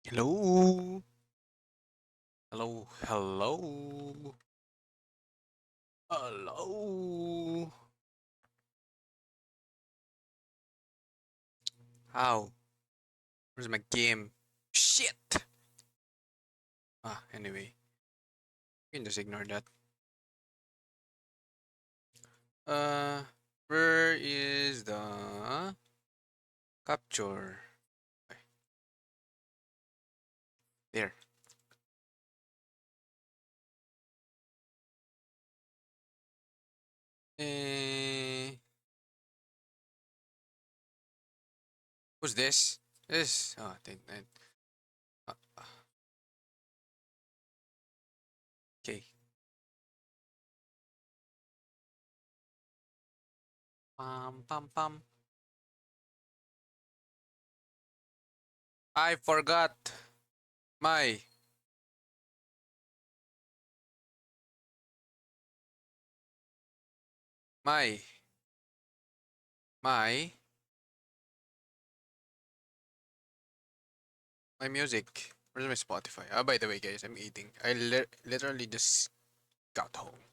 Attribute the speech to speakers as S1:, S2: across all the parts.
S1: Hello. Hello. Hello. Hello. How? Where's my game? Shit. Anyway, you can just ignore that. Uh, where is the capture? Okay, there. Eh, who's this? This. Oh, uh, okay. Pam pam pam. I forgot my my my my music. Where's my Spotify? By the way, guys, I'm eating. I literally just got home.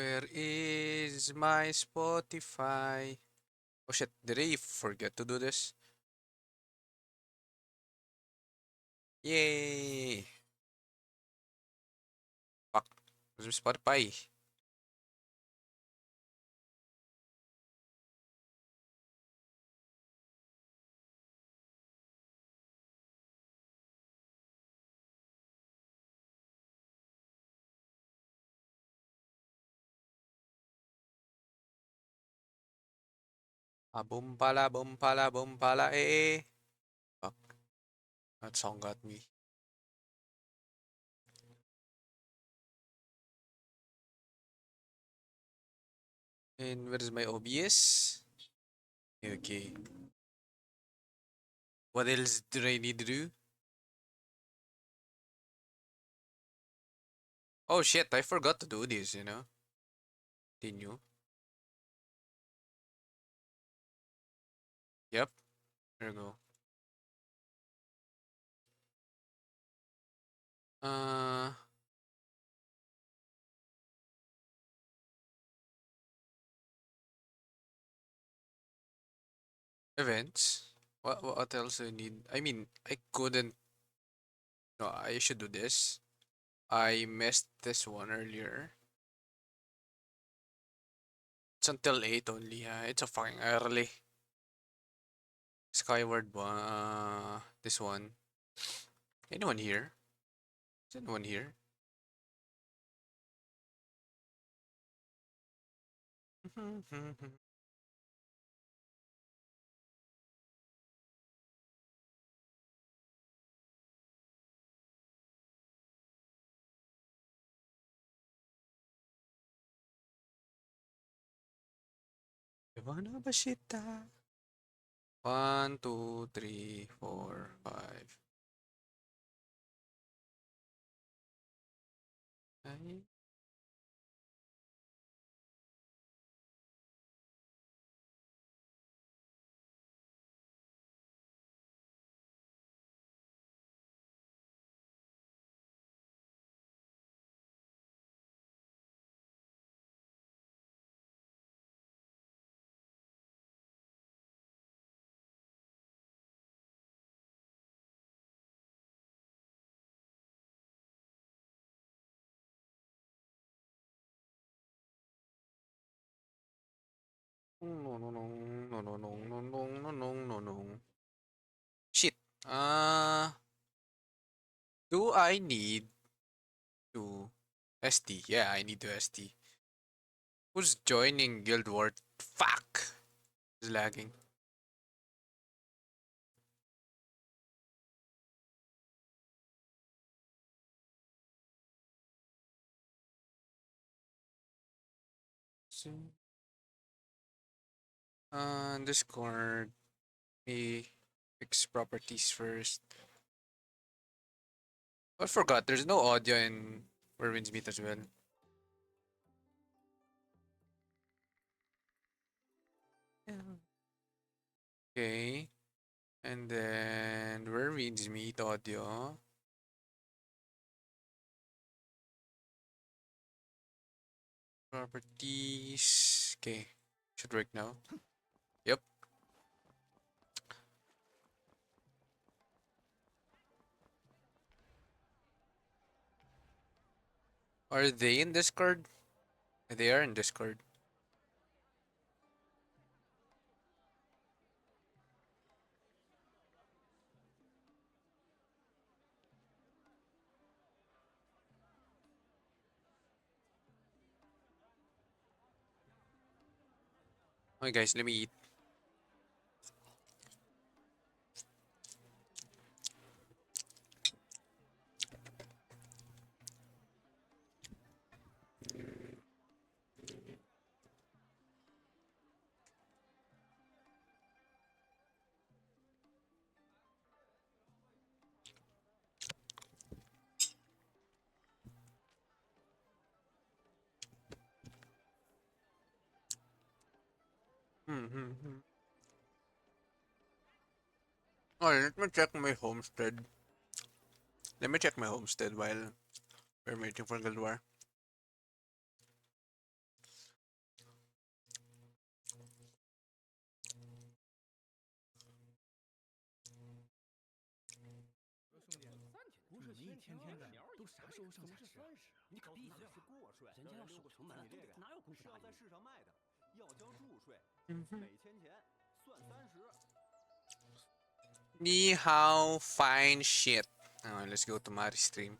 S1: Where is my Spotify? Oh shit, did I forget to do this? Yay! Fuck. Where's my Spotify? Boom pala, boom pala, eh. Fuck, that song got me. And where is my OBS? Okay. What else do I need to do? Oh shit, I forgot to do this. Continue. Yep, there we go. Uh, events. What else I need? I mean, I couldn't. No, I should do this. I missed this one earlier. It's until 8 only. It's a fucking early. Skyward one. This one. Anyone here? Is anyone here? Ivana Bashita. 1, 2, 3, 4, 5. Ay, no, no, no, no, no, no, no, no, no, no, no, no. Shit. Uh, do I need to ST? Yeah, I need to ST. Who's joining Guild Wars? Fuck! It's lagging. Discord. Me. Fix properties first. I forgot, there's no audio in Where Winds Meet as well. Okay. And then Where Winds Meet audio. Properties. Okay. Should work now. Yep. Are they in Discord? They are in Discord. Okay, guys, let me eat. Hmm. Alright, let me check my homestead. Let me check my homestead while we're waiting for Guild War. Ni hao, fine shit. Let's go to Mari's stream.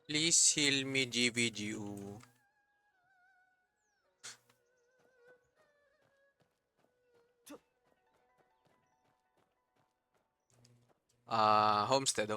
S1: Please heal me, GvG. Homestead.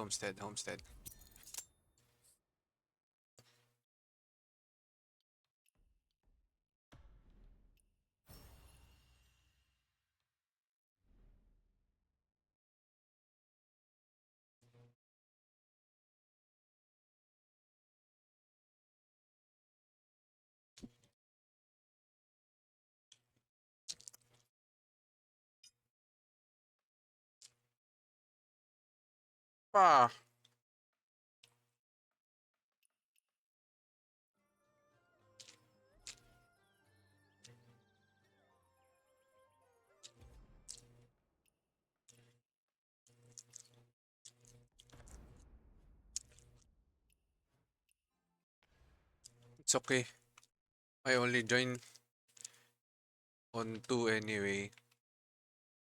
S1: Ah, it's okay. I only join on 2 anyway.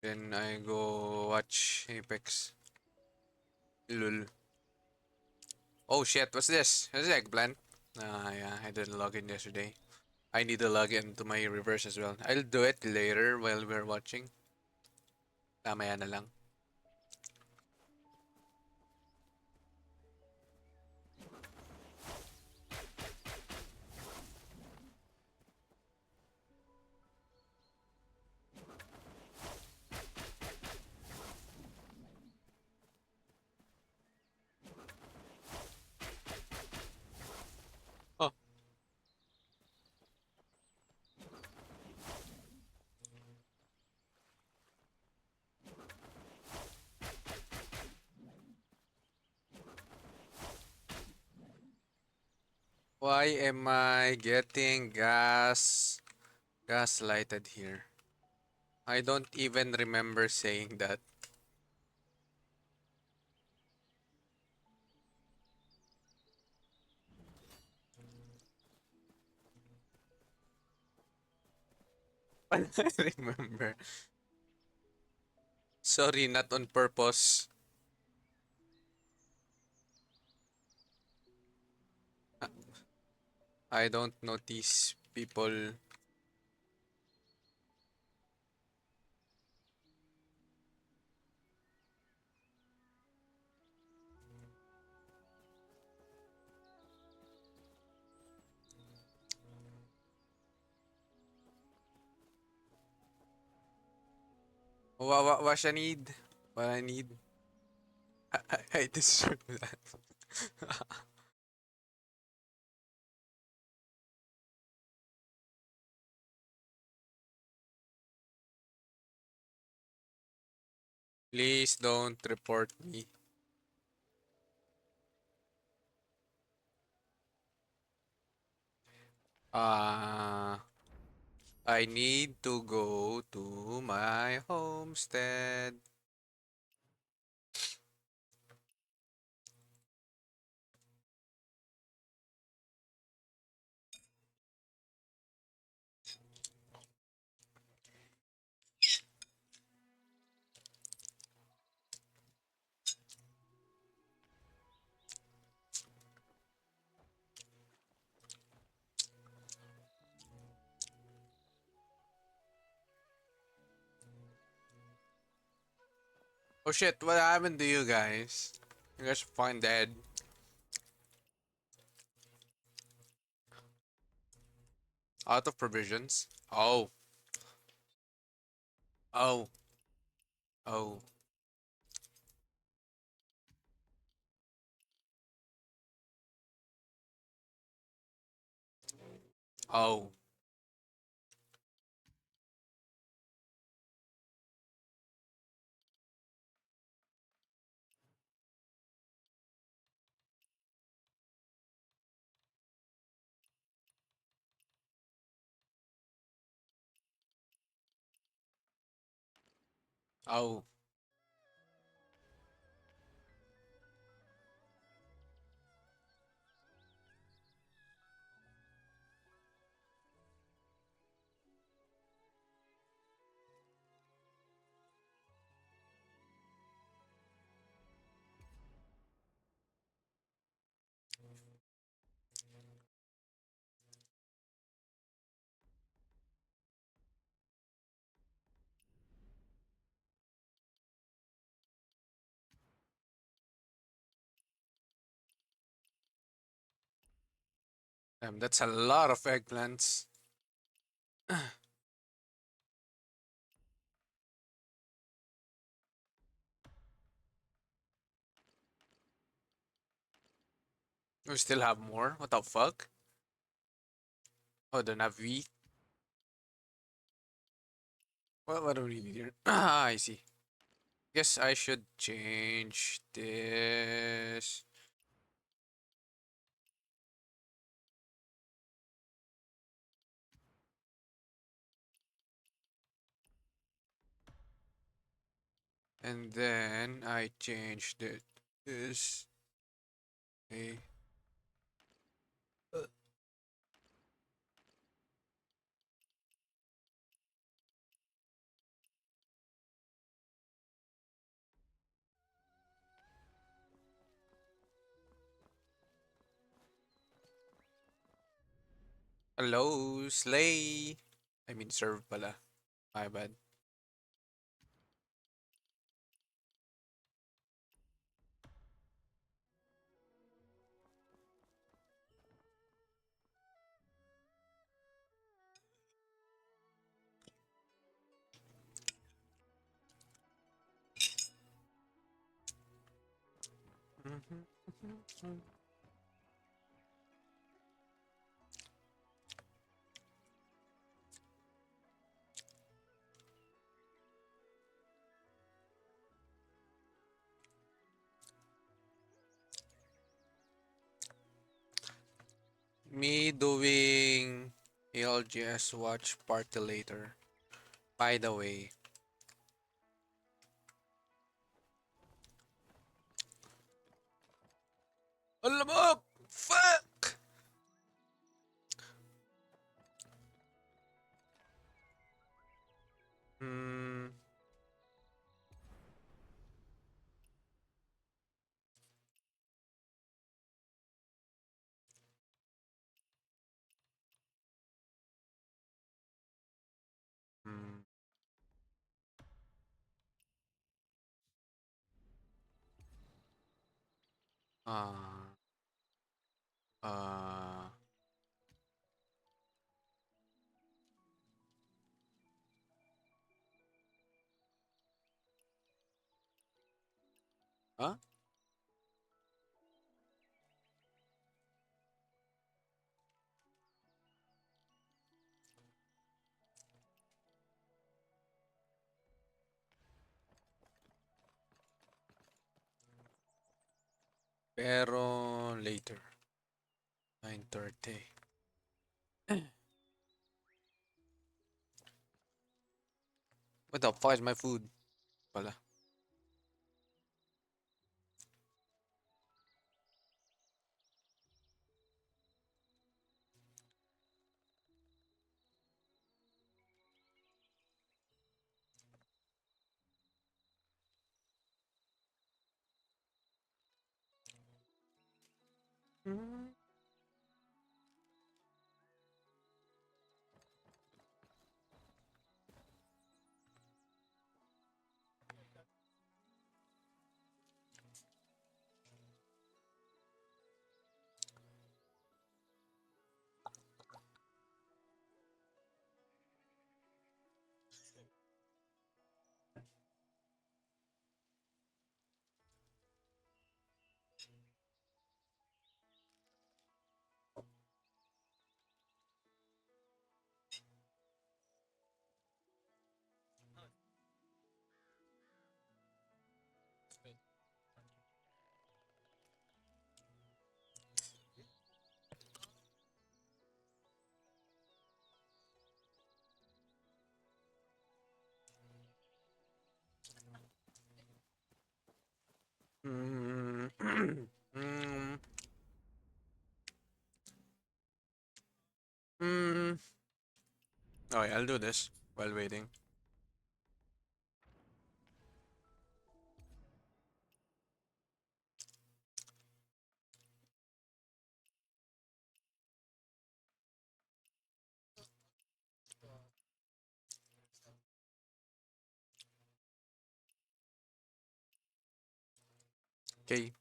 S1: Then I go watch Apex. Lul. Oh shit, what's this? Is it eggplant? Yeah, I didn't log in yesterday. I need to log into my reverse as well. I'll do it later while we're watching. Mamaya na lang. Oh, why am I getting gaslighted here? I don't even remember saying that. I remember. Sorry, not on purpose. I don't notice people. What I need? What I need? I deserve that. Please don't report me. Uh, I need to go to my homestead. Oh shit, what happened to you guys? You guys are fine dead. Out of provisions. Oh, oh, oh, oh, oh. That's a lot of eggplants. We still have more. What the fuck? Oh, don't have wheat. What do we need here? Ah, I see. Guess I should change this. And then I changed it. This. A. Hello, Slay. I mean, serve pala. My bad. Me doing ALGS watch party later. By the way. Alam mo! Fuck! Hmm. Hmm. Ah. Uh, Huh? Pero later. 9:30. What the fuck is my food? Pala. Mm. Mm. Mm. Okay, I'll do this while waiting. Okay.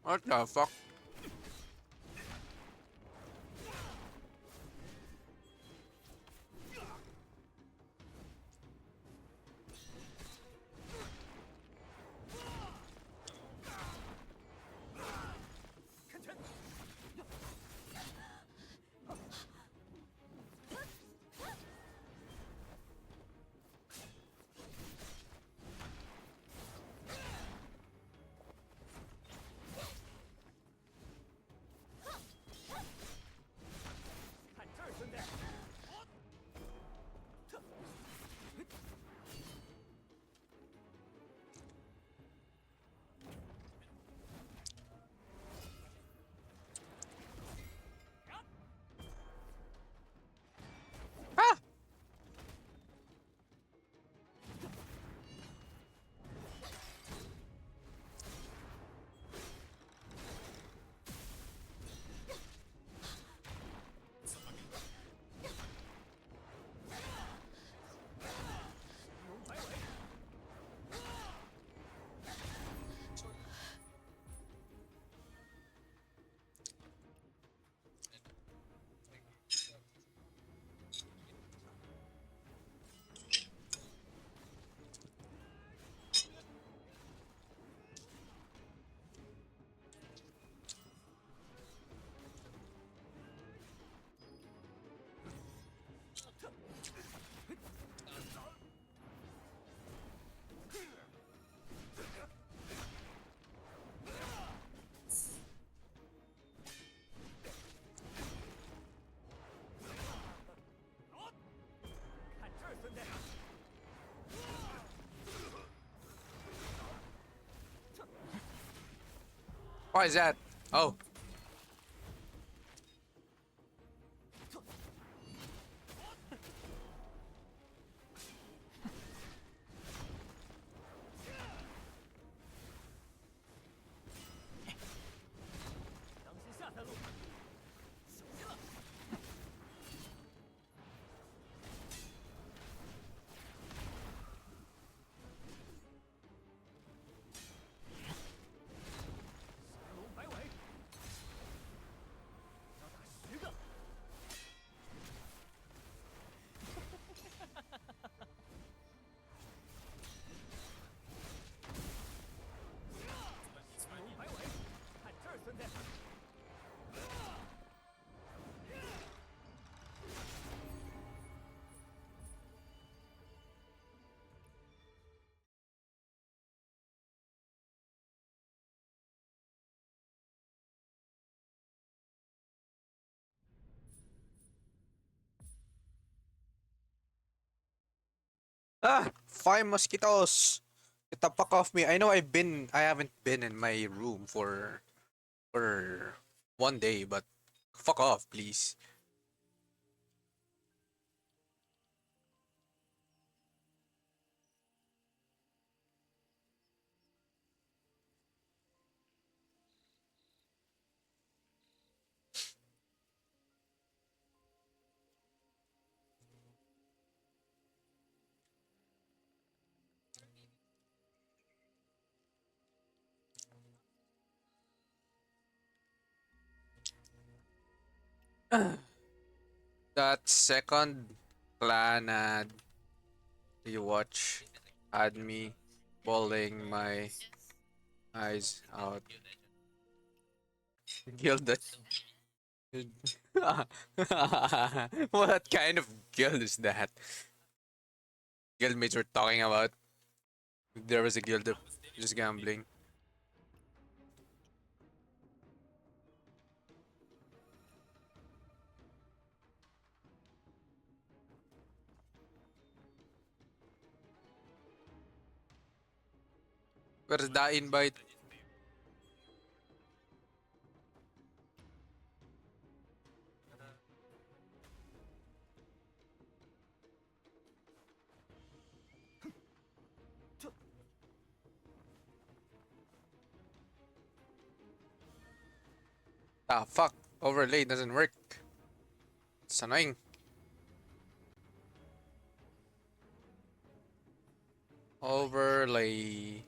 S1: What the fuck? Ah! What is that? Oh. Ah! 5 mosquitoes! Get the fuck off me. I know I haven't been in my room for 1 day, but fuck off, please. That second clan ad you watch had me bawling my eyes out. Gilded. What kind of guild is that? Guildmates were talking about. There was a guild of just gambling. Where's the invite? Ah, fuck. Overlay doesn't work. It's annoying. Overlay.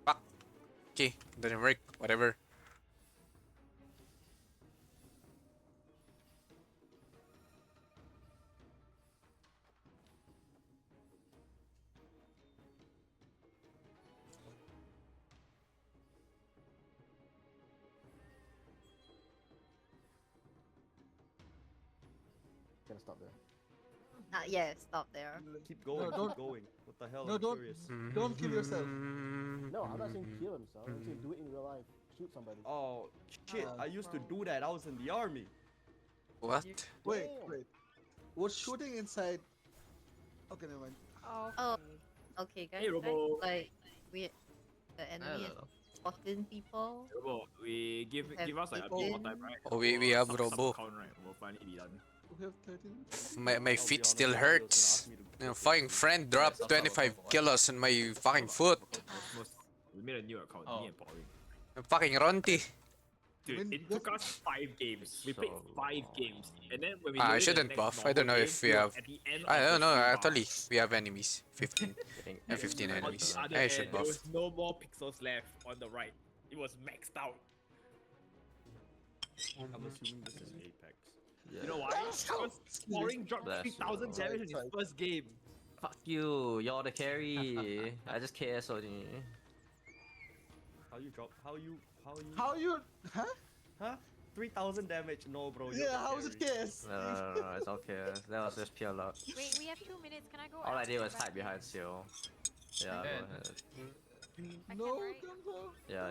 S1: Fuck. Okay, doesn't work. Whatever.
S2: Gotta stop there.
S3: Yeah, stop there.
S4: Keep going,
S2: don't-
S4: keep going. What the hell?
S2: No,
S4: I'm
S2: don't-
S4: curious.
S2: Don't kill yourself. No, I'm not saying
S1: Mm-hmm.
S2: kill himself. I'm saying do it in real life. Shoot somebody.
S4: Oh shit! I used to do that. I was in the army.
S1: What?
S5: Wait,
S2: Damn.
S5: wait. Was shooting inside? Okay, never mind.
S3: Oh, okay, guys.
S6: Hey, Robo.
S3: Like the enemy is
S6: Hello.
S3: 14 people.
S6: Robo, we give us like a
S3: Have
S6: bit more
S3: been-
S6: time, right?
S1: Oh, we have Robo.
S6: Count, right? We'll finally be done.
S5: We have 13.
S1: My
S4: I'll be
S1: feet
S4: honest,
S1: still
S4: nobody was gonna
S1: hurts.
S4: ask me to
S1: You know,
S4: kill
S1: fucking
S4: people.
S1: friend dropped
S6: stop,
S1: 25
S6: stop.
S1: kilos on my fucking foot.
S6: We made a new account, me and Pauline.
S1: Fucking Ronti.
S6: Dude,
S5: mean,
S6: it took us 5 games. We played 5 games. And then when we
S1: I
S6: loaded the
S1: shouldn't
S6: next
S1: buff. I don't know
S6: normal
S1: if
S6: game,
S1: we
S6: were
S1: have.
S6: at the end
S1: I
S6: of
S1: don't
S6: the
S1: know.
S6: free
S1: Actually,
S6: bar.
S1: we have enemies. 15
S2: Getting
S1: and 15
S6: On
S1: enemies.
S6: the other
S1: I should
S6: end, there
S1: buff.
S6: was no more pixels left on the right. It was maxed out.
S4: I'm assuming this is Apex.
S6: You know why? Because Pauline dropped
S7: That's
S6: 3,000
S7: true.
S6: damage in his first game.
S7: Fuck you, you're the carry. I just KS only.
S4: How you drop? How you?
S5: How you? Huh?
S4: Huh? 3,000 damage? No, bro. you're
S5: Yeah,
S4: the
S5: how was it
S4: carry.
S5: KS?
S7: No, it's okay. That was just pure luck.
S8: Wait, we have 2 minutes. Can I go?
S7: All I
S8: after
S7: did
S8: the
S7: was hide
S8: vaccine?
S7: behind Seal. Yeah, go
S6: Okay.
S7: ahead.
S8: I
S5: No,
S8: can, right?
S5: Gunzo.
S7: Yeah.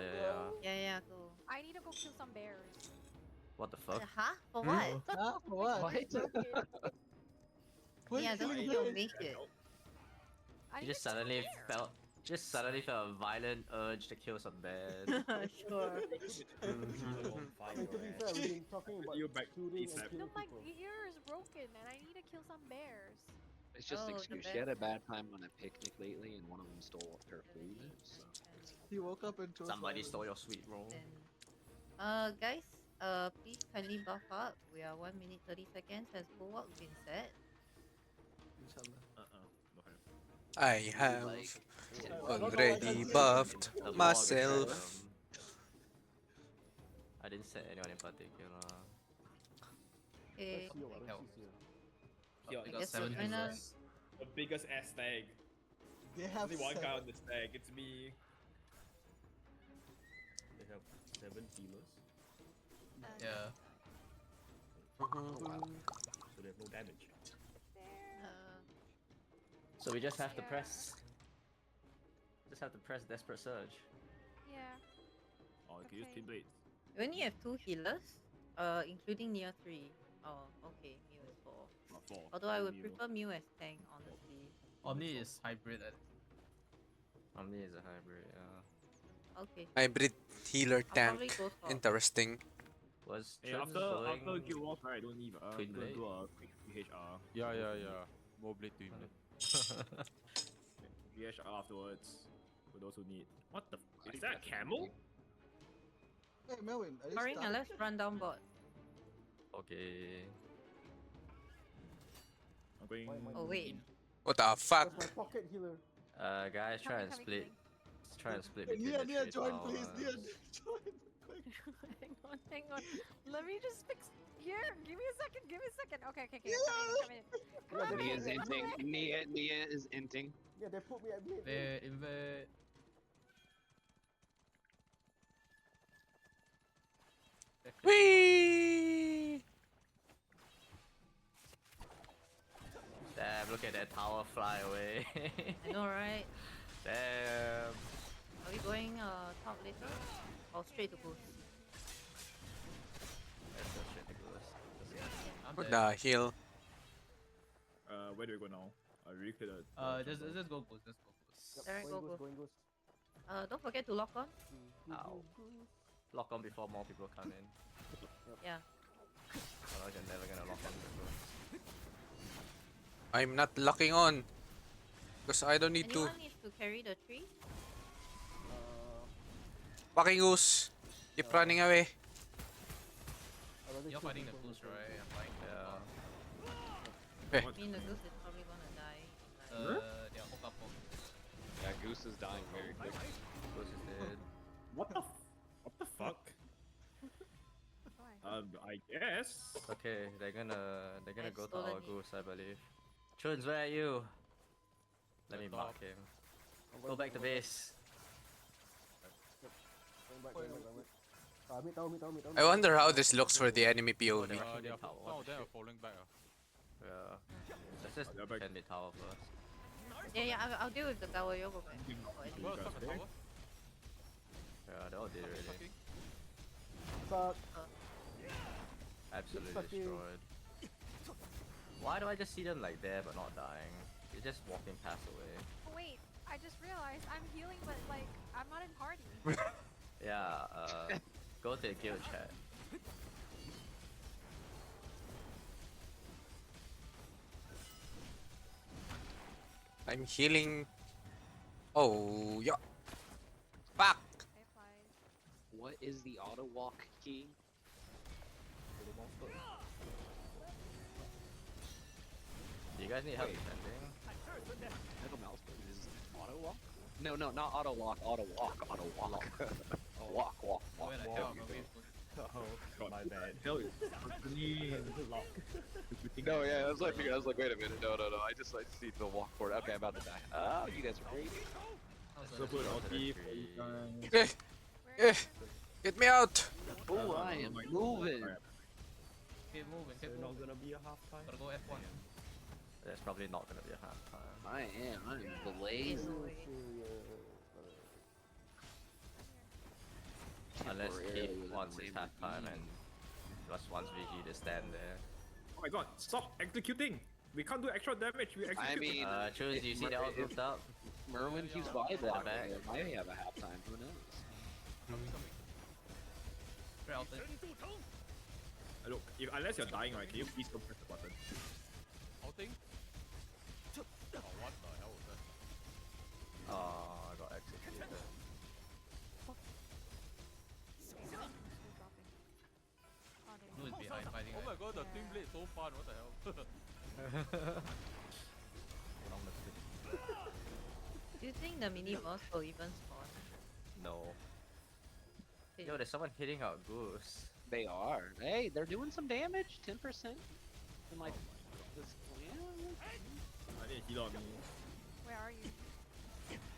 S3: Yeah, go.
S8: I need to go kill some bears.
S7: What the fuck?
S3: Huh? For what?
S5: Huh? For what? Why
S3: Yeah,
S5: you
S3: don't
S5: killing
S3: you don't
S5: bears?
S3: make it.
S8: I
S7: You
S8: need
S7: just
S8: to kill
S7: suddenly
S8: bears.
S7: felt a violent urge to kill some bad.
S3: Sure.
S2: And to be fair, we've been talking about
S6: You back
S2: shooting and
S6: ASAP.
S2: killing
S8: No, my
S2: people.
S8: gear is broken and I need to kill some bears.
S9: It's just
S3: Oh,
S9: an
S3: the
S9: excuse.
S3: best.
S9: She had a bad time on a picnic lately, and one of them stole her food. So.
S5: He woke up and chose
S7: Somebody
S5: violence.
S7: stole your sweet roll.
S3: Guys, please kindly buff up. We are 1 minute 30 seconds. Has bulwark been set?
S5: Inshallah.
S1: I have
S9: Like,
S1: already buffed
S7: The
S1: myself.
S7: blog, I didn't set anyone in particular.
S3: Okay.
S2: Let's see what
S9: Hell.
S2: we see here.
S6: Yo,
S3: I guess we're gonna.
S6: the biggest ass stag.
S5: They have
S6: Only one guy on
S5: seven.
S6: the stag. It's me.
S4: They have 7 healers,
S8: Yeah.
S4: so they have no damage.
S3: Uh,
S7: So we just have to
S8: Yeah.
S7: press. Just have to press desperate surge.
S8: Yeah.
S6: Oh, you can use
S8: Okay.
S6: team blades.
S3: we only have 2 healers. Including near 3. Oh, okay. Mew is 4.
S6: Not 4.
S3: Although I would
S6: Mew.
S3: prefer Mew as tank, honestly.
S8: Omni is hybrid.
S7: Omni is a hybrid, yeah.
S3: Okay.
S1: Hybrid healer
S3: I'll probably
S1: tank.
S3: go for.
S1: Interesting.
S7: Was
S6: Hey,
S7: Chun
S6: after
S7: going
S6: Guild Wars, right? Don't leave.
S7: Twin
S6: Gonna
S7: Blade?
S6: do a quick VHR.
S10: Yeah. More blade to him.
S6: VHR afterwards. For those who need. What the? Is that a camel?
S5: Hey, Melvin, are you
S3: Marina,
S5: stuck?
S3: let's run down bot.
S7: Okay.
S6: I'm going.
S3: Oh, wait.
S1: What the fuck?
S2: That's my pocket healer.
S7: Guys, try and
S8: Coming,
S7: split. Try and split between
S5: Nia,
S7: the
S5: Nia,
S7: three
S5: join, please. Nia,
S7: towers.
S5: join. Quick.
S8: hang on. Let me just fix. Here, give me a second. Okay. Come in.
S9: Nia is inting. Nia is inting.
S2: Yeah, they put me at mid.
S8: They invade.
S1: Whee!
S7: Damn, look at that tower fly away.
S3: I know, right?
S7: Damn.
S3: Are we going top later? Or straight to boost?
S7: Let's go straight to Ghost.
S8: I'm
S1: What
S8: dead.
S1: the hell?
S6: Where do we go now? I really cleared the.
S8: Just
S6: jungle.
S8: go boost. Just go boost.
S3: Alright, go, go.
S2: Going goes.
S3: Don't forget to lock on.
S7: Ow. Lock on before more people come in.
S3: Yeah.
S7: Otherwise you're never gonna lock on before.
S1: I'm not locking on. Because I don't need to.
S3: Anyone needs to carry the tree?
S1: Fucking goose. Keep running away.
S8: You're fighting the boost, right? I'm fighting.
S7: Yeah.
S3: I mean, the goose is probably gonna die.
S8: They're hook up.
S9: Yeah, Goose is dying very quick.
S7: Ghost is dead.
S6: What the? What the fuck?
S8: Why?
S6: I guess.
S7: Okay, they're gonna
S3: I've
S7: go to
S3: stolen
S7: our
S3: it.
S7: goose, I believe. Chuns, where are you? Let me
S10: At
S7: mark
S10: top.
S7: him. Go back to base.
S2: Mid tower.
S1: I wonder how this looks for the enemy POV.
S7: they're
S10: They
S7: rushing
S10: are,
S7: mid tower.
S10: some of them are falling back.
S7: Yeah. Let's just
S6: they're back.
S7: defend mid tower first.
S3: Yeah, I'll deal with the tower. You go back. Or anything.
S10: Well,
S6: guys
S10: stop the
S6: okay?
S10: tower.
S7: Yeah, they all did already.
S10: Fucking.
S2: Fuck.
S7: Absolutely
S2: Fucking-
S7: destroyed. Why do I just see them like there but not dying? They're just walking past away.
S8: Oh, wait, I just realized I'm healing, but like I'm not in party.
S7: Yeah, go to guild chat.
S1: I'm healing. Oh, yeah. Fuck.
S8: I applied.
S9: What is the auto walk key?
S7: Do you guys need help
S9: Wait.
S7: defending?
S9: Middle mouse button is auto walk? No, not auto walk. Auto walk. Auto walk. walk.
S8: Oh, wait, I held my way.
S6: Oh, my bad. Hell, lock.
S9: No, yeah, I was like, wait a minute. No. I just need the walk forward. Okay, I'm about to die. Oh, you guys are great.
S6: So put ulti for you guys.
S1: Eh,
S8: Where
S1: eh, get me out.
S9: Oh, I am moving.
S8: Keep moving, keep
S6: They're not
S8: moving.
S6: gonna be a half time.
S8: Gotta go F1.
S7: There's probably not gonna be a half time.
S9: I'm blazing.
S7: Unless
S9: Temporarily
S7: Keith
S9: with a
S7: wants his half time and just wants VG to stand there.
S6: Oh my god, stop executing! We can't do extra damage, we execute.
S9: I mean,
S7: Choose, do you see they all grouped up?
S9: Merwin keeps by
S7: They're
S9: that.
S7: back.
S9: I may have a halftime. Who knows?
S8: Straight out there.
S6: Look, unless you're dying, right, can you please don't press the button?
S10: Outing? Oh, what the hell was that?
S7: Oh, I got executed.
S8: Blue is behind fighting.
S10: Oh my god, the twin blade so fun, what the hell?
S3: Do you think the mini boss will even spawn?
S7: No.
S3: Okay.
S7: Yo, there's someone hitting out Goose.
S9: They are. Hey, they're doing some damage. 10%. And like, this, yeah.
S6: I need a healer on me.
S8: Where are you?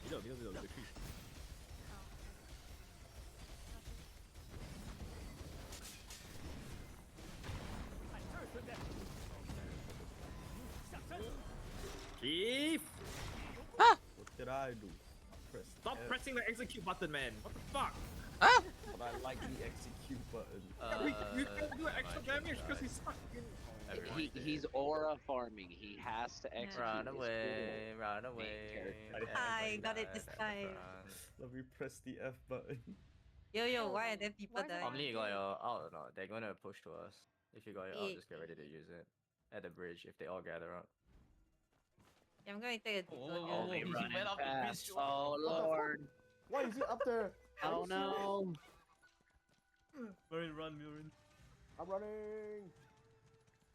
S6: Healer, the tree.
S8: Oh.
S6: Keith!
S4: What did I do? Press
S6: Stop
S4: F.
S6: pressing the execute button, man! What the fuck?
S1: Ah!
S4: but I like the execute button.
S6: We can't do extra
S7: my
S6: damage because
S7: God.
S6: he's stuck in.
S7: Everyone did.
S9: He's aura farming. He has to execute
S7: Run
S9: his
S7: away,
S9: goal.
S7: run
S9: Main
S7: away.
S9: character.
S8: I got it
S7: Everybody
S8: this
S7: died at the
S8: time.
S7: front.
S4: Let me press the F button.
S3: Yo,
S8: Oh,
S3: why are there people
S8: why is it
S3: dying?
S8: on
S7: Omni, you got
S8: dead?
S7: your ult or not? They're gonna push to us. If you got your ult,
S3: Eh,
S7: just get ready to use it. At the bridge, if they all gather up.
S3: Yeah, I'm gonna take a detour.
S10: Oh,
S9: They
S10: he
S9: running
S10: went up the bridge.
S9: fast. Oh lord.
S2: Why is it up there?
S9: Oh no.
S4: Murin, run, Murin.
S2: I'm running.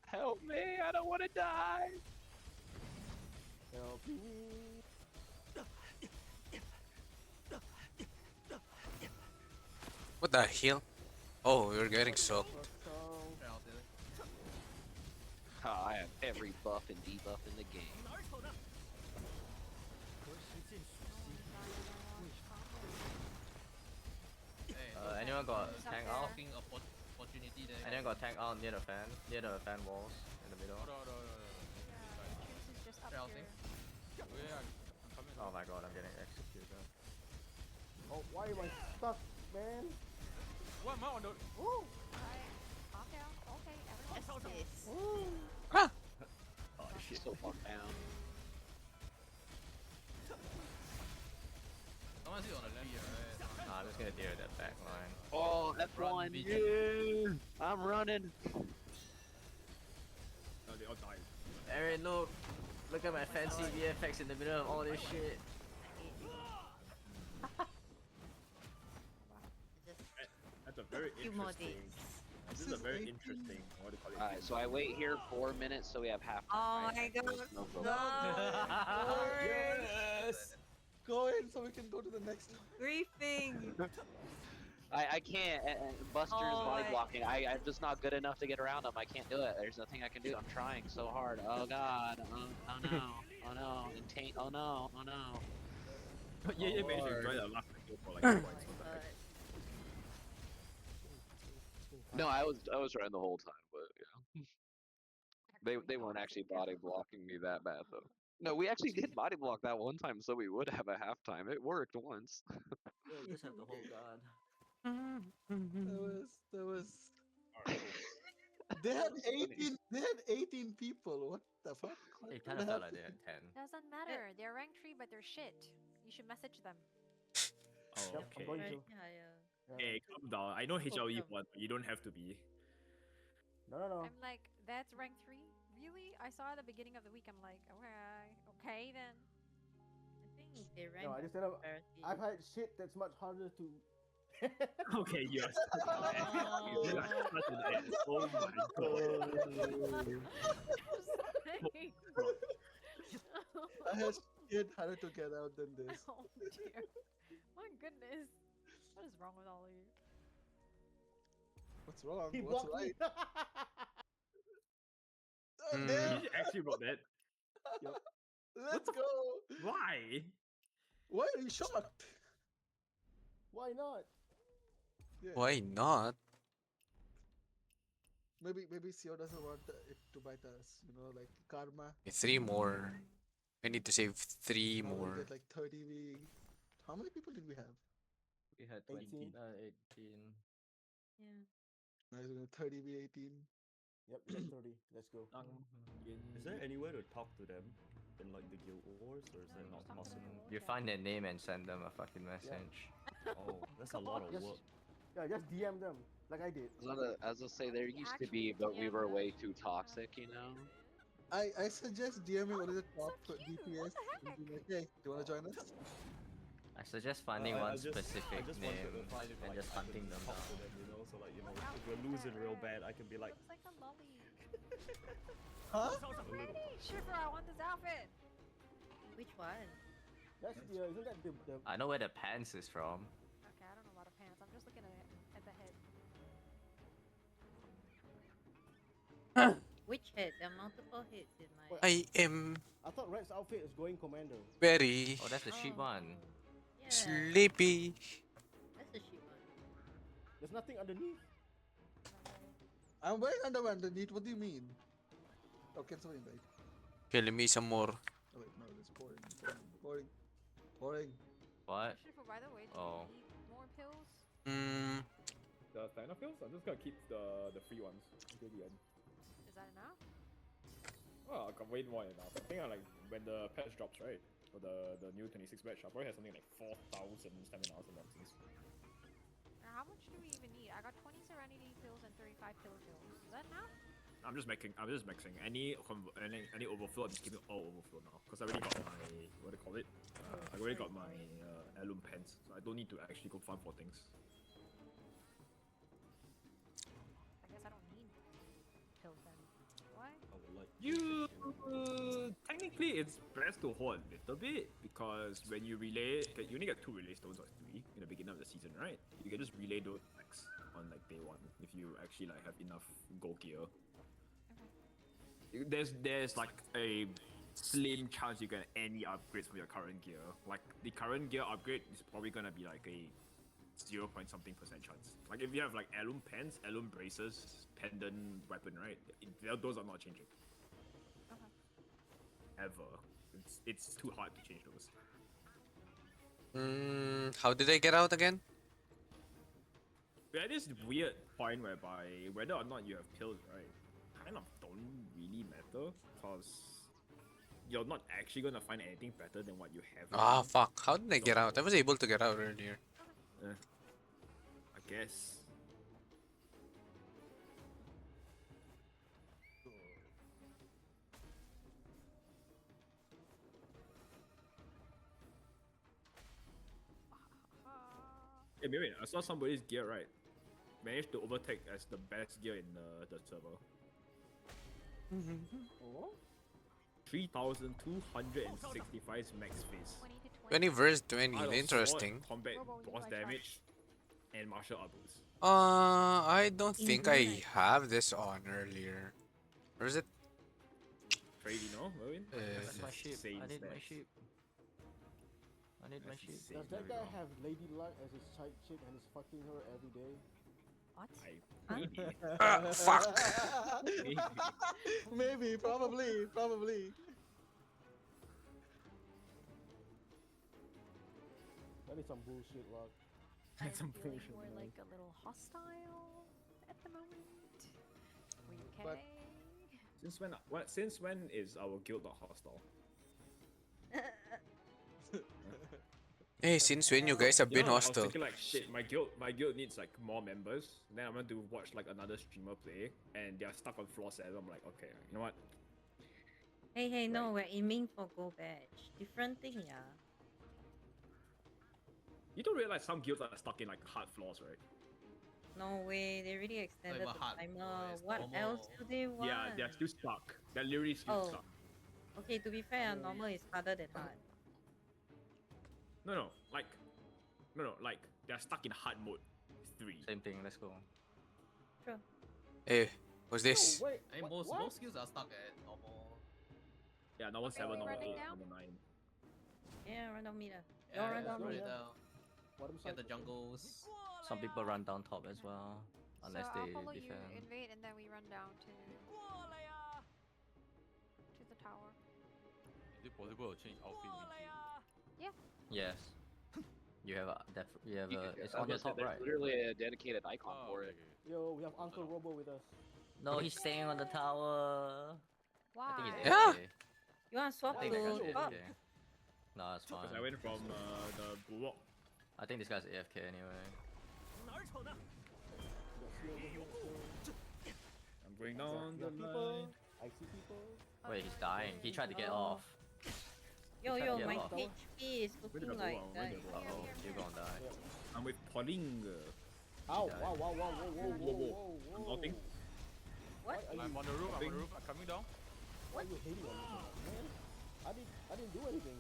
S9: Help me! I don't want to die.
S2: Help me.
S1: What the hell? Oh, you're getting soaked.
S9: Oh, I have every buff and debuff in the game.
S7: Anyone got tank out?
S10: Fucking opportunity there.
S7: Anyone got tank out near the fan walls in the middle?
S10: No.
S8: Juice is just up
S10: Yeah, I'll
S8: here.
S10: Oh yeah, I'm coming.
S7: Oh my god, I'm getting executed.
S2: Oh, why am I stuck, man?
S10: What am I on the?
S8: Alright, calm down. Okay, everyone.
S3: Yes.
S4: Oh shit.
S9: So far down.
S10: Someone's on the left here, right?
S7: I'm just gonna deal with that back line.
S9: Oh, F1.
S10: Run, BG.
S9: Yeah. I'm running.
S6: No, they all died.
S7: Aaron, look! Look at my fancy VFX in the middle of all this shit.
S3: Just
S6: That's a very
S3: few more
S6: interesting.
S3: days.
S6: This is a very interesting. What do you call it?
S9: Alright, so I wait here 4 minutes so we have half.
S3: Oh my god.
S9: No go.
S5: Yes! Go in so we can go to the next one.
S3: Griefing.
S9: I can't. Buster's
S3: Oh
S9: body
S3: my-
S9: blocking. I'm just not good enough to get around him. I can't do it. There's nothing I can do. I'm trying so hard. Oh god. Oh no. Oh no. Oh no. Oh no.
S6: Yeah, managed to enjoy the last video for like 2 points. What the heck?
S9: No, I was trying the whole time, but yeah. They weren't actually body blocking me that bad though. No, we actually did body block that one time, so we would have a halftime. It worked once.
S7: Yeah, you just have to hold guard.
S5: There was.
S6: Alright,
S5: They had 18. They had 18 people. What the fuck?
S7: It kind of felt like they had 10.
S8: Doesn't matter. They're rank 3, but they're shit. You should message them.
S6: Oh,
S2: Yep, I'm
S6: okay.
S2: going
S3: Right,
S2: to.
S3: yeah.
S6: Hey, calm down. I know HLE
S3: Welcome.
S6: won, but you don't have to be.
S2: No.
S8: I'm like, that's rank 3? Really? I saw at the beginning of the week. I'm like, okay then.
S3: I think they ran.
S2: No, I just said I've had shit that's much harder to.
S6: Okay, you are such an ass. You are such an ass. Oh my god.
S5: I had shit harder to get out than this.
S8: Oh dear. My goodness. What is wrong with all of you?
S5: What's wrong?
S2: He
S5: What's
S2: blocked me.
S5: right? Oh,
S1: Mm.
S5: damn.
S6: You actually wrote that.
S5: Let's go.
S6: Why?
S5: Why are you shocked?
S2: Why not?
S5: Yeah.
S1: Why not?
S5: Maybe Sio doesn't want it to bite us. You know, like karma.
S1: 3 more. I need to save 3
S5: Now we
S1: more.
S5: get like 30 How many people did we have?
S7: We had
S2: 18.
S7: 18.
S3: Yeah.
S5: Nice, 30 v 18.
S2: Yep, we got 30. Let's go.
S4: Is there anywhere to talk to them in like the guild wars, or is that not possible?
S7: You find their name and send them a fucking message.
S4: Oh, that's a lot of
S2: Just-
S4: work.
S2: Yeah, just DM them like I did.
S9: As I say, there
S8: You
S9: used to be,
S8: actually
S9: but we
S8: DM
S9: were
S8: them?
S9: way too toxic, you know.
S5: I suggest DMing only the
S8: so
S5: top
S8: cute, what
S5: DPS
S8: the
S5: and be like, hey, do you want to join us?
S7: I suggest finding one specific
S4: I just
S7: name
S4: wanted to find it,
S7: and
S4: like,
S7: just
S4: I
S7: hunting
S4: could
S7: them
S4: talk
S7: down.
S4: to them, you know, so like, you know,
S8: Look
S4: if we're
S8: out
S4: losing real
S8: there.
S4: bad, I can be like,
S8: Looks like a lolly.
S5: Huh?
S8: Pretty. Shiver, I want this outfit.
S3: Which one?
S2: That's isn't that the
S7: I know where the pants is from.
S8: Okay, I don't know about the pants. I'm just looking at the head.
S3: Which head? There are multiple heads in my.
S1: I am
S2: I thought Red's outfit is going commando.
S1: very
S7: Oh, that's the sheep one.
S3: Yeah.
S1: sleepy.
S3: That's the sheep one.
S2: There's nothing underneath.
S5: I'm wearing underwear underneath. What do you mean? Oh, cancel invite.
S1: Kill me some more.
S5: Oh, wait, no, it's pouring.
S7: What?
S8: Shiver, by the way, do
S7: Oh.
S8: you need more pills?
S1: Mm,
S6: the standard kills. I'm just gonna keep the free ones until the end.
S8: Is that enough?
S6: Well, I got way more than enough. I think I like when the patch drops, right? For the new 26 batch, I probably have something like 4,000 stamina or some nonsense.
S8: Now, how much do we even need? I got 20 serenity pills and 35 pill pills. Is that enough?
S6: I'm just mixing. Any overflow. I'm just keeping all overflow now because I already got my what do you call it? I already got my heirloom pens, so I don't need to actually go farm for things.
S8: I guess I don't need pills then. What?
S4: I would like
S6: You technically it's best to hold a little bit because when you relay, you only get 2 relay stones or 3 in the beginning of the season, right? You can just relay those packs on like day 1 if you actually like have enough gold gear. There's like a slim chance you get any upgrades from your current gear. Like the current gear upgrade is probably gonna be like a 0 point something % chance. Like if you have like heirloom pens, heirloom braces, pendant weapon, right? Those are not changing. Ever. It's too hard to change those.
S1: How did I get out again?
S6: We're at this weird point whereby whether or not you have pills, right, kind of don't really matter because you're not actually gonna find anything better than what you have.
S1: Ah, fuck. How did I get out? I was able to get out earlier.
S6: I guess. Hey, wait, I saw somebody's gear, right? Managed to overtake as the best gear in the server. 3,265 max phase.
S1: 20 versus 20.
S6: Out of
S1: Interesting.
S6: sword, combat, boss damage, and martial art boost.
S1: I don't think I have this on earlier. Or is it?
S6: Trade, you know, Merwin?
S7: That's my sheep.
S6: Insane
S7: I need my
S6: stats.
S7: sheep. I need my
S6: That's
S7: sheep.
S6: insane.
S2: Does that guy have Lady Luck as his side chick and is fucking her every day?
S8: What?
S6: Maybe.
S1: Fuck.
S5: Maybe, probably.
S2: That is some bullshit, Luck.
S8: I'm
S6: Some
S8: feeling
S6: bullshit,
S8: more
S6: man.
S8: like a little hostile at the moment. We okay?
S5: But-
S6: Since when is our guild not hostile?
S1: Hey, since when you guys have been
S6: I was
S1: hostile?
S6: thinking like shit, my guild needs like more members. Then I went to watch like another streamer play and they're stuck on floor 7. I'm like, okay, you know what?
S3: Hey, no, we're aiming for gold badge. Different thing, yeah.
S6: You don't realize some guilds are stuck in like hard floors, right?
S3: No way, they really extended
S10: even
S3: the
S10: hard,
S3: timer.
S10: bro, it's
S3: What else do they want?
S6: Yeah, they're still stuck. They're literally still
S3: Oh.
S6: stuck.
S3: Okay, to be fair, normal is harder than hard.
S6: No, like they're stuck in hard mode 3.
S7: Same thing. Let's go.
S1: Hey, what's this?
S2: No, wait,
S10: I mean, most skills are stuck at normal.
S6: Yeah, number 7,
S8: we
S6: number
S8: running
S6: 8,
S8: down?
S6: number 9.
S3: Yeah, run down meter.
S10: Yeah,
S3: Don't run down
S10: run
S3: meter.
S10: it down.
S2: Bottom
S10: Get
S2: side.
S10: the jungles.
S7: Some people run down top as well, unless
S8: so
S7: they
S8: I'll follow
S7: defend.
S8: you, invade, and then we run down to the tower.
S10: Is it possible to change outfit with
S7: Yes. You have a it's on your top
S9: There's
S7: right.
S9: literally a dedicated icon
S10: Oh,
S9: for
S10: okay,
S9: it.
S10: okay.
S2: Yo, we have Uncle Robo with us.
S7: No, he's staying on the tower.
S8: Why?
S7: I think he's
S1: Yeah.
S7: AFK.
S3: You want to
S7: I
S3: swap
S7: think that guy's
S3: to top?
S7: AFK. No, it's fine.
S6: Because I went from the bulwark.
S7: I think this guy's AFK anyway.
S6: I'm going down the
S2: People,
S6: line.
S2: I see people.
S7: Wait, he's dying. He tried to get off.
S3: Yo,
S7: Yeah,
S3: my
S7: off.
S3: HP is
S6: Where did
S3: looking
S6: I go?
S3: like
S6: Where
S3: that.
S6: did I go?
S7: Oh, you're gonna die.
S6: I'm with Pauling.
S2: Ow,
S7: died.
S2: wow, wow, wow, whoa, whoa, whoa, whoa,
S6: I'm
S2: whoa.
S6: knocking.
S3: What?
S2: Why are
S10: I'm
S2: you,
S10: on the roof, I'm coming down.
S2: why are you hating on me so much, man? I didn't do anything.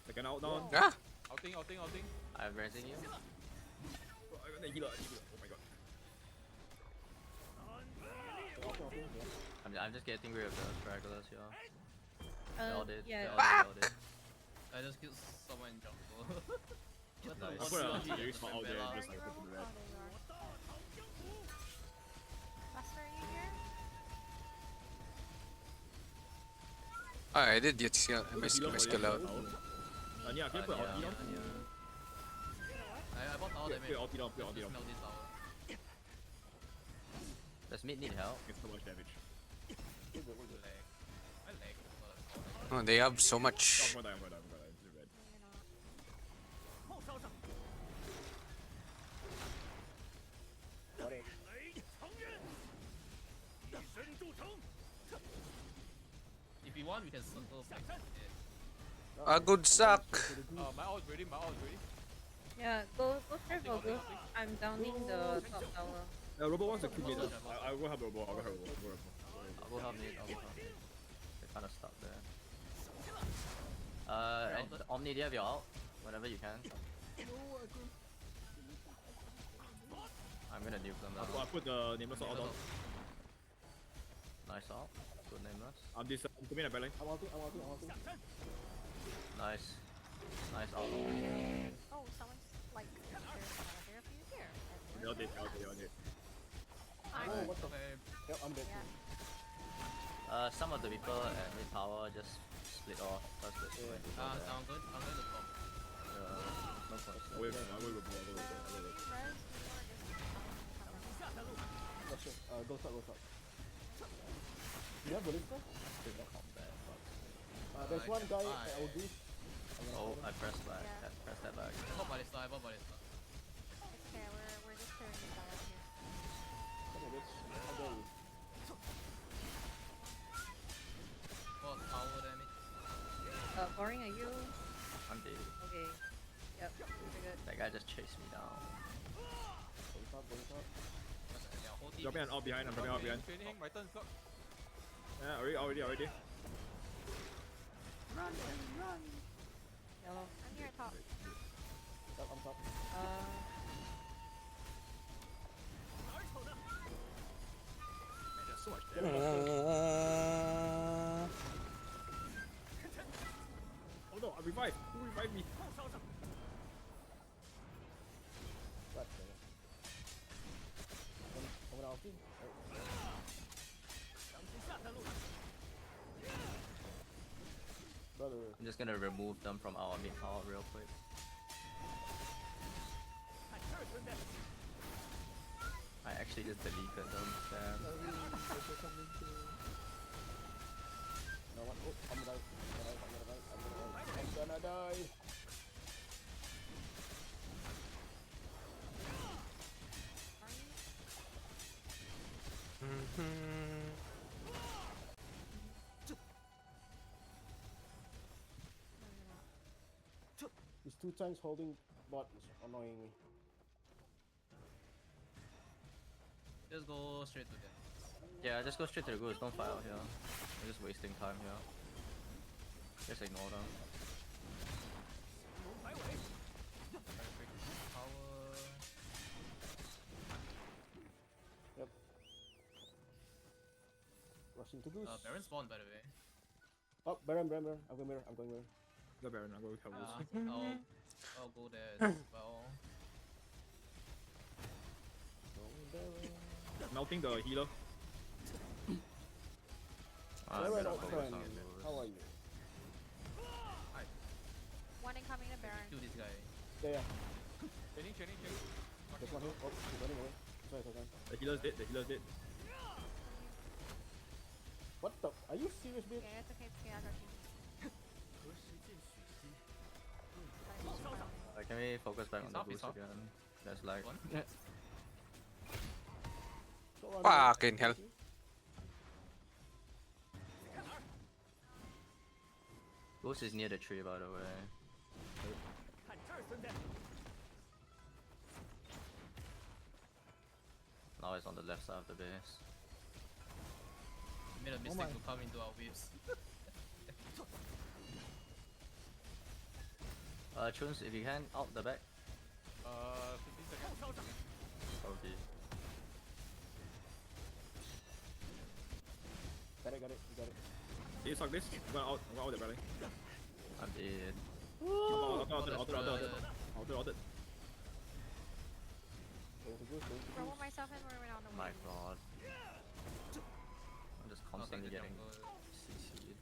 S6: Second out down.
S1: Ah!
S10: Outing.
S7: I'm raising you.
S6: Oh, I got the healer. Oh my god.
S2: Okay, yeah.
S7: I'm just getting rid of the stragglers here. They all did.
S3: Yeah.
S7: They all did.
S10: I just killed someone in jungle. What the
S7: Nice.
S6: I
S10: what's
S6: put a
S10: the
S6: very small out there
S10: Bella?
S6: just like open the red.
S8: Buster, are you here?
S1: I did get skill. I missed my skill out.
S6: Anya, can you put ulti down?
S10: I bought all
S6: Put
S10: damage.
S6: ulti down, put ulti
S10: Just
S6: down.
S10: melt this tower.
S7: Does mid need help?
S6: It's so much damage.
S2: We're good, we're good.
S10: Lag. I lag.
S1: Oh, they have so much.
S6: I'm gonna die. It's red.
S2: Got it.
S10: If you want, we can circle back.
S1: A good suck.
S10: My ult ready.
S3: Yeah, go straight for good. I'm downing the top tower.
S6: Robo wants to kill me. I will have Robo.
S7: I'll go help mid. They kind of stuck there. And Omni, do you have your ult? Whenever you can. I'm gonna nuke them now.
S6: I put the nameless ult on.
S7: Nice ult. Good nameless.
S6: I'm coming at backline.
S2: I'm ulting.
S7: Nice. Nice ult.
S8: Oh, someone's like there's another few here.
S6: They're dead.
S2: Oh, what the?
S10: Okay.
S2: Yep, I'm dead.
S8: Yeah.
S7: Some of the people at mid tower just split off. First let's go and do that.
S10: Sound good. I'm going to top.
S7: No point.
S6: I will Robo.
S8: Res, you are just
S2: Oh, shit. Go start. You have ballista?
S7: Combat, fuck.
S2: There's one guy at ALGS.
S7: Oh, I pressed back.
S8: Yeah.
S7: Press that back.
S10: I bought Ballista.
S8: It's okay, we're just clearing the guy out here.
S2: Come here, bitch. How dare you?
S10: Oh, power damage.
S3: Boring, are you?
S7: I'm dead.
S3: Okay. Yep, we're good.
S7: That guy just chased me down.
S2: Ballista.
S10: Yeah, whole team.
S6: Dropping an ult behind. I'm dropping out behind.
S10: My turn. Stop.
S6: Yeah, already.
S3: Yellow.
S8: I'm here at top.
S2: I'm top.
S6: There's so much damage. Oh no, I revived. Who revived me?
S2: God damn it. I'm gonna ulti. Brother.
S7: I'm just gonna remove them from our mid tower real quick. I actually just deleted them. Damn.
S2: No one. Oh, I'm gonna die. I'm gonna die. These two tanks holding bot is annoying me.
S10: Just go straight to them.
S7: Yeah, just go straight to the goose. Don't fight out here. We're just wasting time here. Just ignore them.
S10: Power.
S2: Yep. Rushing to goose.
S10: Baron spawn by the way.
S2: Oh, Baron. I'm going mirror.
S6: The Baron. I'm going to cover this.
S10: I'll go there as well.
S6: Melting the healer.
S7: I'm
S2: Baron,
S7: gonna
S2: old
S7: focus
S2: friend.
S7: on goose.
S2: How are you?
S8: One incoming to Baron.
S10: Kill this guy.
S2: Yeah.
S10: Training.
S2: There's one here. Oh, he's running away. Sorry.
S6: The healer's dead.
S2: What the? Are you serious, bitch?
S8: Okay, it's okay, I got you.
S7: Can we focus back on
S10: He's
S7: the
S10: off,
S7: boost
S10: he's off.
S7: again? There's like
S10: One.
S2: So running
S1: Fucking
S2: away.
S1: hell.
S7: Ghost is near the tree, by the way. Now it's on the left side of the base.
S10: We made a mistake to come into our waves.
S7: Chuns, if you can, out the back.
S10: 15 seconds.
S7: Okay.
S2: Got it.
S6: You suck this. I'm going out the Baron.
S7: I'm dead.
S6: Ulted.
S2: Going to goose.
S8: Roll myself in, we're on the way.
S7: My god. I'm just
S10: I'll take
S7: constantly
S10: the
S7: getting
S10: jungle.
S7: CC'd.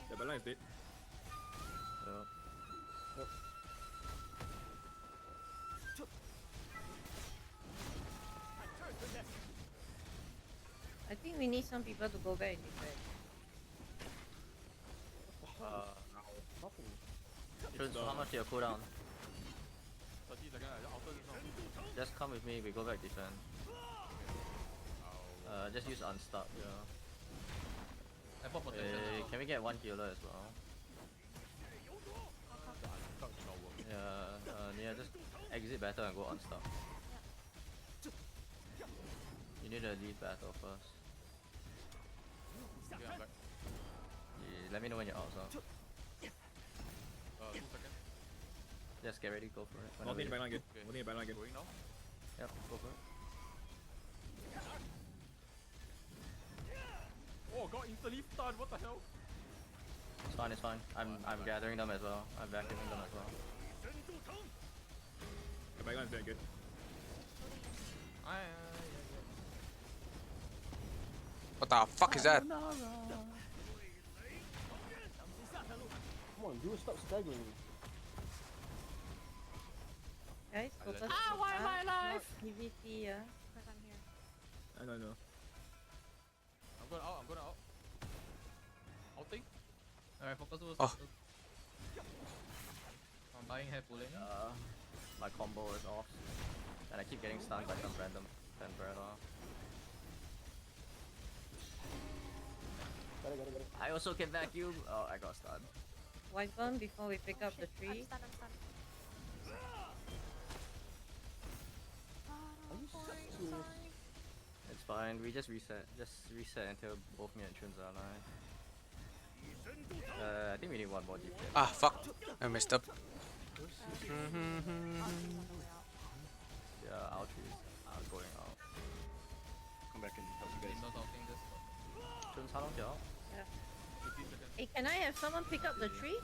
S6: The Baron is dead.
S7: Yep.
S3: think we need some people to go back and defend.
S2: Nothing.
S7: Chun, so how much your cooldown?
S2: 30 seconds, I outer this now.
S7: Just come with me, we go back defend. Just use unstuck, yeah.
S10: I put protection now.
S7: Can we get one healer as well? Yeah, just exit battle and go unstuck. You need to lead battle first.
S2: Okay, I'm back.
S7: Yeah, let me know when you're out, so.
S2: 2 seconds.
S7: Just get ready, go for it.
S6: Not in
S7: Whenever
S6: backline
S7: you-
S6: again. Not in backline again.
S2: Going now.
S7: Yep, go for it.
S2: Oh god, instantly stun, what the hell?
S7: It's fine, it's fine. I'm gathering them as well. I'm vacuuming them as well.
S6: The backline's very good.
S1: What the fuck is that?
S2: Come on, dude, stop staggering me.
S3: Guys, focus.
S8: why am I alive?
S3: PvP, yeah.
S8: Because I'm here.
S6: I don't know.
S2: I'm going out, I'm going out. Outing?
S10: Alright, focus those.
S1: Oh.
S10: I'm buying hair pulling.
S7: My combo is off. And I keep getting stunned by some random umbrella.
S2: Got it.
S7: I also can vacuum. Oh, I got stunned.
S3: Wipe them before we pick up the
S8: I'm
S3: tree.
S8: stunned, I'm stunned.
S2: Are you serious?
S7: It's fine. We just reset. Just reset until both me and Chuns are alive. I think we need one more DPS.
S1: Ah, fuck. I messed up.
S7: Yeah, our trees are going out.
S9: Come back and help you guys.
S10: Not talking this.
S7: Chuns, how long you out?
S3: Hey, can I have someone pick up the tree?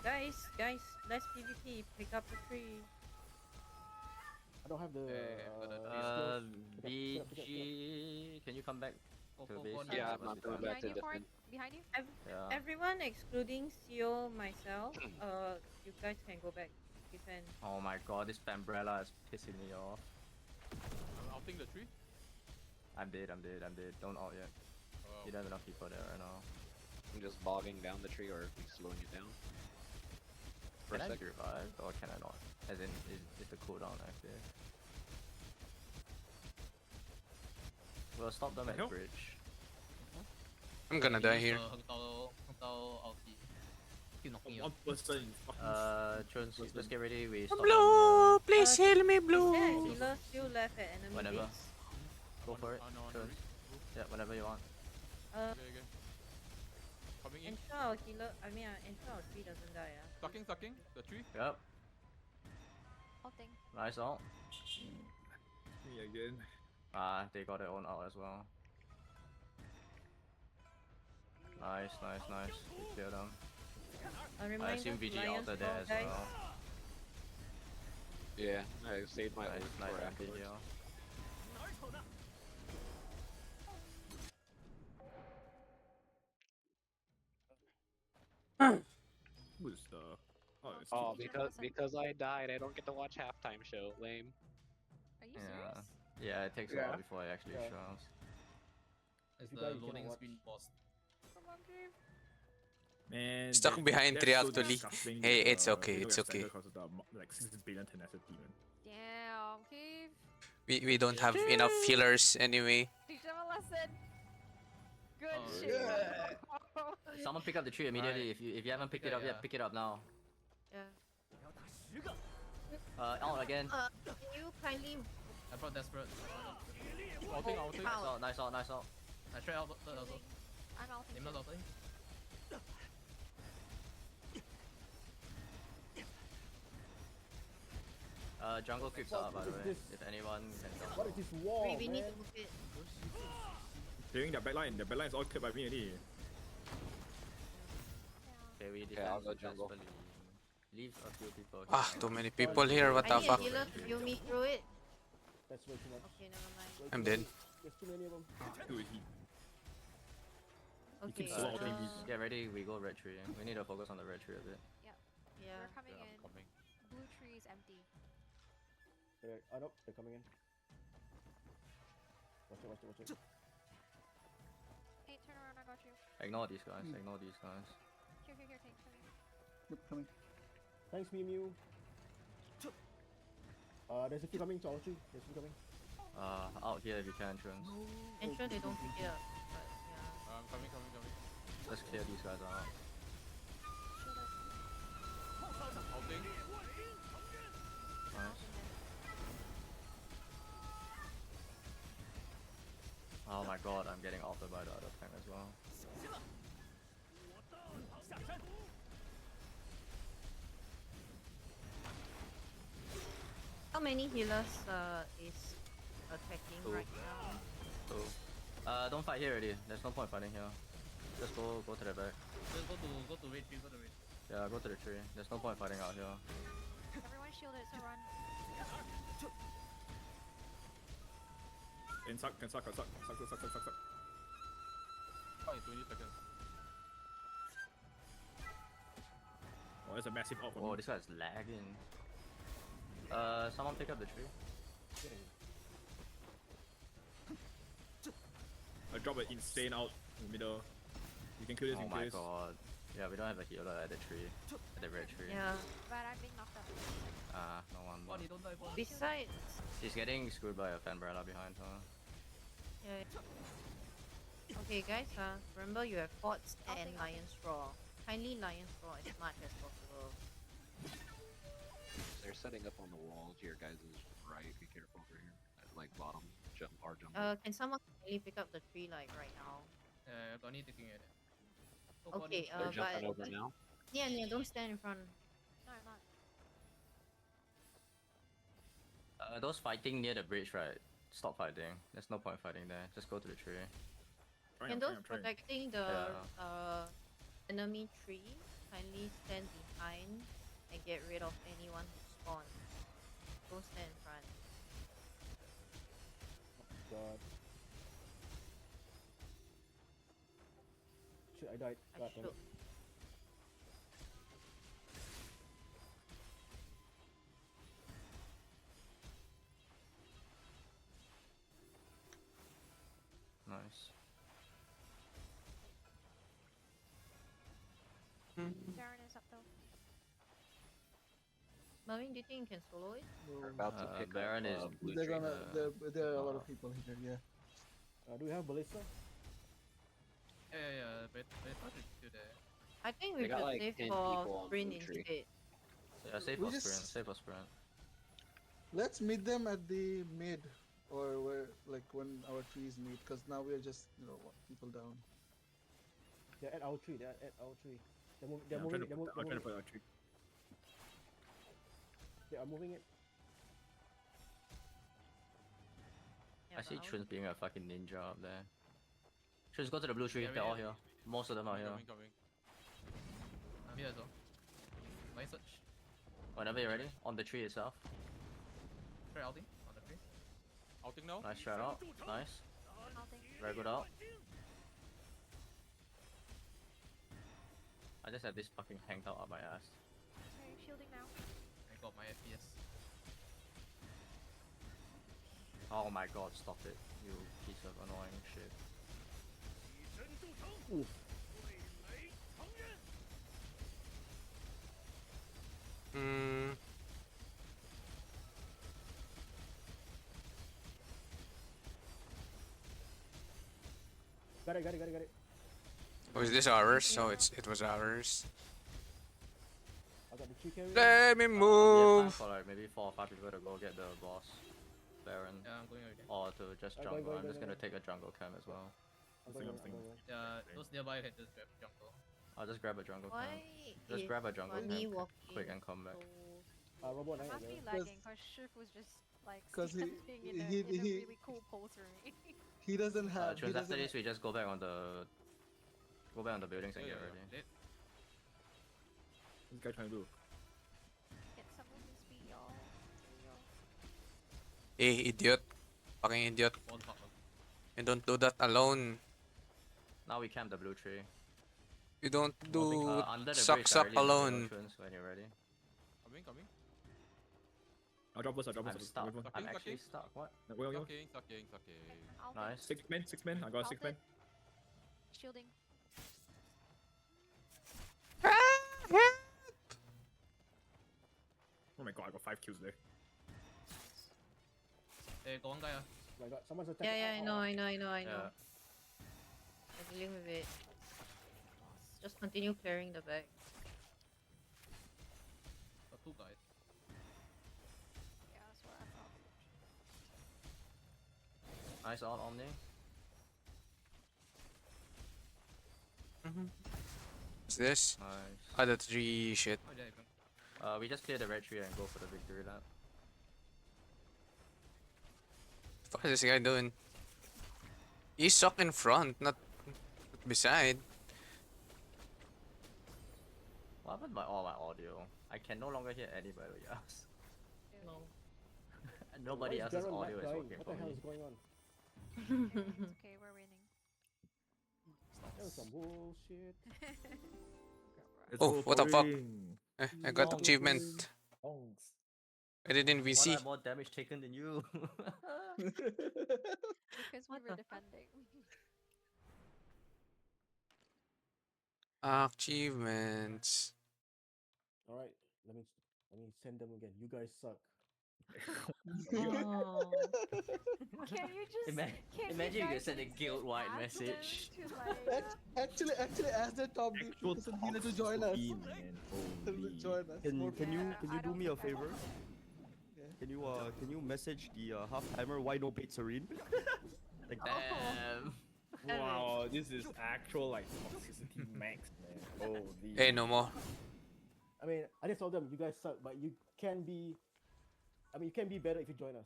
S3: Guys, let's PvP. Pick up the tree.
S2: I don't have the.
S7: BG, can you come back to base?
S9: Yeah, I'm not going back
S8: Behind
S9: to
S8: you, Ford?
S9: defend.
S8: Behind you?
S7: Yeah.
S3: Everyone excluding CO, myself, you guys can go back defend.
S7: Oh my god, this umbrella is pissing me off.
S2: I'm outing the tree.
S7: I'm dead. Don't ult yet.
S2: Oh.
S7: You don't have enough people there right now.
S9: I'm just bogging down the tree or we slowing it down. For
S7: Can
S9: a
S7: I
S9: sec.
S7: be revived or can I not? As in, is the cooldown active? We'll stop them at the
S6: hell?
S7: bridge.
S1: I'm gonna die here.
S10: Ulti. Keep knocking you.
S6: One person in fucking
S7: Chuns, let's get ready. We stop
S1: Blue, please
S3: Uh,
S1: heal me,
S3: Is
S1: Blue.
S3: there a healer still left at enemy
S7: Whenever.
S3: base?
S7: Go for it.
S2: No,
S7: Chuns. Yeah, whenever you want.
S2: Okay. Coming in.
S3: Ensure our healer, ensure our tree doesn't die,
S2: Sucking, the tree.
S7: Yep.
S8: Ulting.
S7: Nice ult.
S6: me again.
S7: They got their own ult as well. Nice. We cleared them.
S3: A
S7: I
S3: reminder,
S7: assume VG
S3: Lions
S7: ulted there
S3: fall,
S7: as
S3: guys.
S7: well.
S9: Yeah, I saved my
S7: Nice,
S9: ult
S7: nice
S9: for
S7: on
S9: afterwards.
S7: VG.
S6: Who's the? Oh, it's
S9: Oh,
S8: Teacher
S9: because I died, I don't get to watch halftime show. Lame.
S8: Are you
S7: Yeah.
S8: serious?
S7: Yeah, it takes a
S5: Yeah.
S7: while before it actually
S2: Yeah.
S7: shows.
S10: It's
S2: you
S10: the
S2: die, you cannot
S10: loading
S2: watch.
S10: screen paused.
S8: Come on, Gabe.
S6: Man,
S1: Stuck behind
S6: that's
S1: three
S6: so
S1: actually.
S6: disgusting
S1: Hey,
S6: that,
S1: it's okay,
S6: they
S1: it's
S6: don't
S1: okay.
S6: extend because of the like 6 billion tenacity, man.
S8: Damn, Gabe.
S1: We don't have enough healers anyway.
S8: Teach them a lesson. Good
S10: Oh,
S8: shit.
S5: yeah.
S8: bro.
S7: Someone pick up the tree immediately. If you haven't picked it up yet,
S10: Yeah.
S7: pick it up now.
S3: Yeah.
S7: Out again.
S3: Can you kindly
S10: I brought desperate.
S2: Outing.
S7: Nice ult.
S10: I tried out third also.
S8: I'm ulting.
S10: Name not ulti.
S7: Jungle creeps
S2: What
S7: up by the
S2: is
S7: way.
S2: this?
S7: If anyone can jump.
S2: What is this wall,
S3: we need
S2: man?
S3: to move it.
S6: Clearing their backline. Their backline is all cleared by me already.
S7: Okay, we
S9: Okay, I'll
S7: defend
S9: go jungle.
S7: successfully. Leave a few people here.
S1: Ah, too many people here. What
S3: I
S1: the
S3: need a
S1: fuck?
S3: healer to heal me through it.
S2: That's way too much.
S3: Okay, never mind.
S2: Way
S1: I'm
S2: too
S1: dead.
S2: many. There's too many of them.
S6: Dude, he
S3: Okay,
S6: keeps slowing me.
S7: Get ready, we go red tree. We need to focus on the red tree a bit.
S3: yeah.
S8: We're coming
S6: Yeah, I'm
S8: in.
S6: coming.
S8: Blue tree is empty.
S2: Oh, nope, they're coming in. Watch it.
S8: Hey, turn around, I got you.
S7: Ignore these guys. Ignore these guys.
S8: Here, take, come here.
S5: Yep, coming.
S2: Thanks, Mew Mew. There's a few coming to our tree. There's a few coming.
S7: Out here if you can, entrance.
S3: Ensure they don't pick it up. But yeah.
S10: I'm coming.
S7: Let's clear these guys out.
S10: Outing.
S7: Nice. Oh my god, I'm getting altered by the other tank as well.
S3: How many healers is attacking
S7: Two.
S3: right now?
S7: So, don't fight here already. There's no point fighting here. Just go to the back.
S10: Just go to red tree.
S7: Yeah, go to the tree. There's no point fighting out here.
S8: Everyone shielded, so run.
S6: Can suck.
S10: Oh, in 20 seconds.
S6: Oh, that's a massive out for
S7: Oh,
S6: me.
S7: this guy's lagging. Someone pick up the tree.
S6: I drop an insane out in the middle. You can kill this,
S7: Oh
S6: you can
S7: my
S6: kill this.
S7: god. Yeah, we don't have a healer at the tree. At the red tree.
S3: Yeah.
S8: But I'm being knocked up.
S7: No one.
S10: Bonnie, don't die, Bonnie.
S3: Besides,
S7: She's getting screwed by a Fanbrella behind her.
S3: yeah. Okay, guys. Remember you have forts and Lion's Roar. Kindly Lion's Roar as much as possible.
S9: They're setting up on the wall to your guys' right. Be careful over here. At, like bottom jump.
S3: Can someone kindly pick up the tree like right now?
S10: Bonnie taking it. Oh,
S3: Okay.
S10: Bonnie.
S9: They're jumping
S3: But
S9: over now.
S3: yeah, don't stand in front.
S8: No, I'm not.
S7: Those fighting near the bridge, right? Stop fighting. There's no point fighting there. Just go to the tree.
S3: Can those protecting the
S7: Yeah.
S3: enemy tree kindly stand behind and get rid of anyone who spawns? Don't stand in front.
S2: God. Shit, I died.
S3: I
S2: God damn
S3: should.
S2: it.
S7: Nice.
S8: Darren is up though.
S3: Marvin, do you think you can solo it?
S9: We're about to pick
S7: Baron
S9: up,
S7: is
S9: blue
S5: They're
S9: tree.
S5: gonna. There are a lot of people here. Yeah.
S2: Do we have ballista?
S10: Yeah. But do that.
S3: I think we
S9: They got,
S3: should
S9: like,
S3: save
S9: 10
S3: for
S9: people on
S3: sprint
S9: blue tree.
S3: instead.
S7: Yeah, save
S5: We
S7: for
S5: just-
S7: sprint. Save for sprint.
S5: Let's meet them at the mid, or where like when our trees meet, because now we're just people down.
S2: They're at our tree. They're at our tree. They're moving.
S6: I'm trying to
S2: They're
S6: put
S2: moving.
S6: a tree.
S2: They are moving it.
S3: Yeah,
S7: I see
S3: but
S7: Chun's being a fucking ninja up there. Chun's go to the blue tree.
S10: Yeah,
S7: They're
S10: we-
S7: all here. Most of them are here.
S10: Coming. I'm here as well. My search.
S7: Whenever you're ready, on the tree itself.
S10: Try outing on the tree. Outing now?
S7: Nice shout out. Nice.
S8: Melting.
S7: Very good out. I just have this fucking hanged out up my ass.
S8: Sorry, shielding now.
S10: I got my FPS.
S7: Oh my god, stop it. You piece of annoying shit.
S2: Oof. Got it.
S1: Oh, is this ours? Oh, it was ours.
S2: I got the tree carrier.
S1: Let me
S7: We have time
S1: move.
S7: for like maybe 4 or 5 people to go get the boss Baron.
S10: Yeah, I'm going already.
S7: Or to just
S2: Go,
S7: jungle.
S2: go,
S7: I'm
S2: go,
S7: just
S2: go,
S7: gonna
S2: go.
S7: take a jungle cam as well.
S2: I'm
S6: Thing,
S2: going.
S6: thing.
S10: Yeah, those nearby can just grab jungle.
S7: I'll just grab a jungle
S3: Why
S7: cam. Just
S3: is
S7: grab a jungle
S3: Bunny
S7: cam
S3: walking
S7: quick and come back.
S3: so
S2: Robot
S8: It
S2: 9
S8: must be
S2: again.
S8: lagging because Shif was just like
S5: 'Cause he-
S8: standing in a
S5: he-
S8: really cool pose for me.
S5: He doesn't have. He
S7: Chun's after
S5: doesn't.
S7: this we just go back on the buildings and get ready.
S10: Lit.
S6: What's this guy trying to do?
S8: Get some of this speed, y'all.
S1: Hey, idiot. Fucking idiot.
S10: One top.
S1: You don't do that alone.
S7: Now we camp the blue tree.
S1: You don't do
S7: Under the
S1: suck
S7: bridge,
S1: suck
S7: I already let you know,
S1: alone.
S7: Chun's, when you're ready.
S10: Coming.
S6: I'll drop first.
S7: I'm stuck.
S6: Wait,
S7: I'm
S10: Sucking,
S7: actually
S10: sucking.
S7: stuck. What?
S6: wait, wait.
S10: Sucking.
S8: I'll
S7: Nice.
S6: Six men. I got a 6 man.
S8: Shielding.
S6: Oh my god, I got 5 kills there.
S10: Eh, got one guy.
S2: Oh my god, someone's attacking.
S3: Yeah, I know.
S7: Yeah.
S3: I'm dealing with it. Just continue clearing the back.
S10: Got 2 guys.
S8: Yeah, that's what I thought.
S7: Nice on Omni.
S1: What's this?
S7: Nice.
S1: Ah, the 3 shit.
S10: Oh, there you go.
S7: We just clear the red tree and go for the victory lap.
S1: What is this guy doing? He's stuck in front, not beside.
S7: What happened to my audio? I can no longer hear anybody else.
S3: No.
S7: Nobody
S2: Why is
S7: else's
S2: Darren
S7: audio is
S2: dying?
S7: working
S2: What
S7: for
S2: the hell
S7: me.
S2: is going on?
S8: It's okay, we're winning.
S2: That was some bullshit.
S1: Oh, what the fuck? I got
S5: Bongs.
S1: achievement. I didn't
S7: Why do I
S1: VC.
S7: have more damage taken than you?
S8: Because we
S3: What
S8: were
S3: the fuck?
S8: defending.
S1: Achievements.
S2: Alright, let me send them again. You guys suck.
S3: Oh.
S8: Can you just
S7: Imagine you
S8: guys
S7: send a
S8: just
S7: guild-wide
S8: ask them
S7: message.
S8: to, like,
S5: Actually, ask the top
S4: Actual
S5: dealer to join us.
S4: toxicity, man.
S5: Tell them to
S4: Holy.
S5: join us.
S4: Can
S5: More
S4: can you
S8: Yeah,
S4: can
S8: I
S4: you do
S8: don't
S4: me a
S8: think I
S4: favor?
S5: Yeah.
S4: Can you message the half timer why no bait serene? Like
S7: Damn.
S6: Wow, this is actual like toxicity max, man. Holy.
S1: Hey, no more.
S2: I mean, I just told them you guys suck, but you can be. I mean, you can be better if you join us.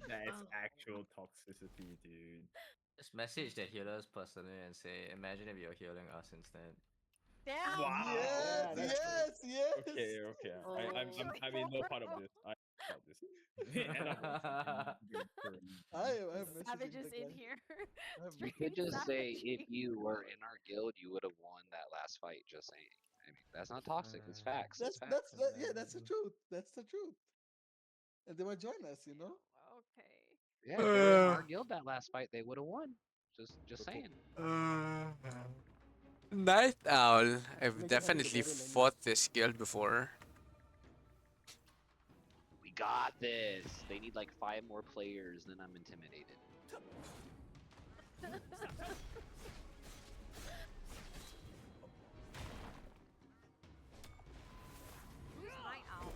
S6: That is actual toxicity, dude.
S7: Just message the healers personally and say, imagine if you're healing us instead.
S8: damn.
S6: Wow.
S5: Yes,
S2: Yeah, that's
S5: yes.
S6: Okay. I'm in no part of this. I'm not this. And I'm
S5: I'm messaging
S8: Savages
S5: the
S8: in
S5: guy.
S8: here.
S5: I'm-
S9: You
S8: Straight
S9: could just say if
S8: savaging.
S9: you were in our guild, you would have won that last fight. Just saying. I mean, that's not toxic. It's facts. It's facts.
S5: That's the truth. That's the truth. And they might join us, you know.
S8: Okay.
S9: Yeah, if they were in our guild that last fight, they would have won. Just saying.
S1: Night Owl.
S2: Make
S1: I've
S2: sure I do the
S1: definitely
S2: better than
S1: fought this guild before.
S9: We got this. They need like 5 more players, then I'm intimidated.
S8: Who's Night Owl?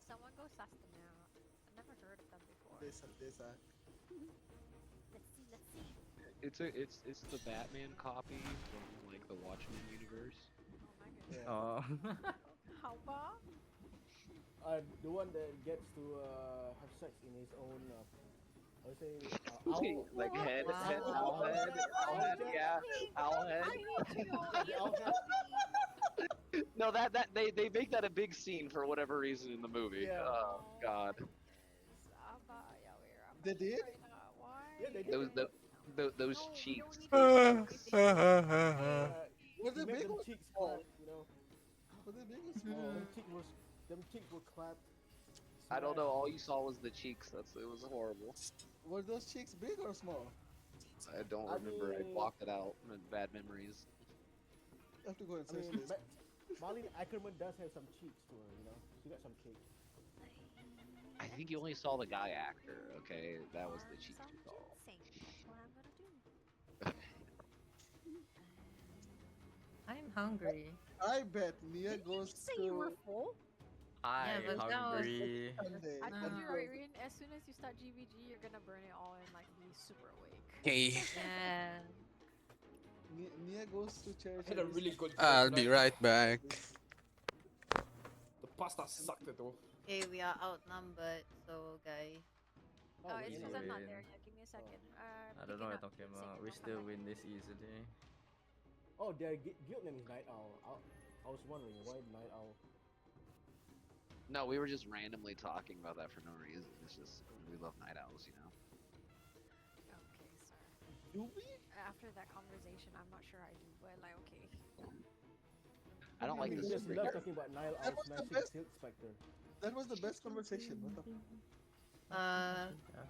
S8: Someone go suss them out. I've never heard of them before.
S5: They suck.
S8: Let's see.
S9: It's the Batman copy from like the Watchmen universe.
S8: Oh my goodness.
S5: Yeah.
S7: Oh.
S8: How about?
S2: the one that gets to have sex in his own. I would say
S9: Like head,
S3: Wow.
S9: owl head, yeah, owl head.
S8: I need to know.
S2: Owl head.
S9: No, that they make that a big scene for whatever reason in the movie.
S2: Yeah.
S9: Oh God,
S5: They did?
S8: Why?
S2: Yeah, they did.
S9: those
S8: No,
S9: cheeks.
S8: you don't need to
S5: Was
S2: You
S5: it
S2: make
S5: big
S2: them
S5: or
S2: cheeks
S5: small?
S2: clap, you know.
S5: Was it big or small?
S2: Them cheeks were clapped.
S9: I don't know.
S2: smashed.
S9: All you saw was the cheeks. It was horrible.
S5: Were those cheeks big or small?
S9: I don't
S2: I
S9: remember. I
S2: mean-
S9: blocked it out. Bad memories.
S5: I have to go and
S2: I
S5: search
S2: mean,
S5: this.
S2: Marlene Ackerman does have some cheeks to her, you know. She got some cake.
S9: I think you only saw the guy actor. Okay, that was the cheeks you saw.
S8: That's what I'm gonna do.
S3: I'm hungry.
S5: I bet Nia
S8: Didn't you
S5: goes
S8: just say you were
S5: to
S8: full?
S7: I'm
S3: but that was-
S7: hungry.
S5: Sunday.
S8: I
S3: No.
S8: told you, Irene, as soon as you start GvG, you're gonna burn it all and like be super awake.
S1: Okay.
S3: Yeah.
S5: Nia goes to church.
S6: I had a
S5: and
S6: really
S5: is-
S6: good.
S1: I'll be right back.
S6: The pasta sucked though.
S3: Okay, we are outnumbered, so guys.
S8: Oh, it's because I'm not
S7: win.
S8: there yet. Give me a second.
S7: I don't know what you're talking about. We still win this easily.
S2: Oh, their guild name is Night Owl. I was wondering why Night Owl.
S9: No, we were just randomly talking about that for no reason. It's just we love night owls, you know.
S8: Okay, sir.
S5: Do we?
S8: After that conversation, I'm not sure I do, but like, okay.
S9: I don't
S5: I
S9: like
S5: mean,
S9: this.
S2: We just
S9: super
S2: love
S9: hero.
S2: talking about Nile
S5: That
S2: out
S5: was the
S2: smashing
S5: best.
S2: Silk Spectre.
S5: That was the best conversation. What the?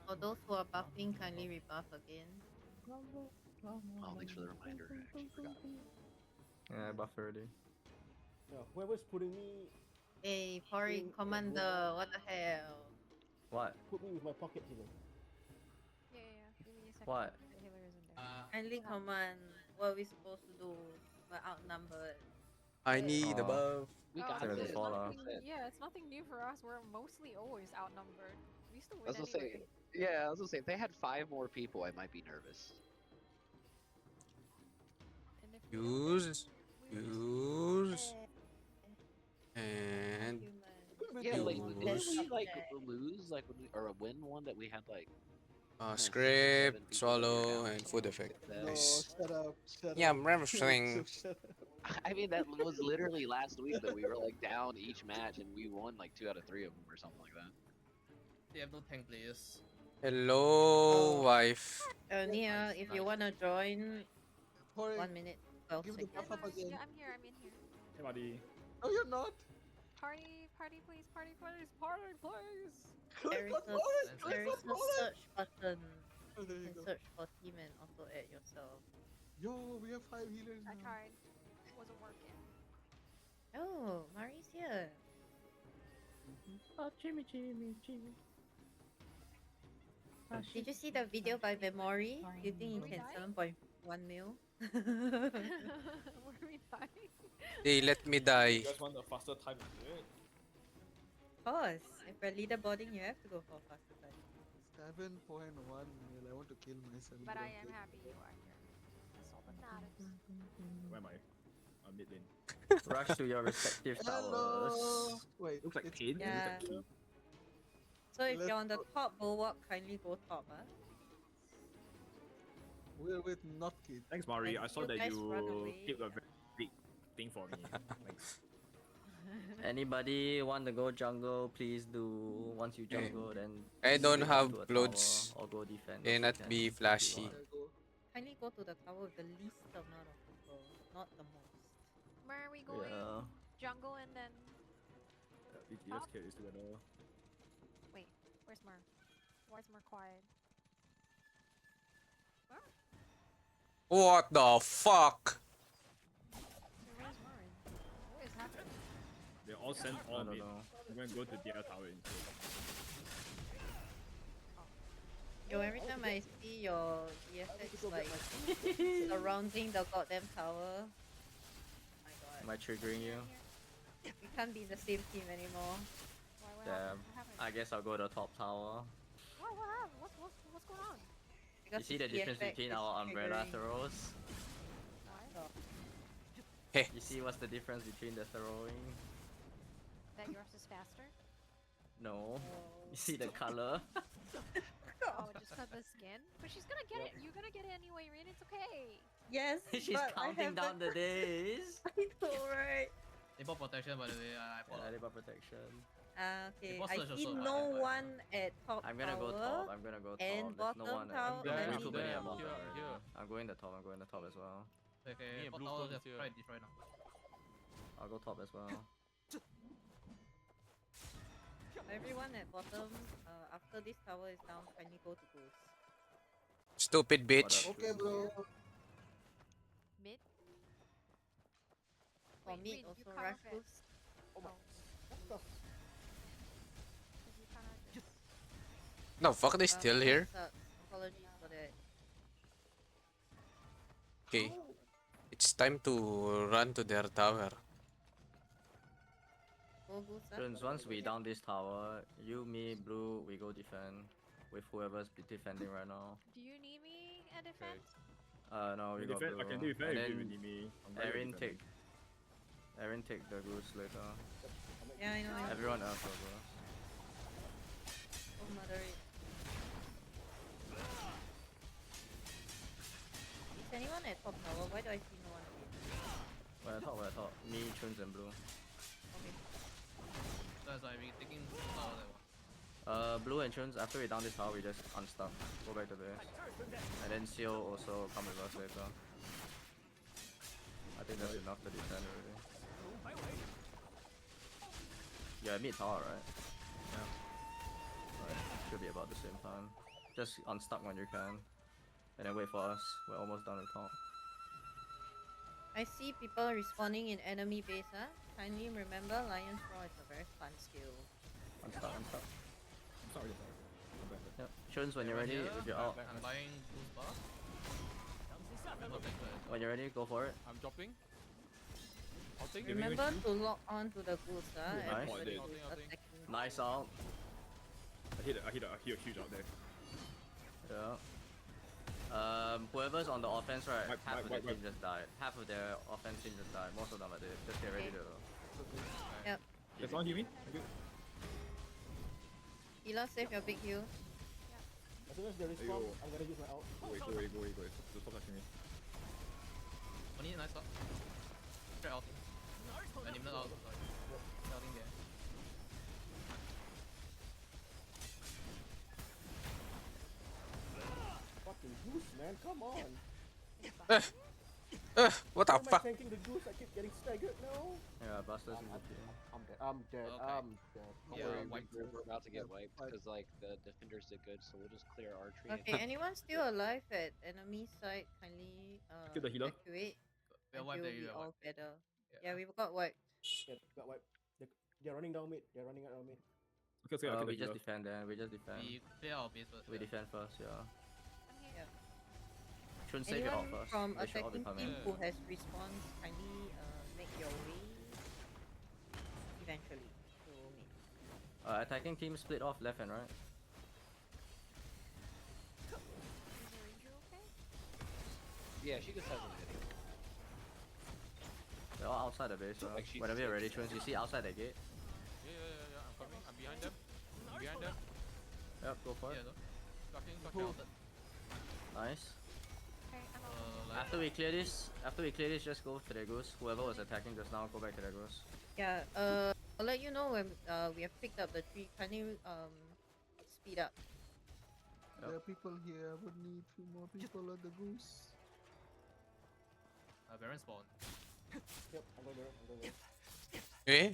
S3: For those who are buffing, kindly rebuff again.
S9: Oh, thanks for the reminder. I actually forgot.
S7: Yeah, I buffed already.
S2: Whoever's putting me,
S3: Hey, Pori
S2: King
S3: Commander, what the hell?
S7: What?
S2: put me with my pocket healer.
S8: Yeah. Give me a second.
S7: What?
S8: The healer isn't there.
S3: Kindly command, what are we supposed to do? We're outnumbered.
S1: I need a
S7: Aw.
S1: buff.
S9: We
S8: Oh,
S9: got
S7: Take it
S8: it's
S7: as
S9: this.
S7: a fall off.
S8: nothing, yeah, it's nothing new for us. We're mostly always outnumbered. We used to
S9: I
S8: win
S9: was gonna say,
S8: anyway.
S9: yeah, I was gonna say if they had 5 more people, I might be nervous.
S8: And if we don't win,
S1: Use.
S8: we lose.
S1: Use. And
S3: Human.
S9: Yeah, like
S1: Use.
S9: didn't we like lose like when we, or win one that we had like kinda 6 or 7
S1: script,
S9: people that were
S1: swallow,
S9: down
S1: and
S9: or
S1: food
S9: something
S1: effect.
S9: like that?
S5: No,
S1: Nice.
S5: shut up. Shut
S1: Yeah,
S5: up.
S1: I'm referencing.
S5: Shut up.
S9: I mean that was literally last week that we were like down each match and we won like 2 out of 3 of them or something like that.
S10: They have no tank players.
S1: Hello, wife.
S3: Nia, if you wanna join,
S5: Pori,
S3: 1 minute, 12
S5: give the
S3: seconds.
S5: buff up again.
S8: Yeah, I'm here. I'm in here.
S4: Hey, buddy.
S5: No, you're not.
S8: Party, please. Party, please.
S3: There is
S5: Click on
S3: a,
S5: Forest.
S3: there
S5: Click
S3: is
S5: on
S3: a
S5: Forest.
S3: search button.
S5: Oh, there
S3: You
S5: you
S3: can
S5: go.
S3: search for team and auto add yourself.
S5: Yo, we have 5 healers
S8: I
S5: now.
S8: tried. It wasn't working.
S3: Oh, Mari's here.
S7: Oh, Jimmy.
S3: Did you see the video by Memory? Do you think you
S8: we
S3: can
S8: dying?
S3: 7.1 mil?
S8: Were we dying?
S1: They let me die.
S4: You guys want a faster time to do it?
S3: Of course, if we're leaderboarding, you have to go for faster time.
S5: 7.1 mil. I want to kill myself.
S8: But I
S5: don't
S8: am
S5: kill.
S8: happy you are here. That's all that matters.
S4: Where am I? I'm mid lane.
S7: Rush to your respective
S5: Hello.
S7: towers.
S5: Wait,
S6: Looks like
S5: it's
S6: Kane.
S3: Yeah.
S6: Looks like Kane.
S3: So if
S5: Let's
S3: you're on the
S5: go.
S3: top bulwark, kindly go top, huh?
S5: we're with not kid.
S6: Thanks, Mari.
S3: And
S6: I saw
S3: you
S6: that
S3: guys run
S6: you
S3: away.
S6: keep a very big thing for me. Thanks.
S7: Anybody want to go jungle? Please do. Once you jungle, then
S1: I don't
S7: swing up
S1: have
S7: to a
S1: clothes.
S7: tower or go defend.
S1: Cannot
S7: also can,
S1: be
S7: if you
S1: flashy.
S7: want.
S5: There go.
S3: Kindly go to the tower with the least amount of people, not the most.
S8: Where are we going?
S7: Yeah.
S8: Jungle and then...
S6: ETS carries together.
S8: Wait, where's Mer? Why is Mer quiet?
S1: What the fuck?
S8: Where's Mer? What is happening?
S6: They all sent
S7: I
S6: all
S7: don't
S6: mid.
S7: know.
S6: I'm gonna go to the other tower instead.
S3: Yo, every time I see your VFX like surrounding the goddamn tower, oh my god,
S7: Am I triggering you?
S3: we can't be in the same team anymore.
S8: Why, what
S7: Damn.
S8: happened? What happened?
S7: I guess I'll go to the top tower.
S8: What happened? What's going on?
S7: You
S3: Because
S7: see the
S3: his
S7: difference
S3: VFX
S7: between
S3: is
S7: our umbrella
S3: triggering.
S7: throws?
S8: Why?
S1: Hey.
S7: You see what's the difference between the throwing?
S8: That yours is faster?
S7: No.
S3: Oh.
S7: You see the color?
S8: Oh, just cut the skin? But she's gonna get it. You're gonna get it anyway, Rin. It's okay.
S3: Yes,
S7: She's
S3: but I
S7: counting down the
S3: haven't-
S7: days.
S3: I know, right?
S10: They bought protection, by the way. I
S7: Yeah,
S10: bought.
S7: they got protection.
S3: Okay,
S10: was
S3: I
S10: such a
S3: see
S10: sword,
S3: no
S10: but-
S3: one at top
S7: I'm gonna go
S3: tower.
S7: top. I'm gonna go top.
S3: and
S7: There's no
S3: bottom
S7: one.
S3: tower,
S7: There's
S3: and
S7: way too many
S3: here,
S7: at bottom.
S10: here, here.
S7: I'm going the top. I'm going the top as well.
S10: Okay,
S11: Me and
S10: bot
S11: blue
S10: tower
S11: clones
S10: just
S11: here.
S10: try to destroy now.
S7: I'll go top as well.
S3: everyone at bottom. After this tower is down, kindly go to goose.
S1: Stupid bitch.
S7: What up?
S5: Okay, bro.
S8: Mid?
S3: For
S8: Wait,
S3: mid,
S8: Rin, you
S3: also
S8: cut
S3: rush
S8: off at-
S3: goose.
S8: Oh.
S2: What the?
S8: 'Cause you kinda just...
S1: No, fuck, they still
S3: that
S1: here?
S3: sucks. Apologies for that.
S1: Okay. It's time to run to their tower.
S3: Go goose, huh?
S7: Friends, once we down this tower, you, me, blue, we go defend with whoever's defending right now.
S8: Do you need me at defense?
S7: No, we
S6: I
S7: got
S6: defend,
S7: blue.
S6: I can do defend
S7: And
S6: if you
S7: then
S6: need me. I'm very
S7: Erin
S6: defending.
S7: take the goose later.
S3: Yeah, I know. I know.
S7: Everyone else will goose.
S3: Oh, mother it. Is anyone at top tower? Why do I see no one at it?
S7: Where I thought. Me, Chuns, and blue.
S3: Okay.
S10: That's why we taking tower that one.
S7: Blue and Chuns, after we down this tower, we just unstuck. Go back to base. And then Seal also come with us later. I think that's enough to defend already. Yeah, mid tower, right?
S6: Yeah.
S7: Right. Should be about the same time. Just unstuck when you can. And then wait for us. We're almost done with top.
S3: I see people respawning in enemy base, huh? Kindly remember, Lion's Roar is a very fun skill.
S7: Unstuck, unstuck.
S6: I'm sorry.
S7: Yep. Shuns, when you're ready, if you're out.
S10: I'm buying boost bar.
S7: When you're ready, go for it.
S10: I'm dropping. Outing.
S3: Remember to lock on to the goose, huh?
S7: Nice.
S3: Everybody
S10: Outing,
S3: who's
S10: outing.
S3: attacking.
S7: Nice out.
S6: I hit a huge out there.
S7: Yeah. Whoever's on the offense, right?
S6: Wipe,
S7: half
S6: wipe,
S7: of their
S6: wipe,
S7: team just died. Half of their offense team just died. Most of them are dead. Just get ready to.
S3: Yep.
S6: Can someone heal me? Thank you.
S3: Ela, save your big heal.
S2: As soon as they respawn,
S6: Ayo.
S2: I'm gonna use my ult.
S6: Go away. Stop touching me.
S10: Only nice up. Straight outing. Animal out. Sorry. Outing there.
S2: Fucking goose, man, come on.
S1: What the
S2: Why am I
S1: fuck?
S2: tanking the goose? I keep getting staggered now.
S7: Yeah, Buster's in the team.
S2: I'm dead. I'm dead.
S10: Okay.
S2: I'm dead.
S9: Don't
S10: Yeah,
S9: worry,
S10: wipe.
S9: we're about to get
S5: Yeah,
S9: wiped
S5: wipe.
S9: because like the defenders did good, so we'll just clear archery.
S3: Okay, anyone still alive at enemy side? Kindly
S6: Kill the healer.
S3: evacuate
S10: We'll wipe
S3: until
S10: the
S3: we
S10: area.
S3: all gather. Yeah, we got wiped.
S2: Yeah, got wiped. They're running down mid. They're running out mid.
S6: Okay, I
S7: We just defend then. We just defend.
S10: We clear our base first.
S7: We defend first, yeah.
S8: I'm here.
S7: Shouldn't save it all
S3: Anyone
S7: first.
S3: from
S7: They should all be
S3: attacking
S7: coming.
S3: team who has respawned, kindly make your way eventually to me.
S7: Attacking team split off left and right.
S8: Is the ranger okay?
S9: Yeah, she just hasn't hit it.
S7: They're all outside the base, so
S9: Like, she's
S7: whenever you're ready,
S9: just-
S7: Shouldn't you see outside the gate?
S10: Yeah. I'm coming. I'm behind them.
S7: Yep, go for it.
S10: Yeah, no. Ducking outed.
S7: Nice.
S8: Okay, I'm out.
S7: After we clear this, just go to the goose. Whoever was attacking just now, go back to the goose.
S3: Yeah, I'll let you know when we have picked up the tree. Kindly speed up.
S5: There are people here. I would need few more people on the goose.
S10: Baron spawn.
S2: Yep, I'm going there.
S1: Eh?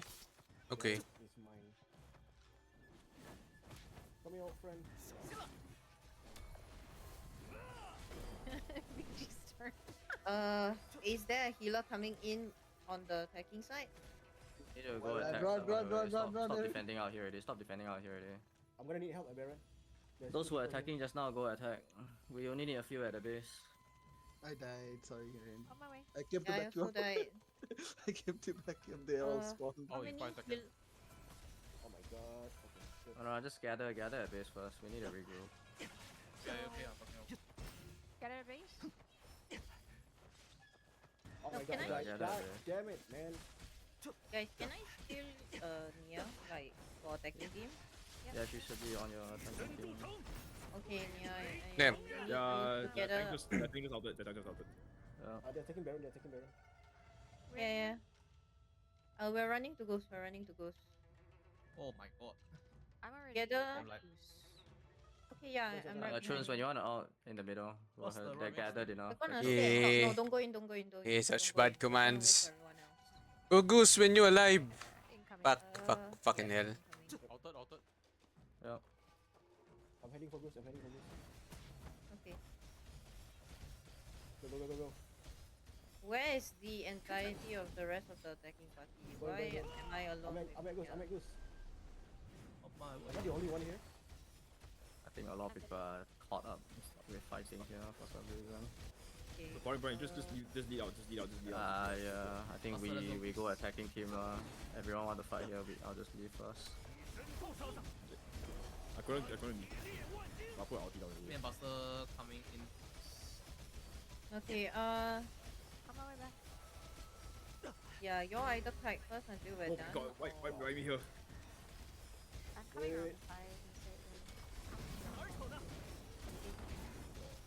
S1: Okay.
S2: It's mine. Come here, old friend.
S8: BG's turn.
S3: Is there a healer coming in on the attacking side?
S7: Need to go
S5: Run,
S7: attack.
S5: run,
S7: someone
S5: run,
S7: already.
S5: run, run,
S7: Stop
S5: run.
S7: defending out here already. Stop defending out here already.
S2: I'm gonna need help, Baron. There's
S7: Those
S2: two
S7: who are
S2: people here.
S7: attacking just now, go attack. We only need a few at the base.
S5: I died. Sorry, Ren.
S8: On my way.
S5: I came to
S3: I
S5: back you
S3: also
S5: up.
S3: died.
S5: I came to back you up. They all
S3: Uh,
S5: spawned.
S10: Oh,
S3: How
S10: in
S3: many
S10: 5 seconds.
S2: Oh my god. Okay, shit.
S7: No, just gather at base first. We need to regroup.
S10: Okay, I'm fucking out.
S8: Get out of base.
S2: Oh my
S3: can
S2: god,
S3: I-
S2: guys.
S7: Yeah,
S2: God
S7: yeah.
S2: damn it, man.
S3: Guys, can I steal Nia like for attacking team?
S7: Yeah, she should be on your attacking team.
S3: Okay, Nia, I
S1: Damn.
S3: need you
S6: Yeah,
S3: to get a.
S6: that thing just outed.
S7: Yeah.
S2: They're taking Baron.
S3: Yeah. We're running to ghost.
S10: Oh my god.
S8: I'm already.
S3: Gather.
S10: I'm like-
S3: Okay, yeah, I'm right.
S7: Children,
S3: behind
S7: when
S3: you.
S7: you want out in the middle, go
S10: What's
S7: ahead.
S10: the
S7: They're
S10: right
S7: gathered enough.
S3: We're gonna
S7: They're
S3: stay and
S1: Yeah.
S3: talk. No, don't go in.
S1: Yeah, such
S3: Don't go
S1: bad
S3: in. We're gonna wait
S1: commands.
S3: for everyone else.
S1: Go goose when you're alive.
S8: Incoming.
S1: Fuck, fucking hell.
S3: Incoming.
S10: Outed.
S7: Yep.
S2: I'm heading for Goose.
S3: Okay.
S2: Go.
S3: Where is the entirety of the rest of the attacking party?
S2: Go,
S3: Why
S2: go, go.
S3: am I alone?
S2: I'm at Goose.
S3: with Nia?
S10: Oh my
S2: I'm not the only one here.
S7: I think a lot of people are caught up with fighting here for some reason.
S3: Okay.
S6: Brian, just lead out.
S7: Yeah. I think we go attacking team. Everyone want to fight here. I'll just leave first.
S6: I couldn't. I'll put ulti down
S10: Me
S6: already.
S10: and Buster coming in.
S3: Okay,
S8: On my way back.
S3: yeah, you're either kite first until we're
S6: Oh
S3: done.
S6: god, why me here?
S8: I'm coming around
S2: Wait.
S8: the side.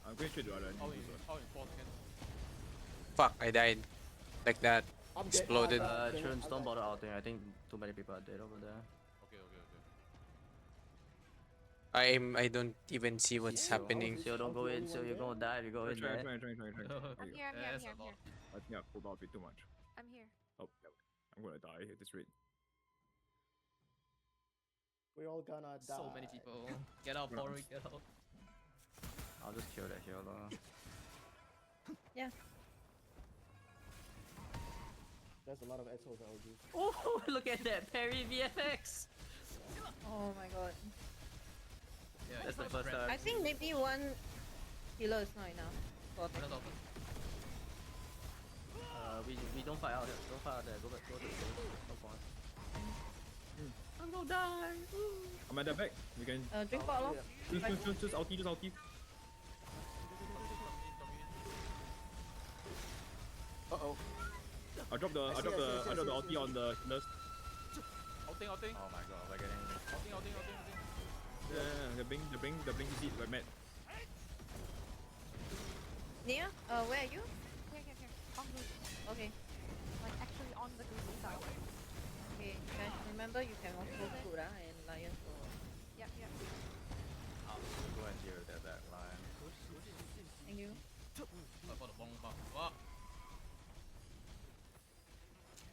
S6: I'm going straight to other
S10: All
S6: enemies.
S10: in 4 seconds.
S1: Fuck, I died. Like that.
S2: I'm dead.
S1: Exploded.
S7: Children, don't bother outing. I think too many people are dead over there.
S10: Okay.
S1: I don't even see what's
S7: Seal.
S1: happening.
S7: Seal, don't go in. Seal, you're gonna die if you go in
S6: Try.
S7: there.
S8: I'm here.
S10: That's a lot.
S6: I think I pulled out a bit too much.
S8: I'm here.
S6: Oh, no. I'm gonna die at this rate.
S2: We're all gonna die.
S10: So many people. Get out, Pori, get out.
S7: I'll just kill that healer.
S3: Yeah.
S2: There's a lot of assholes at ALGS.
S7: Oh, look at that parry VFX.
S3: Oh my god.
S10: Yeah,
S7: That's the
S10: it's
S7: first
S10: red.
S7: time.
S3: I think maybe one healer is not enough for
S10: Winner's
S3: the
S10: open.
S7: We don't fight out here. Don't fight out there. Go back. Go to the base. No point. I'm gonna die.
S6: I'm at the back. We can
S3: drink pot lor.
S6: just ulti, just ulti.
S2: Uh-oh.
S6: I dropped the ulti on the healers.
S10: Outing.
S7: Oh my god, we're getting.
S10: Outing.
S6: Yeah, the blink is it, like mad.
S3: Nia, where are you?
S8: Here. On Goose.
S3: Okay.
S8: Like actually on the Goose side.
S3: Okay, guys, remember you can also put and lion for.
S8: Yep.
S7: I'll go and deal with that back line.
S3: Thank you.
S10: I got the wrong buff. Fuck.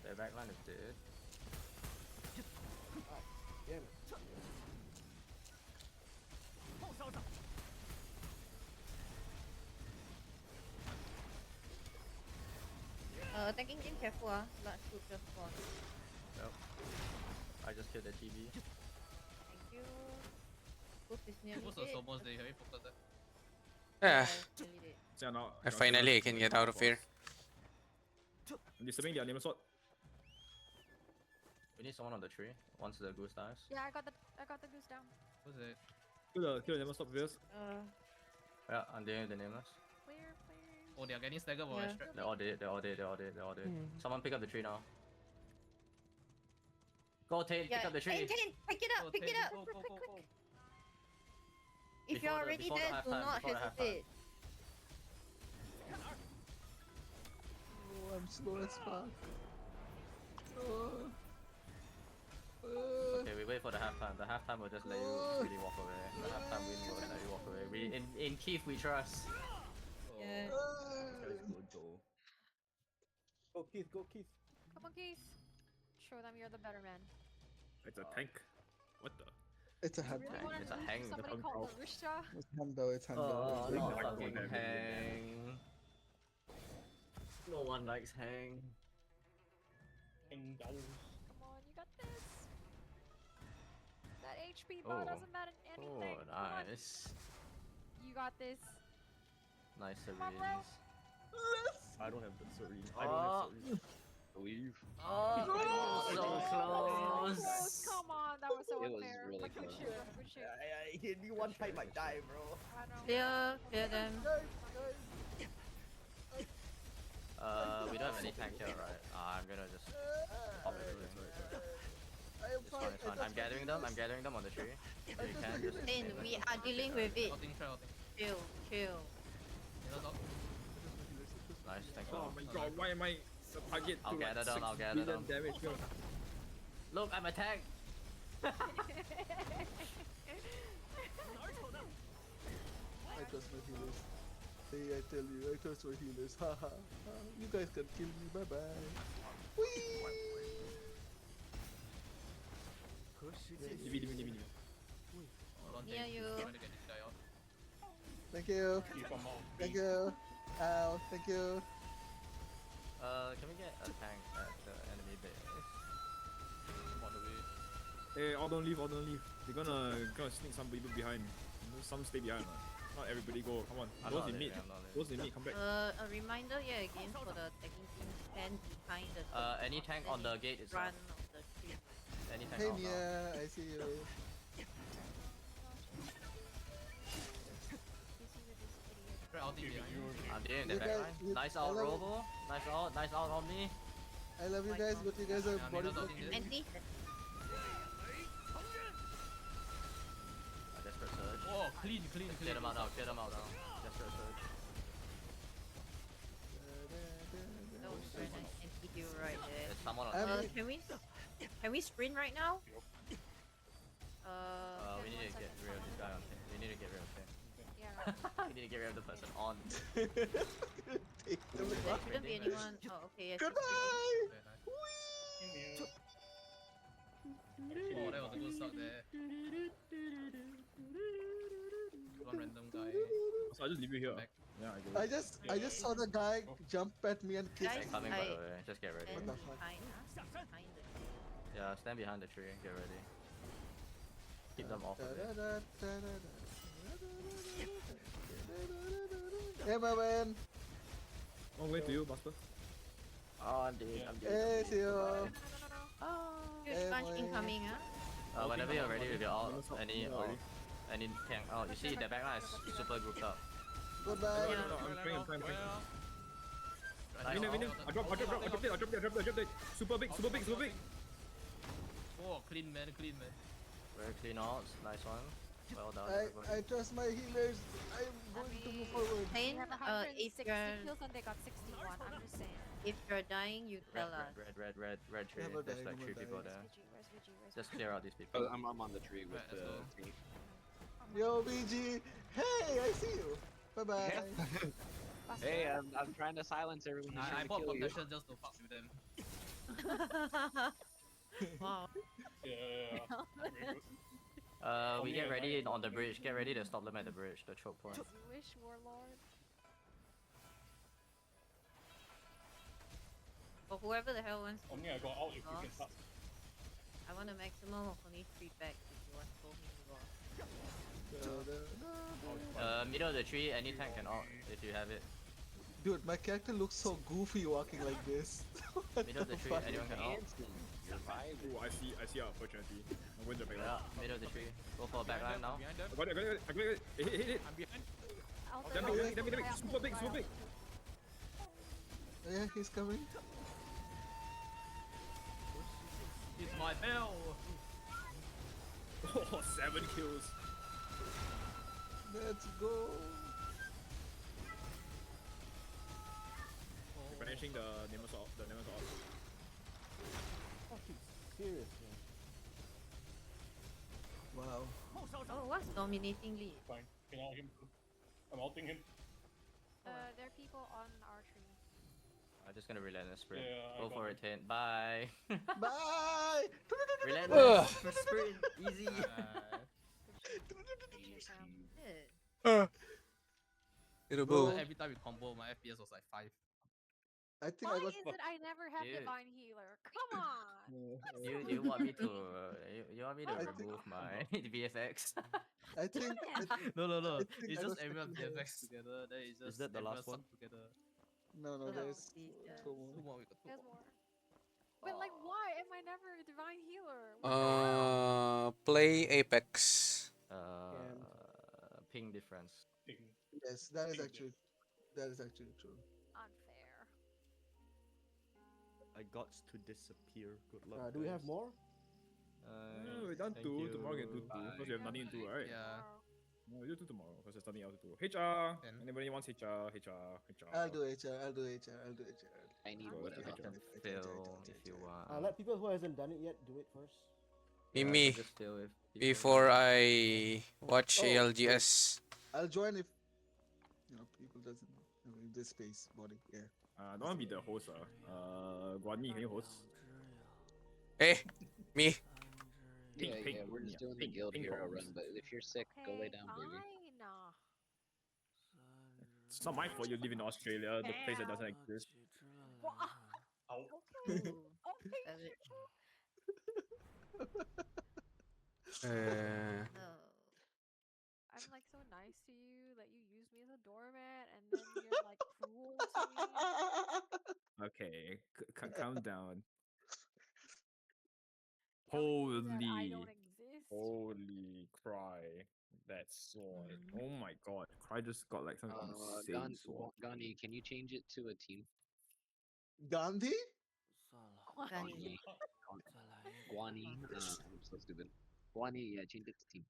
S7: Their back line is dead.
S2: Damn it.
S3: Attacking team, careful large group just spawn.
S7: Yep. I just killed the TV.
S3: Thank you. Group is nearly
S10: What's the
S3: dead.
S10: Somos they have focused there?
S1: Yeah,
S3: Nearly dead.
S6: So now,
S1: and finally I can get out of here.
S6: I'm disturbing their name sword.
S7: We need someone on the tree once the goose dies.
S8: Yeah, I got the Goose down.
S10: What's it?
S6: Kill the name sword first.
S7: Yeah, I'm dealing with the nameless.
S8: Clear.
S10: Oh, they are getting staggered for
S3: Yeah.
S10: extract.
S7: They're all dead. Someone pick up the tree now. Go, Tate, pick up the tree.
S3: Tain, pick it up, pick it up.
S10: Go.
S3: If
S7: Before
S3: you're
S7: the-
S3: already
S7: before the
S3: there, do
S7: halftime,
S3: not
S7: before the halftime.
S3: hesitate.
S5: Oh, I'm slow as fuck.
S7: Okay, we wait for the halftime. The halftime will just let you really walk away. The halftime win will let you walk away. In Keith we trust.
S3: Yeah.
S4: That is good though.
S2: Go Keith.
S8: Come on, Keith. Show them you're the better man.
S6: It's a tank. What the?
S5: It's a
S8: You
S5: hand.
S8: really want
S7: It's
S8: to
S7: a
S8: lose
S7: hang.
S8: to somebody called Marisha?
S5: It's Hando. It's Hando.
S7: Oh,
S5: It's
S7: no
S5: Hando.
S7: fucking hang. No one likes hang.
S8: Come on, you got this. That HP bar doesn't matter anything.
S7: Oh,
S8: Come on.
S7: nice.
S8: You got this.
S7: Nice
S8: Come on, bro.
S7: Serenes.
S4: I don't have the serene. I don't have serene.
S9: Leave.
S7: Oh, so close.
S8: Come on, that was so
S9: It was
S8: unfair.
S9: really
S8: But good
S9: close.
S8: shit, bro. Good shit.
S4: He hit me one time, I die, bro.
S8: I know.
S3: Clear them.
S7: We don't have any tank here, right? I'm gonna just pop everything. It's fine. I'm gathering them on the tree. You can just
S3: Tain,
S7: name them.
S3: we are dealing with it.
S10: Outing.
S3: Chill.
S10: Winner's out.
S7: Nice, thanks.
S6: Oh my god, why am I the target
S7: I'll
S6: to
S7: gather
S6: like
S7: them,
S6: 6
S7: I'll gather
S6: million
S7: them.
S6: damage? Yo.
S7: Look, I'm a tank.
S5: I trust my healers. Hey, I tell you, I trust my healers. Ha ha. You guys can kill me. Bye bye.
S6: Give me.
S3: Near you.
S10: Trying to get this guy out.
S5: Thank you. Thank you. Ow. Thank you.
S7: Can we get a tank at the enemy base?
S10: On the way.
S6: Hey, all don't leave. They're gonna sneak some people behind. Some stay behind. Not everybody go. Come on.
S7: I'm
S6: Those
S7: not
S6: in mid.
S7: leaving, I'm not leaving.
S6: Those in mid. Come back.
S3: A reminder here again for the attacking team, stand behind the
S7: Any tank on the gate is
S3: front of the tree.
S7: Any tank
S5: Hey
S7: out now.
S5: Nia, I see you.
S10: Right, outing behind you.
S7: I'm dealing
S5: You
S7: the
S5: guys-
S7: backline.
S5: you-
S7: Nice
S5: I
S7: out,
S5: love it.
S7: Robo. Nice out on me.
S5: I love you guys, but you guys are
S10: Yeah,
S5: body
S10: Winner's outing this.
S3: Anti.
S7: A desperate surge.
S10: Oh, clean.
S7: Clear them out now. Desperate surge.
S3: That was very nice anti heal right there.
S7: There's someone on
S5: I'm-
S7: the
S3: Can we sprint right now?
S7: we need to get rid of this guy on him. We need to get rid of him.
S8: Yeah.
S7: We need to get rid of the person on.
S3: There shouldn't be anyone. Oh, okay. Yes,
S5: Goodbye.
S10: Very nice. Oh, that was a good start there.
S6: So I just leave you here.
S10: Back.
S6: Yeah, I go.
S5: I just saw the guy jump at me and kiss
S3: Guys,
S5: me.
S7: Coming by the way, just get ready.
S3: stand
S5: What the fuck?
S3: behind the tree.
S7: Yeah, stand behind the tree, get ready. Keep them off of it.
S5: Hey, my man.
S6: One way to you, Buster.
S7: Oh, I'm dead, I'm dead.
S5: Hey, Theo.
S3: Huge bunch incoming, huh?
S7: Whenever you're ready with your ult, any
S6: already.
S7: any tank. Oh, you see the backline is super grouped up.
S5: Goodbye.
S6: I'm praying.
S7: Nice.
S6: I drop it. Super big.
S10: Oh, clean man.
S7: Very clean ults, nice one. Well done.
S5: I
S7: everybody.
S5: trust my healers. I'm going to move forward.
S3: Pain,
S8: We have
S3: if
S8: 160
S3: you're
S8: kills and they got 61. I'm just saying.
S3: if you're dying, you tell us.
S7: Red tree.
S5: Never
S7: There's
S5: die,
S7: like
S5: never
S7: 3 people
S5: die.
S7: there.
S8: Where's VG?
S7: Just clear out these people.
S9: I'm on the tree with
S10: Right, let's
S9: the
S10: go.
S9: team.
S5: Yo, BG. Hey, I see you. Bye bye.
S9: Hey, I'm trying to silence everyone who's
S10: I
S9: trying to
S10: bought
S9: kill you.
S10: protection just to fuck with them.
S3: Wow.
S7: We get ready on the bridge. Get ready to stop them at the bridge, the choke point.
S8: As you wish, Warlord.
S3: But whoever the hell wants to
S2: I got out if we can
S3: lost, I want a maximum of only 3 packs if you want to hold me lost.
S7: Middle of the tree, any tank can ult if you have it.
S5: Dude, my character looks so goofy walking like this. What
S7: Middle of the tree,
S5: fuck?
S7: anyone can ult.
S6: Oh, I see an opportunity. I'm going to the
S7: Yeah,
S6: backline.
S7: middle of the tree. Go for a backline now.
S10: Behind them.
S6: I got it. Hit.
S10: I'm behind.
S6: Damn big. Super big.
S5: Yeah, he's coming.
S10: It's my bell.
S6: Oh, 7 kills.
S5: Let's go.
S6: Finishing the Nemesis ult.
S2: Fucking serious, man.
S5: Wow.
S3: Oh, what's dominating lead?
S2: Fine. Can ult him. I'm ulting him.
S8: There are people on our tree.
S7: I'm just gonna relentless sprint.
S2: Yeah, I
S7: Go
S2: got
S7: for
S2: it.
S7: it, Tint. Bye.
S5: Bye.
S7: Relentless sprint. Easy.
S3: Yeah.
S1: Little
S5: Bro.
S1: boo.
S10: Every time we combo, my FPS was like 5.
S5: I think
S8: Why
S5: I got.
S8: is it I never have
S7: Dude.
S8: divine healer? Come on!
S7: You want me to you want me to
S5: I think-
S7: remove my VFX?
S5: I think.
S10: No.
S5: I think
S10: It's
S5: I
S10: just
S5: got
S10: everyone
S5: second
S10: VFX
S5: highest.
S10: together. Then it's just
S7: that the
S10: everyone
S7: last one?
S10: suck together.
S5: No,
S3: Oh,
S5: there's
S3: please, yeah.
S5: 2
S10: Two
S5: more.
S10: more. We got 2
S8: There's
S10: more.
S8: more. But like, why am I never a divine healer?
S1: Play Apex.
S7: Ping difference.
S5: Yes, that is actually true.
S8: Unfair.
S4: I got to disappear. Good luck.
S2: Do we have
S4: guys.
S2: more?
S6: We're done
S4: Thank
S6: 2.
S4: you.
S6: Tomorrow we can do 2. Because we have nothing to do, right?
S10: Yeah.
S6: No, we do 2 tomorrow. Because there's nothing else to do. HR.
S10: Then-
S6: Anybody wants HR?
S5: I'll do HR. I'll do HR.
S9: I need
S6: Go
S9: wood
S6: to
S9: up.
S6: HR.
S7: Phil, if you want.
S2: Let people who hasn't done it yet do it first.
S1: Me.
S7: Just Phil if
S1: Before I watch
S5: Oh,
S1: ALGS.
S5: I'll join if people doesn't this space body. Yeah.
S6: Don't want to be the host. Guani, can you host?
S1: Hey, me.
S9: Yeah,
S6: Pink,
S9: we're just doing the
S6: pink,
S9: guild
S6: pink
S9: hero
S6: problems.
S9: run, but if you're sick, go lay down, baby.
S8: Fine.
S6: It's not my fault you live in Australia, the place that doesn't exist.
S8: Okay.
S3: Ooh,
S8: Okay.
S3: savage.
S1: Uh,
S3: No.
S8: I'm like so nice to you that you use me as a doormat, and then you're like cruel to me.
S6: Okay, calm down.
S8: Telling me that I don't
S6: Holy,
S8: exist.
S6: holy cry. That sword. Oh my god. Cry just got like some insane sword.
S9: Gandhi, can you change it to a team?
S5: Gandhi?
S3: Gandhi.
S9: Guani. I'm so stupid. Guani, yeah, change it to team.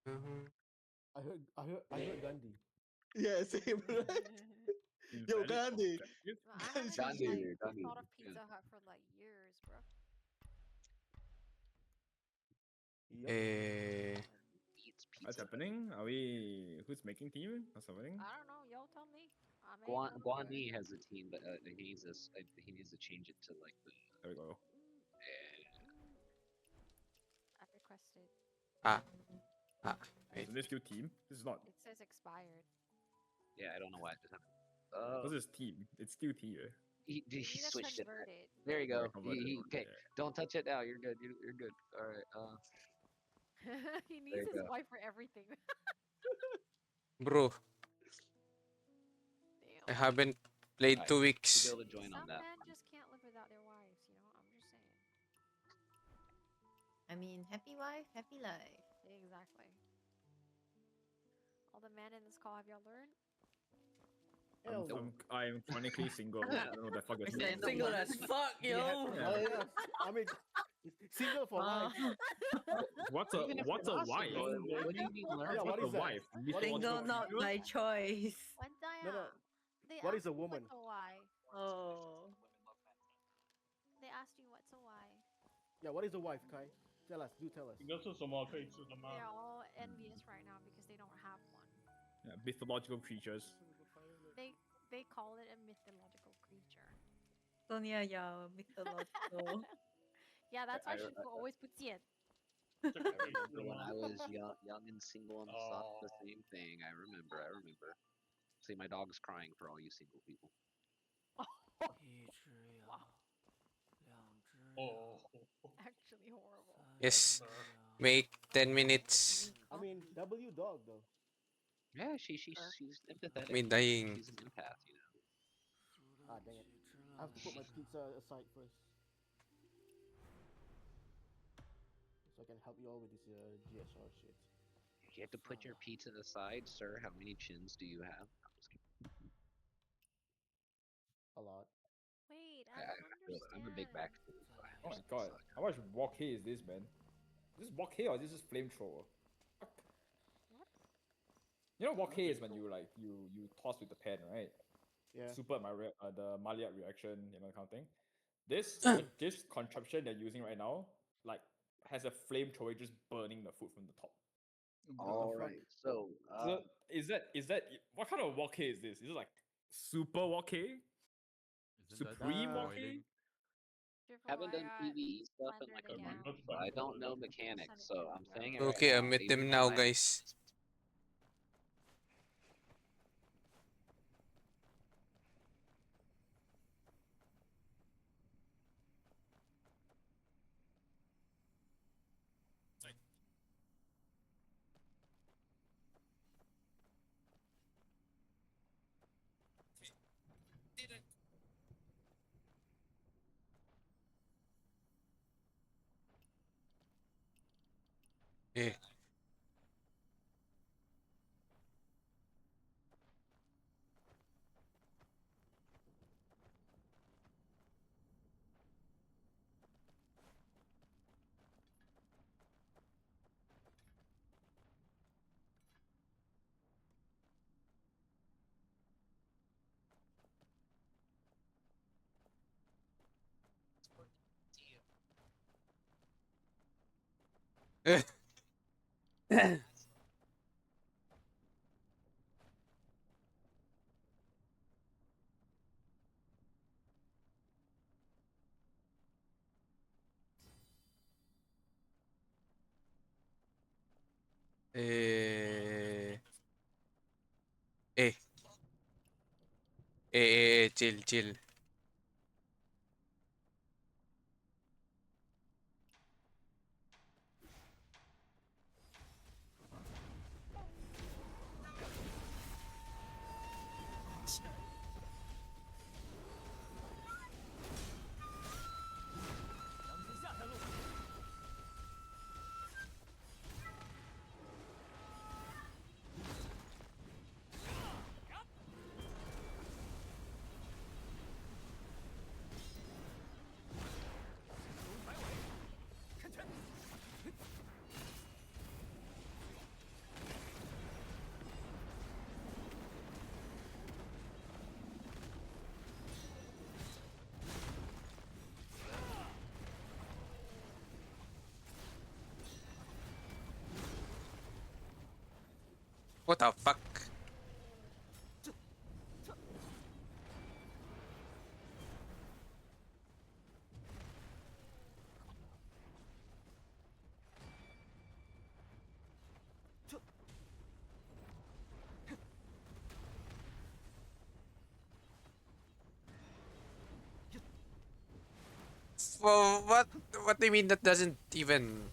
S2: I heard Gandhi.
S5: Yeah, same, right? Yo, Gandhi.
S8: I haven't
S9: Gandhi,
S8: like,
S9: Gandhi,
S8: thought of
S9: yeah.
S8: Pizza Hut for like years, bro.
S6: What's happening? Are we? Who's making team? What's happening?
S8: I don't know. Y'all tell me. I may not do it.
S9: Guani has a team, but he needs to change it to like the.
S6: There we go.
S8: I've requested.
S1: Ah.
S6: Is this still team? This is not.
S8: It says expired.
S9: Yeah, I don't know why it just happened.
S6: What's his team? It's still T, right?
S9: He
S8: You need to
S9: switched it.
S8: convert it.
S9: There you go.
S6: Alright, converted.
S9: Okay,
S6: Yeah.
S9: don't touch it now. You're good. You're good. All right.
S8: He
S9: There
S8: needs
S9: you
S8: his
S9: go.
S8: wife for everything.
S1: Bro, I
S8: Damn.
S1: haven't played
S9: Alright,
S1: 2
S9: You'll
S1: weeks.
S9: be able to join
S8: Some
S9: on that.
S8: men just can't live without their wives, you know? I'm just saying.
S3: I mean, happy wife, happy life.
S8: Exactly. All the men in this call, have y'all learned?
S2: Hell no.
S6: I'm chronically single. I don't know what the fuck that means.
S7: Single as fuck, yo.
S2: Yeah. I mean, single for life.
S6: What's
S9: Even if
S6: a
S9: you're not
S6: wife?
S9: single, what do you mean learn?
S2: Yeah, what
S6: What's a
S2: is that?
S6: wife?
S2: What is a
S3: Single
S2: wife?
S3: not by choice.
S2: No, no.
S8: They
S2: What
S8: asked
S2: is a
S8: you
S2: woman?
S8: what's a wife.
S3: Oh.
S8: They asked you what's a wife.
S2: Yeah, what is a wife, Kai? Tell us. Do tell us.
S10: 应该是什么可以吃的吗？
S8: They're all envious right now because they don't have one.
S6: Yeah, mythological creatures.
S8: They call it a mythological creature.
S3: Sonia, yeah, mythological.
S8: Yeah, that's why
S9: I-
S8: Shifu always puts it.
S9: I remember when I was young and single and thought the same thing. I remember. See, my dog's crying for all you single people.
S10: 哦，
S8: Actually horrible.
S1: Yes, make 10 minutes.
S2: I mean, W dog though.
S9: Yeah, she's empathetic.
S1: Me dying.
S9: She's an empath, you know.
S2: Ah, dang it. I have to put my pizza aside first. So I can help you all with this GSR shit.
S9: You have to put your pizza aside, sir. How many chins do you have? I'm just kidding.
S2: A lot.
S8: Wait,
S9: I,
S8: I
S9: I
S8: don't
S9: feel that. I'm a big back.
S8: understand.
S9: So I
S11: Oh my
S9: understand
S11: god,
S9: the side.
S11: how much walk hay is this, man? Is this walk hay or is this just flamethrower?
S8: What?
S11: You know walk hay is when you like you toss with the pen, right?
S2: Yeah.
S11: Super the Maillard reaction, you know, kind of thing. This this contraption they're using right now, like, has a flamethrower just burning the food from the top.
S9: All
S2: fuck?
S9: right. So,
S11: So is that what kind of walk hay is this? Is it like super walk hay? Supreme walk hay?
S8: Shifu,
S9: haven't done
S8: I got
S9: PvE stuff in like a
S8: slandered
S9: month,
S8: again.
S9: so I don't know mechanics. So I'm saying it right
S1: Okay,
S9: now.
S1: I met
S9: Maybe
S1: them
S9: my
S1: now,
S9: life-
S1: guys. Eh. Eh. Eh. Chill, chill. What the fuck? What do you mean that doesn't even...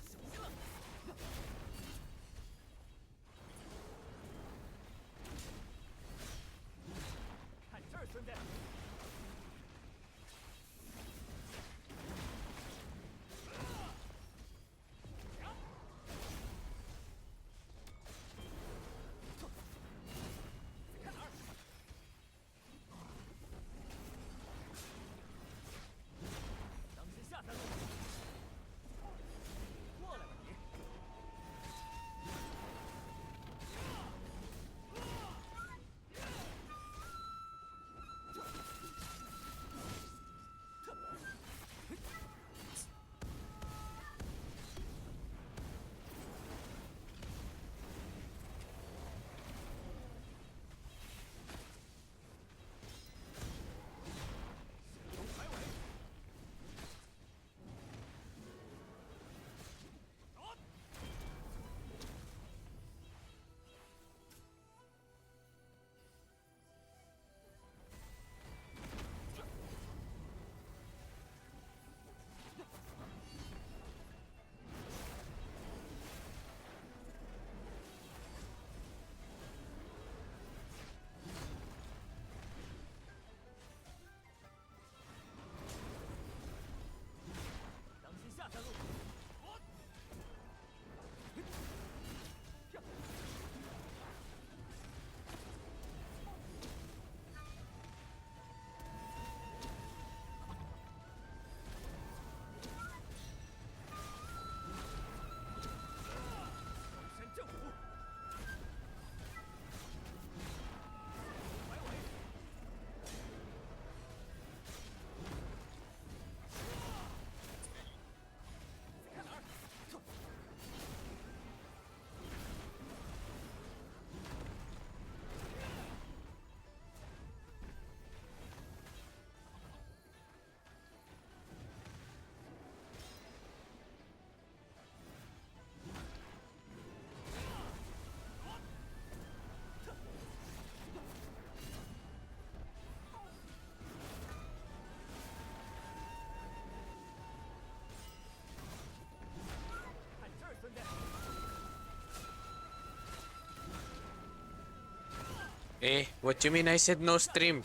S1: What you mean I said no stream?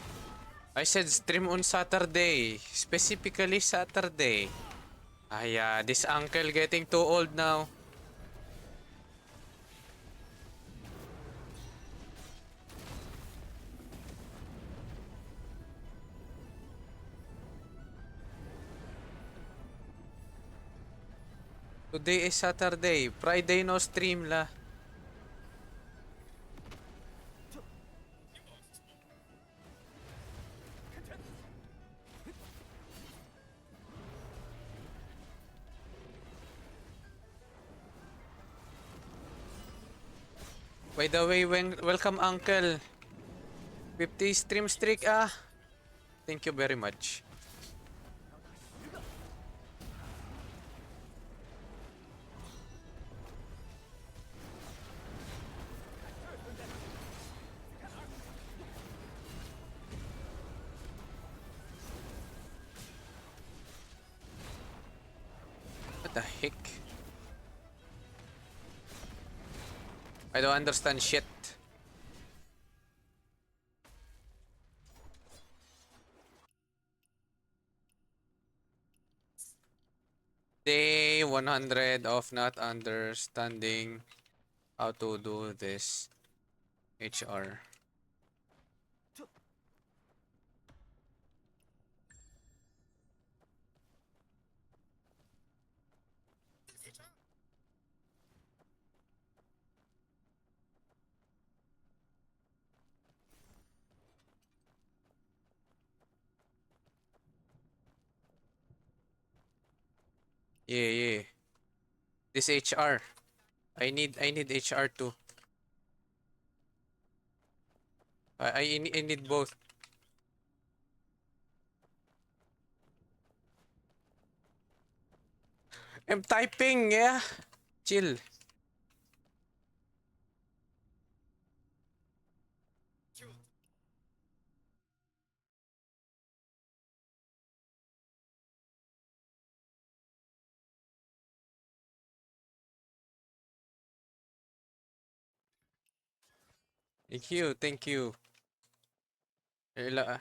S1: I said stream on Saturday. Specifically Saturday. This uncle getting too old now. Today is Saturday. Friday no stream la. By the way, welcome uncle. 50 stream streak Thank you very much. What the heck? I don't understand shit. Day 100 of not understanding how to do this HR. Yeah. This HR. I need HR too. I need both. I'm typing, yeah. Chill. Thank you, thank you. Ila,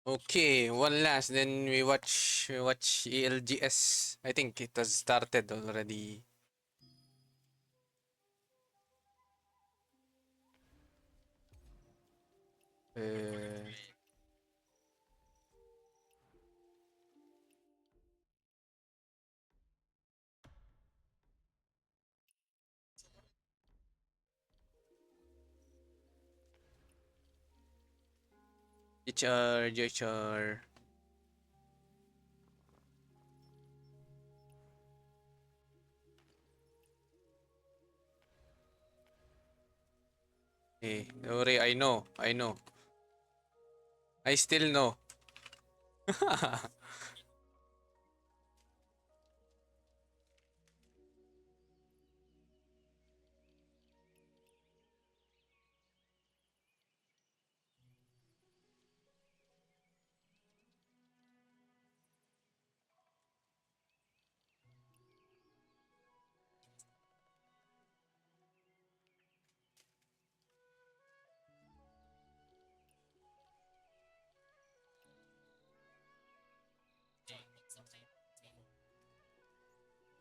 S1: Okay, one last. Then we watch ALGS. I think it has started already. Uh, GHR. Hey, don't worry, I know. I still know.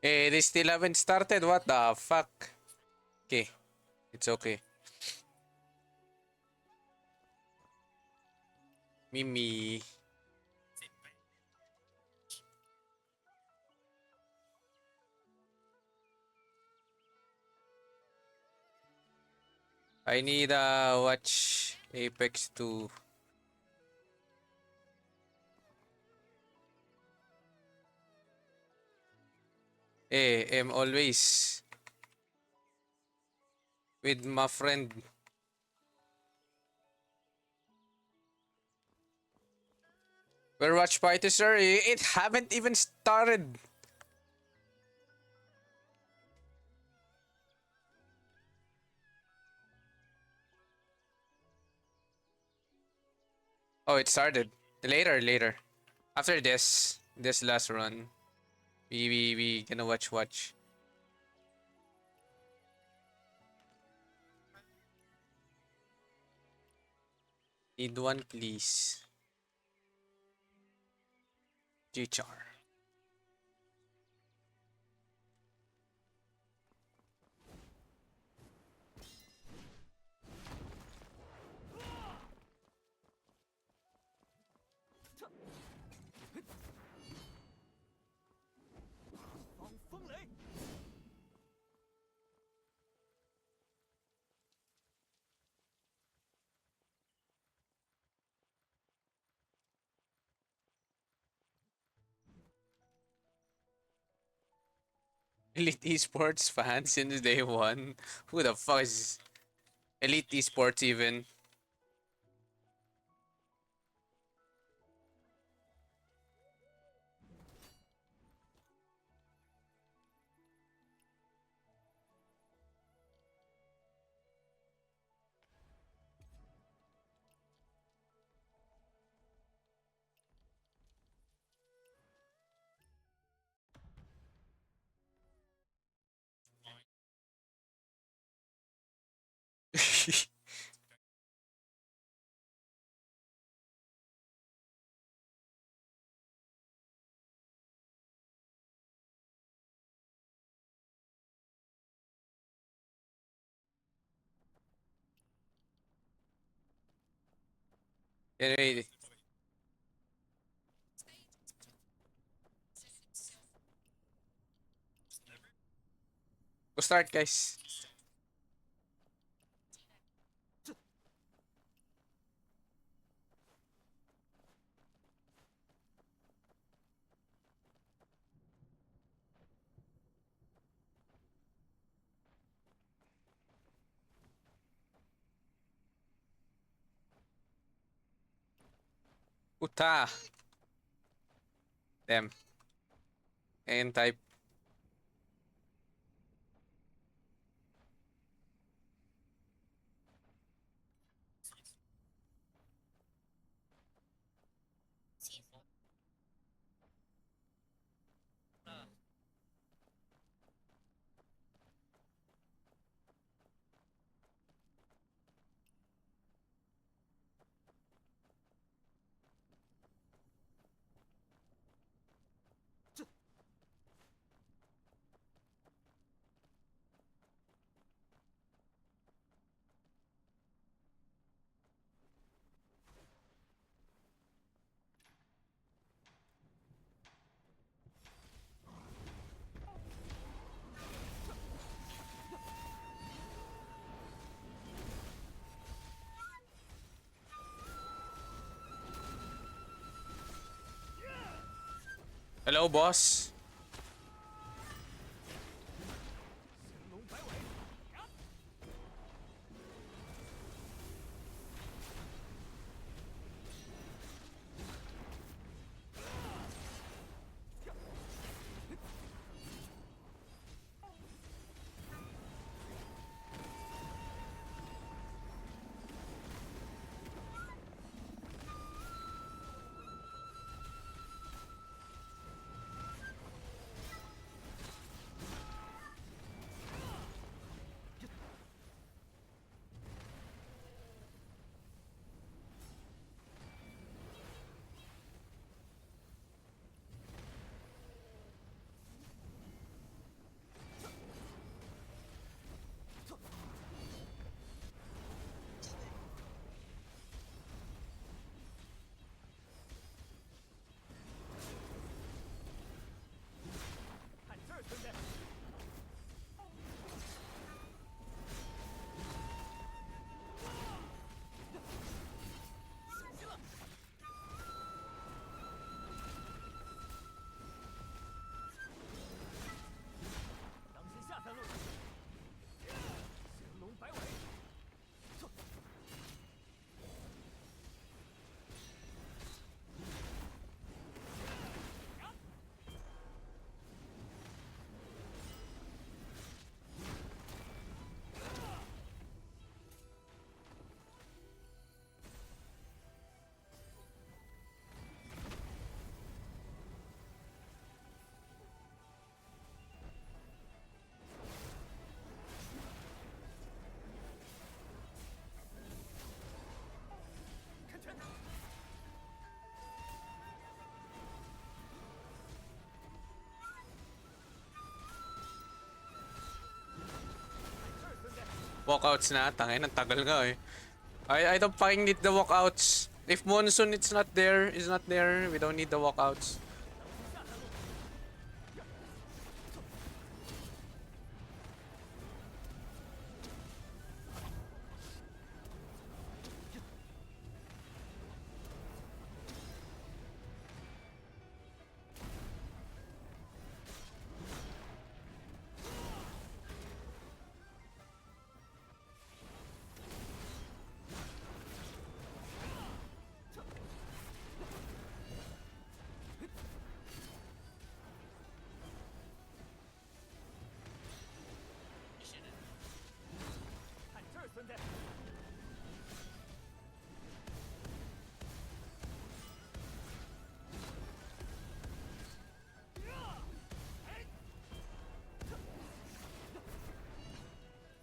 S1: Hey, they still haven't started. What the fuck? Okay, it's okay. Mimi. I need watch Apex 2. I'm always with my friend. Where watch party, sir? It haven't even started. Oh, it started. Later. After this last run, we gonna watch. Need one, please. GHR. Elite Esports fan since day one. Who the fuck is Elite Esports even? Anyway, go start, guys. Uta. Them. N-type. Hello, boss. Walkouts na. Tangin, ang tagal nga eh. I don't fucking need the walkouts. If Monsoon is not there, we don't need the walkouts.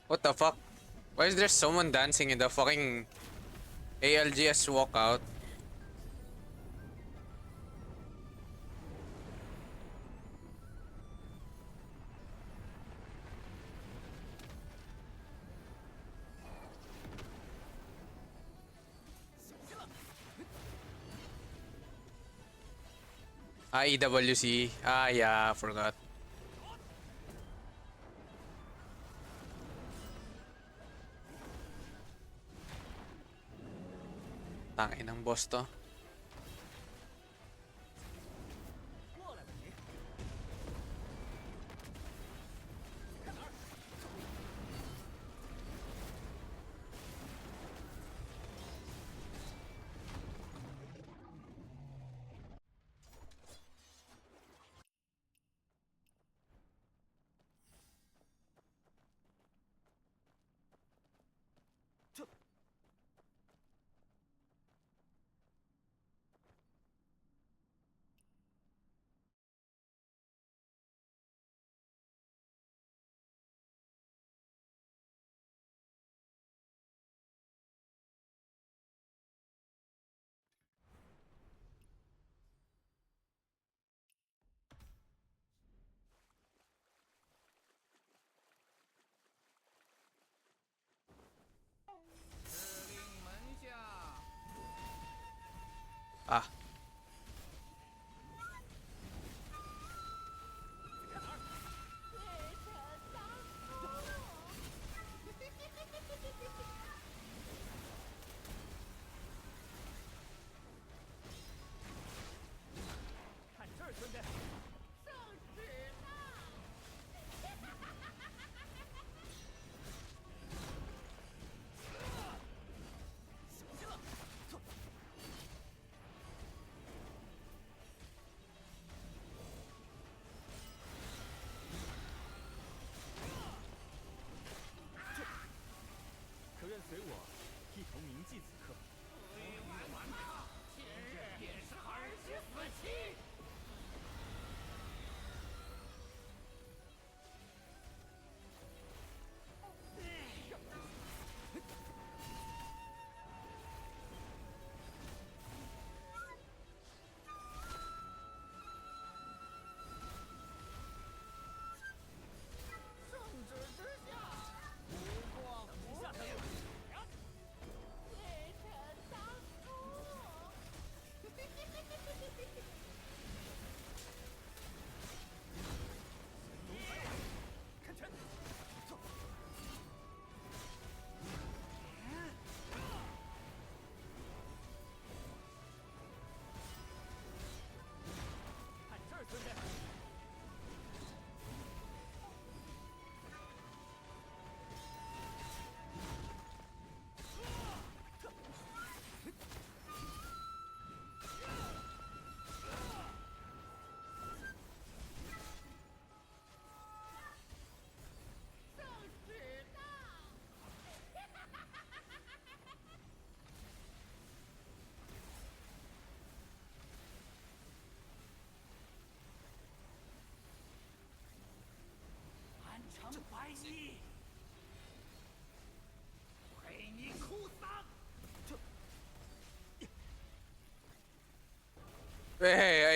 S1: What the fuck? Why is there someone dancing in the fucking ALGS walkout? EWC. Ah, yeah, forgot. Tangin ng boss to.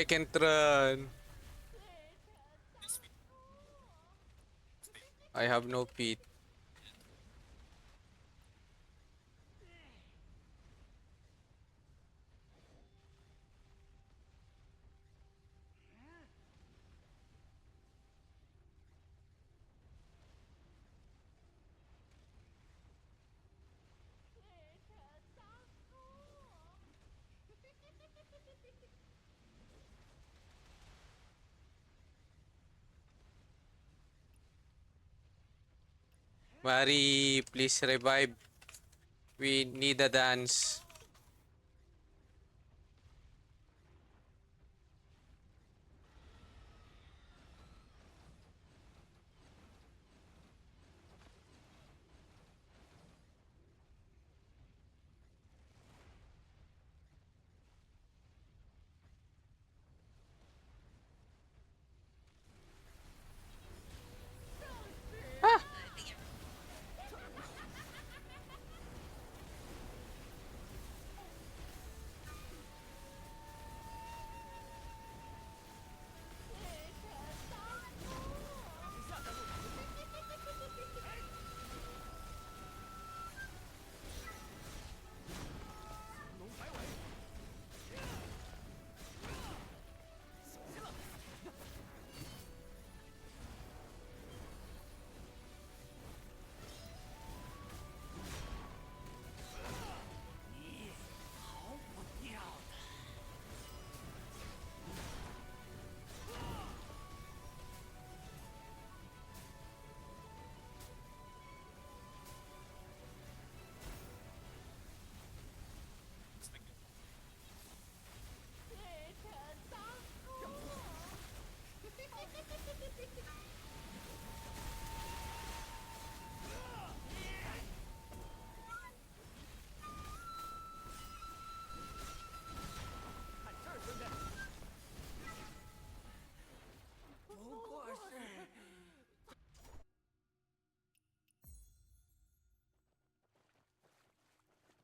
S1: I can't run. I have no feet. Mari, please revive. We need a dance.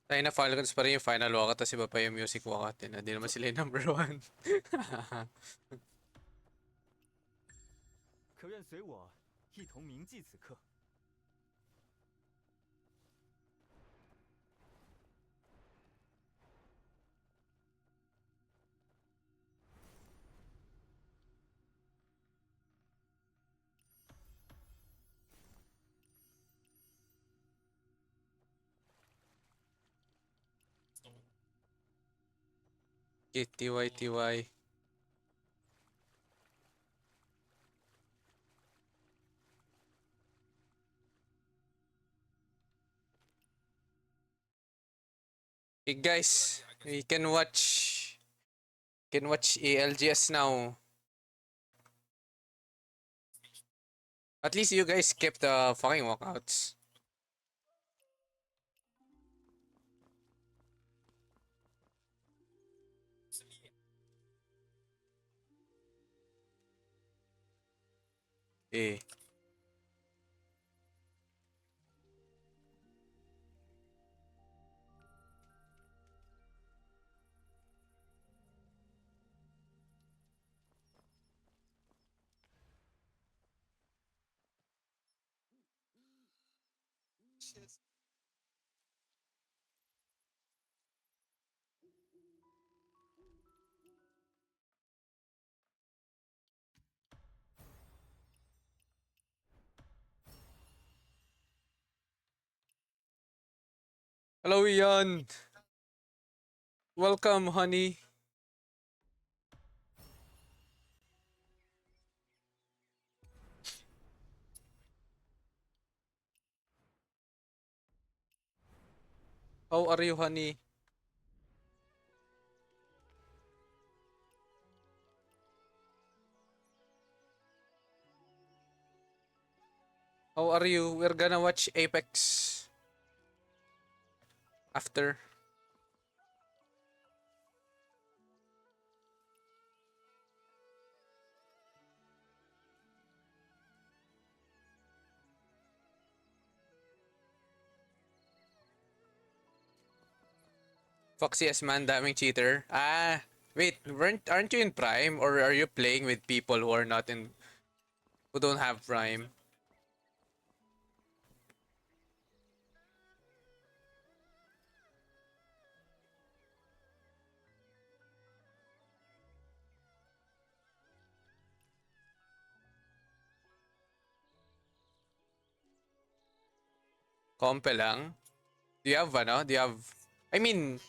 S1: Tayo na Falcons pa rin yung final walkout, tapos iba pa yung music walkout. Hindi naman sila yung number 1.
S12: 可愿随我一同铭记此刻？
S1: TY. Hey guys, we can watch ALGS now. At least you guys kept the fucking walkouts. Eh. Hello, Ian. Welcome, honey. How are you, honey? How are you? We're gonna watch Apex after. Foxy as man, daming cheater. Ah, Wait, aren't you in Prime, or are you playing with people who are not in, who don't have Prime? Kompe lang? Do you have ano? Do you have... I mean...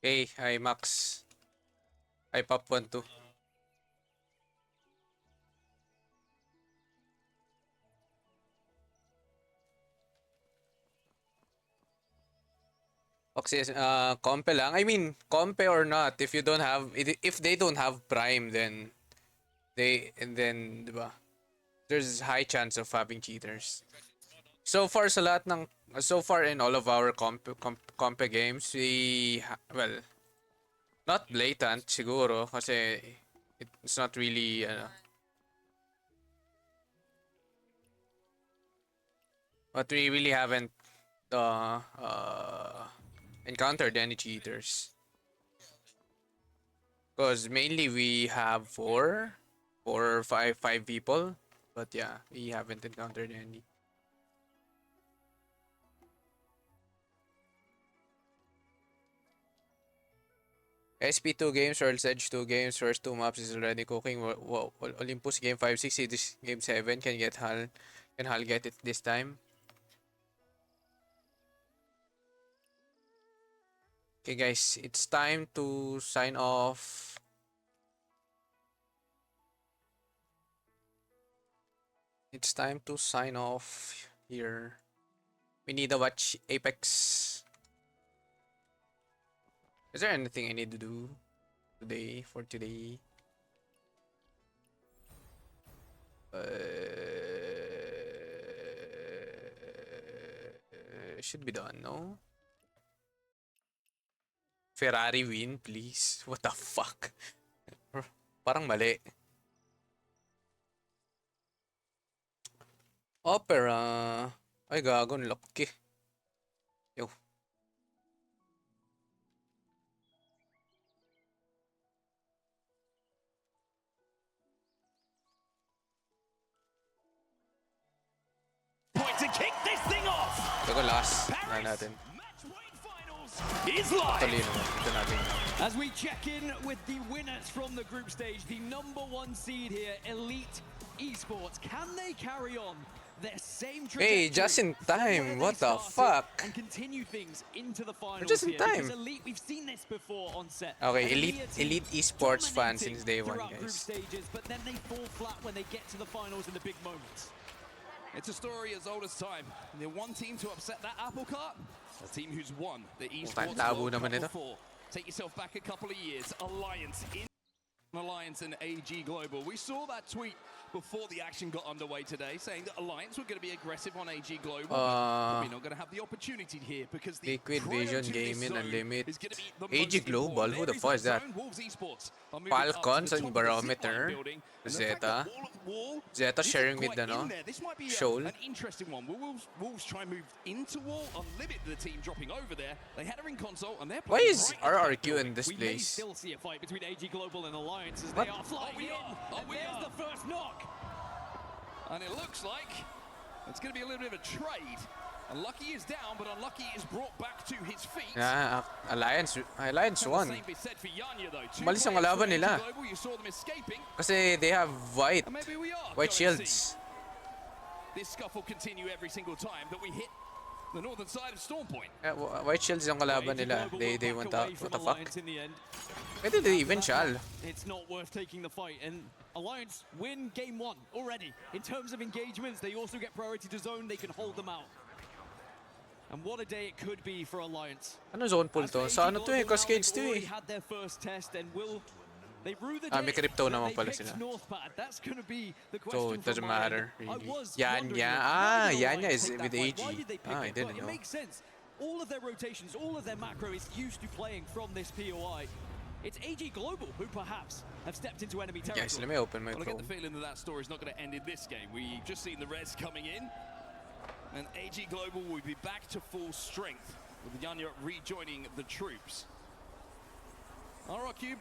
S1: Hey, hi Max. I pop one too. Kasi kompe lang. I mean, kompe or not, if you don't have, if they don't have Prime, then diba? There's high chance of having cheaters. So far sa lahat ng, so far in all of our kompe games, well, not blatant siguro kasi it's not really but we really haven't encountered any cheaters. Because mainly we have four or five people. But yeah, we haven't encountered any. SP2 games, World's Edge 2 games, first two maps is already cooking. Wow, Olympus game 5-6, this game 7 can Hal get it this time? Okay guys, it's time to sign off. It's time to sign off here. We need to watch Apex. Is there anything I need to do today for today? Should be done, no? Ferrari win, please. What the fuck? Parang mali. Opera. Ay, gago, lucky. Yo.
S13: Point to kick this thing off.
S1: Gago, last na natin.
S13: Is live.
S1: Ito natin.
S13: As we check in with the winners from the group stage, the #1 seed here, Elite Esports. Can they carry on their same trajectory?
S1: Hey, just in time. What the fuck?
S13: And continue things into the finals
S1: Just in
S13: here,
S1: time.
S13: because Elite, we've seen this before on set.
S1: Okay,
S13: An
S1: Elite Esports fan since day one,
S13: throughout group
S1: guys.
S13: stages, but then they fall flat when they get to the finals in the big moments.
S14: It's a story as old as time. The one team to upset that apple cart, a team who's won the Esports
S1: tabo
S14: World Cup
S1: naman ito.
S14: before. Take yourself back a couple of years. Alliance and AG Global. We saw that tweet before the action got underway today, saying that Alliance were going to be aggressive on AG Global. Probably not going to have the opportunity here because the
S1: Liquid
S14: prior
S1: Vision
S14: to this
S1: Gaming
S14: zone
S1: Unlimited.
S14: is going to be the
S1: AG
S14: most
S1: Global?
S14: important.
S1: Who the
S14: There
S1: fuck
S14: is
S1: is that?
S14: zone. Wolves Esports are moving up to
S1: Falcon
S14: the
S1: sa
S14: top of the
S1: barometer.
S14: zipline building. And the fact
S1: Zeta.
S14: that all of Wall
S1: Zeta
S14: isn't
S1: sharing with
S14: quite
S1: ano?
S14: in there. This might be
S1: Shoal.
S14: an interesting one. Will Wolves try and move into Wall? Unlimited, the team dropping over there. They had her in console and they're
S1: Why
S14: playing
S1: is
S14: right into that
S1: RRQ in
S14: building.
S1: this
S13: We may
S1: place?
S13: still see a fight between AG Global and Alliance as
S1: What?
S13: they are flying in. And there's the first knock.
S14: And it looks like it's going to be a little bit of a trade Unlucky is down, but Unlucky is brought back to his feet.
S1: Yeah, Alliance won.
S14: Same be said for Yanya, though. Two
S1: Malis ang
S14: players
S1: kalaban
S14: from
S1: nila.
S14: AG Global, you saw them escaping.
S1: Kasi they have white
S14: And maybe we are
S1: white
S14: going to
S1: shields.
S14: see this scuffle continue every single time that we hit the northern side of Storm Point.
S1: Yeah, white shields yung kalaban nila. They went out. What the fuck? Why did they even shall?
S13: It's not worth taking the fight, and Alliance win game 1 already. In terms of engagements, they also get priority to zone, they can hold them out. And what a day it could be for Alliance.
S1: Ano zone pull to? Sa ano to eh? Cascades to eh.
S13: Had their first test and will they rue the
S1: May
S13: day
S1: crypto
S13: that
S1: naman
S13: they
S1: pala
S13: picked
S1: sila.
S13: Northpad? That's going to be the
S1: So
S13: question.
S1: it doesn't
S13: from my end.
S1: matter
S13: I
S1: really.
S13: was
S1: Yanya.
S13: wondering
S1: Ah,
S13: why did
S1: Yanya
S13: Alliance
S1: is
S13: take
S1: with
S13: that fight?
S1: AG.
S13: Why did they pick
S1: Ah, I
S13: it?
S1: didn't
S13: But
S1: know.
S13: It makes sense. All of their rotations, all of their macro is used to playing from this POI. It's AG Global who perhaps have stepped into enemy territory.
S1: Guys, let me open my
S14: Well, I get
S1: phone.
S14: the feeling that that story is not going to end in this game. We've just seen the Reds coming in, and AG Global will be back to full strength with Yanya rejoining the troops. RR Cube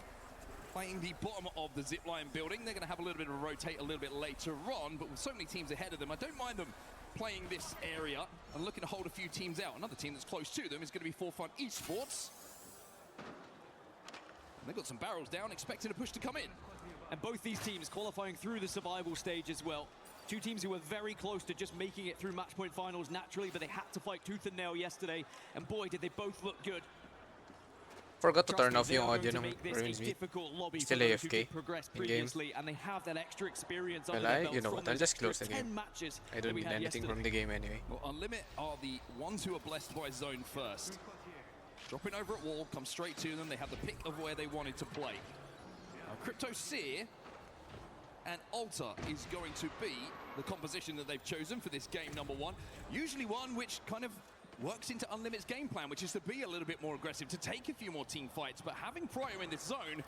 S14: playing the bottom of the zipline building. They're going to have a little bit of a rotate a little bit later on, but with so many teams ahead of them, I don't mind them playing this area and looking to hold a few teams out. Another team that's close to them is going to be Forefront Esports. And they've got some barrels down, expecting a push to come in.
S13: And both these teams qualifying through the survival stage as well. Two teams who were very close to just making it through match point finals naturally, but they had to fight tooth and nail yesterday. And boy, did they both look good.
S1: Forgot to turn
S13: Trust me,
S1: off
S13: they
S1: yung
S13: are
S1: audio
S13: going to
S1: ng
S13: make this a
S1: Ruins Meet.
S13: difficult lobby
S1: Still
S13: for those who
S1: AFK
S13: did progress
S1: in game.
S13: previously, and they have that extra experience under
S1: Well,
S13: their belts
S1: you know
S13: from
S1: what? I'll
S13: those
S1: just close the
S13: 10
S1: game.
S13: matches
S1: I
S13: that
S1: don't
S13: we
S1: need
S13: had
S1: anything
S13: yesterday.
S1: from the game anyway.
S14: Well, Unlimit are the ones who are blessed by zone first. Dropping over at wall, come straight to them. They have the pick of where they wanted to play. Now, Crypto Seer and Altar is going to be the composition that they've chosen for this game number 1. Usually one which kind of works into Unlimited's game plan, which is to be a little bit more aggressive, to take a few more team fights, but having Pryo in this zone,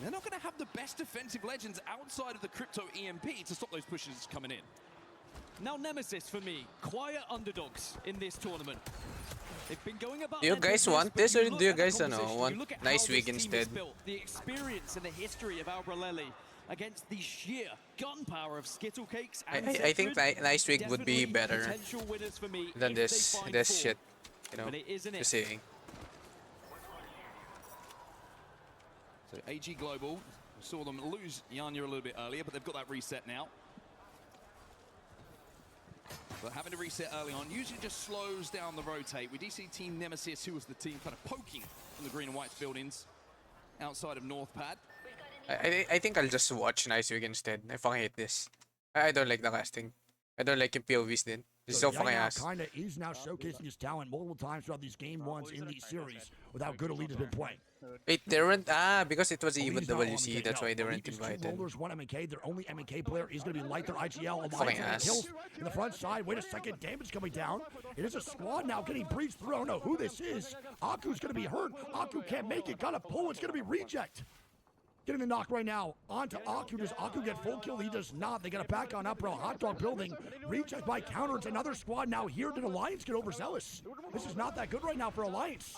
S14: they're not going to have the best defensive legends outside of the Crypto EMP to stop those pushes coming in.
S13: Now Nemesis for me, quiet underdogs in this tournament. They've been going about
S1: Do you
S13: their
S1: guys
S13: business,
S1: want
S13: but
S1: this
S13: you
S1: or
S13: look
S1: do you
S13: at the
S1: guys
S13: composition,
S1: want
S13: you look at
S1: nice
S13: how
S1: wig
S13: this team is
S1: instead?
S13: built, the experience and the history of Albrelelli against the sheer gunpowder of Skittle Cakes and
S1: I think
S13: Sacred,
S1: nice wig would be
S13: definitely
S1: better
S13: potential winners for me
S1: than
S13: if they
S1: this
S13: find
S1: this
S13: form.
S1: shit. You know,
S13: But it isn't
S1: just
S13: it.
S1: saying.
S14: So AG Global, we saw them lose Yanya a little bit earlier, but they've got that reset now. But having to reset early on usually just slows down the rotate. We do see Team Nemesis, who was the team kind of poking from the green and white buildings outside of Northpad.
S1: I think I'll just watch nice wig instead. I fucking hate this. I don't like the casting. I don't like yung POVs din. It's so fucking ass.
S15: Kinda is now showcasing his talent multiple times throughout these game 1s in these series with how good Elite has been playing.
S1: Wait, they weren't because it was even
S15: Elite's not on
S1: WC,
S15: MK,
S1: that's
S15: no.
S1: why they weren't
S15: Elite is two
S1: invited.
S15: rollers, one MK. Their only MK player is going to be Light, their IGL.
S1: Fucking
S15: Alliance
S1: ass.
S15: kills in the front side. Wait a second, damage coming down. It is a squad now getting breached through. I don't know who this is. Aku's going to be hurt. Aku can't make it. Got to pull. It's going to be Reject. Getting the knock right now onto Aku. Does Aku get full kill? He does not. They got it back on up, bro. Hot dog building. Reject by counter. It's another squad now here. Did Alliance get overzealous? This is not that good right now for Alliance.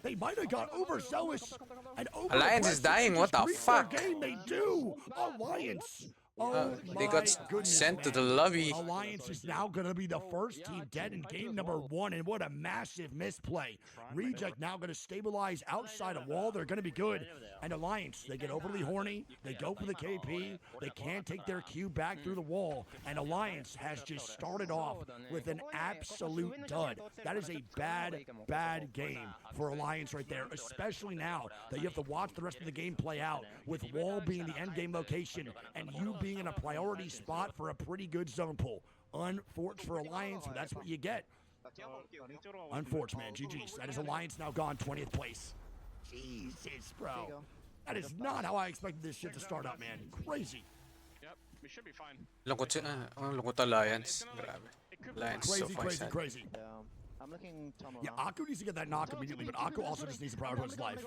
S15: They might have got overzealous and over.
S1: Alliance is dying. What the fuck?
S15: Game they do. Alliance. Oh
S1: they got
S15: goodness,
S1: sent to
S15: man.
S1: the lobby.
S15: Alliance is now going to be the first team dead in game number 1, and what a massive misplay. Reject now going to stabilize outside of wall. They're going to be good. And Alliance, they get overly horny. They go for the KP. They can't take their Q back through the wall. And Alliance has just started off with an absolute dud. That is a bad, bad game for Alliance right there, especially now that you have to watch the rest of the game play out with wall being the end game location and you being in a priority spot for a pretty good zone pull. Unfortunate for Alliance, but that's what you get. Unfortunate, man. GG's. That is Alliance now gone 20th place. Jesus, bro. That is not how I expected this shit to start up, man. Crazy.
S16: Yep, we should be fine.
S1: Lungkot Alliance. Grabe. Alliance is so fucking sad.
S15: Crazy.
S17: I'm looking
S15: Yeah, Aku needs to get that knock immediately, but Aku also just needs to prioritize his life.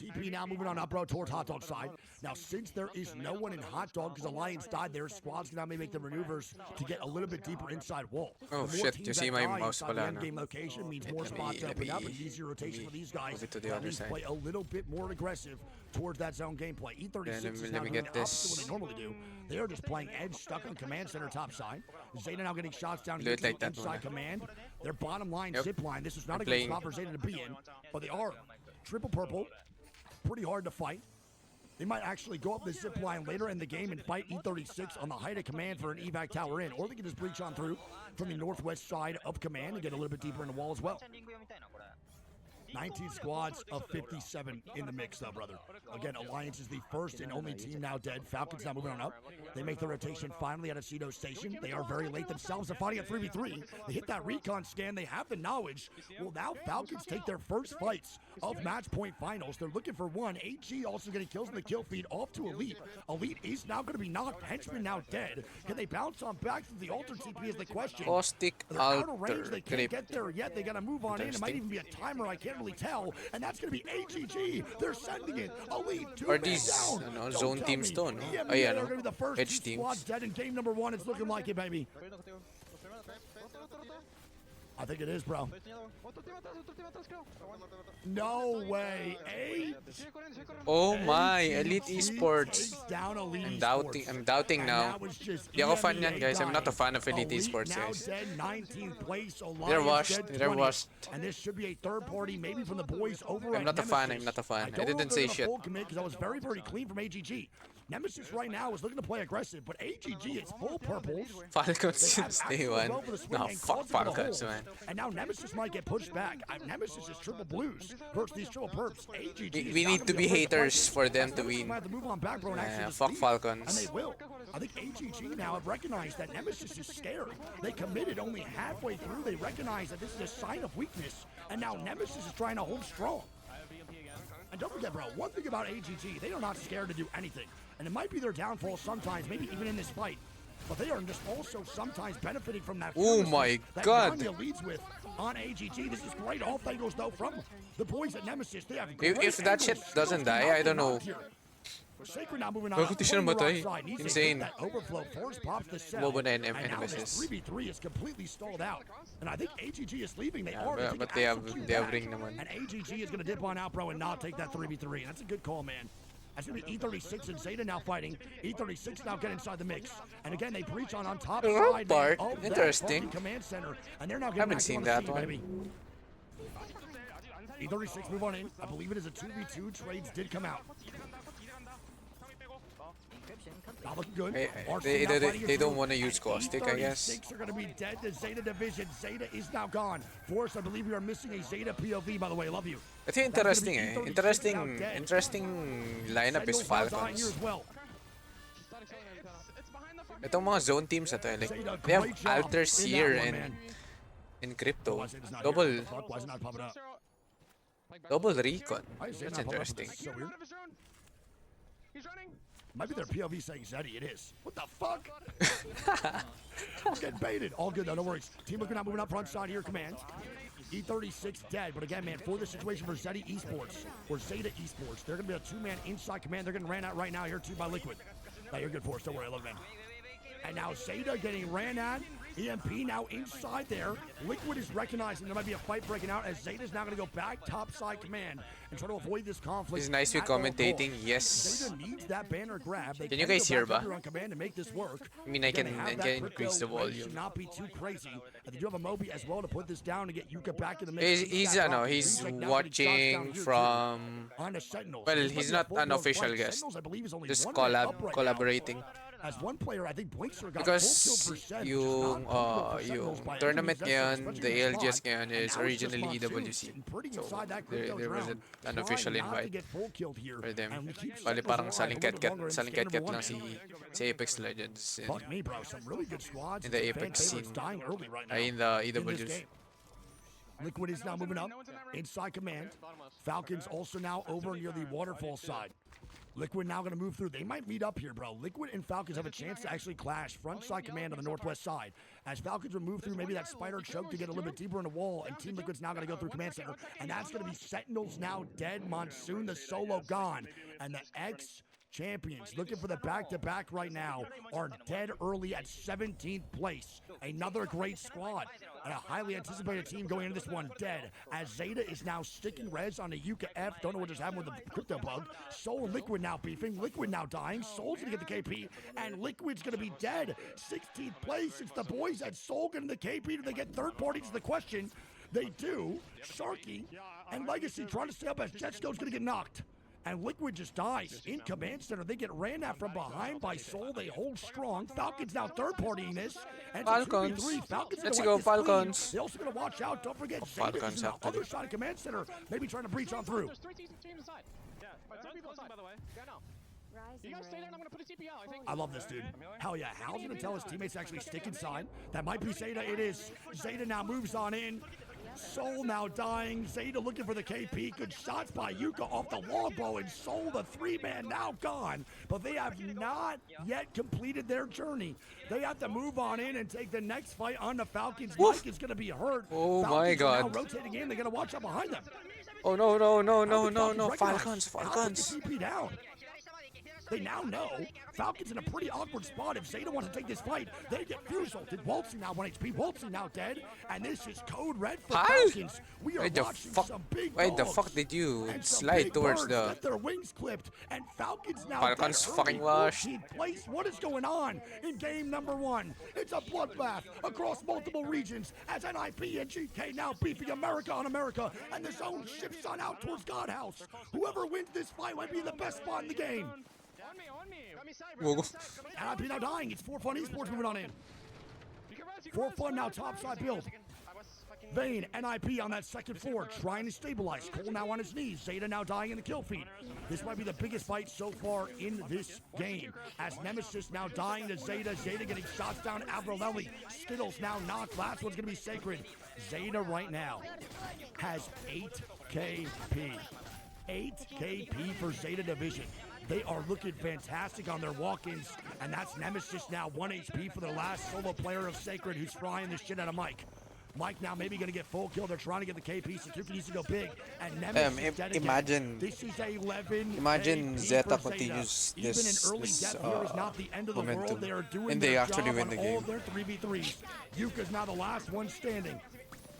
S15: TP now moving on up, bro, towards Hot Dog side. Now, since there is no one in Hot Dog, because Alliance died, their squads can now make the maneuvers to get a little bit deeper inside wall.
S1: Oh,
S15: The more
S1: shit,
S15: teams
S1: you see
S15: that
S1: my
S15: die
S1: mouse
S15: inside the
S1: pala,
S15: end
S1: no?
S15: game location means more
S1: Let me-
S15: spots
S1: let
S15: open up
S1: me-
S15: and easier rotation for these guys.
S1: move it to the
S15: That
S1: other
S15: means
S1: side.
S15: play a little bit more aggressive towards that zone gameplay. E36
S1: Then
S15: is
S1: let
S15: now
S1: me
S15: doing
S1: get
S15: the opposite of what
S1: this.
S15: they normally do. They are just playing edge, stuck on command center top side. Zeta now getting shots down
S1: Do
S15: here
S1: it like that,
S15: inside
S1: muna.
S15: command. Their bottom line
S1: Yep.
S15: zip line. This is not
S1: I'm
S15: a good
S1: playing.
S15: spot for Zeta to be in, but they are triple purple. Pretty hard to fight. They might actually go up the zip line later in the game and fight E36 on the height of command for an evac tower in, or they can just breach on through from the northwest side of command and get a little bit deeper in the wall as well. 19 squads of 57 in the mix, though, brother. Again, Alliance is the first and only team now dead. Falcons now moving on up. They make the rotation finally out of Cedo Station. They are very late themselves. They're fighting at 3v3. They hit that recon scan. They have the knowledge. Well, now Falcons take their first fights of match point finals. They're looking for one. AG also getting kills in the kill feed off to Elite. Elite is now going to be knocked. Henchman now dead. Can they bounce on back to the altar TP is the question.
S1: Caustic
S15: They're out of range.
S1: Altar
S15: They can't
S1: Grip.
S15: get there yet. They got to move on in. It might even be a timer. I can't really tell. And that's going to be AGG. They're sending it. Elite two
S1: Are
S15: man
S1: these
S15: down.
S1: ano,
S15: Don't
S1: zone
S15: tell
S1: teams
S15: me.
S1: to, no?
S15: EMEA
S1: Ayan,
S15: are
S1: no?
S15: going to be the first
S1: Edge
S15: two squads
S1: teams.
S15: dead in game number 1. It's looking like it, baby. I think it is, bro. No way.
S1: Oh my, Elite
S15: takes
S1: Esports.
S15: down Elite
S1: I'm doubting
S15: And
S1: now.
S15: that was just
S1: Di ako fan
S15: EMEA
S1: yan, guys. I'm not a
S15: dying.
S1: fan of Elite
S15: Elite
S1: Esports,
S15: now
S1: guys.
S15: dead, 19th place.
S1: They're
S15: Alliance
S1: washed.
S15: dead,
S1: They're
S15: 20th.
S1: washed.
S15: And this should be a third party, maybe from the boys over
S1: I'm
S15: at
S1: not a fan.
S15: Nemesis.
S1: I'm not a fan. I
S15: don't know
S1: didn't
S15: if they're
S1: say
S15: gonna
S1: shit.
S15: full commit because I was very, very clean from AGG. Nemesis right now is looking to play aggressive, but AGG is full purples.
S1: Falcons
S15: They have
S1: since
S15: access
S1: day
S15: as
S1: one.
S15: well for the swing
S1: No,
S15: and
S1: fuck
S15: calls it for the
S1: Falcons,
S15: hold.
S1: man.
S15: And now Nemesis might get pushed back. Nemesis is triple blues versus these triple perps. AGG is
S1: We
S15: not
S1: need
S15: gonna
S1: to be
S15: afraid to fight.
S1: haters for them to
S15: Nemesis
S1: win.
S15: might have to move on back, bro, and actually just
S1: Fuck
S15: leave.
S1: Falcons.
S15: And they will. I think AGG now have recognized that Nemesis is scared. They committed only halfway through. They recognize that this is a sign of weakness. And now Nemesis is trying to hold strong. And don't forget, bro, one thing about AGG, they are not scared to do anything. And it might be their downfall sometimes, maybe even in this fight. But they are just also sometimes benefiting from that.
S1: Oh
S15: fearlessness
S1: my
S15: that
S1: God.
S15: Yanya leads with on AGG. This is great off angles, though, from the boys at Nemesis. They have great
S1: If that shit
S15: angles.
S1: doesn't
S15: Skills to
S1: die,
S15: knock
S1: I don't
S15: them
S1: know.
S15: out here. Sacred now moving on.
S1: Bakit di siya namatay?
S15: Outside, needs to
S1: Insane.
S15: get that overflow. Force pops the cell.
S1: Bobo na
S15: And now this
S1: Nemesis.
S15: 3v3 is completely stalled out. And I think AGG is leaving. They
S1: Yeah,
S15: are.
S1: but-
S15: taking
S1: but they have-
S15: actual
S1: they have
S15: back.
S1: ring naman.
S15: And AGG is going to dip on out, bro, and not take that 3v3. And that's a good call, man. That's going to be E36 and Zeta now fighting. E36 now get inside the mix. And again, they breach on top
S1: Oh,
S15: side
S1: Bart.
S15: man, of that
S1: Interesting.
S15: fucking command center. And they're now getting
S1: Haven't
S15: back
S1: seen
S15: on
S1: that
S15: the
S1: one.
S15: baby. E36 move on in. I believe it is a 2v2. Trades did come out. Not looking good.
S1: Hey,
S15: RC
S1: they-
S15: now
S1: they-
S15: fighting
S1: they
S15: it
S1: don't
S15: through.
S1: wanna use
S15: And
S1: caustic, I guess.
S15: E36 are going to be dead to Zeta Division. Zeta is now gone. Force, I believe we are missing a Zeta POV, by the way. Love you.
S1: Ito yung
S15: That's gonna
S1: interesting
S15: be
S1: eh.
S15: E36 now dead.
S1: Interesting lineup is
S15: Sentinels now dying here
S1: Falcons.
S15: as well.
S1: Itong mga zone teams na to, like,
S15: Zeta,
S1: they have
S15: great job
S1: Alter
S15: in
S1: Seer
S15: that one,
S1: and
S15: man.
S1: in Crypto.
S15: Why is it not
S1: Double
S15: here? Why is it not popping up?
S1: double recon.
S15: Why is it
S1: That's
S15: not popping up?
S1: interesting.
S15: This is so weird. Might be their POV saying Zeddy. It is. What the fuck? I'm getting baited. All good though. No worries. Team looking out, moving up front side here. Command. E36 dead. But again, man, for this situation for Zeddy Esports or Zeta Esports, they're gonna be a two-man inside command. They're getting ran out right now here too by Liquid. Now you're good for us. Don't worry. I love it, man. And now Zeta getting ran at. EMP now inside there. Liquid is recognizing there might be a fight breaking out as Zeta's now going to go back top side command and try to avoid this conflict.
S1: It's nice with
S15: at all
S1: commentating,
S15: costs.
S1: yes.
S15: Zeta needs that banner grab. They
S1: Can you
S15: go
S1: guys hear
S15: back
S1: ba?
S15: under on command to make this work.
S1: I mean, I
S15: Again,
S1: can-
S15: they have
S1: I
S15: that
S1: can
S15: crypto
S1: increase the
S15: rate
S1: volume.
S15: should not be too crazy. And they do have a Moby as well to put this down and get Yuka back in the mix.
S1: He's
S15: Back up.
S1: he's
S15: Reject now getting shots down
S1: watching
S15: here, too.
S1: from.
S15: On the Sentinels.
S1: Well,
S15: This might
S1: he's
S15: be a
S1: not
S15: full-blown
S1: an official
S15: fight.
S1: guest.
S15: Sentinels, I believe, is only
S1: Just
S15: one man up right now.
S1: collaborating.
S15: As one player, I think Blinkster got
S1: Because
S15: full kill percent,
S1: yung
S15: Sentinels by
S1: tournament
S15: enemies,
S1: ngayon,
S15: especially
S1: the
S15: in
S1: ALGS
S15: Spawn.
S1: ngayon
S15: And
S1: is
S15: now it's just
S1: originally
S15: Monsoon
S1: EWC.
S15: sitting pretty
S1: So
S15: inside that
S1: there
S15: crypto
S1: was
S15: ground,
S1: an official
S15: trying not to
S1: invite
S15: get full killed here.
S1: for them.
S15: And we keep
S1: Bali
S15: Sentinels
S1: parang
S15: alive a little bit longer in
S1: saling
S15: scan
S1: ket-ket
S15: number
S1: lang
S15: one.
S1: si Apex Legends
S15: Fuck me, bro. Some really good squads.
S1: in the
S15: Fan
S1: Apex
S15: favorites
S1: scene.
S15: dying early right now
S1: In the
S15: in this
S1: EWs.
S15: game. Liquid is now moving up inside command. Falcons also now over near the waterfall side. Liquid now going to move through. They might meet up here, bro. Liquid and Falcons have a chance to actually clash. Front side command on the northwest side. As Falcons will move through maybe that spider choke to get a little bit deeper in the wall. And Team Liquid's now going to go through command center. And that's going to be Sentinels now dead. Monsoon, the solo gone. And the X champions, looking for the back-to-back right now, are dead early at 17th place. Another great squad and a highly anticipated team going into this one dead, as Zeta is now sticking res on a Yuka F. Don't know what just happened with the crypto bug. Soul and Liquid now beefing. Liquid now dying. Soul's going to get the KP, and Liquid's going to be dead. 16th place. It's the boys at Soul getting the KP. Do they get third party is the question. They do. Sharky and Legacy trying to stay up as Jetsko's going to get knocked. And Liquid just dies in command center. They get ran at from behind by Soul. They hold strong. Falcons now third partying this. And
S1: Falcons.
S15: Falcons
S1: Let's go, Falcons.
S15: They also going to watch out. Don't forget,
S1: Falcons
S15: Zeta is on the
S1: actually.
S15: other side of command center. Maybe trying to breach on through.
S16: There's 3 teams inside. Yeah, but 3 people inside, by the way. Yeah, no. You guys stay there and I'm gonna put a TP out, I think.
S15: I love this dude. Hell yeah. Hal's going to tell his teammates to actually stick inside. That might be Zeta. It is. Zeta now moves on in. Soul now dying. Zeta looking for the KP. Good shots by Yuka off the wall bow. And Soul, the 3-man, now gone. But they have not yet completed their journey. They have to move on in and take the next fight on the Falcons. Mike is going to be hurt.
S1: Oh
S15: Falcons
S1: my
S15: are
S1: god.
S15: now rotating in. They're going to watch out behind them.
S1: Oh no, no, no, no, no, no.
S15: Recognized.
S1: Falcons, Falcons.
S15: TP down. They now know Falcons in a pretty awkward spot. If Zeta wants to take this fight, they get Fusel. Did Waltzing now 1 HP? Waltzing now dead. And this is code red for Falcons. We are
S1: Wait the
S15: watching
S1: fuck?
S15: some big
S1: Wait the
S15: dogs
S1: fuck did you
S15: and some
S1: slide
S15: big
S1: towards
S15: birds
S1: the
S15: get their wings clipped, and Falcons now
S1: Falcons
S15: dead
S1: fucking
S15: early,
S1: washed.
S15: 14th place. What is going on in game number 1? It's a bloodbath across multiple regions as NIP and GK now beefing America on America, and the zone shifts on out towards God House. Whoever wins this fight might be in the best spot in the game.
S1: Whoa.
S15: NIP now dying. It's 4 Fun Esports moving on in. 4 Fun now topside build. Vayne, NIP on that second floor, trying to stabilize. Cole now on his knees. Zeta now dying in the kill feed. This might be the biggest fight so far in this game. As Nemesis now dying to Zeta. Zeta getting shots down. Avrolelli. Skittles now knocked. Last one's going to be Sacred. Zeta right now has 8 KP. 8 KP for Zeta Division. They are looking fantastic on their walk-ins, and that's Nemesis now 1 HP for the last solo player of Sacred, who's frying the shit out of Mike. Mike now maybe going to get full kill. They're trying to get the KP. Satuki needs to go big, and Nemesis is dead again.
S1: Imagine.
S15: This is 11
S1: Imagine
S15: KP
S1: Zeta
S15: for
S1: continues
S15: Even
S1: this
S15: an early death here is not the end of the
S1: momentum,
S15: world. They are doing
S1: and they
S15: their
S1: actually
S15: job
S1: win
S15: on
S1: the
S15: all
S1: game.
S15: of their 3v3s. Yuka's now the last one standing.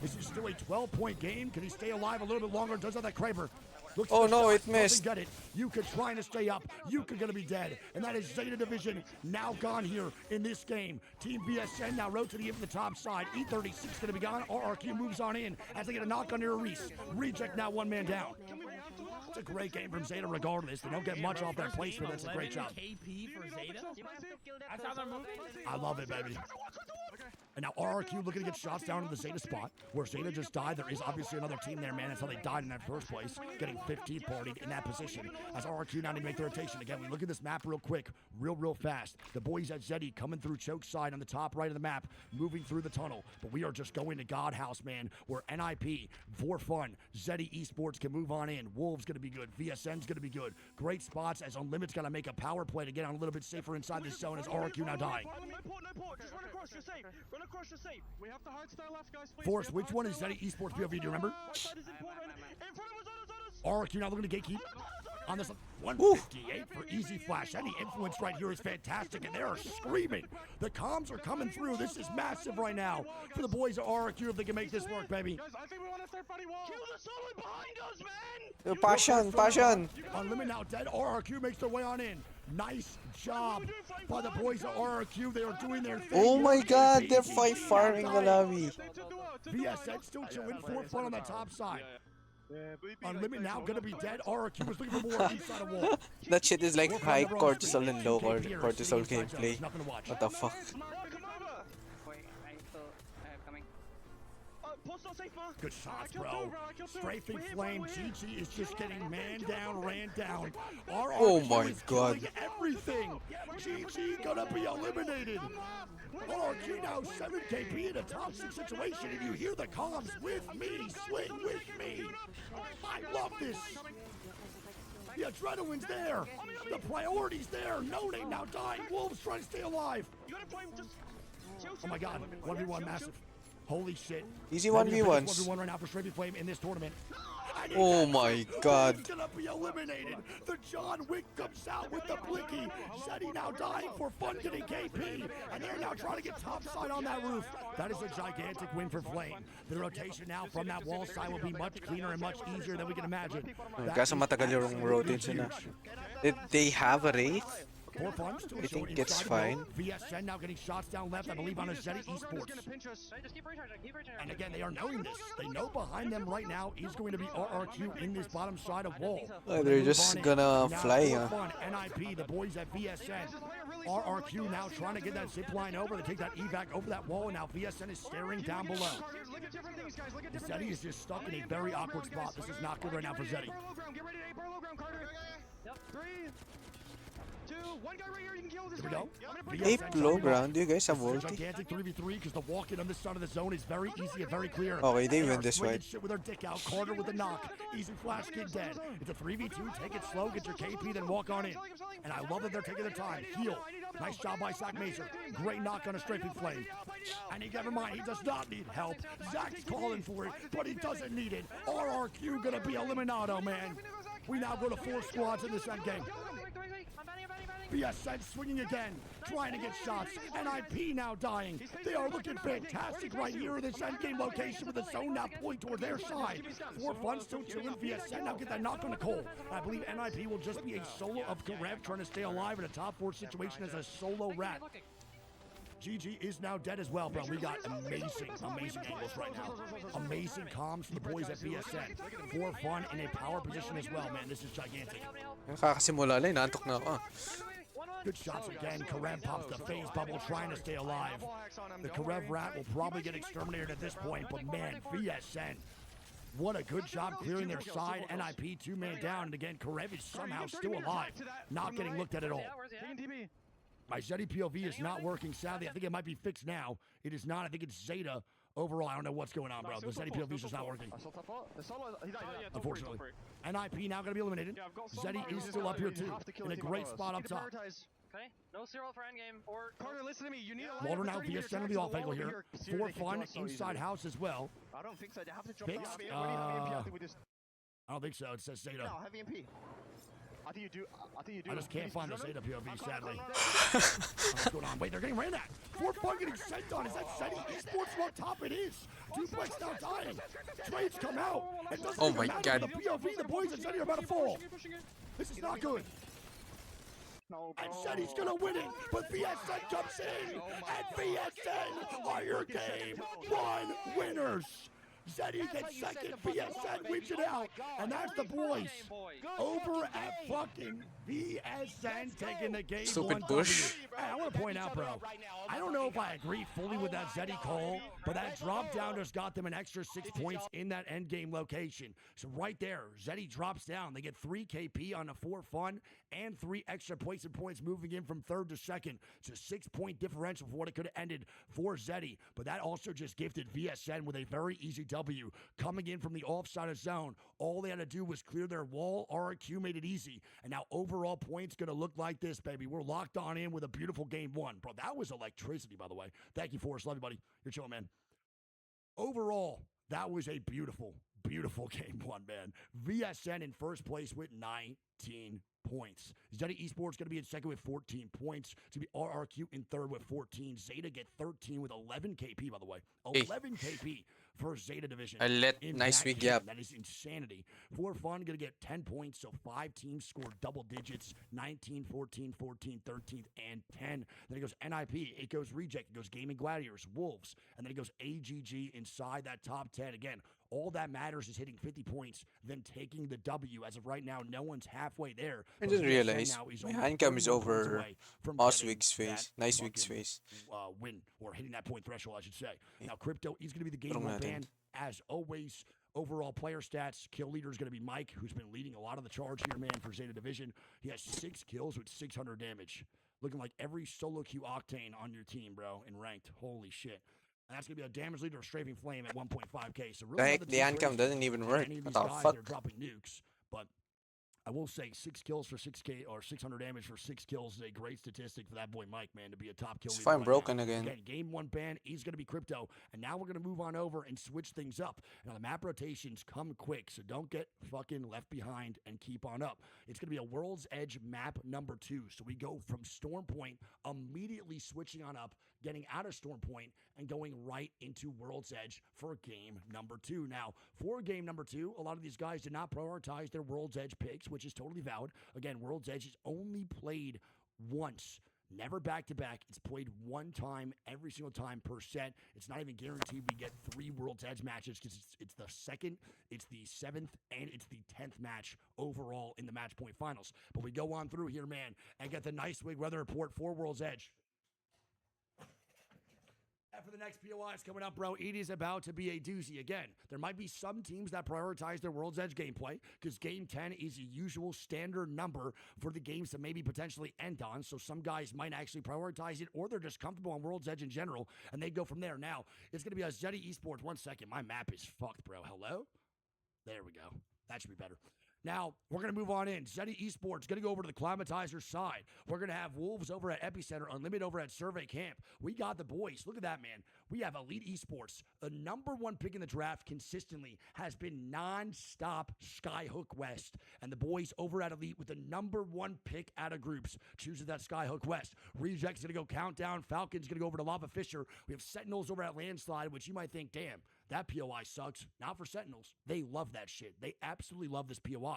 S15: This is still a 12-point game. Can he stay alive a little bit longer? Does have that Kraber. Looks
S1: Oh
S15: for the
S1: no,
S15: shot.
S1: it missed.
S15: Doesn't get it. Yuka trying to stay up. Yuka gonna be dead. And that is Zeta Division now gone here in this game. Team VSN now rotating in from the top side. E36 gonna be gone. RRQ moves on in as they get a knock on Reese. Reject now 1 man down. It's a great game from Zeta regardless. They don't get much off their placement. That's a great job.
S10: KP for Zeta? That's how they're moving?
S15: I love it, baby. And now RRQ looking to get shots down to the Zeta spot, where Zeta just died. There is obviously another team there, man. That's how they died in that first place, getting 15th partied in that position. As RRQ now need to make their rotation. Again, we look at this map real quick, real fast. The boys at Zeddy coming through choke side on the top right of the map, moving through the tunnel. But we are just going to God House, man, where NIP, for fun, Zeddy Esports can move on in. Wolves going to be good. VSN's going to be good. Great spots as Unlimited's going to make a power play to get on a little bit safer inside this zone as RRQ now dying.
S16: Just run across, you're safe. Run across, you're safe. We have to hard style left, guys. Please.
S15: Forrest, which one is Zeddy Esports POV? Do you remember? RRQ now looking to gatekeep on this 158 for easy flash. Any influence right here is fantastic, and they are screaming. The comms are coming through. This is massive right now for the boys at RRQ if they can make this work, baby.
S16: Guys, I think we want a third party wall. Kill the solid behind us, man.
S1: Passion.
S15: Unlimited now dead. RRQ makes their way on in. Nice job by the boys at RRQ. They are doing their thing.
S1: Oh my god, they're farming the lobby.
S15: VSN still chilling 4 Fun on the top side. Unlimited now gonna be dead. RRQ was looking for more inside a wall.
S1: That shit is like high cortisol and low cortisol gameplay. What the fuck?
S15: Good shots, bro. Strafing Flame. GG is just getting man down, ran down.
S1: Oh my god.
S15: Everything. GG gonna be eliminated. RRQ now 7 KP in a toxic situation, and you hear the comms with me, swing with me. I love this. The adrenaline's there. The priority's there. No name now dying. Wolves trying to stay alive. Oh my god. 1v1 massive. Holy shit.
S1: Easy 1v1s.
S15: 1v1 right now for Strafing Flame in this tournament. And he
S1: Oh
S15: gets
S1: my
S15: it.
S1: god.
S15: He's gonna be eliminated. The John Wick comes out with the blinky. Zeddy now dying for fun getting KP. And they're now trying to get topside on that roof. That is a gigantic win for Flame. The rotation now from that wall side will be much cleaner and much easier than we can imagine. That
S1: Kaso
S15: is
S1: matagal yung
S15: absolutely
S1: rotation na.
S15: huge.
S1: Did they have a Wraith?
S15: Four funds to
S1: I
S15: a
S1: think
S15: short
S1: it's
S15: inside the
S1: fine.
S15: boat. VSN now getting shots down left, I believe, on a Zeddy Esports. And again, they are knowing this. They know behind them right now is going to be RRQ in this bottom side of wall.
S1: They're just gonna fly, huh?
S15: Fun, NIP, the boys at VSN. RRQ now trying to get that zip line over to take that evac over that wall, and now VSN is staring down below. Zeddy is just stuck in a very awkward spot. This is not good right now for Zeddy. Here we go.
S1: Ape low ground, do you guys have ulti?
S15: Gigantic 3v3 because the walk-in on this side of the zone is very easy and very clear.
S1: Okay, they win
S15: are
S1: this
S15: swinging
S1: fight.
S15: shit with their dick out. Carter with the knock. Easy flash, kid dead. It's a 3v2. Take it slow, get your KP, then walk on in. And I love that they're taking their time. Heal. Nice job by Zach Mazer. Great knock on a strafing flame. And never mind, he does not need help. Zach's calling for it, but he doesn't need it. RRQ gonna be eliminado, man. We now go to 4 squads in this endgame. VSN swinging again, trying to get shots. NIP now dying. They are looking fantastic right here in this endgame location with the zone now pointing toward their side. 4 funds still chilling. VSN now get that knock on the Cole. I believe NIP will just be a solo of Karev trying to stay alive in a top 4 situation as a solo rat. GG is now dead as well, bro. We got amazing angles right now. Amazing comms from the boys at VSN. 4 fun in a power position as well, man. This is gigantic.
S1: Kakasimula lang, inaantok na ako.
S15: Good shots again. Karev pops the phase bubble trying to stay alive. The Karev rat will probably get exterminated at this point, but man, VSN. What a good job clearing their side. NIP 2-man down, and again, Karev is somehow still alive. Not getting looked at all. My Zeddy POV is not working, sadly. I think it might be fixed now. It is not. I think it's Zeta. Overall, I don't know what's going on, bro. The Zeddy POV is just not working. Unfortunately. NIP now going to be eliminated. Zeddy is still up here, too. In a great spot up top.
S17: Okay, no zero for endgame or
S16: Carter, listen to me. You need a
S15: Walter now via center of the off angle here. 4 fun inside house as well.
S16: I don't think so. They have to drop
S15: Fixed? I don't think so. It says Zeta.
S16: No, have EMP. I think you do.
S15: I just can't find the Zeta POV, sadly. What's going on? Wait, they're getting ran at. 4 fun getting sent on. Is that Zeddy Esports from on top? It is. Duplex now dying. Trades come out. It doesn't
S1: Oh
S15: even
S1: my
S15: matter.
S1: god.
S15: The POV, the boys at Zeddy are about to fall. This is not good. And Zeddy's gonna win it, but VSN comes in, and VSN are your game 1 winners. Zeddy gets second, VSN wins it out, and that's the boys over at fucking VSN taking the game
S1: Stupid
S15: 1
S1: push.
S15: W. Hey, I want to point out, bro, I don't know if I agree fully with that Zeddy call, but that drop down just got them an extra 6 points in that end game location. So right there, Zeddy drops down. They get 3 KP on a 4 fun and 3 extra points and points moving in from 3rd to 2nd. It's a 6-point differential for what it could have ended for Zeddy, but that also just gifted VSN with a very easy W. Coming in from the offside of zone, all they had to do was clear their wall. RQ made it easy, and now overall points gonna look like this, baby. We're locked on in with a beautiful game 1. Bro, that was electricity, by the way. Thank you, Forrest. Love you, buddy. You're chilling, man. Overall, that was a beautiful game 1, man. VSN in first place with 19 points. Zeddy Esports going to be in second with 14 points. It's going to be RRQ in third with 14. Zeta get 13 with 11 KP, by the way. 11 KP for Zeta division.
S1: I let
S15: in
S1: nice
S15: that
S1: week
S15: game.
S1: gap.
S15: That is insanity. For fun, going to get 10 points. So 5 teams scored double digits. 19, 14, 14, 13, and 10. Then it goes NIP. It goes Reject. It goes Gaming Gladiators, Wolves. And then it goes AGG inside that top 10. Again, all that matters is hitting 50 points, then taking the W. As of right now, no one's halfway there.
S1: I
S15: But
S1: just
S15: VSN
S1: realized
S15: now is
S1: my
S15: only
S1: handcam is
S15: 31 points
S1: over
S15: away from
S1: Oswig's
S15: getting
S1: face.
S15: that
S1: Nice Wig's
S15: fucking,
S1: face.
S15: win, or hitting that point threshold, I should say. Now, Crypto is going to be the game
S1: Tulong
S15: 1
S1: natin.
S15: ban. As always, overall player stats, kill leader is going to be Mike, who's been leading a lot of the charge here, man, for Zeta Division. He has 6 kills with 600 damage. Looking like every solo queue Octane on your team, bro, in ranked. Holy shit. And that's going to be a damage leader of Strafing Flame at 1.5k. So really
S1: The heck,
S15: nothing
S1: the
S15: too
S1: handcam
S15: crazy
S1: doesn't even
S15: on
S1: work.
S15: any of
S1: What
S15: these
S1: the
S15: guys
S1: fuck?
S15: that are dropping nukes. But I will say 6 kills for 6K or 600 damage for 6 kills is a great statistic for that boy Mike, man, to be a top kill
S1: He's
S15: leader
S1: fine
S15: right
S1: broken
S15: now.
S1: again.
S15: Again, game 1 ban is going to be Crypto, and now we're going to move on over and switch things up. Now, the map rotations come quick, so don't get fucking left behind and keep on up. It's going to be a World's Edge map number 2, so we go from Storm Point, immediately switching on up, getting out of Storm Point, and going right into World's Edge for game number 2. Now, for game number 2, a lot of these guys did not prioritize their World's Edge picks, which is totally valid. Again, World's Edge is only played once. Never back-to-back. It's played one time every single time per set. It's not even guaranteed we get 3 World's Edge matches because it's the 2nd, it's the 7th, and it's the 10th match overall in the match point finals. But we go on through here, man, and get the nice wig weather report for World's Edge. And for the next POIs coming up, bro, it is about to be a doozy. Again, there might be some teams that prioritize their World's Edge gameplay because Game 10 is a usual standard number for the games to maybe potentially end on. So some guys might actually prioritize it, or they're just comfortable on World's Edge in general, and they go from there. Now, it's going to be a Zeddy Esports. 1 second. My map is fucked, bro. Hello? There we go. That should be better. Now, we're going to move on in. Zeddy Esports going to go over to the Climatizer side. We're going to have Wolves over at Epicenter, Unlimited over at Survey Camp. We got the boys. Look at that, man. We have Elite Esports. The number 1 pick in the draft consistently has been non-stop Skyhook West. And the boys over at Elite with the number 1 pick out of groups chooses that Skyhook West. Reject's going to go Countdown. Falcon's going to go over to Lava Fisher. We have Sentinels over at Landslide, which you might think, damn, that POI sucks. Not for Sentinels. They love that shit. They absolutely love this POI.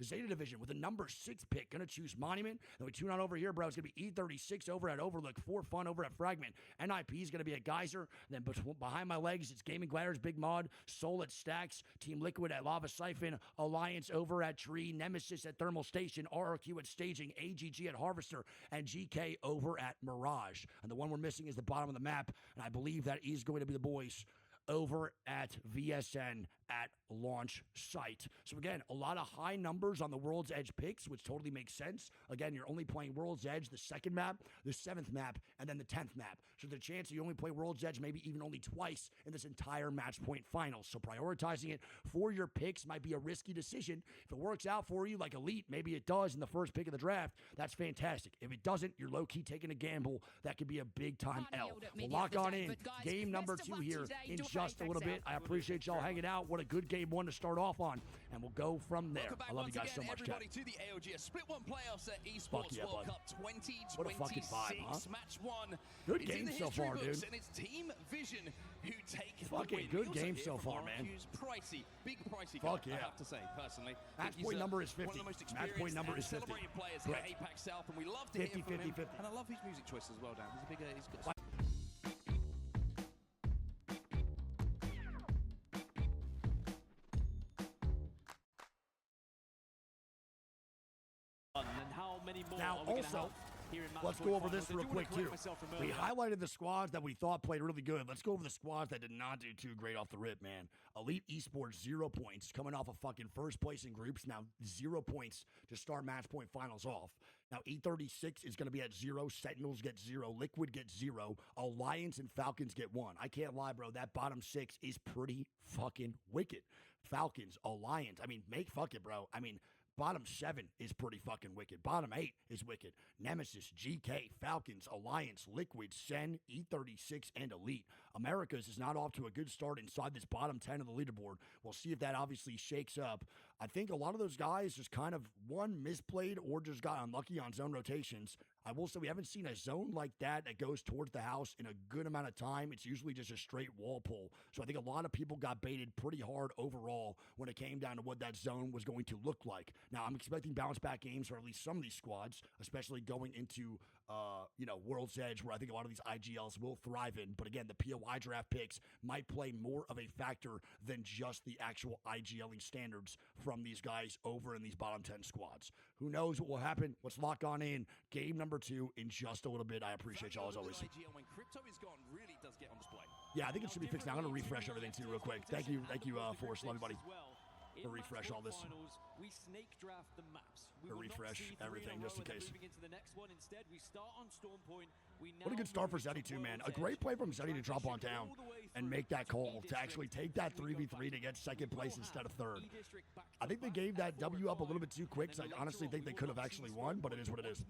S15: Zeta Division with a number 6 pick. Going to choose Monument. Then we tune on over here, bro. It's going to be E36 over at Overlook. For Fun over at Fragment. NIP is going to be at Geyser. Then behind my legs, it's Gaming Gliders, Big Mod. Soul at Stacks. Team Liquid at Lava Siphon. Alliance over at Tree. Nemesis at Thermal Station. RRQ at Staging. AGG at Harvester. And GK over at Mirage. And the one we're missing is the bottom of the map. And I believe that is going to be the boys over at VSN at launch site. So again, a lot of high numbers on the World's Edge picks, which totally makes sense. Again, you're only playing World's Edge, the 2nd map, the 7th map, and then the 10th map. So the chance that you only play World's Edge maybe even only twice in this entire match point finals. So prioritizing it for your picks might be a risky decision. If it works out for you like Elite, maybe it does in the first pick of the draft, that's fantastic. If it doesn't, you're low-key taking a gamble. That could be a big-time L. We'll lock on in. Game number 2 here in just a little bit. I appreciate y'all hanging out. What a good game 1 to start off on, and we'll go from there. I love you guys so much, Cat.
S14: To the ALGS Split 1 playoffs at Esports
S15: Fuck yeah,
S14: World
S15: bud.
S14: Cup 2026.
S15: What a fucking vibe, huh?
S14: Match 1.
S15: Good
S14: It's in
S15: game
S14: the
S15: so
S14: history
S15: far,
S14: books,
S15: dude.
S14: And it's Team Vision who take
S15: Fucking
S14: the win.
S15: good
S14: We also
S15: game
S14: hear
S15: so
S14: from
S15: far, man.
S14: RRQ's pricey, big pricey
S15: Fuck
S14: guy,
S15: yeah.
S14: I have to say, personally.
S15: Match
S14: He's,
S15: point number is
S14: one
S15: 50.
S14: of the most
S15: Match point
S14: experienced
S15: number
S14: and
S15: is 50.
S14: celebrated players here at
S15: Correct.
S14: APAC South, and we love to
S15: 50,
S14: hear from
S15: 50,
S14: him.
S15: 50.
S14: And I love his music choice as well, Dan. He's got
S15: Now, also, let's go over this real quick, too. We highlighted the squads that we thought played really good. Let's go over the squads that did not do too great off the rip, man. Elite Esports, 0 points, coming off of fucking first place in groups. Now, 0 points to start match point finals off. Now, E36 is going to be at 0. Sentinels get 0. Liquid gets 0. Alliance and Falcons get 1. I can't lie, bro. That bottom 6 is pretty fucking wicked. Falcons, Alliance. I mean, fuck it, bro. I mean, bottom 7 is pretty fucking wicked. Bottom 8 is wicked. Nemesis, GK, Falcons, Alliance, Liquid, Sen, E36, and Elite. Americas is not off to a good start inside this bottom 10 of the leaderboard. We'll see if that obviously shakes up. I think a lot of those guys just kind of, one, misplayed or just got unlucky on zone rotations. I will say we haven't seen a zone like that goes towards the house in a good amount of time. It's usually just a straight wall pull. So I think a lot of people got baited pretty hard overall when it came down to what that zone was going to look like. Now, I'm expecting bounce back games for at least some of these squads, especially going into, World's Edge, where I think a lot of these IGLs will thrive in. But again, the POI draft picks might play more of a factor than just the actual IGLing standards from these guys over in these bottom 10 squads. Who knows what will happen? Let's lock on in. Game number 2 in just a little bit. I appreciate y'all as always.
S14: when crypto is gone, really does get on display.
S15: Yeah, I think it should be fixed now. I'm going to refresh everything too real quick. Thank you, Force. Love you, buddy. to refresh all this.
S13: We snake draft the maps. We
S15: To
S13: will not
S15: refresh
S13: see three
S15: everything
S13: in a
S15: just in
S13: row and then
S15: case.
S13: moving into the next one. Instead, we start on Storm Point.
S15: What a good start for Zeddy too, man. A great play from Zeddy to drop on down and make that call to actually take that 3v3 to get second place instead of third. I think they gave that W up a little bit too quick, so I honestly think they could have actually won, but it is what it is.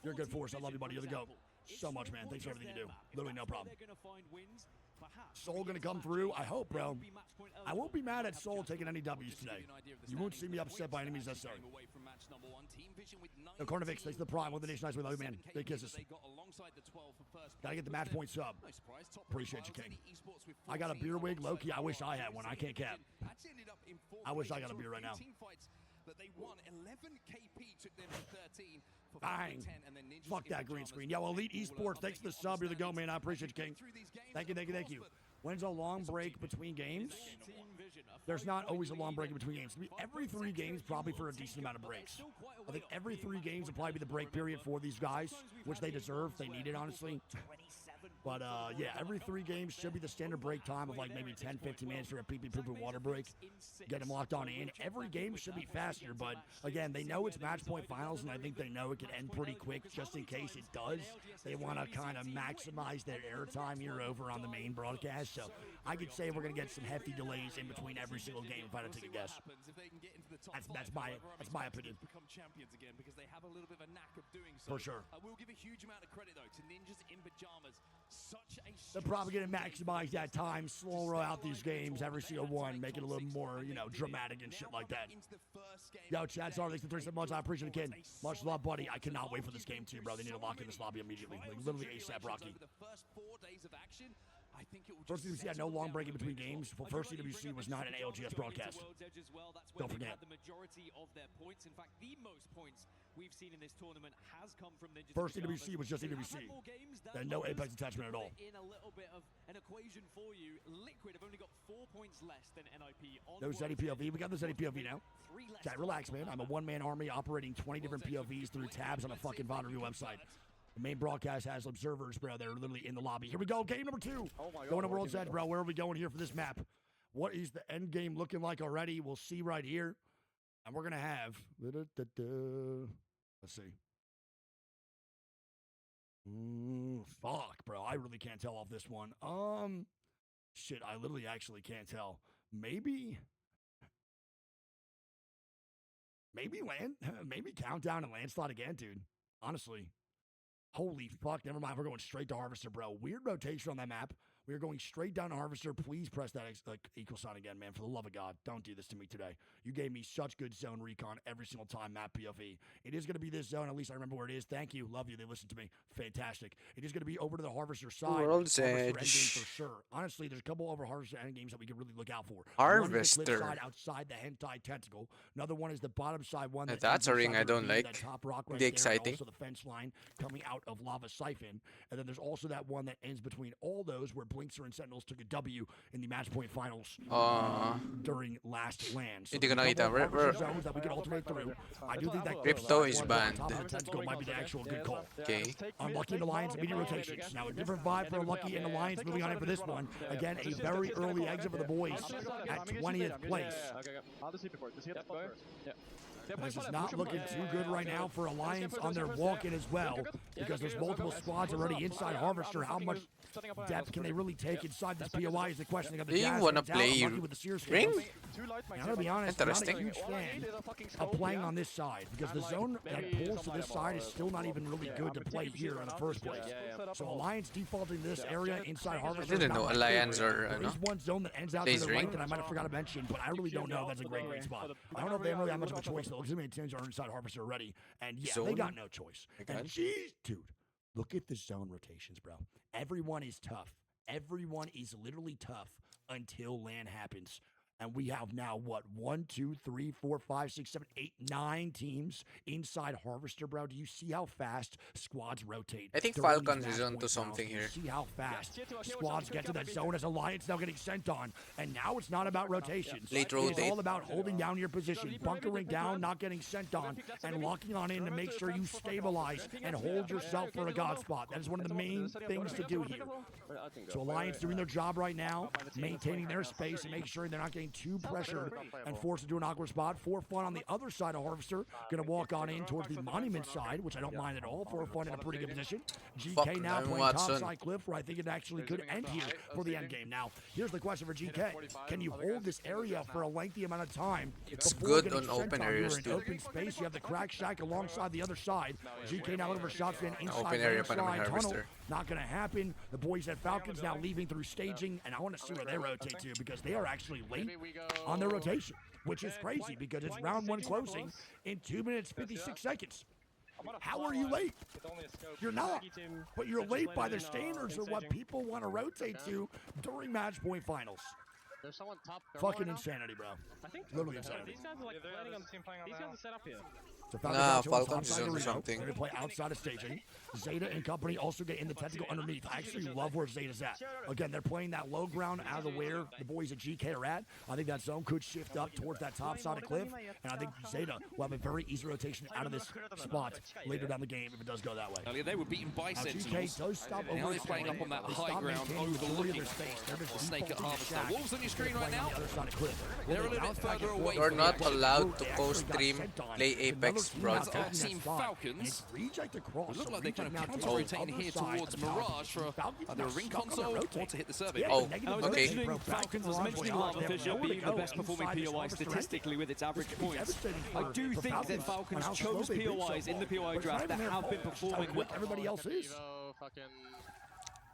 S15: You're a good force. I love you, buddy. You're the GOAT. So much, man. Thanks for everything you do. Literally no problem. Soul gonna come through. I hope, bro. I won't be mad at Soul taking any W's today. You won't see me upset by any means necessary. No, Cornavix, thanks to the prime. With the nation, nice with you, man. Big kisses. Gotta get the match point sub. Appreciate you, King. I got a beer wig, Loki. I wish I had one. I can't cap. I wish I got a beer right now.
S14: That they won 11 KP, took them to 13 for
S15: Bang.
S14: 10, and then Ninjas
S15: Fuck that green screen. Yo, Elite Esports, thanks for the sub. You're the go, man. I appreciate you, King. Thank you, thank you, thank you. When's a long break between games? There's not always a long break in between games. Every 3 games, probably for a decent amount of breaks. I think every 3 games will probably be the break period for these guys, which they deserve. They need it, honestly. But, yeah, every 3 games should be the standard break time of, like, maybe 10, 15 minutes for a pee-pee-poo-poo water break. Get them locked on in. Every game should be faster, but, again, they know it's match point finals, and I think they know it can end pretty quick just in case it does. They want to kind of maximize their airtime here over on the main broadcast, so I could say we're going to get some hefty delays in between every single game if I had to take a guess. That's my opinion.
S14: Become champions again because they have a little bit of a knack of doing so.
S15: For sure.
S14: I will give a huge amount of credit though to Ninjas in Pajamas. Such a
S15: They're probably going to maximize that time, slow roll out these games, every single one, make it a little more, you know, dramatic and shit like that. Yo, Chad, sorry, thanks for 37 months. I appreciate it, kid. Much love, buddy. I cannot wait for this game too, bro. They need to lock in this lobby immediately. Like, literally ASAP, Rocky. First CWC had no long break in between games. Well, first CWC was not an ALGS broadcast. Don't forget.
S13: The majority of their points, in fact, the most points we've seen in this tournament has come from Ninjas.
S15: First CWC was just CWC. Then no Apex attachment at all.
S13: In a little bit of an equation for you, Liquid have only got 4 points less than NIP on
S15: No Zeddy POV. We got the Zeddy POV now. Chat, relax, man. I'm a one-man army operating 20 different POVs through tabs on a fucking VOD review website. The main broadcast has observers, bro. They're literally in the lobby. Here we go. Game number 2. Going to World's Edge, bro. Where are we going here for this map? What is the end game looking like already? We'll see right here. And we're going to have... Let's see. Fuck, bro. I really can't tell off this one. Shit, I literally actually can't tell. Maybe Countdown and Landslide again, dude. Honestly. Holy fuck, never mind. We're going straight to Harvester, bro. Weird rotation on that map. We are going straight down to Harvester. Please press that equal sign again, man. For the love of God, don't do this to me today. You gave me such good zone recon every single time, map POV. It is going to be this zone. At least I remember where it is. Thank you. Love you. They listened to me. Fantastic. It is going to be over to the Harvester side.
S1: World's
S15: Harvester
S1: Edge.
S15: endgame for sure. Honestly, there's a couple over Harvester endgames that we can really look out for.
S1: Harvester.
S15: One is the cliff side outside the hentai tentacle. Another one is the bottom side one.
S1: That's a ring I don't like.
S15: That top rock right
S1: The
S15: there,
S1: exciting.
S15: and also the fence line coming out of Lava Siphon. And then there's also that one that ends between all those where Blinkster and Sentinels took a W in the match point finals during last land. So
S1: Hindi ko
S15: there's a
S1: nakita.
S15: couple of
S1: Where-
S15: Harvester zones that we can alternate through. I do think that
S1: Crypto
S15: cliff
S1: is
S15: side one
S1: banned.
S15: on top of the tentacle might be the actual good call.
S1: Okay.
S15: Unlucky and Alliance, immediate rotations. Now, a different vibe for Unlucky and Alliance moving on in for this one. Again, a very early exit for the boys at 20th place.
S16: I'll just hit before. Just hit first. Yeah.
S15: This is not looking too good right now for Alliance on their walk-in as well, because there's multiple squads already inside Harvester. How much depth can they really take inside this POI is the question. They got the
S1: Do you
S15: Jazz
S1: wanna
S15: ones out,
S1: play
S15: Unlucky with the Sears
S1: Ring?
S15: scales. And I'm gonna be honest, I'm not a
S1: Interesting.
S15: huge fan of playing on this side, because the zone that pulls to this side is still not even really good to play here in the first place. So Alliance defaulting to this area inside Harvester.
S1: I didn't know Alliance or
S15: There is one zone that ends out to
S1: Plays
S15: the right
S1: Ring.
S15: that I might have forgot to mention, but I really don't know. That's a great spot. I don't know if they have really that much of a choice though. Because Tins are inside Harvester already, and yeah, they
S1: Zone?
S15: got no choice.
S1: Okay.
S15: And geez, dude, look at the zone rotations, bro. Everyone is tough. Everyone is literally tough until land happens. And we have now, what, 1, 2, 3, 4, 5, 6, 7, 8, 9 teams inside Harvester, bro. Do you see how fast squads rotate?
S1: I think
S15: during these
S1: Falcons is
S15: match
S1: onto
S15: point
S1: something
S15: finals?
S1: here.
S15: You see how fast squads get to that zone as Alliance now getting sent on. And now it's not about rotations.
S1: Late
S15: It's
S1: rotate.
S15: all about holding down your position, bunkering down, not getting sent on, and locking on in to make sure you stabilize and hold yourself for a god spot. That is one of the main things to do here. So Alliance doing their job right now, maintaining their space and making sure they're not getting too pressured and forced to do an awkward spot. For Fun on the other side of Harvester, going to walk on in towards the Monument side, which I don't mind at all. For Fun in a pretty good position. GK
S1: Fuck,
S15: now
S1: I'm
S15: playing
S1: Watson.
S15: topside cliff, where I think it actually could end here for the end game. Now, here's the question for GK. Can you hold this area for a lengthy amount of time?
S1: It's
S15: before
S1: good
S15: getting
S1: on
S15: sent
S1: open
S15: on?
S1: areas
S15: You're in
S1: too.
S15: open space. You have the crack shack alongside the other side. GK now looking for shots in inside
S1: Open area
S15: landslide
S1: pa naman
S15: tunnel.
S1: Harvester.
S15: Not going to happen. The boys at Falcons now leaving through staging, and I want to see where they rotate to because they are actually late on their rotation, which is crazy because it's round 1 closing in 2 minutes 56 seconds. How are you late? You're not, but you're late by the standards of what people want to rotate to during match point finals.
S16: There's someone top.
S15: Fucking insanity, bro.
S16: I think
S15: Literally insanity.
S16: these guys are like planning on these guys are set up here.
S15: So
S1: Falcons is onto something.
S15: They're going to play outside of staging. Zeta and company also get in the tentacle underneath. I actually love where Zeta's at. Again, they're playing that low ground out of where the boys at GK are at. I think that zone could shift up towards that top side of cliff, and I think Zeta will have a very easy rotation out of this spot later down the game if it does go that way.
S14: Earlier they were beaten by
S15: Now, GK
S14: Sentinels.
S15: does stop
S14: Now they're playing up on that high ground overlooking the Snake at Harvester. Wolves on your screen right now. They're a little bit further away.
S1: You're
S14: from
S1: not
S14: the action.
S1: allowed to co-stream play Apex broadcast.
S14: Team Falcons, they look like they're kind of counter-rotating here towards Mirage for either a ring console or to hit the survey.
S1: Oh,
S13: I was
S1: okay.
S13: mentioning Falcons, I was mentioning Lava Fisher being the best performing POI statistically with its average points. I do think that Falcons chose POIs in the POI draft that have been performing well.
S15: Everybody else is.
S16: Fucking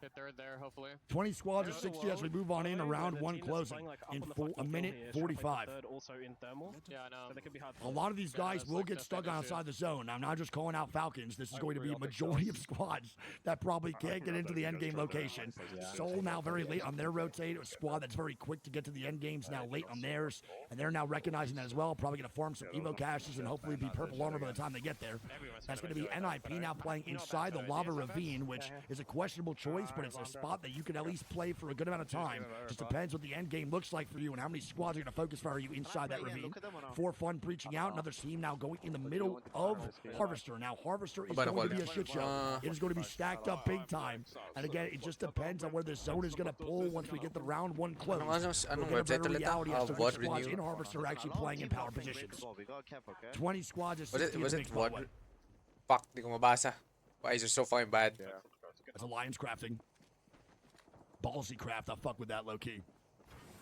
S16: hit third there, hopefully.
S15: 20 squads of 60 as we move on in around 1 closing in a minute 45.
S16: Also in thermal. Yeah, I know. So they could be hard.
S15: A lot of these guys will get stuck outside the zone. I'm not just calling out Falcons. This is going to be a majority of squads that probably can't get into the end game location. Soul now very late on their rotate. A squad that's very quick to get to the end games now late on theirs. And they're now recognizing that as well. Probably going to farm some Evo caches and hopefully be purple armor by the time they get there. That's going to be NIP now playing inside the Lava Ravine, which is a questionable choice, but it's a spot that you can at least play for a good amount of time. Just depends what the end game looks like for you and how many squads are going to focus fire you inside that ravine. For Fun breaching out, another team now going in the middle of Harvester. Now Harvester is going to be a shit show. It is going to be stacked up big time. And again, it just depends on where the zone is going to pull once we get the round 1 close.
S1: Anong website ulit?
S15: What squads in Harvester are actually playing in power positions. 20 squads is 60
S1: Was it
S15: mixed, by
S1: what?
S15: the way.
S1: Fuck, di ko mabasa. Why is it so fucking bad?
S15: That's Alliance crafting. Ballsy craft, I fuck with that low key.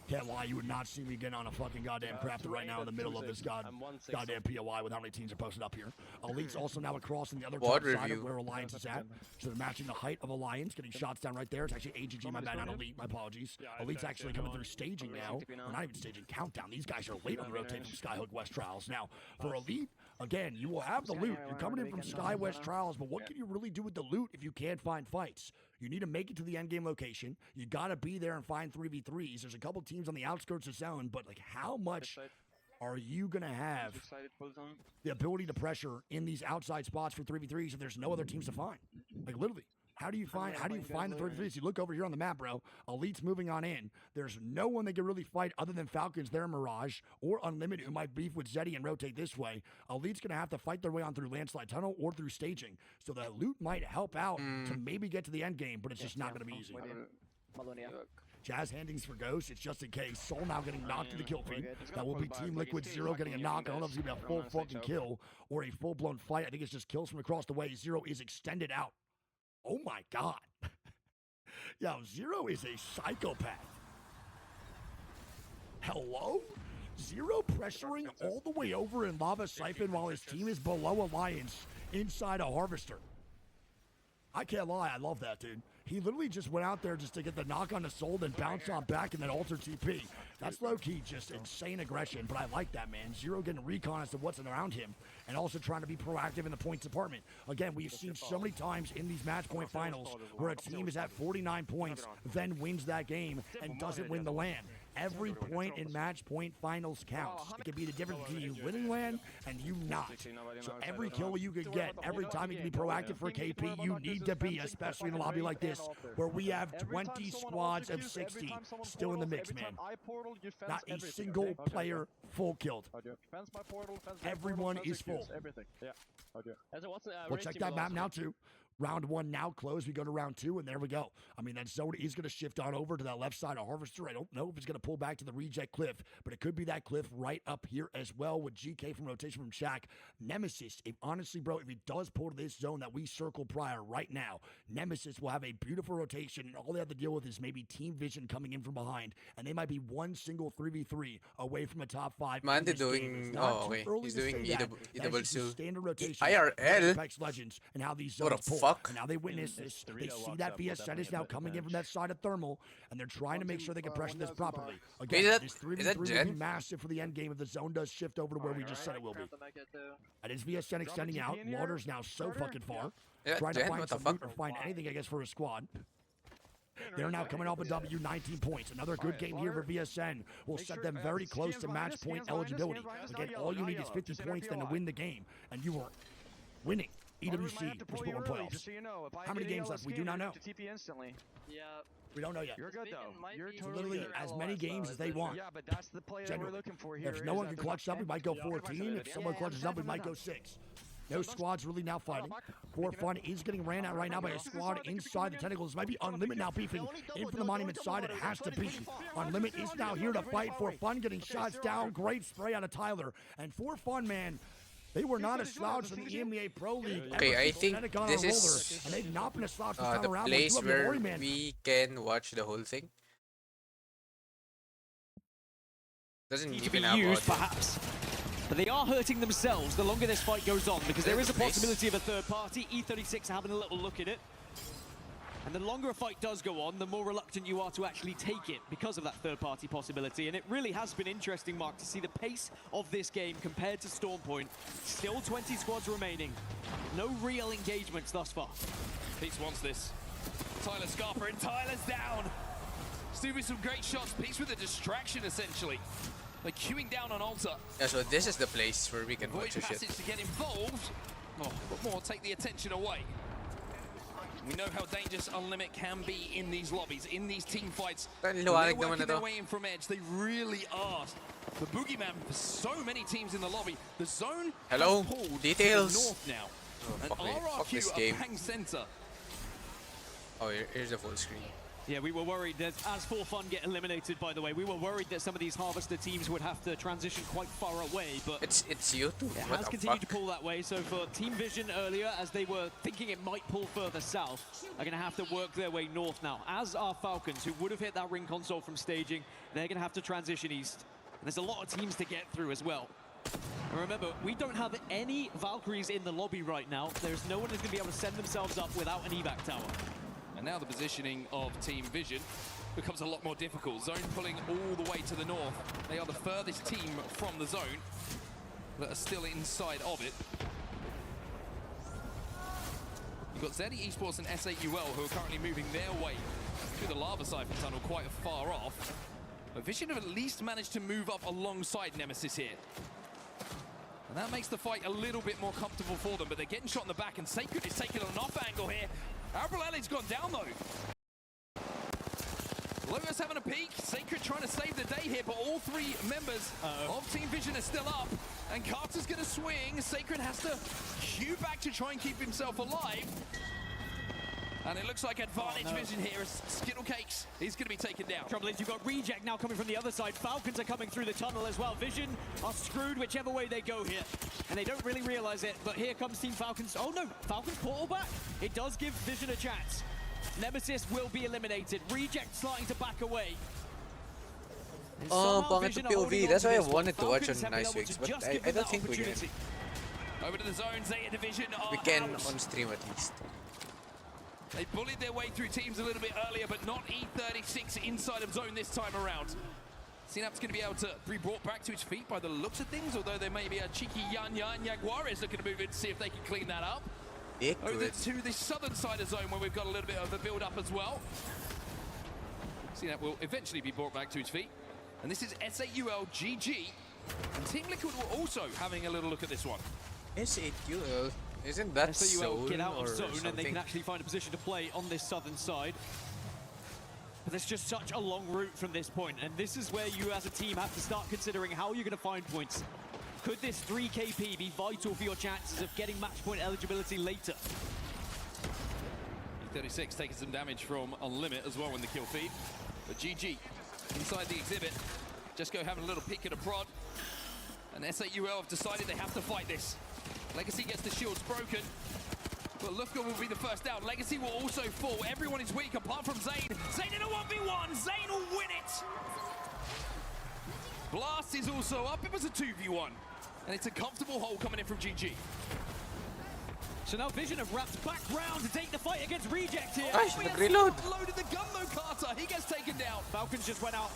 S15: Can't lie, you would not see me get on a fucking goddamn crafter right now in the middle of this goddamn POI with how many teams are posted up here. Elite's also now across in the other top side of where Alliance is at. So they're matching the height of Alliance, getting shots down right there. It's actually AGG, my bad, not Elite, my apologies. Elite's actually coming through staging now. Or not even staging, countdown. These guys are late on the rotate from Skyhook West Trials. Now, for Elite, again, you will have the loot. You're coming in from Sky West Trials, but what can you really do with the loot if you can't find fights? You need to make it to the end game location. You got to be there and find 3v3s. There's a couple teams on the outskirts of zone, but like how much are you going to have the ability to pressure in these outside spots for 3v3s if there's no other teams to find? Like literally. How do you find the 3v3s? You look over here on the map, bro. Elite's moving on in. There's no one they can really fight other than Falcons, their Mirage, or Unlimited, who might beef with Zeddy and rotate this way. Elite's going to have to fight their way on through Landslide Tunnel or through staging. So the loot might help out to maybe get to the end game, but it's just not going to be easy. Jazz handings for Ghost. It's just in case. Soul now getting knocked to the kill feed. That will be Team Liquid Zero getting a knock. I don't know if it's going to be a full fucking kill or a full-blown fight. I think it's just kills from across the way. Zero is extended out. Oh my god. Yo, Zero is a psychopath. Hello? Zero pressuring all the way over in Lava Siphon while his team is below Alliance inside a Harvester. I can't lie, I love that, dude. He literally just went out there just to get the knock on the soul, then bounce on back and then alter TP. That's low-key just insane aggression, but I like that, man. Zero getting recon as to what's around him and also trying to be proactive in the points department. Again, we've seen so many times in these match point finals where a team is at 49 points, then wins that game and doesn't win the LAN. every point in match point finals counts. It could be the difference between you winning land and you not. So every kill you can get, every time you can be proactive for KP, you need to be, especially in a lobby like this, where we have 20 squads of 60 still in the mix, man. Not a single player full killed. Everyone is full. We'll check that map now, too. Round 1 now closed. We go to round 2, and there we go. I mean, that zone is going to shift on over to that left side of Harvester. I don't know if it's going to pull back to the reject cliff, but it could be that cliff right up here as well with GK from rotation from Shaq. Nemesis, if honestly, bro, if he does pull to this zone that we circled prior right now, Nemesis will have a beautiful rotation, and all they have to deal with is maybe Team Vision coming in from behind, and they might be one single 3v3 away from a top 5.
S1: Man, they're doing... Oh, okay. He's doing EW2.
S15: Standard rotation.
S1: IRL?
S15: Apex Legends and how these zones pull. And now they witness this. They see that VSN is now coming in from that side of Thermal, and they're trying to make sure they can pressure this properly. Again, this 3v3 will be massive for the end game if the zone does shift over to where we just said it will be. That is VSN extending out. Water's now so fucking far. Trying to find some loot or find anything, I guess, for a squad. They're now coming off a W, 19 points. Another good game here for VSN will set them very close to match point eligibility. Again, all you need is 50 points then to win the game, and you are winning. EWC for Split 1 playoffs.
S17: So you know,
S15: How many games left? We do not know.
S17: Yeah.
S15: We don't know yet.
S17: You're good though. You're
S15: so literally as many games as they want.
S17: Yeah, but that's the player we're looking for here.
S15: If no one can clutch up, we might go 14. If someone clutches up, we might go 6. No squad's really now fighting. For Fun is getting ran out right now by a squad inside the tentacles. Might be Unlimit now beefing in from the monument side. It has to be. Unlimit is now here to fight. For Fun getting shots down. Great spray out of Tyler. And For Fun, man, they were not a slouch in the EMEA Pro League.
S1: Okay, I think this is
S15: and they've not been a slouch this
S1: the
S15: time around.
S1: place where we can watch the whole thing. Doesn't
S13: Need to
S1: even
S13: be
S1: have
S13: used,
S1: audio.
S13: perhaps. But they are hurting themselves the longer this fight goes on, because there is a possibility of a third party. E36 having a little look at it. And the longer a fight does go on, the more reluctant you are to actually take it because of that third-party possibility. And it really has been interesting, Mark, to see the pace of this game compared to Stormpoint. Still 20 squads remaining. No real engagements thus far.
S14: Peace wants this. Tyler Scarper, and Tyler's down. Still with some great shots. Peace with a distraction, essentially. They're queuing down on Alta.
S1: Yeah, so this is the place where we can
S14: Void
S1: watch the shit.
S14: passage to get involved. Oh, but more take the attention away. We know how dangerous Unlimit can be in these lobbies, in these team fights. When they're working their way in from edge, they really are the boogeyman for so many teams in the lobby. The zone
S1: Hello,
S14: has pulled
S1: details.
S14: to the north now.
S1: Oh, fuck,
S14: and
S1: fuck this
S14: RRQ
S1: game.
S14: are bang center.
S1: Oh, here's the full screen.
S13: Yeah, we were worried that as For Fun get eliminated, by the way, we were worried that some of these Harvester teams would have to transition quite far away, but
S1: it's you two.
S13: It
S1: What
S13: has
S1: the
S13: continued
S1: fuck?
S13: to pull that way. So for Team Vision earlier, as they were thinking it might pull further south, are going to have to work their way north now. As are Falcons, who would have hit that ring console from staging, they're going to have to transition east. And there's a lot of teams to get through as well. And remember, we don't have any Valkyries in the lobby right now. There's no one who's going to be able to send themselves up without an evac tower.
S14: And now the positioning of Team Vision becomes a lot more difficult. Zone pulling all the way to the north. They are the furthest team from the zone that are still inside of it. You've got Zeddy Esports and S8UL who are currently moving their way through the lava siphon tunnel quite far off. But Vision have at least managed to move up alongside Nemesis here. And that makes the fight a little bit more comfortable for them, but they're getting shot in the back, and Sacred is taking an off angle here. Abraleli's gone down though. Lotus having a peek. Sacred trying to save the day here, but all three members of Team Vision are still up. And Carter's going to swing. Sacred has to queue back to try and keep himself alive. And it looks like Advantage Vision here as Skittle Cakes is going to be taken down.
S13: Trouble is, you've got Reject now coming from the other side. Falcons are coming through the tunnel as well. Vision are screwed whichever way they go here. And they don't really realize it, but here comes Team Falcons. Oh no, Falcons portal back. It does give Vision a chance. Nemesis will be eliminated. Reject starting to back away.
S1: Oh, pangit to POV. That's why I wanted to watch on Nice Weeks, but I don't think we can.
S14: Over to the zone, Zeta Division are
S1: We can
S14: out.
S1: on stream at least.
S14: They bullied their way through teams a little bit earlier, but not E36 inside of zone this time around. Synapse going to be able to be brought back to his feet by the looks of things, although there may be a cheeky Yan Jaguares looking to move in to see if they can clean that up. Over to the southern side of zone where we've got a little bit of a build-up as well. Synapse will eventually be brought back to his feet. And this is SAUL, GG, and Team Liquid were also having a little look at this one.
S1: SAUL? Isn't that
S13: SAUL
S1: zone
S13: get out
S1: or
S13: of zone and they
S1: something?
S13: can actually find a position to play on this southern side. But there's just such a long route from this point, and this is where you as a team have to start considering how you're going to find points. Could this 3 KP be vital for your chances of getting match point eligibility later?
S14: 36 taking some damage from on limit as well in the kill feed. But GG inside the exhibit. Just go having a little peek at a prod. And SAUL have decided they have to fight this. Legacy gets the shields broken. But Lufka will be the first down. Legacy will also fall. Everyone is weak apart from Zayn. Zayn in a 1v1. Zayn will win it. Blast is also up. It was a 2v1. And it's a comfortable hold coming in from GG.
S13: So now Vision have wrapped back round to take the fight against Reject here.
S14: Reload. Loaded the gun though, Carter. He gets taken down.
S13: Falcons just went out.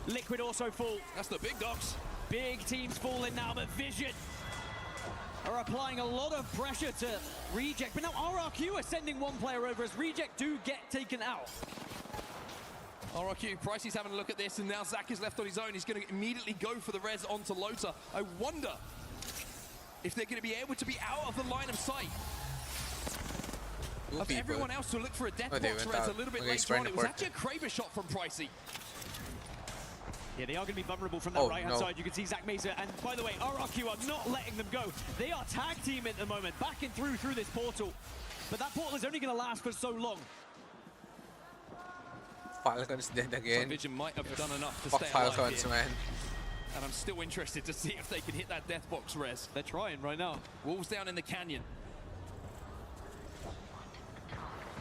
S13: Liquid also fall.
S14: That's the big dogs.
S13: Big teams falling now, but Vision are applying a lot of pressure to Reject. But now RRQ are sending one player over as Reject do get taken out.
S14: RRQ, Pricey's having a look at this, and now Zach is left on his own. He's going to immediately go for the res onto Lota. I wonder if they're going to be able to be out of the line of sight of everyone else to look for a death box res a little bit later on. It was actually a Kraber shot from Pricey.
S13: Yeah, they are going to be vulnerable from that right-hand side. You can see Zach Mesa, and by the way, RRQ are not letting them go. They are tag team at the moment, backing through this portal. But that portal is only going to last for so long.
S1: Falcons dead again.
S14: So Vision might have done enough to
S1: Fuck
S14: stay alive
S1: Falcons,
S14: here.
S1: man.
S14: And I'm still interested to see if they can hit that death box res.
S13: They're trying right now.
S14: Wolves down in the canyon.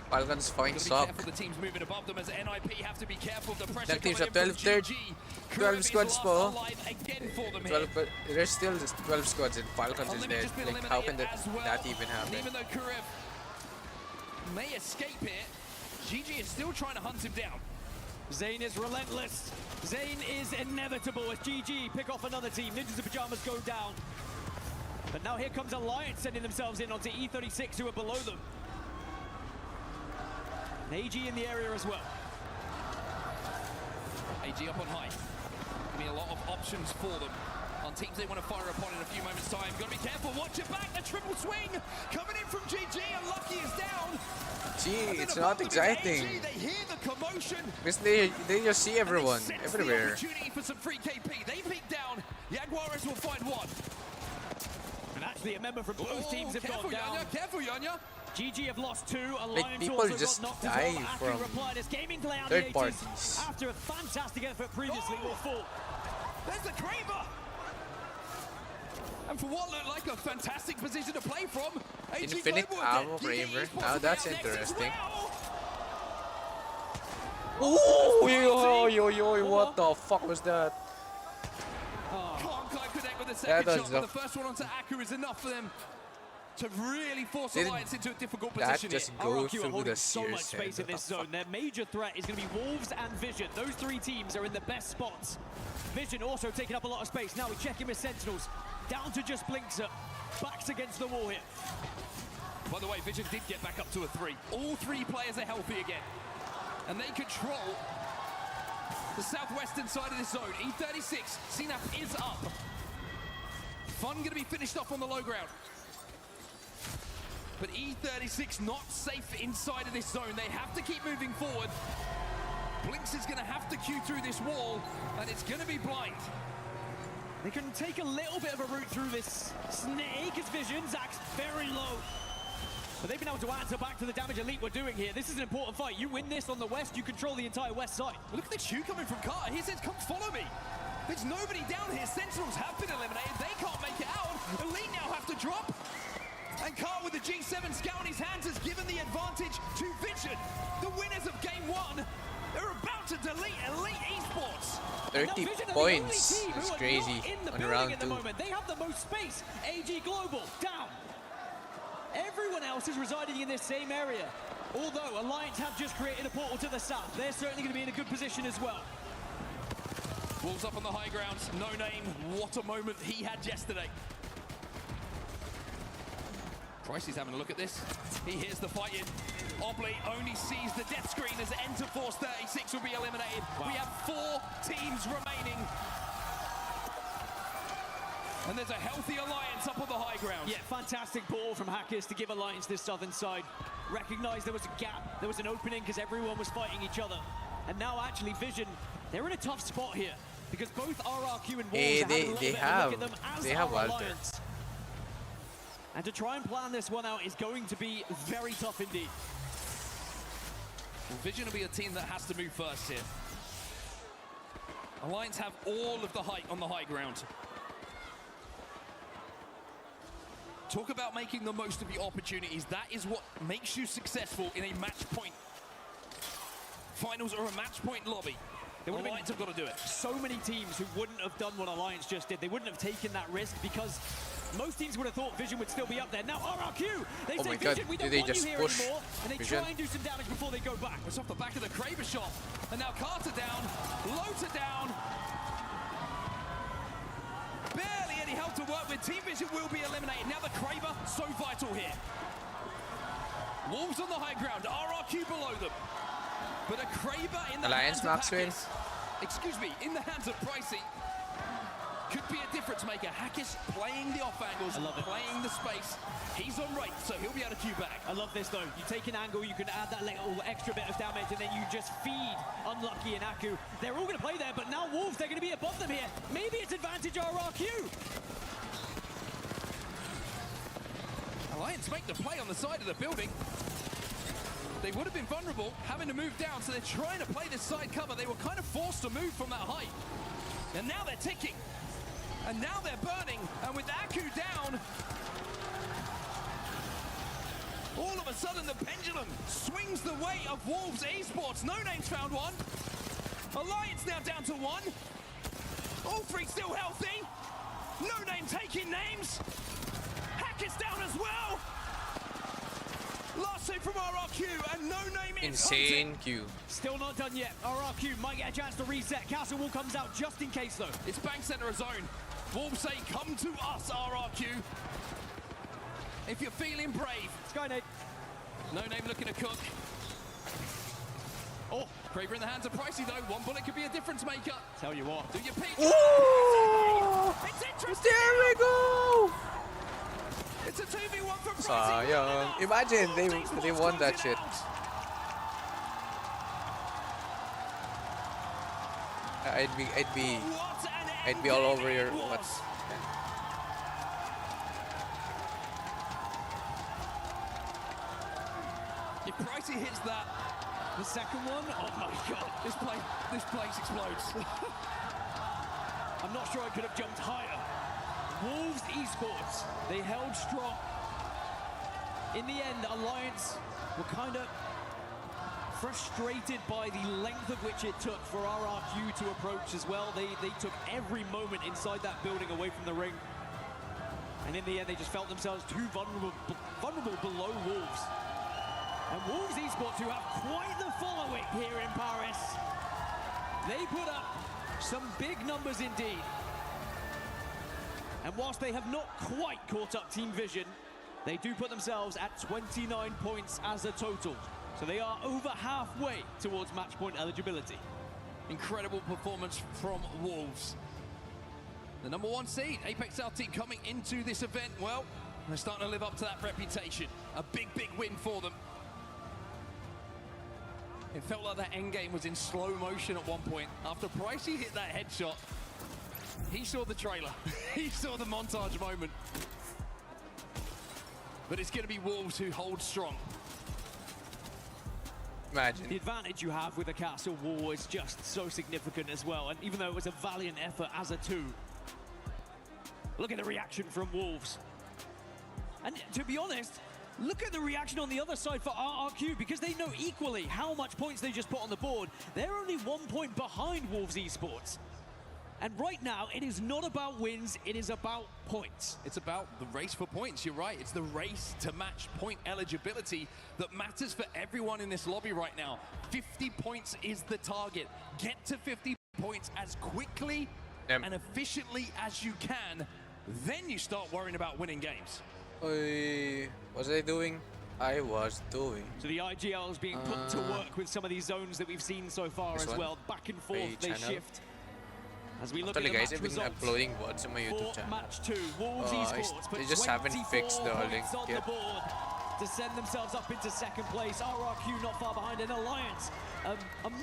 S1: Falcons fine
S14: Gotta be
S1: suck.
S14: careful the teams moving above them as NIP have to be careful of the pressure
S1: That team's
S14: coming
S1: at
S14: in
S1: 12
S14: from
S1: third.
S14: GG.
S1: 12 squads po.
S14: Alive again for them here.
S1: 12, there's still just 12 squads and Falcons is dead. Like, how can that even happen?
S14: And even though Kurev may escape here, GG is still trying to hunt him down.
S13: Zayn is relentless. Zayn is inevitable as GG pick off another team. Ninjas in Pajamas go down. But now here comes Alliance sending themselves in onto E36 who are below them. And AG in the area as well.
S14: AG up on high. Gonna be a lot of options for them on teams they want to fire upon in a few moments' time. Gotta be careful, watch it back, the triple swing coming in from GG, and Lucky is down.
S1: Gee, it's not exciting.
S14: AG, they hear the commotion.
S1: Because they just see everyone,
S14: The
S1: everywhere.
S14: opportunity for some free KP. They peek down, Jaguares will find one.
S13: And actually a member from both teams have gone down.
S14: Yanya, careful, Yanya.
S13: GG have lost 2.
S1: Like,
S13: Alliance
S1: people
S13: also
S1: just
S13: got knocked as
S1: die
S13: well.
S1: from
S13: Aku replied as gaming play
S1: third
S13: Gladiators,
S1: parties.
S13: after a fantastic effort previously, will fall.
S14: There's the Kraber. And for what looked like a fantastic position to play from, AG
S1: Infinite
S14: Global
S1: ammo
S14: again.
S1: Kraber.
S14: GG
S1: Now that's
S14: possibly out next as
S1: interesting.
S14: well.
S1: Oh, yo, what the fuck was that?
S14: Can't quite connect with the
S1: That
S14: second
S1: was
S14: shot, but the first one onto Aku is enough for them to really force
S1: Didn't
S14: Alliance into a difficult
S1: that
S14: position
S1: just
S14: here.
S1: go
S13: RRQ are
S1: through
S13: holding
S1: the
S13: so much
S1: Sears
S13: space
S1: head?
S13: in this zone. Their major threat is going to be Wolves and Vision. Those 3 teams are in the best spots. Vision also taking up a lot of space. Now we check in with Sentinels. Down to just Blinkser. Backs against the wall here.
S14: By the way, Vision did get back up to a 3. All 3 players are healthy again. And they control the southwestern side of this zone. E36, CNAP is up. Fun going to be finished off on the low ground. But E36 not safe inside of this zone. They have to keep moving forward. Blinks is going to have to queue through this wall, and it's going to be blind.
S13: They can take a little bit of a route through this snake as Vision. Zach's very low. But they've been able to answer back to the damage Elite were doing here. This is an important fight. You win this on the west, you control the entire west side.
S14: Look at the chew coming from Carter. He says, come follow me. There's nobody down here. Sentinels have been eliminated. They can't make it out. Elite now have to drop. And Carter with the G7 scout in his hands has given the advantage to Vision. The winners of game 1. They're about to delete Elite Esports.
S1: 30 points. It's crazy on round 2.
S13: They have the most space. AG Global down. Everyone else is residing in this same area. Although Alliance have just created a portal to the south, they're certainly going to be in a good position as well.
S14: Wolves up on the high grounds. No name. What a moment he had yesterday. Pricey's having a look at this. He hears the fighting. Oblate only sees the death screen as Enter Force 36 will be eliminated.
S13: Wow.
S14: We have 4 teams remaining. And there's a healthy Alliance up on the high ground.
S13: Yeah, fantastic ball from Hackers to give Alliance this southern side. Recognized there was a gap, there was an opening because everyone was fighting each other. And now actually Vision, they're in a tough spot here because both RRQ and Wolves are having a little bit of a look at them as our Alliance. And to try and plan this one out is going to be very tough indeed.
S14: Well, Vision will be a team that has to move first here. Alliance have all of the height on the high ground. Talk about making the most of your opportunities. That is what makes you successful in a match point. Finals are a match point lobby. Alliance have got to do it.
S13: So many teams who wouldn't have done what Alliance just did. They wouldn't have taken that risk because most teams would have thought Vision would still be up there. Now RRQ, they say Vision, we don't want you here anymore. And they
S14: Vision?
S13: try and do some damage before they go back.
S14: It's off the back of the Kraber shot. And now Carter down, Lota down. Barely any help to work with. Team Vision will be eliminated. Now the Kraber, so vital here. Wolves on the high ground, RRQ below them. But a Kraber in the
S1: Alliance
S14: hands of
S1: Maxwell.
S14: Hackers. Excuse me, in the hands of Pricey. Could be a difference maker. Hackers playing the off angles, playing the space. He's on right, so he'll be able to queue back.
S13: I love this though. You take an angle, you can add that little extra bit of damage, and then you just feed Unlucky and Aku. They're all going to play there, but now Wolves, they're going to be above them here. Maybe it's advantage RRQ.
S14: Alliance make the play on the side of the building. They would have been vulnerable, having to move down, so they're trying to play this side cover. They were kind of forced to move from that height. And now they're ticking. And now they're burning. And with Aku down, all of a sudden the pendulum swings the way of Wolves Esports. No Name's found one. Alliance now down to 1. All 3 still healthy. No Name taking names. Hackers down as well. Last two from RRQ and No Name is
S1: Insane
S14: hunting.
S1: queue.
S13: Still not done yet. RRQ might get a chance to reset. Castle Wall comes out just in case though.
S14: It's Bank Center zone. Wolves say, come to us, RRQ. If you're feeling brave.
S13: Skynade.
S14: No Name looking to cook. Oh, Kraber in the hands of Pricey though. One bullet could be a difference maker.
S13: Tell you what.
S14: Do your peek.
S1: Ooh!
S14: It's interesting.
S1: There we go!
S14: It's a 2v1 for Pricey.
S1: Sayang. Imagine they won that shit. I'd be all over your what's.
S14: If Pricey hits that,
S13: the second one, oh my god,
S14: this place explodes.
S13: I'm not sure I could have jumped higher. Wolves Esports, they held strong. In the end, Alliance were kind of frustrated by the length of which it took for RRQ to approach as well. They took every moment inside that building away from the ring. And in the end, they just felt themselves too vulnerable below Wolves. And Wolves Esports, who have quite the following here in Paris, they put up some big numbers indeed. And whilst they have not quite caught up Team Vision, they do put themselves at 29 points as a total. So they are over halfway towards match point eligibility.
S14: Incredible performance from Wolves. The number 1 seed, Apex South team coming into this event, well, they're starting to live up to that reputation. A big win for them. It felt like that endgame was in slow motion at one point. After Pricey hit that headshot, he saw the trailer. He saw the montage moment. But it's going to be Wolves who hold strong.
S1: Imagine.
S13: The advantage you have with a castle wall is just so significant as well. And even though it was a valiant effort as a 2, look at the reaction from Wolves. And to be honest, look at the reaction on the other side for RRQ, because they know equally how much points they just put on the board. They're only 1 point behind Wolves Esports. And right now, it is not about wins, it is about points.
S14: It's about the race for points, you're right. It's the race to match point eligibility that matters for everyone in this lobby right now. 50 points is the target. Get to 50 points as quickly and efficiently as you can. Then you start worrying about winning games.
S1: What was I doing? I was doing.
S13: So the IGL is being put to work with some of these zones that we've seen so far as well. Back and forth they shift. As we look at the
S1: guys,
S13: match
S1: I've been
S13: results
S1: uploading VODs on my YouTube channel.
S13: Match 2, Wolves Esports
S1: they just haven't fixed the link
S13: on
S1: yet.
S13: the board to send themselves up into second place. RRQ not far behind, and Alliance a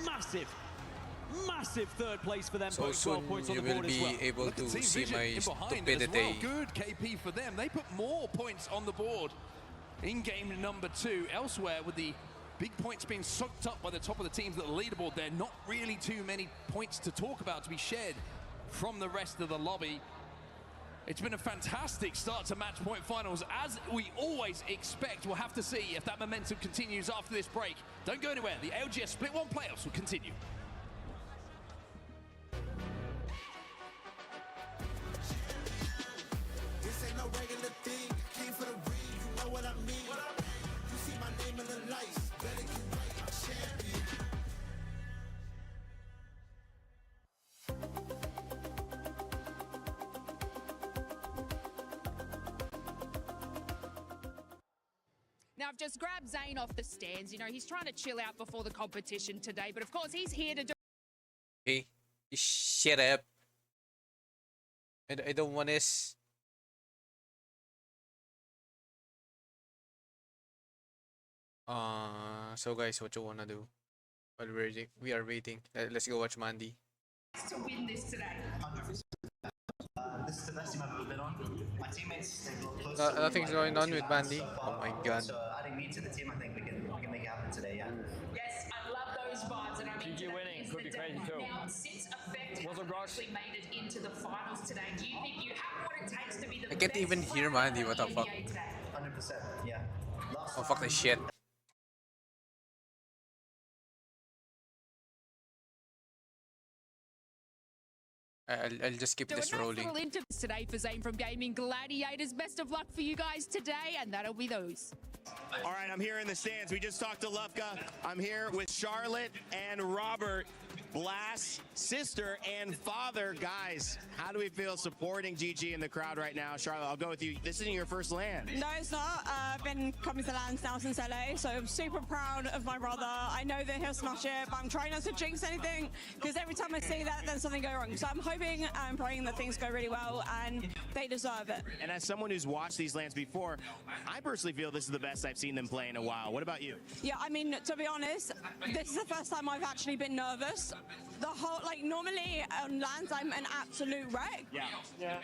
S13: massive third place for them.
S1: So soon
S13: 12 points on
S1: you
S13: the
S1: will
S13: board as
S1: be
S13: well.
S1: able to see my stupidity.
S14: Good KP for them. They put more points on the board in game number 2. Elsewhere, with the big points being soaked up by the top of the teams at the leaderboard, there are not really too many points to talk about to be shared from the rest of the lobby. It's been a fantastic start to match point finals, as we always expect. We'll have to see if that momentum continues after this break. Don't go anywhere. The ALGS Split 1 playoffs will continue.
S18: This ain't no regular thing. Came for the ring, you know what I mean. You see my name in the lights. Better get right, I'm champion.
S19: Now, I've just grabbed Zane off the stands. You know, he's trying to chill out before the competition today, but of course, he's here to do.
S1: Hey, shut up. I don't want this. So guys, what you wanna do? While we are waiting. Let's go watch Mandy.
S19: To win this today.
S20: This is the best team I've ever been on. My teammates, they go close.
S1: Nothing's going on with Mandy. Oh my god.
S20: So adding me to the team, I think we can make it happen today. Yeah.
S19: Yes, I love those vibes, and I mean,
S2: GG winning could be crazy too.
S19: now since Effect
S2: What's up, guys?
S19: actually made it into the finals today, do you think you have what it takes to be the
S1: I can't
S19: best
S1: even hear Mandy. What the fuck?
S20: 100%. Yeah.
S1: Oh fuck this shit. I'll just keep this rolling.
S19: Little interviews today for Zane from Gaming Gladiators. Best of luck for you guys today, and that'll be those.
S21: All right, I'm here in the stands. We just talked to Lufka. I'm here with Charlotte and Robert, Blast's sister and father. Guys, how do we feel supporting GG in the crowd right now? Charlotte, I'll go with you. This isn't your first LAN.
S22: No, it's not. I've been coming to LANs now since LA, so I'm super proud of my brother. I know that he'll smash it, but I'm trying not to jinx anything, because every time I say that, then something goes wrong. So I'm hoping and praying that things go really well, and they deserve it.
S21: And as someone who's watched these LANs before, I personally feel this is the best I've seen them play in a while. What about you?
S22: Yeah, I mean, to be honest, this is the first time I've actually been nervous. The whole, like, normally on LANs, I'm an absolute wreck.
S21: Yeah.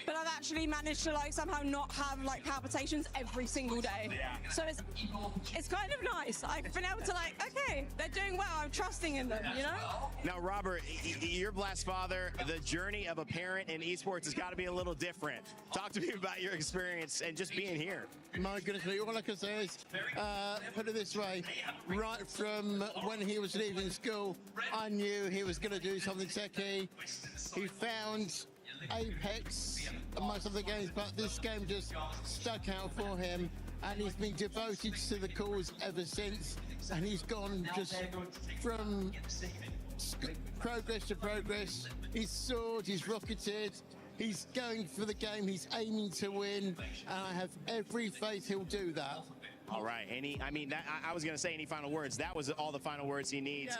S22: But I've actually managed to, like, somehow not have, like, palpitations every single day.
S21: Yeah.
S22: So it's kind of nice. I've been able to, like, okay, they're doing well. I'm trusting in them, you know?
S21: Now, Robert, you're Blast's father. The journey of a parent in esports has got to be a little different. Talk to me about your experience and just being here.
S23: My goodness me, all I can say is, put it this way, right from when he was leaving school, I knew he was going to do something techie. He found Apex amongst other games, but this game just stuck out for him, and he's been devoted to the cause ever since, and he's gone just from progress to progress. He's soared, he's rocketed, he's going for the game, he's aiming to win, and I have every faith he'll do that.
S21: All right. I was going to say any final words. That was all the final words he needs.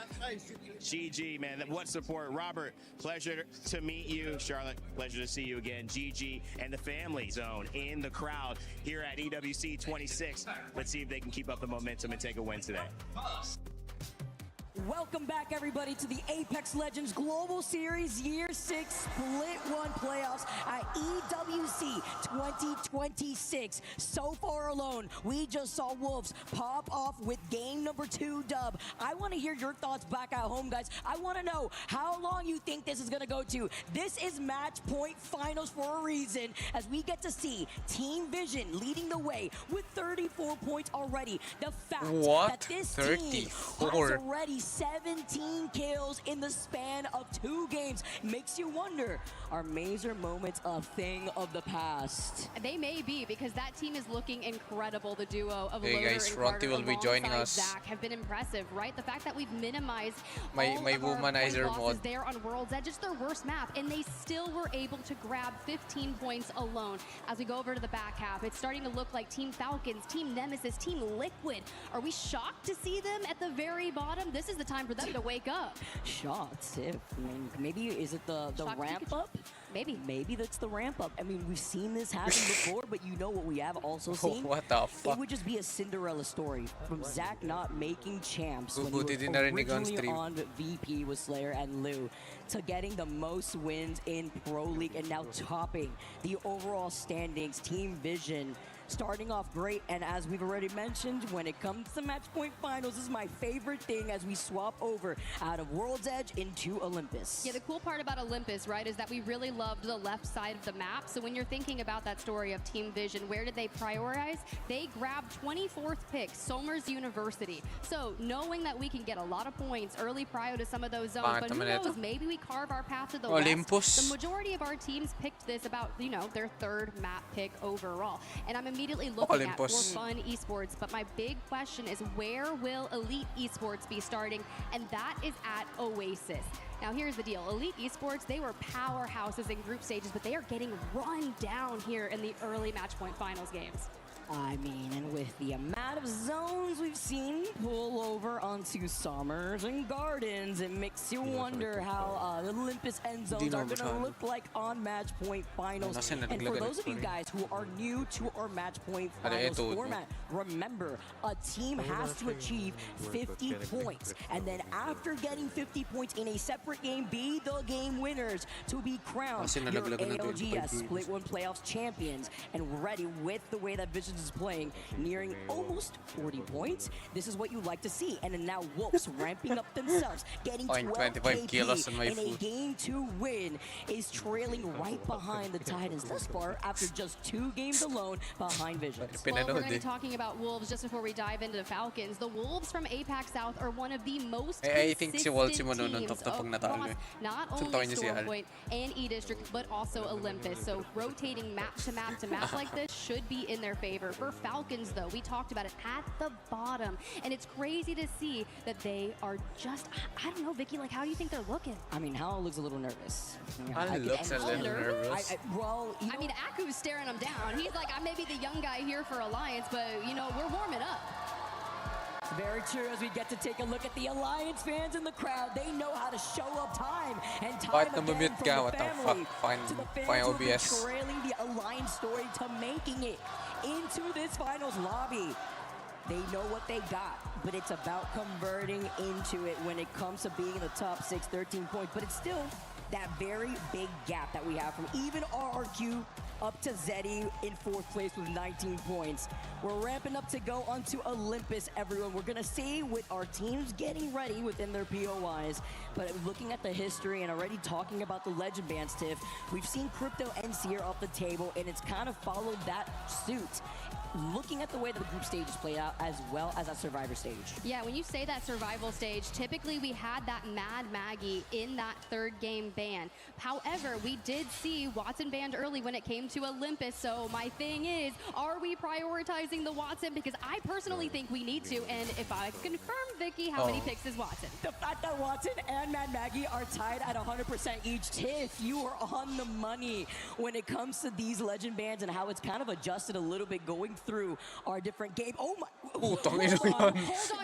S21: GG, man. What support. Robert, pleasure to meet you. Charlotte, pleasure to see you again. GG and the family zone in the crowd here at EWC 26. Let's see if they can keep up the momentum and take a win today.
S24: Welcome back, everybody, to the Apex Legends Global Series Year 6 Split 1 playoffs at EWC 2026. So far alone, we just saw Wolves pop off with game number 2 dub. I want to hear your thoughts back at home, guys. I want to know how long you think this is going to go to. This is match point finals for a reason, as we get to see Team Vision leading the way with 34 points already. The fact that this team has already 17 kills in the span of 2 games. Makes you wonder, are Mazer moments a thing of the past?
S4: They may be, because that team is looking incredible. The duo of
S1: Hey
S4: Loader
S1: guys,
S4: and
S1: Ronti
S4: Carter
S1: will be joining
S4: alongside
S1: us.
S4: Zach have been impressive, right? The fact that we've minimized
S1: My
S4: all of our point
S1: womanizer
S4: losses
S1: mod.
S4: there on World's Edge, it's their worst map, and they still were able to grab 15 points alone. As we go over to the back half, it's starting to look like Team Falcons, Team Nemesis, Team Liquid. Are we shocked to see them at the very bottom? This is the time for them to wake up.
S24: Shots, if I mean, maybe is it the ramp up? Maybe that's the ramp up. I mean, we've seen this happen before, but you know what we have also seen?
S1: What the fuck?
S24: It would just be a Cinderella story from Zach not making champs when
S1: Buti
S24: he
S1: din
S24: was
S1: narinig on
S24: originally
S1: stream.
S24: on VP with Slayer and Lou to getting the most wins in Pro League and now topping the overall standings. Team Vision starting off great, and as we've already mentioned, when it comes to match point finals, this is my favorite thing as we swap over out of World's Edge into Olympus.
S4: Yeah, the cool part about Olympus, right, is that we really loved the left side of the map. So when you're thinking about that story of Team Vision, where did they prioritize? They grabbed 24th pick, Somers University. So knowing that we can get a lot of points early prior to some of those zones, but who knows, maybe we carve our path to the
S1: Olympus.
S4: west. The majority of our teams picked this about, you know, their 3rd map pick overall. And I'm immediately looking at for
S1: Olympus.
S4: fun esports, but my big question is, where will Elite Esports be starting? And that is at Oasis. Now here's the deal, Elite Esports, they were powerhouses in group stages, but they are getting run down here in the early match point finals games.
S24: I mean, and with the amount of zones we've seen pull over onto Summers and Gardens, it makes you wonder how the Olympus end zones are going to look like on match point finals. And for those of you guys who are new to our match point finals format, remember, a team has to achieve 50 points. And then after getting 50 points in a separate game, be the game winners to be crowned your ALGS Split 1 Playoffs champions. And we're ready with the way that Vision is playing, nearing almost 40 points. This is what you like to see. And then now Wolves ramping up themselves, getting 12 KP in a game 2 win, is trailing right behind the Titans thus far after just 2 games alone behind Vision.
S4: Well, we're going to be talking about Wolves just before we dive into the Falcons. The Wolves from APAC South are one of the most
S1: I think si Wolves
S4: consistent
S1: si
S4: teams
S1: pag natalo
S4: across not only Stormpoint and E-District, but also Olympus. So rotating map to map to map like this should be in their favor. For Falcons, though, we talked about it at the bottom, and it's crazy to see that they are just, I don't know, Vicky, like, how do you think they're looking?
S24: I mean, Hal looks a little nervous.
S1: Hal looks a little nervous.
S24: Well,
S4: I mean, Aku's staring him down. He's like, I may be the young guy here for Alliance, but, you know, we're warming up.
S24: Very true, as we get to take a look at the Alliance fans in the crowd. They know how to show up time and time again from the family to the fans who have been trailing the Alliance story to making it into this finals lobby. They know what they got, but it's about converting into it when it comes to being in the top 6, 13 points. But it's still that very big gap that we have from even RRQ up to Zeddy in 4th place with 19 points. We're ramping up to go onto Olympus, everyone. We're going to see with our teams getting ready within their POIs. But looking at the history and already talking about the Legend Bands, Tiff, we've seen Crypto and Seer off the table, and it's kind of followed that suit. Looking at the way that the group stages played out as well as that Survivor stage.
S4: Yeah, when you say that survival stage, typically we had that Mad Maggie in that 3rd game ban. However, we did see Watson banned early when it came to Olympus. So my thing is, are we prioritizing the Watson? Because I personally think we need to. And if I confirm, Vicky, how many picks is Watson?
S24: The fact that Watson and Mad Maggie are tied at 100% each, Tiff, you are on the money when it comes to these Legend Bands and how it's kind of adjusted a little bit going through our different game. Oh my!
S4: Hold on,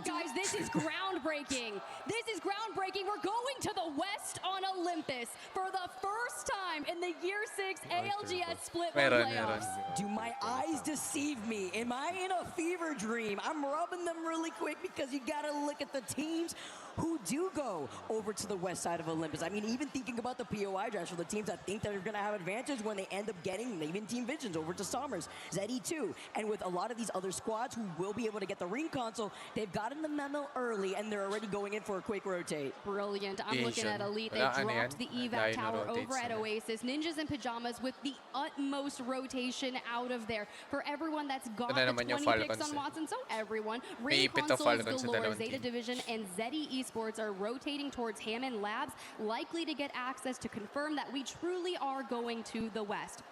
S4: guys. This is groundbreaking. This is groundbreaking. We're going to the West on Olympus for the first time in the Year 6 ALGS Split 1 playoffs.
S24: Do my eyes deceive me? Am I in a fever dream? I'm rubbing them really quick because you gotta look at the teams who do go over to the west side of Olympus. I mean, even thinking about the POI drafts for the teams that think that are going to have advantage when they end up getting even Team Visions over to Somers, ZE2, and with a lot of these other squads who will be able to get the ring console, they've gotten the memo early and they're already going in for a quick rotate.
S4: Brilliant. I'm looking at Elite. They dropped the evac tower over at Oasis. Ninjas in pajamas with the utmost rotation out of there. For everyone that's got the 20 picks on Watson, so everyone. Ring consoles galore, Zeta Division and Zeddy Esports Esports are rotating towards Hammond Labs, likely to get access to confirm that we truly are going to the West.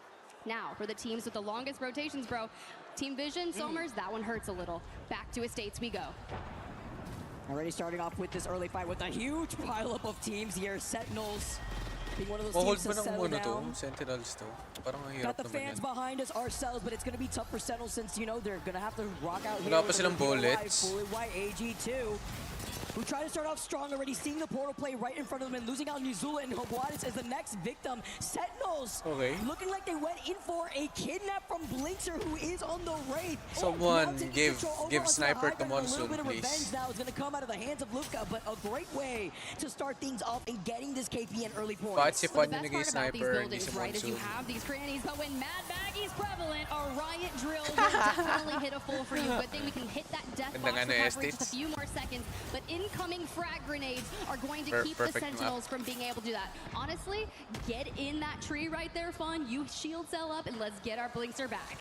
S4: Now, for the teams with the longest rotations, bro, Team Vision, Somers, that one hurts a little. Back to Estates we go.
S24: Already starting off with this early fight with a huge pileup of teams here. Sentinels being one of those
S1: Hold
S24: teams to
S1: mo ng
S24: settle
S1: ano to,
S24: down.
S1: Sentinels to. Parang ang
S24: Got
S1: hirap
S24: the
S1: naman
S24: fans
S1: yan.
S24: behind us ourselves, but it's going to be tough for Sentinels since, you know, they're going to have to rock out here.
S1: Wala pa
S24: with
S1: silang
S24: the POI,
S1: bullets.
S24: Fully white AG2. Who tried to start off strong already, seeing the portal play right in front of them and losing out Nizula and Hobladis as the next victim. Sentinels looking like they went in for a kidnap from Blinxer, who is on the Wraith.
S1: Someone give Sniper to Monsoon,
S24: A little bit of
S1: please.
S24: revenge now is going to come out of the hands of Luka, but a great way to start things off and getting this KP in early points.
S1: Bakit si Fon
S4: The
S1: yung
S4: best
S1: naging
S4: part about these
S1: Sniper, hindi
S4: buildings,
S1: si
S4: right, is you
S1: Monsoon?
S4: have these crannies, but when Mad Maggie's prevalent, a riot drill will definitely hit a full for you. Good thing we can hit that death box
S1: Ganda nga na
S4: recovery in just a
S1: Estates.
S4: few more seconds, but incoming frag grenades are going to keep the
S1: Perfect map.
S4: Sentinels from being able to do that. Honestly, get in that tree right there, Fun. You shield cell up, and let's get our Blinxer back.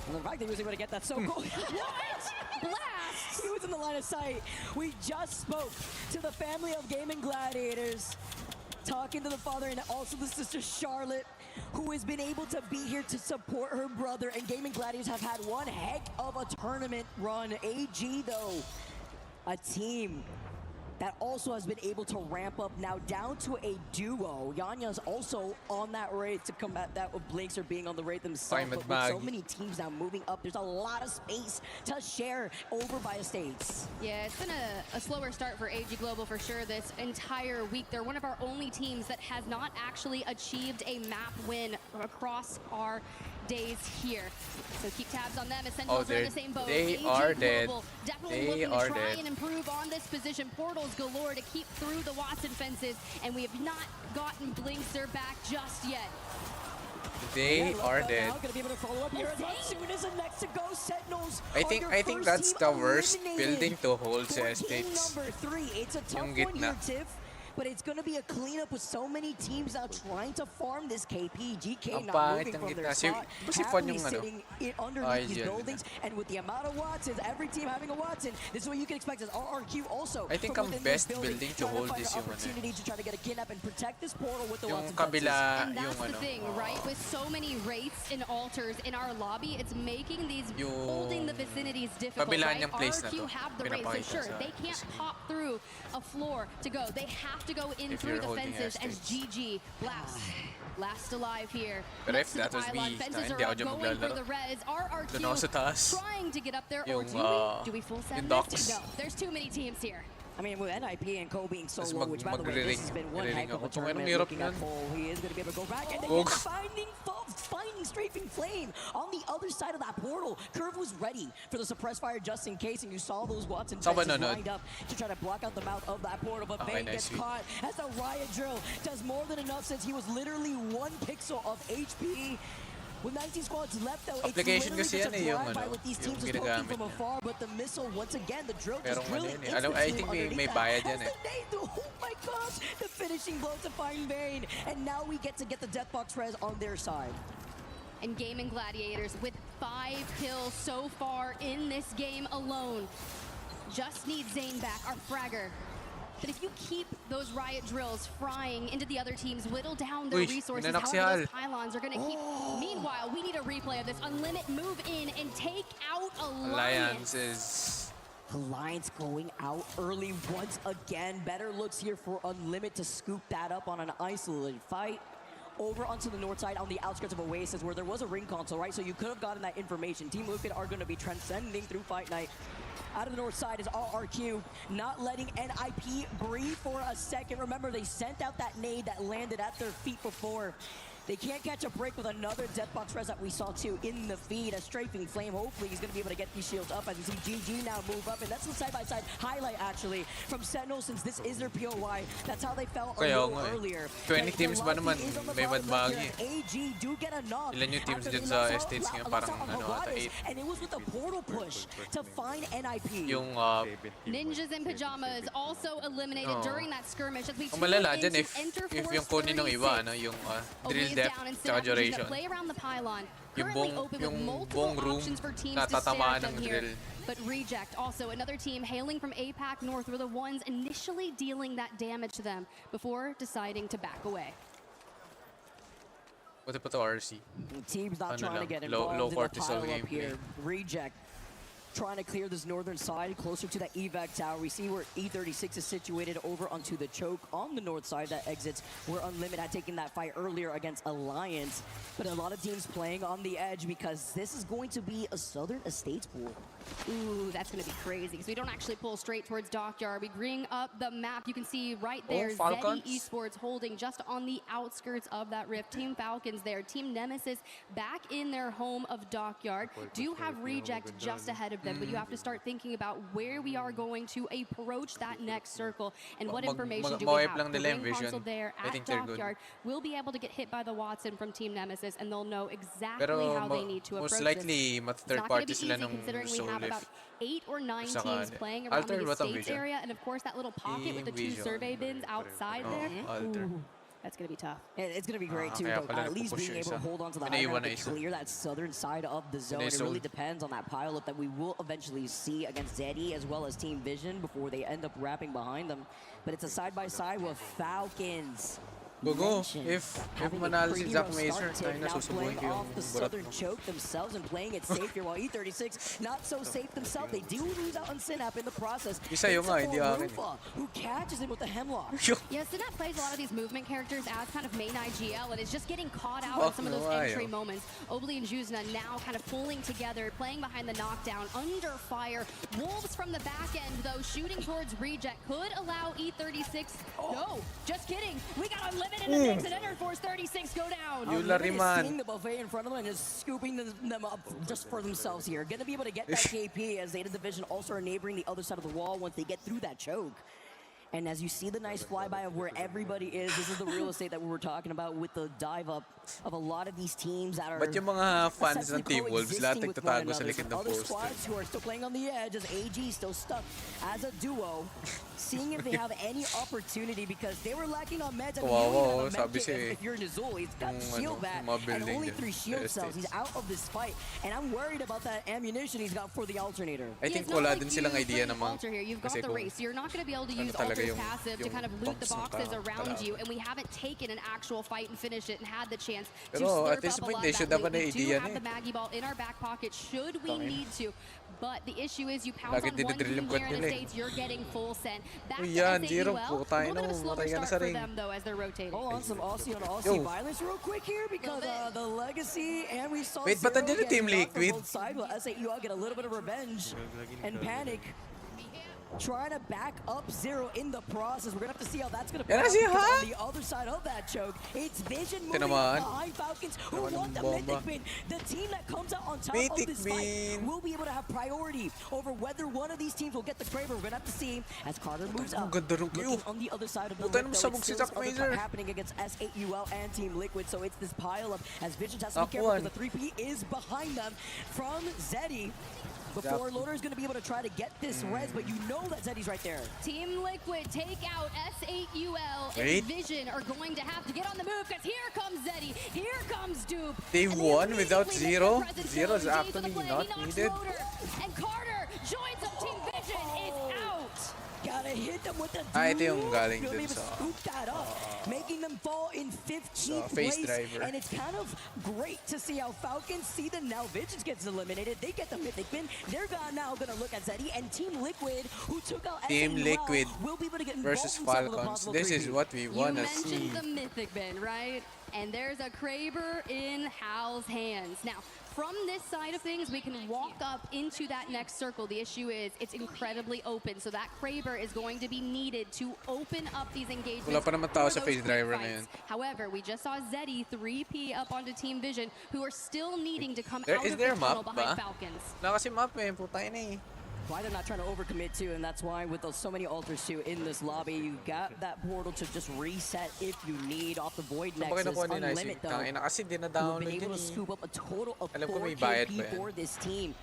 S24: And the fact that he was able to get that so cool. What? Blast! He was in the line of sight. We just spoke to the family of Gaming Gladiators, talking to the father and also the sister Charlotte, who has been able to be here to support her brother. And Gaming Gladiators have had one heck of a tournament run. AG, though, a team that also has been able to ramp up now down to a duo. Yanya's also on that Wraith to combat that with Blinxer being on the Wraith themselves. But with so many teams now moving up, there's a lot of space to share over by Estates.
S4: Yeah, it's been a slower start for AG Global for sure this entire week. They're one of our only teams that has not actually achieved a map win across our days here. So keep tabs on them. Essentials are in the same boat.
S1: They
S4: AG
S1: are dead.
S4: Global definitely
S1: They
S4: looking
S1: are
S4: to try
S1: dead.
S4: and improve on this position. Portals galore to keep through the Watson fences, and we have not gotten Blinxer back just yet.
S1: They are dead.
S24: Gonna be able to follow up here as soon as the next to go. Sentinels.
S1: I think that's the worst building to hold sa Estates.
S24: Number 3. It's a tough
S1: Yung
S24: one
S1: gitna.
S24: here, Tiff. But it's going to be a cleanup with so many teams now trying to farm this KP. GK
S1: Ang
S24: not
S1: pangit
S24: moving
S1: ng
S24: from
S1: gitna.
S24: their
S1: Si-
S24: spot.
S1: ba si Fon
S24: Happily
S1: yung ano?
S24: sitting underneath these
S1: Ay, yan.
S24: buildings. And with the amount of Watsons, every team having a Watson, this is what you can expect as RRQ also.
S1: I think
S24: from
S1: ang
S24: within
S1: best
S24: this
S1: building to
S24: trying
S1: hold
S24: find
S1: is
S24: an
S1: yung ano.
S24: opportunity to try to get a kidnap and protect this portal with the
S1: Yung
S24: Watson
S1: kabila,
S24: fences.
S4: And that's
S1: yung
S4: the
S1: ano.
S4: thing, right? With so many wraiths and altars in our lobby, it's making these
S1: Yung
S4: holding the vicinities difficult,
S1: kabila
S4: right?
S1: niyang place na
S4: RRQ
S1: to,
S4: have the wraiths, so
S1: pinapakita
S4: sure,
S1: sa
S4: they can't pop through a floor to go. They have to go in
S1: If
S4: through
S1: you're
S4: the
S1: holding
S4: fences as
S1: Estates.
S4: GG last alive here.
S1: But
S4: Next
S1: if
S4: to the
S1: that was
S4: pylon,
S1: me,
S4: fences
S1: hindi
S4: are
S1: ako
S4: up,
S1: dyan
S4: going for
S1: maglalaro.
S4: the res. RRQ
S1: Doon ako sa taas.
S4: trying to get up there, or
S1: Yung,
S4: do we full set
S1: yung
S4: this?
S1: docks.
S4: No, there's too many teams here.
S24: I mean, with NIP and Co being so
S1: Tapos
S24: low, which by the way, this has been one heck of a
S1: ako. Anong
S24: tournament.
S1: hirap
S24: Looking at
S1: nun?
S24: Cole, he is going to be able to go back and
S1: Huwag.
S24: again finding Strafing Flame on the other side of that portal. Curve was ready for the suppressed fire just in case, and you saw those Watson
S1: Saan ba
S24: fences
S1: nanood?
S24: lined up to try to block out the mouth of that portal, but
S1: Okay,
S24: Bane gets
S1: nice sweep.
S24: caught as the Riot Drill does more than enough since he was literally 1 pixel of HP. With 19 squads left, though, it's
S1: Application
S24: literally
S1: kasi
S24: just a
S1: yan eh, yung
S24: drive-by
S1: ano,
S24: with these
S1: yung
S24: teams just poking
S1: ginagamit
S24: from
S1: niya.
S24: afar, but the missile, once again, the drill
S1: Pero
S24: just
S1: ano
S24: drilling
S1: yun eh.
S24: into
S1: Alam,
S24: the
S1: I
S24: team
S1: think may
S24: underneath
S1: bayad
S24: that.
S1: yan eh.
S24: As the nade, oh my gosh, the finishing blow to find Bane, and now we get to get the Deathbox res on their side.
S4: And Gaming Gladiators with 5 kills so far in this game alone. Just need Zane back, our fragger. But if you keep those riot drills frying into the other teams, whittle down their
S1: Uy,
S4: resources,
S1: inanak si
S4: however those
S1: Hal.
S4: pylons are going to keep. Meanwhile, we need a replay of this. Unlimit move in and take out Alliance.
S1: Alliance is...
S24: Alliance going out early once again. Better looks here for Unlimit to scoop that up on an isolated fight. Over onto the north side on the outskirts of Oasis where there was a ring console, right? So you could have gotten that information. Team Liquid are going to be transcending through Fight Night. Out of the north side is RRQ, not letting NIP breathe for a second. Remember, they sent out that nade that landed at their feet before. They can't catch a break with another Deathbox res that we saw too in the feed. A Strafing Flame, hopefully he's going to be able to get these shields up as we see GG now move up. And that's the side-by-side highlight actually from Sentinel since this is their POI. That's how they felt a
S1: Kaya
S24: little
S1: nga eh.
S24: earlier.
S1: 20 teams ba naman may madbagi?
S24: AG do get a knock.
S1: Ilan yung teams
S24: after
S1: dyan
S24: they
S1: sa
S24: lost out-
S1: Estates ngayon?
S24: lost
S1: Parang
S24: out on
S1: ano ata,
S24: Hogwarts,
S1: 8.
S24: And it was with a portal push to find NIP.
S1: Yung...
S4: Ninjas in Pajamas also eliminated
S1: Oo.
S4: during that skirmish as we
S1: Ang malala dyan
S4: into
S1: if yung kunin ng iba, ano, yung drill
S4: Oblivious
S1: depth
S4: down and
S1: tsaka
S4: Synapse is gonna
S1: duration.
S4: play around the pylon. Currently open with multiple options for teams to stare at them here. But Reject, also another team hailing from APAC North, were the ones initially dealing that damage to them before deciding to back away.
S1: What about the RC?
S24: Team's not trying to get
S1: low
S24: involved in the
S1: cortisol
S24: pile up
S1: gameplay.
S24: here. Reject trying to clear this northern side closer to that evac tower. We see where E36 is situated over onto the choke on the north side that exits where Unlimited had taken that fight earlier against Alliance. But a lot of teams playing on the edge because this is going to be a Southern Estates pool.
S4: Ooh, that's going to be crazy because we don't actually pull straight towards Dockyard. We bring up the map. You can see right there, Zeddy Esports holding just on the outskirts of that rift. Team Falcons there. Team Nemesis back in their home of Dockyard. Do have Reject just ahead of them, but you have to start thinking about where we are going to approach that next circle and what information do we have. The ring console there at Dockyard will be able to get hit by the Watson from Team Nemesis, and they'll know exactly how they need to approach
S1: most likely,
S4: this.
S1: third party sila ng
S4: Considering we have about 8 or 9
S1: Saka,
S4: teams playing around the
S1: Alter,
S4: States area, and of course that little pocket with the 2 survey bins outside there. Ooh, that's going to be tough.
S24: It's going to be great too, though. At least being able to hold on to the high ground to clear that southern side of the zone. It really depends on that pileup that we will eventually see against Zeddy as well as Team Vision before they end up wrapping behind them. But it's a side-by-side with Falcons.
S1: Gogo, if manalo si Zack Mazer, tayo na
S24: now
S1: susubuhin
S24: playing
S1: ko yung
S24: off the
S1: burat
S24: southern
S1: mo.
S24: choke themselves and playing it safe here, while E36 not so safe themselves. They do lose out on Synap in the process.
S1: Isa yung nga, hindi akin
S24: Rufa, who catches him with the hemlock.
S4: Yeah, Synap plays a lot of these movement characters as kind of main IGL, and is just getting caught out in some of those entry moments. Obli and Juzna now kind of pulling together, playing behind the knockdown, under fire. Wolves from the back end, though, shooting towards Reject could allow E36. No, just kidding. We got Unlimited and the and Enter Force 36 go down.
S24: Seeing the buffet in front of them and just scooping them up just for themselves here. Gonna be able to get that KP as Zeta Division also are neighboring the other side of the wall once they get through that choke. And as you see the nice flyby of where everybody is, this is the real estate that we were talking about with the dive up of a lot of these teams that are
S1: Ba't yung mga fans ng Team Wolves lahat
S24: coexisting with one
S1: nagtatago sa
S24: another.
S1: likod ng
S24: Other
S1: post?
S24: squads who are still playing on the edge as AG still stuck as a duo, seeing if they have any opportunity because they were lacking on meds. And
S1: Wow, sabi siya
S24: if you're Nizul, he's got shield back and only 3 shield cells. He's out of this fight, and I'm worried about that ammunition he's got for the alternator.
S1: I think wala din silang idea naman.
S4: You've got the race. You're not going to be able to use Alter's passive to kind of loot the boxes around you, and we haven't taken an actual fight and finished it and had the chance to slurp up a lot of that loot. We do have the Maggie Ball in our back pocket should we need to, but the issue is you pounce on one team here in the States, you're getting full send. Back to SAUL, a little bit of a slower start for them though as they're rotating.
S24: Hold on, some Aussie on Aussie violence real quick here because the Legacy and we saw
S1: Wait, but
S24: Zero
S1: Team
S24: getting knocked on
S1: Liquid?
S24: both sides, while SAUL get a little bit of revenge and panic. Trying to back up Zero in the process. We're gonna have to see how that's gonna play out because on the other side of that choke, it's Vision moving behind Falcons who want the Mythic Bin. The team that comes out on top of this fight will be able to have priority over whether one of these teams will get the Kraber. We're gonna have to see as Carter moves up. Looking on the other side of the lip, though, it's still other happening against SAUL and Team Liquid, so it's this pile up as Vision has to be careful because the 3P is behind them from Zeddy. Before Loader is going to be able to try to get this res, but you know that Zeddy's right there.
S4: Team Liquid take out SAUL and Vision are going to have to get on the move because here comes Zeddy, here comes Dupe.
S1: They won without Zero. Zero is actually not needed.
S4: And Carter joins up. Team Vision is out.
S24: Gotta hit them with the
S1: ito yung galing dun
S24: sa scoop that up, making them fall in 15th
S1: face
S24: place.
S1: driver.
S24: And it's kind of great to see how Falcons see that now Visions gets eliminated. They get the Mythic Bin. They're now gonna look at Zeddy and Team Liquid, who took out
S1: Team
S24: SAUL,
S1: Liquid
S24: will be able to get
S1: versus
S24: involved in some of the
S1: Falcons.
S24: possible
S1: This is
S24: 3P.
S1: what we wanna see.
S4: You mentioned the Mythic Bin, right? And there's a Kraber in Hal's hands. Now, from this side of things, we can walk up into that next circle. The issue is it's incredibly open, so that Kraber is going to be needed to open up these engagements.
S1: Wala pa naman tao
S4: for
S1: sa
S4: those
S1: face driver
S4: quick
S1: ngayon.
S4: fights. However, we just saw Zeddy 3P up onto Team Vision, who are still needing to come
S1: There
S4: out
S1: is
S4: of
S1: there
S4: the tunnel
S1: map
S4: behind
S1: ba?
S4: Falcons.
S1: Wala kasi map eh, putay na eh.
S24: Why they're not trying to overcommit too, and that's why with so many altars too in this lobby, you got that portal to just reset if you need off the Void Nexus. Unlimit though,
S1: kasi
S24: we've been able to scoop up a total of 4 KP for this team.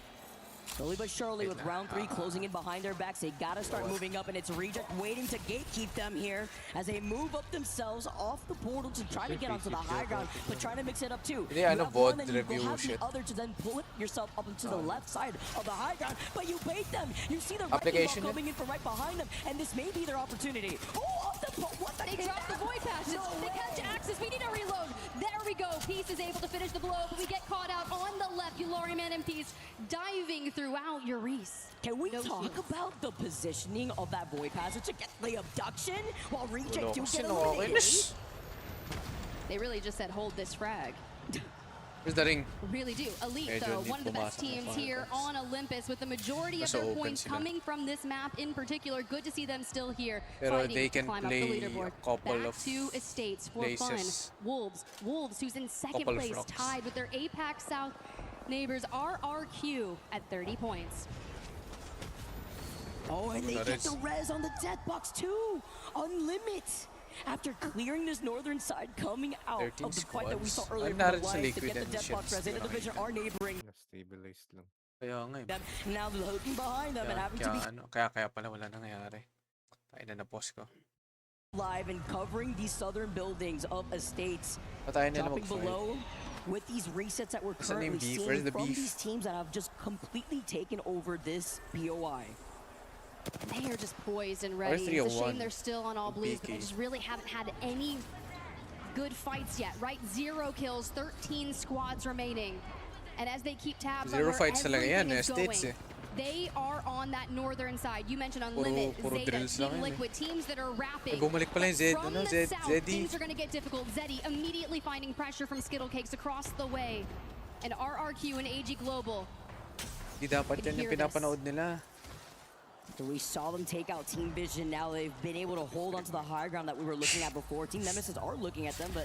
S24: Slowly but surely, with round 3 closing in behind their backs, they gotta start moving up, and it's Reject waiting to gatekeep them here as they move up themselves off the portal to try to get onto the high ground, but trying to mix it up too.
S1: Yeah,
S24: you
S1: I know
S24: have one,
S1: VOD
S24: then you
S1: review
S24: will have
S1: shit.
S24: the other to then pull it yourself up into the left side of the high ground, but you bait them. You see the wrecking ball
S1: Application
S24: coming in from right behind them, and this may be their opportunity. Oh, off the what the
S4: They dropped the void passage. They catch Axis. We need a reload. There we go. Peace is able to finish the blow, but we get caught out on the left. Yularium and Peace diving throughout Euris.
S24: Can we talk about the positioning of that void passage to get the abduction while Reject do get eliminated?
S4: They really just said hold this frag.
S1: Where's the ring?
S4: Really do. Elite,
S1: Medyo
S4: though,
S1: hindi
S4: one of the best
S1: pumasok ang
S4: teams here
S1: fireworks.
S4: on Olympus, with the majority of
S1: Mas
S4: their
S1: open
S4: points
S1: sila.
S4: coming from this map in particular. Good to see them still here,
S1: Pero
S4: fighting
S1: they
S4: to
S1: can
S4: climb up
S1: play
S4: the leaderboard.
S1: a couple
S4: Back
S1: of
S4: to Estates for fun.
S1: places.
S4: Wolves, who's in second
S1: Couple of
S4: place,
S1: rocks.
S4: tied with their APAC South neighbors RRQ at 30 points.
S24: Oh, and they
S1: That
S24: get
S1: is-
S24: the res on the death box too. Unlimit. After clearing this northern side, coming out
S1: 13
S24: of the fight that we saw
S1: squads.
S24: earlier
S1: I'm
S24: from
S1: not
S24: the
S1: into
S24: Lions to
S1: liquid
S24: get the
S1: and
S24: death box
S1: shit.
S24: res in the division are neighboring
S3: Stabilized lang.
S1: Kaya nga eh.
S24: them. Now looking behind them and having to be
S1: Kaya pala wala nangyayari. Tayo na na-pause ko.
S24: live and covering these southern buildings of Estates.
S1: Patay na
S24: Dropping
S1: mag-fight.
S24: below with these resets that we're
S1: Saan yung
S24: currently
S1: beef?
S24: seeing
S1: Where's the
S24: from
S1: beef?
S24: these teams that have just completely taken over this POI.
S4: They are just poised and
S1: Where's
S4: ready. It's a
S1: 301?
S4: shame they're still on all blues, but they
S1: Beaky.
S4: just really haven't had any good fights yet, right? 0 kills, 13 squads remaining. And as they keep tabs on
S1: Zero
S4: where
S1: fights talaga yan,
S4: everything is
S1: Estates
S4: going, they are on that northern side. You mentioned Unlimited,
S1: puro
S4: Zeta,
S1: drills lang
S4: Team
S1: yan eh.
S4: Liquid, teams that are rapping.
S1: Ay, bumalik pala yung Zed,
S4: From
S1: ano,
S4: the
S1: Zed,
S4: south,
S1: Zeddy.
S4: things are going to get difficult. Zeddy immediately finding pressure from Skittle Cakes across the way. And RRQ and AG Global.
S1: Di dapat yan yung pinapanood nila.
S24: So we saw them take out Team Vision. Now they've been able to hold onto the high ground that we were looking at before. Team Nemesis are looking at them, but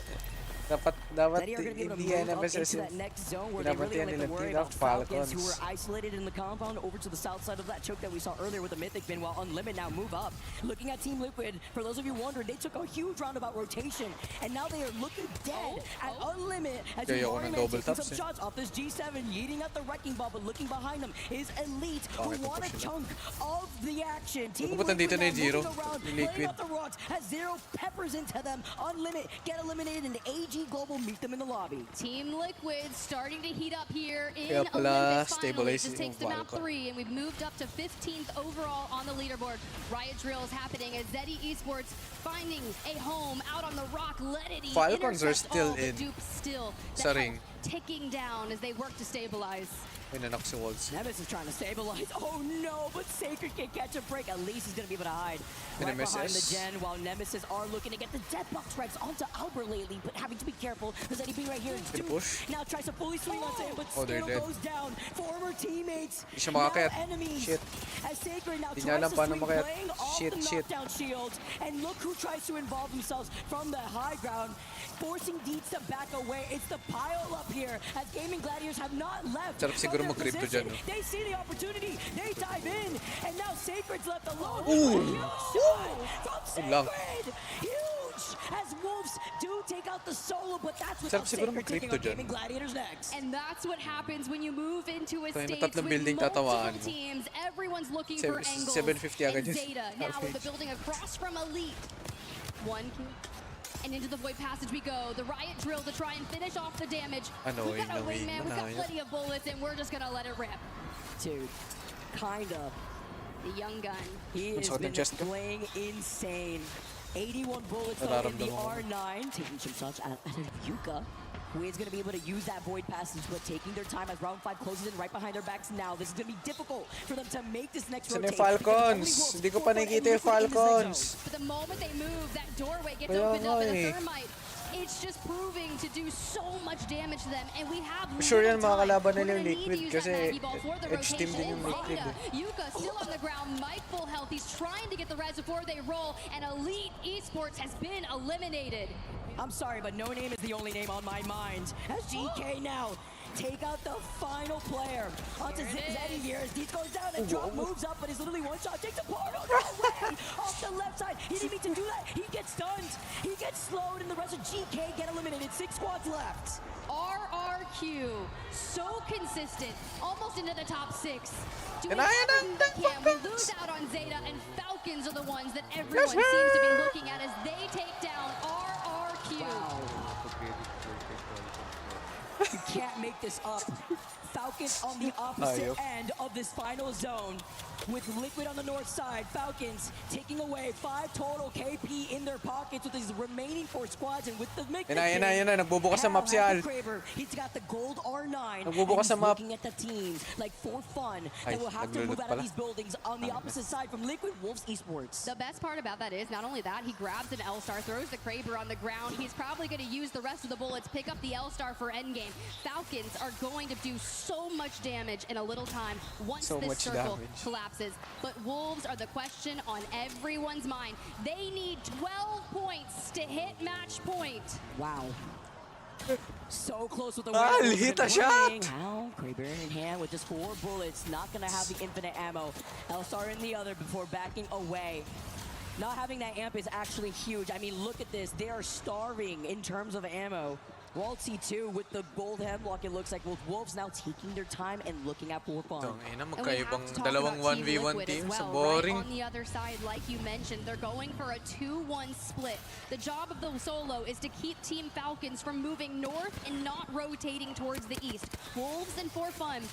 S1: Dapat
S24: Zeddy are going to be able to
S1: hindi
S24: move up
S1: NMSS
S24: into
S1: yung
S24: that next zone where they really
S1: pinapatihan
S24: don't have
S1: nila
S24: to worry
S1: team
S24: about
S1: of
S24: Falcons, who were
S1: Falcons.
S24: isolated in the compound over to the south side of that choke that we saw earlier with the Mythic Bin, while Unlimited now move up. Looking at Team Liquid, for those of you wondering, they took a huge roundabout rotation, and now they are looking dead at Unlimited as
S1: Kaya ako
S24: Yularium
S1: ng double
S24: taking
S1: taps
S24: some
S1: eh.
S24: shots off this G7, yeeting at the Wrecking Ball, but looking behind them is Elite, who
S1: Bakit ito
S24: want a
S1: sila?
S24: chunk of the action. Team
S1: Pupunta dito
S24: Liquid
S1: na yung
S24: now
S1: Zero,
S24: moving around,
S1: yung
S24: playing
S1: Liquid.
S24: up the rocks, has Zero peppers into them. Unlimited get eliminated, and AG Global meet them in the lobby.
S4: Team Liquid starting to heat up here in
S1: Kaya pala,
S4: Olympus finally.
S1: stabilize
S4: Just
S1: yung
S4: takes to map
S1: Falcon.
S4: 3, and we've moved up to 15th overall on the leaderboard. Riot drills happening as Zeddy Esports finding a home out on the rock. Let it
S1: Falcons are
S4: intercept
S1: still
S4: all, the
S1: in.
S4: dupes still. The
S1: Sa ring.
S4: health ticking down as they work to stabilize.
S1: May nanak si Walls.
S24: Nemesis is trying to stabilize. Oh no, but Sacred can catch a break. At least he's going to be able to hide right behind the
S1: Nemesis.
S24: gen, while Nemesis are looking to get the Deathbox Rex onto Albert lately, but having to be careful because Eddie being right here.
S1: Good push.
S24: Now tries to fully swing onto him, but
S1: Oh, they're
S24: Skittle
S1: dead.
S24: goes down. Former teammates,
S1: Di siya
S24: now
S1: makakayat.
S24: enemies.
S1: Shit.
S24: As Sacred now
S1: Di niya
S24: tries
S1: alam
S24: to
S1: paano
S24: swing,
S1: makayat.
S24: playing off
S1: Shit,
S24: the
S1: shit.
S24: knockdown shields, and look who tries to involve themselves from the high ground, forcing Deeds to back away. It's the pile up here as Gaming Gladiators have not left.
S1: Sarap siguro
S24: from their
S1: mag-crypto
S24: position.
S1: dyan, no?
S24: They see the opportunity, they dive in, and now Sacred's left alone.
S1: Ooh.
S24: A huge shot from
S1: Lang.
S24: Sacred! Huge! As Wolves do take out the solo, but that's without
S1: Sarap siguro
S24: Sacred taking
S1: mag-crypto
S24: out
S1: dyan.
S24: Gaming Gladiators next.
S4: And that's what happens when you move into a
S1: Tayo na
S4: stage
S1: tatlong
S4: with
S1: building
S4: multiple
S1: tatawaan mo.
S4: teams. Everyone's looking for angles.
S1: 750 agad
S4: And
S1: yun.
S4: Zeta now in the
S1: Average.
S4: building across from Elite. One kill. And into the void passage we go. The Riot drill to try and finish off the damage.
S1: Annoying,
S4: We've got a
S1: annoying,
S4: wingman, we've got
S1: annoying.
S4: plenty of bullets, and we're just gonna let it rip.
S24: Dude, kind of.
S4: The young gun.
S24: He
S1: Ang
S24: has
S1: sakit ng
S24: been
S1: chest ko.
S24: playing insane. 81 bullets though in the
S1: Nararamdaman ko.
S24: R9, taking some shots at Yuka, who is going to be able to use that void passage, but taking their time as round 5 closes in right behind their backs now. This is going to be difficult for them to make this next
S1: Saan yung
S24: rotation.
S1: Falcons? Hindi ko pa nakikita yung Falcons.
S4: But the moment they move, that doorway gets
S1: Kaya
S4: opened up,
S1: nga
S4: and
S1: eh.
S4: the thermite, it's just proving to do so much damage to them, and we have
S1: Sure yan,
S4: little
S1: mga
S4: time.
S1: kalaban
S4: We're
S1: nila yung
S4: gonna need to
S1: Liquid
S4: use
S1: kasi
S4: that Maggie ball for the
S1: edge team din
S4: rotation.
S1: yung Liquid
S4: Zeta,
S1: eh.
S4: Yuka still on the ground, Mike full health. He's trying to get the res before they roll, and Elite Esports has been eliminated.
S24: I'm sorry, but No Name is the only name on my mind. As GK now take out the final player onto Zeddy here as Deeds goes down and Drop moves up, but he's literally one shot. Takes a portal, no way! Off the left side, he didn't mean to do that. He gets stunned, he gets slowed, and the rest of GK get eliminated. 6 squads left.
S4: RRQ RRQ, so consistent, almost into the top 6. Doing
S1: And I
S4: everything they can. We lose out on Zeta, and Falcons are the ones that everyone seems to be looking at as they take down RRQ.
S24: You can't make this up. Falcons on the opposite end of this final zone. With Liquid on the north side, Falcons taking away 5 total KP in their pockets with his remaining 4 squads, and with the mix.
S1: Yan na. Nagbubukas sa map si Al.
S24: He's got the gold R9.
S1: Nagbubukas sa map.
S24: Looking at the teams like For Fun that will have to move out of these buildings on the opposite side from Liquid Wolves Esports.
S4: The best part about that is not only that, he grabs an L-Star, throws the Kraber on the ground. He's probably going to use the rest of the bullets, pick up the L-Star for endgame. Falcons are going to do so much damage in a little time once this circle collapses. But Wolves are the question on everyone's mind. They need 12 points to hit match point.
S24: Wow. So close with the
S1: win. Hit a shot.
S24: Now, Kraber in hand with just 4 bullets. Not going to have the infinite ammo. L-Star in the other before backing away. Not having that amp is actually huge. I mean, look at this. They are starving in terms of ammo. Walt C2 with the gold hemlock, it looks like both Wolves now taking their time and looking at For Fun.
S1: Magkaibang dalawang 1v1 teams. Boring.
S4: On the other side, like you mentioned, they're going for a 2-1 split. The job of the solo is to keep Team Falcons from moving north and not rotating towards the east. Wolves and For Fun,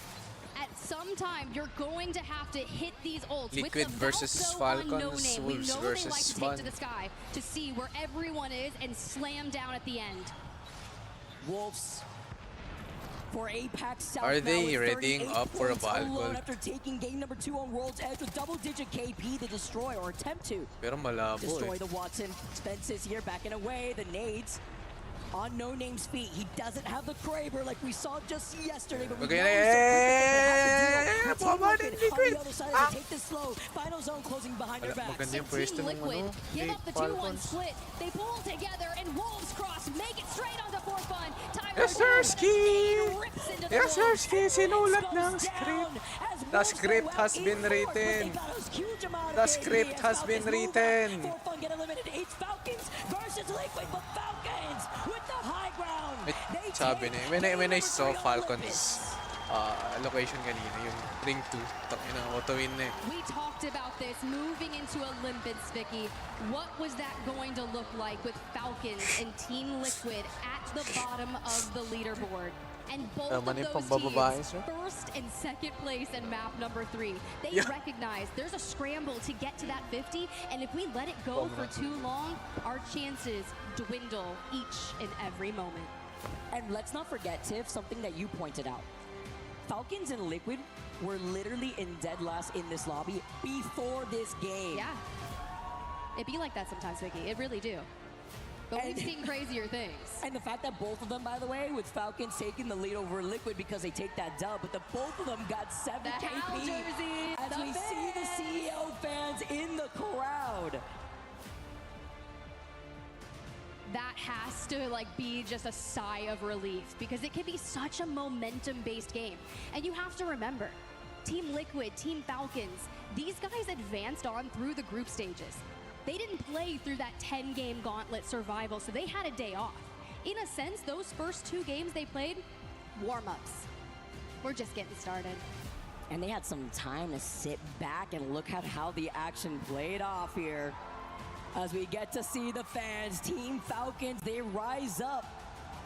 S4: at some time, you're going to have to hit these ults.
S1: Liquid versus Falcons, Wolves versus
S4: they like to
S1: Fun.
S4: take to the sky to see where everyone is and slam down at the end.
S24: Wolves for Apex South.
S1: Are they readying up for a Valkyrie?
S24: After taking game number 2 on World's Edge with double-digit KP to destroy or attempt to
S1: Pero malabo
S24: destroy the Watson. Spence is here backing away. The nades on No Name's feet. He doesn't have the Kraber like we saw just yesterday. But we know he's so on the other side to take this slow. Final zone closing behind their backs.
S4: Team Liquid give up the 2-1 split. They pull together and Wolves cross, make it straight onto For Fun.
S1: Yeserski, sinulat ng script. The script has been written. The script has been written.
S24: For Fun get eliminated. It's Falcons versus Liquid, but Falcons with the high ground.
S1: Sabi niya, when I saw Falcons location kanina, yung ring 2, tangina, auto-win na eh.
S4: We talked about this moving into Olympus, Vicky. What was that going to look like with Falcons and Team Liquid at the bottom of the leaderboard? And both of those teams, first and second place in map number 3. They recognize there's a scramble to get to that 50, and if we let it go for too long, our chances dwindle each and every moment.
S24: And let's not forget, Tiff, something that you pointed out. Falcons and Liquid were literally in dead last in this lobby before this game.
S4: Yeah. It be like that sometimes, Vicky. It really do. But we've seen crazier things.
S24: And the fact that both of them, by the way, with Falcons taking the lead over Liquid because they take that dub, but both of them got 7 KP
S4: jersey,
S24: as we see the CEO fans in the crowd.
S4: That has to be just a sigh of relief because it can be such a momentum-based game. And you have to remember, Team Liquid, Team Falcons, these guys advanced on through the group stages. They didn't play through that 10-game gauntlet survival, so they had a day off. In a sense, those first 2 games they played, warm-ups. We're just getting started.
S24: And they had some time to sit back and look at how the action played off here. As we get to see the fans, Team Falcons, they rise up,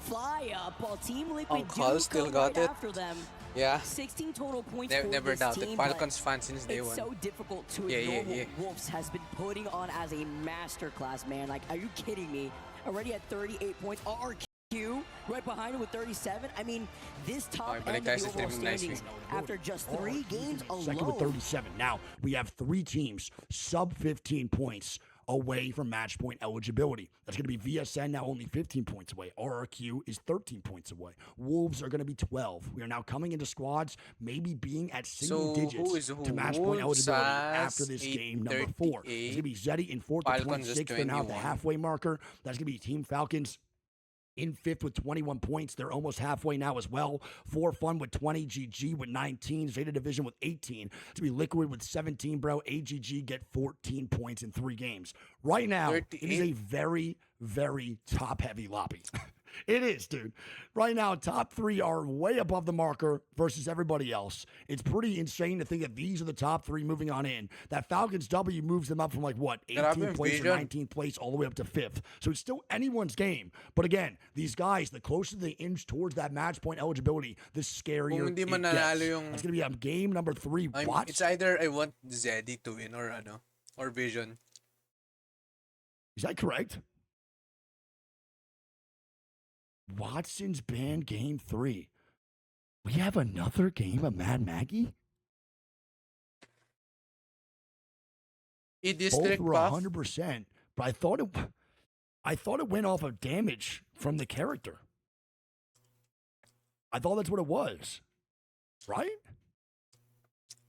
S24: fly up, while Team Liquid
S1: still
S24: come
S1: got
S24: right
S1: it.
S24: after them.
S1: Yeah.
S24: 16 total points for
S1: Never
S24: this
S1: doubted.
S24: team,
S1: Falcons fan since day one.
S24: It's so difficult to ignore what Wolves has been putting on as a masterclass, man. Like, are you kidding me? Already at 38 points. RRQ right behind him with 37. I mean, this top end of the overall standings after just 3 games alone.
S15: Second with 37. Now, we have 3 teams sub 15 points away from match point eligibility. That's going to be VSN, now only 15 points away. RRQ is 13 points away. Wolves are going to be 12. We are now coming into squads, maybe being at single digits to match point eligibility after this game number 4. It's going to be Zeddy in 4th with 26. They're now at the halfway marker. That's going to be Team Falcons in 5th with 21 points. They're almost halfway now as well. For Fun with 20, GG with 19, Zeta Division with 18. To be Liquid with 17, bro. AGG get 14 points in 3 games. Right now, 38. It is a very, very top-heavy lobby. It is, dude. Right now, top three are way above the marker versus everybody else. It's pretty insane to think that these are the top three moving on in. That Falcons W moves them up from like what, 18th place or 19th place all the way up to 5th. So it's still anyone's game. But again, these guys, the closer they inch towards that match point eligibility, the scarier
S1: Kung hindi
S15: it
S1: man
S15: gets.
S1: nanalo yung...
S15: That's going to be game number 3. What?
S1: It's either I want Zeddy to win or or Vision.
S15: Is that correct? Watson's banned game 3. We have another game of Mad Maggie? Both were 100%, but I thought it went off of damage from the character. I thought that's what it was. Right?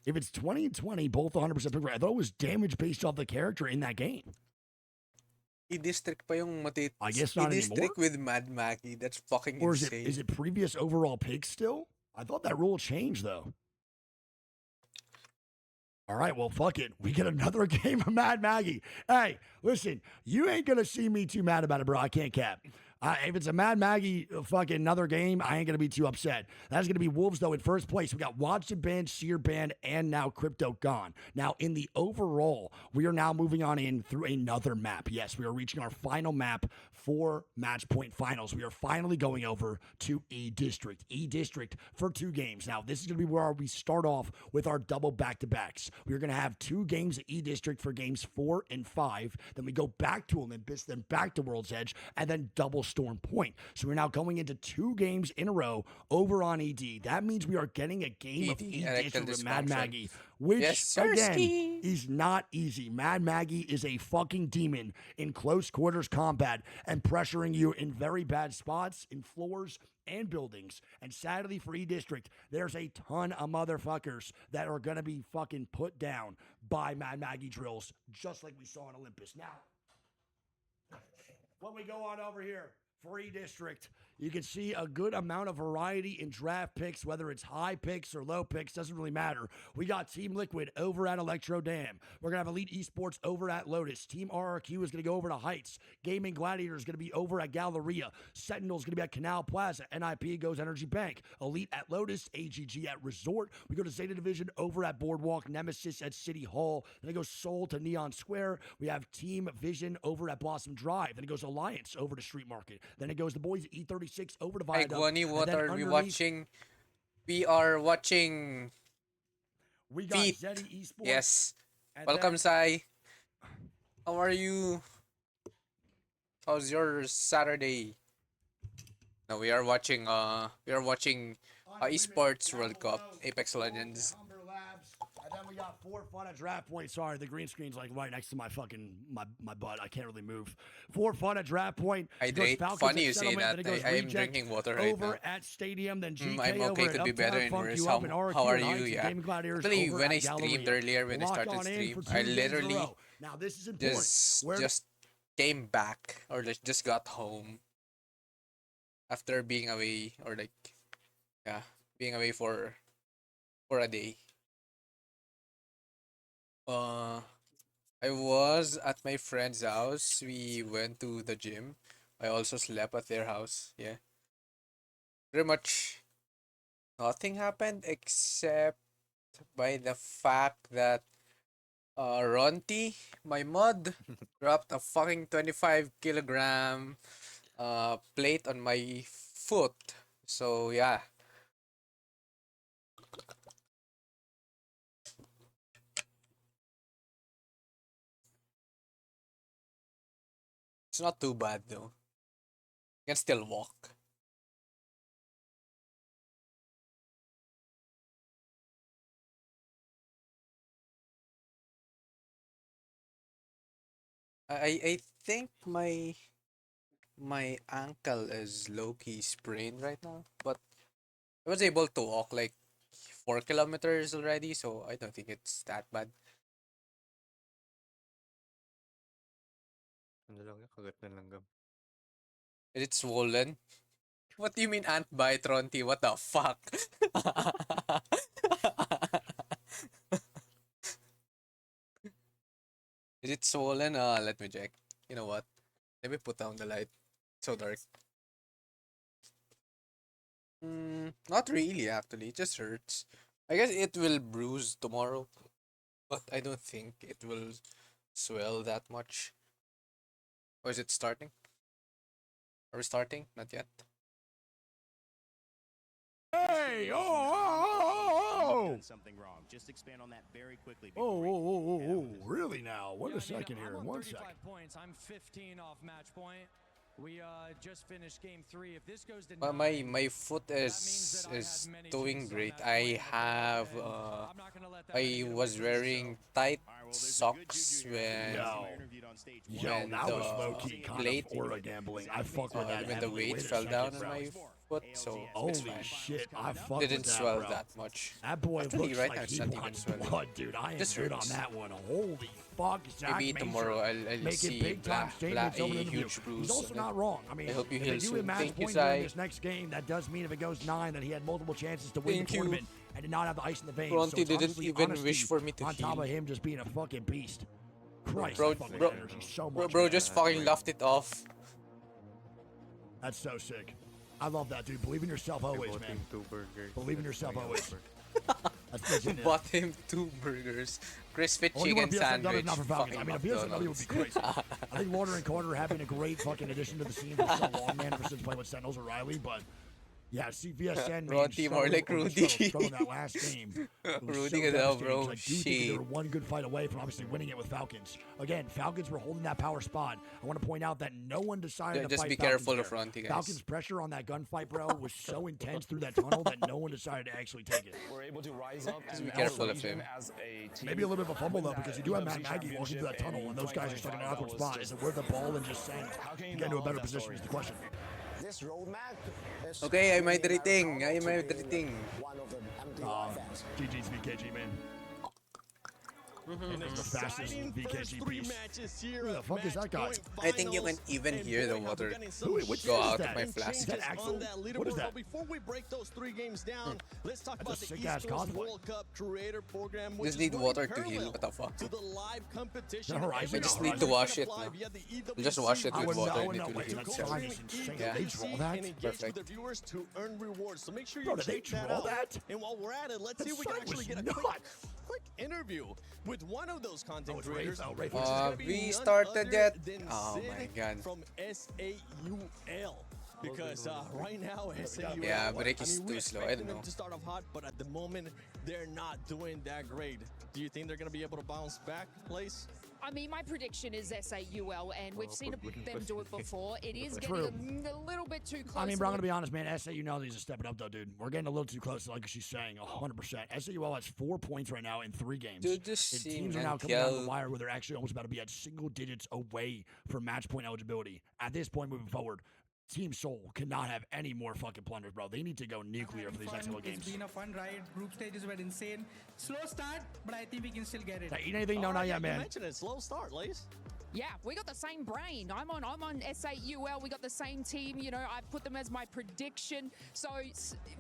S15: If it's 20 and 20, both 100% pick right. I thought it was damage based off the character in that game.
S1: E-District pa yung
S15: I guess not
S1: E-District
S15: anymore.
S1: with Mad Maggie. That's fucking
S15: Or
S1: insane.
S15: is it previous overall picks still? I thought that rule changed, though. All right, well, fuck it. We get another game of Mad Maggie. Hey, listen, you ain't going to see me too mad about it, bro. I can't cap. If it's a Mad Maggie fucking another game, I ain't going to be too upset. That's going to be Wolves, though, in first place. We got Watson banned, Seer banned, and now Crypto gone. Now, in the overall, we are now moving on in through another map. Yes, we are reaching our final map for Match Point Finals. We are finally going over to E-District. E-District for 2 games. Now, this is going to be where we start off with our double back-to-backs. We're going to have 2 games at E-District for games 4 and 5. Then we go back to Olympus, then back to World's Edge, and then double Storm Point. So we're now going into 2 games in a row over on ED. That means we are getting a game of E-District with Mad Maggie, which, again, is not easy. Mad Maggie is a fucking demon in close quarters combat and pressuring you in very bad spots, in floors, and buildings. And sadly for E-District, there's a ton of motherfuckers that are going to be fucking put down by Mad Maggie drills, just like we saw in Olympus. Now, when we go on over here for E-District, you can see a good amount of variety in draft picks, whether it's high picks or low picks, doesn't really matter. We got Team Liquid over at Electro Dam. We're going to have Elite Esports over at Lotus. Team RRQ is going to go over to Heights. Gaming Gladiator is going to be over at Galleria. Sentinel is going to be at Canal Plaza. NIP goes Energy Bank. Elite at Lotus. AGG at Resort. We go to Zeta Division over at Boardwalk. Nemesis at City Hall. Then it goes Soul to Neon Square. We have Team Vision over at Blossom Drive. Then it goes Alliance over to Street Market. Then it goes the boys at E36 over to
S1: Hey,
S15: Viaduct.
S1: Gwani, what are we watching? We are watching
S15: We got
S1: Feet.
S15: Zeddy Esports.
S1: Yes.
S15: And
S1: Welcome,
S15: then-
S1: Sai. How are you? How's your Saturday? No, we are watching Esports World Cup, Apex Legends.
S15: And then we got 4 fun at draft point. Sorry, the green screen's like right next to my fucking my butt. I can't really move. 4 fun at draft point. It goes
S1: Hydrate.
S15: Falcons
S1: Funny
S15: at
S1: you say
S15: Settlement,
S1: that.
S15: then it goes
S1: I am
S15: Reject
S1: drinking water right
S15: over
S1: now.
S15: at Stadium, then GK
S1: I'm
S15: over
S1: okay.
S15: at
S1: Could be better
S15: Uptown
S1: and
S15: Funk
S1: worse.
S15: You
S1: How,
S15: Up, and RQ
S1: how are
S15: and
S1: you?
S15: Heights,
S1: Yeah.
S15: Gaming Gladiators
S1: Actually,
S15: over
S1: when I
S15: at Galleria.
S1: streamed earlier, when I
S15: Lock
S1: started
S15: on in
S1: stream,
S15: for 2
S1: I
S15: games in a
S1: literally
S15: row. Now this is important.
S1: just came back or like just got home after being away or like being away for a day. I was at my friend's house. We went to the gym. I also slept at their house. Yeah. Pretty much nothing happened except by the fact that Ronti, my mod, dropped a fucking 25-kilogram plate on my foot. So yeah. It's not too bad though. You can still walk. I think my ankle is low-key sprained right now, but I was able to walk like 4 kilometers already, so I don't think it's that bad.
S10: Ano lang yan, kagat ng langgam.
S1: Is it swollen? What do you mean ant bite, Ronti? What the fuck? Is it swollen? Let me check. You know what? Let me put down the light. It's so dark. Not really, actually. It just hurts. I guess it will bruise tomorrow, but I don't think it will swell that much. Or is it starting? Are we starting? Not yet.
S15: Hey! Oh!
S21: Something wrong. Just expand on that very quickly.
S15: Oh! Really now? Wait a second here. One second.
S3: Points. I'm 15 off match point. We just finished game 3. If this goes to
S1: My foot is doing great. I have I was wearing tight socks when
S15: That was low-key kind of aura gambling. I fucked with that
S1: when the
S15: heavily.
S1: weight
S15: Wait a
S1: fell down
S15: second,
S1: on my
S15: bro.
S1: foot, so it's
S15: Holy
S1: fine.
S15: shit, I fucked
S1: Didn't
S15: with that,
S1: swell
S15: bro.
S1: that much.
S15: That boy
S1: Actually,
S15: looks
S1: right
S15: like
S1: now it's
S15: he
S1: not even
S15: wants
S1: swelling.
S15: blood, dude. I am
S1: Just
S15: good on
S1: hurts.
S15: that one. Holy fuck, Zach
S1: Maybe
S15: Major
S1: tomorrow I'll
S15: making
S1: see
S15: big-time statements
S1: a
S15: over the interview.
S1: huge bruise.
S15: He's also
S1: and
S15: not wrong. I mean,
S1: I hope you
S15: if
S1: heal
S15: they do
S1: soon.
S15: a match
S1: Thank you,
S15: point during
S1: Zai.
S15: this next game, that does mean if it goes 9 that he had multiple chances to win
S1: Thank
S15: the
S1: you.
S15: tournament and did not have the ice in the veins.
S1: Bronte
S15: so it's
S1: didn't
S15: honestly
S1: even
S15: honesty
S1: wish for me to
S15: on top
S1: heal.
S15: of him just being a fucking beast. Christ,
S1: Bro,
S15: I fucking
S1: bro,
S15: with energy so much.
S1: bro,
S15: man.
S1: just fucking laughed it off.
S15: That's so sick. I love that, dude. Believe in yourself always, man. Believe in yourself always. That's legit, yeah.
S1: Bought him 2 burgers, crispy
S15: Only one
S1: chicken
S15: PSNW is
S1: sandwich.
S15: not for Falcons. I mean, a PSNW would be
S1: McDonald's.
S15: crazy. I think Lauder and Carter have been a great fucking addition to the scene for so long, man, ever since playing with Sentinels or Riley, but yeah, CVSN
S1: Ronti more like Rudy.
S15: struggled in that last game. It was
S1: Rudy
S15: so
S1: ka daw,
S15: devastating,
S1: bro.
S15: 'cause I do think they
S1: Shit.
S15: were one good fight away from obviously winning it with Falcons. Again, Falcons were holding that power spot. I want to point out that no one decided
S1: Yeah,
S15: to
S1: just
S15: fight
S1: be
S15: Falcons
S1: careful
S15: there.
S1: of Ronti, guys.
S15: Falcons' pressure on that gunfight, bro, was so intense through that tunnel that no one decided to actually take it.
S5: We're able to rise up
S1: Just
S5: and
S1: be careful of him.
S5: as a team.
S15: Maybe a little bit of a fumble though, because you do have Matt Nagy walking through that tunnel, and those guys are stuck in an awkward spot. Is it worth the ball and just saying get into a better position? Is the question.
S5: This roadmap is
S1: Okay, I'm hydrating. I'm hydrating.
S5: one of the MDY fans.
S15: GG's VKG, man.
S2: An
S15: The fastest
S2: exciting first
S15: VKG
S2: 3
S15: piece.
S2: matches here.
S15: Who the
S2: at
S15: fuck is that guy?
S2: Match
S1: I think you can
S2: Finals,
S1: even
S2: and
S1: hear the
S2: boy, have we
S1: water
S2: gotten some
S15: Who- which
S1: go
S15: is
S1: out
S15: that?
S1: of my
S2: shifting
S1: flask.
S15: Is that
S2: changes
S15: Axel?
S2: on that
S15: What is
S2: leaderboard.
S15: that?
S2: But before we break those 3 games down, let's talk
S15: That's
S2: about
S15: a
S2: the
S15: sick-ass
S2: Esports
S15: cosplay.
S2: World Cup Creator Program, which
S1: Just
S2: is
S1: need
S2: running
S1: water to heal.
S2: parallel
S1: What the fuck?
S2: to the live competition.
S15: The Horizon?
S1: I just
S15: No,
S1: need to
S15: Horizon.
S1: wash it
S2: Apply
S1: now.
S2: via the
S1: You just wash it
S15: I
S1: with
S15: would
S1: water
S15: know,
S1: and it
S15: no,
S1: will
S15: wait,
S1: heal
S15: that
S1: itself.
S15: sign is insane.
S1: Yeah.
S15: Did they draw that?
S2: And engage
S1: Perfect.
S2: with the viewers to earn rewards. So make sure you
S15: Bro, did they
S2: check that
S15: draw
S2: out.
S15: that?
S2: And while we're at it, let's
S15: That
S2: see if we
S15: sign
S2: can actually
S15: was
S2: get a
S15: nuts.
S2: quick interview with one of those content
S15: it's
S2: creators.
S15: Rafe. Oh, Rafe.
S2: which is gonna be
S1: We
S2: none
S1: started
S2: other
S1: yet?
S2: than
S1: Oh
S2: Sid
S1: my God.
S2: From SAUL. Because right now, SAUL.
S1: Yeah, break is
S2: we
S1: too slow. I
S2: expected
S1: don't
S2: them
S1: know.
S2: to start off hot, but at the moment, they're not doing that great. Do you think they're going to be able to bounce back, Lace?
S19: I mean, my prediction is SAUL, and we've seen them do it before. It is
S15: True.
S19: getting a little bit too close.
S15: I mean, bro, I'm going to be honest, man. SAU now needs to step it up, though, dude. We're getting a little too close, like she's saying, 100%. SAU has 4 points right now in 3 games.
S1: Dude, just
S15: And
S1: see
S15: teams are now coming down the
S1: Mankel.
S15: wire where they're actually almost about to be at single digits away from match point eligibility. At this point, moving forward, Team Seoul cannot have any more fucking plunders, bro. They need to go nuclear for these next couple games.
S6: It's been a fun ride. Group stages were insane. Slow start, but I think we can still get it.
S15: Did I eat anything? No, not yet,
S2: You
S15: man.
S2: mentioned it. Slow start, Lace.
S19: Yeah, we got the same brain. I'm on SAUL. We got the same team. You know, I put them as my prediction. So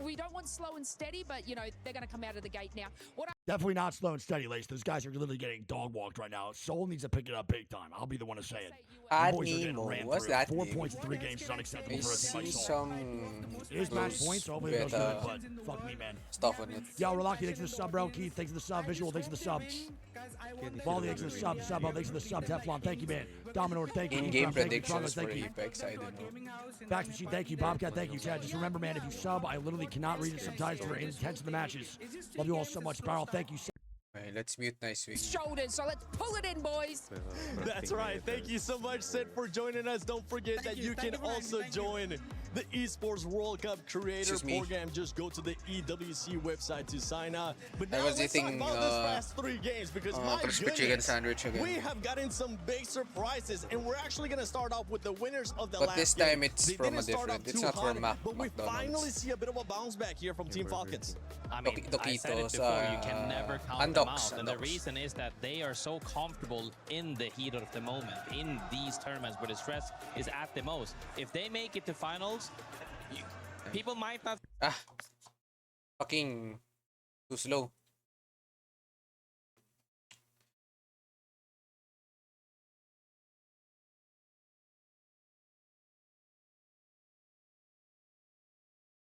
S19: we don't want slow and steady, but you know they're going to come out of the gate now. What
S15: Definitely not slow and steady, Lace. Those guys are literally getting dog walked right now. Seoul needs to pick it up big time. I'll be the one to say it. The boys are getting
S1: Nemo.
S15: ran
S1: What's
S15: through.
S1: that
S15: 4
S1: name?
S15: points in 3 games is unacceptable
S1: I
S15: for a team like
S1: see
S15: Seoul.
S1: some
S15: It is match points, so hopefully it goes
S1: beta
S15: good, but fuck me, man.
S1: stuff on it.
S15: Yo, Rolaki, thanks for the sub, bro. Keith, thanks for the sub. Visual, thanks for the sub. Volley, thanks for the sub. Sub, thanks for the sub. Teflon, thank you, man. Dominor, thank you.
S1: In-game
S15: Efron, thank you. Frogos,
S1: predictions for
S15: thank you.
S1: Apex, I don't know.
S15: Fax Machine, thank you. Bobcat, thank you. Chad, just remember, man, if you sub, I literally cannot read it sometimes for intense in the matches. Love you all so much. Spiral, thank you.
S1: Alright, let's mute Nice Wing.
S19: shoulders? So let's pull it in, boys.
S2: That's right. Thank you so much, Sid, for joining us. Don't forget that you can also join the Esports World Cup Creator
S1: Excuse me.
S2: Program. Just go to the EWC website to sign up. But
S1: I
S2: now
S1: was
S2: let's talk
S1: eating,
S2: about this past 3 games because my
S1: crispy chicken
S2: goodness,
S1: sandwich again.
S2: we have gotten some big surprises, and we're actually going to start off with the winners of the
S1: But
S2: last
S1: this
S2: game.
S1: time it's
S2: They
S1: from a
S2: didn't start
S1: different-
S2: off
S1: it's
S2: too
S1: not from
S2: hot, but we
S1: McDonald's.
S2: finally see a bit of a bounce back here from Team Falcons.
S7: I mean, I said it
S1: Doquitos,
S7: before, you can never count them out. And the
S1: Andox.
S7: reason is that they are so comfortable in the heat of the moment, in these tournaments where the stress is at the most. If they make it to finals, people might not...
S1: Ah, fucking too slow.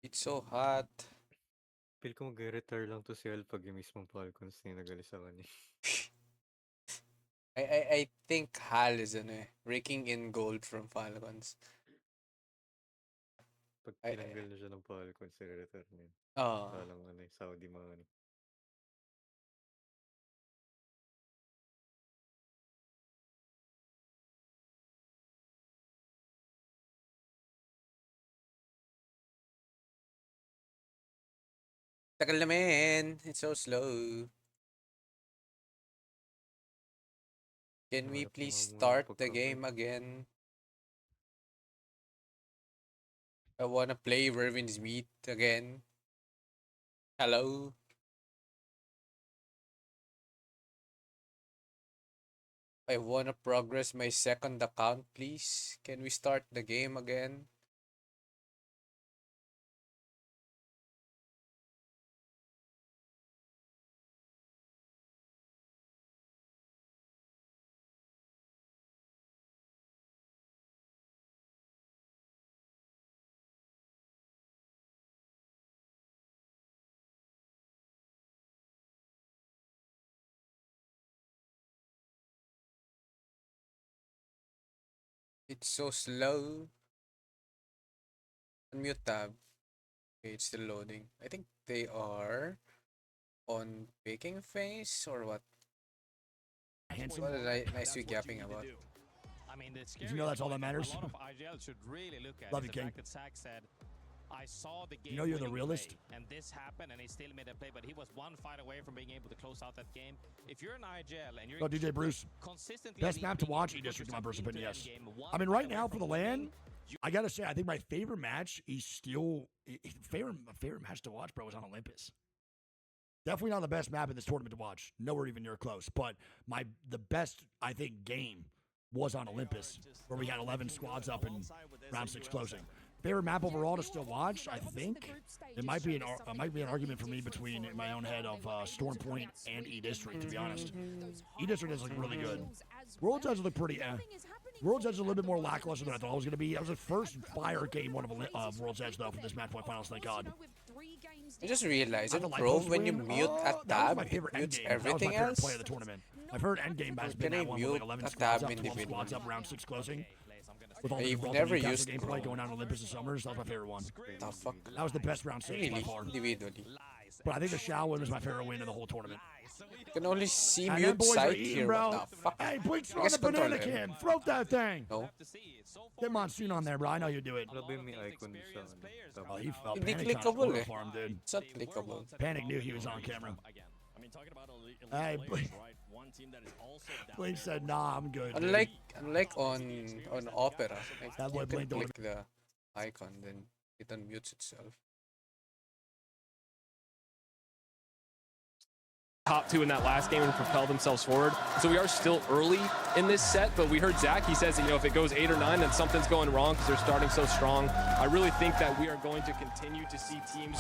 S1: It's so hot.
S8: Feel ko mag-retire lang to si Al pag yung mismong Falcons tinagal sa kanya.
S1: I think Hal is raking in gold from Falcons.
S8: Pag tinanggal na siya ng Falcons, retire na yun.
S1: Oo.
S8: Parang Saudi mga
S1: Tagal naman. It's so slow. Can we please start the game again? I wanna play Mervin's Meat again. Hello? I wanna progress my second account, please. Can we start the game again? It's so slow. Unmute tab. Okay, it's still loading. I think they are on picking phase or what?
S15: Handsome.
S1: What did I see yapping about?
S9: I mean,
S15: Did you know that's all that matters?
S9: A lot of IGL should really look at
S15: Love
S9: is
S15: you,
S9: the
S15: King.
S9: fact that Zach said, I saw the game.
S15: You know you're the
S9: winning
S15: realist?
S9: play, and this happened, and he still made a play, but he was one fight away from being able to close out that game. If you're an IGL and you're
S15: Oh, DJ Bruce.
S9: consistently
S15: Best map to watch
S9: being
S15: E District, in my
S9: able to
S15: personal
S9: put
S15: opinion,
S9: yourself
S15: yes.
S9: into endgame, one
S15: I mean, right
S9: fight
S15: now
S9: away
S15: for the
S9: from winning,
S15: LAN, I gotta say, I think my favorite match is still favorite match to watch, bro, was on Olympus. Definitely not the best map in this tournament to watch. Nowhere even near close. But the best, I think, game was on Olympus, where we had 11 squads up in round 6 closing. Favorite map overall to still watch, I think it might be an argument for me between in my own head of Storm Point and E District. To be honest, E District is really good. World's Edge look pretty. World's Edge is a little bit more lackluster than I thought it was going to be. That was the first fire game one of World's Edge though for this match point finals. Thank God.
S1: I just realized
S15: I
S1: that
S15: don't like
S1: Chrome,
S15: Host
S1: when you
S15: Win.
S1: mute a
S15: That was
S1: tab,
S15: my
S1: it
S15: favorite
S1: mutes
S15: endgame. That was my
S1: everything
S15: favorite
S1: else.
S15: play of the tournament. I've heard endgame has been
S1: Can I
S15: that one with like
S1: mute
S15: 11
S1: a
S15: squads
S1: tab
S15: up,
S1: in
S15: 12
S1: the
S15: squads
S1: middle?
S15: up, round 6 closing. With all the
S1: I've
S15: Gibraltar
S1: never
S15: Newcastle
S1: used
S15: gameplay
S1: Chrome.
S15: going on Olympus and Summers. That was my favorite one.
S1: The fuck?
S15: That was the best round 6 by
S1: Really?
S15: far.
S1: Individually.
S15: But I think the Shao win was my favorite win of the whole tournament.
S1: You can only see
S15: And them
S1: mute
S15: boys are
S1: side
S15: eating,
S1: here.
S15: bro.
S1: What the fuck?
S15: Hey, Blink's
S1: I
S15: on
S1: guess
S15: the banana
S1: control
S15: can. Throw that thing.
S1: No.
S15: Get Monsoon on there, bro. I know you do it.
S8: Grabe yung may icon sa
S15: Oh, he felt
S1: Hindi
S15: Panic
S1: clickable
S15: on
S1: eh.
S15: for him, dude.
S1: It's not clickable.
S15: Panic knew he was on camera.
S2: I mean, talking about elite
S15: Hey,
S2: players,
S15: Blink.
S2: right? One team that is also down
S15: Blink
S2: there.
S15: said, nah, I'm good. dude."
S1: Unlike on Opera, like,
S15: That boy
S1: you can
S15: Blink don't
S1: click the icon, then it unmutes itself.
S11: top two in that last game and propel themselves forward. So we are still early in this set, but we heard Zach, he says that, if it goes 8 or 9, then something's going wrong because they're starting so strong. I really think that we are going to continue to see teams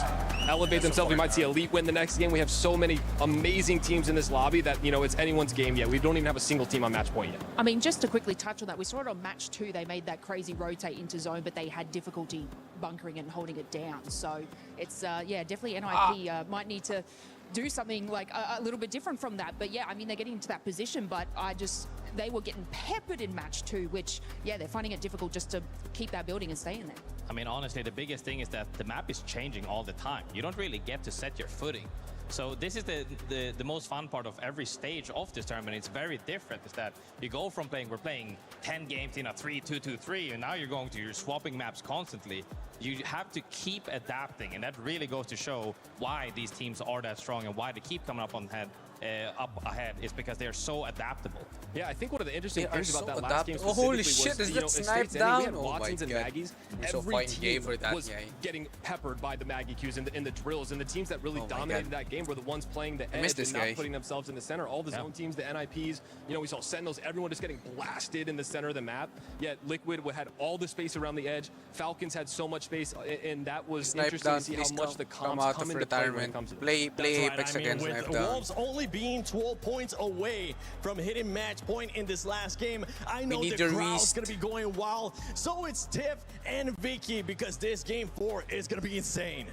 S11: elevate themselves. We might see Elite win the next game. We have so many amazing teams in this lobby that, it's anyone's game yet. We don't even have a single team on match point yet.
S19: I mean, just to quickly touch on that, we saw it on match 2. They made that crazy rotate into zone, but they had difficulty bunkering and holding it down. So it's, definitely NIP might need to do something like a little bit different from that. But yeah, I mean, they're getting into that position, but they were getting peppered in match 2, which, they're finding it difficult just to keep that building and stay in there.
S7: I mean, honestly, the biggest thing is that the map is changing all the time. You don't really get to set your footing. So this is the most fun part of every stage of this tournament. It's very different. Is that you go from we're playing 10 games in a 3-2-2-3, and now you're swapping maps constantly. You have to keep adapting, and that really goes to show why these teams are that strong and why they keep coming up ahead is because they're so adaptable.
S11: Yeah, I think one of the interesting
S1: They
S11: things
S1: are
S11: about
S1: so
S11: that last game
S1: adaptable. Oh, holy
S11: specifically
S1: shit,
S11: was,
S1: is that
S11: Estates
S1: snipe
S11: ending, we
S1: down?
S11: had
S1: Oh my
S11: Watsons and
S1: God.
S11: Maggies.
S1: I'm so
S11: Every
S1: fine
S11: team
S1: game for that
S11: was
S1: guy.
S11: getting peppered by the Maggie Qs in the drills, and the teams that really
S1: Oh my
S11: dominated
S1: God.
S11: that game were the ones playing the
S1: I missed
S11: edge
S1: this
S11: and not
S1: guy.
S11: putting themselves in the center. All the zone teams, the NIPs, we saw Sentinels, everyone just getting blasted in the center of the map. Yet Liquid had all the space around the edge. Falcons had so much space, and that was
S1: Snipe
S11: interesting
S1: down,
S11: to see how
S1: please
S11: much the
S1: come
S11: comps
S1: out
S11: come
S1: of
S11: into play when it
S1: retirement.
S11: comes to this.
S1: Play
S2: That's right.
S1: Apex
S2: I mean,
S1: against
S2: with
S1: Snipe down.
S2: Wolves only being 12 points away from hitting match point in this last game, I know
S1: need
S2: the
S1: the
S2: crowd's
S1: Reist.
S2: going to be going wild. So it's Tiff and Vicky, because this game 4 is going to be insane.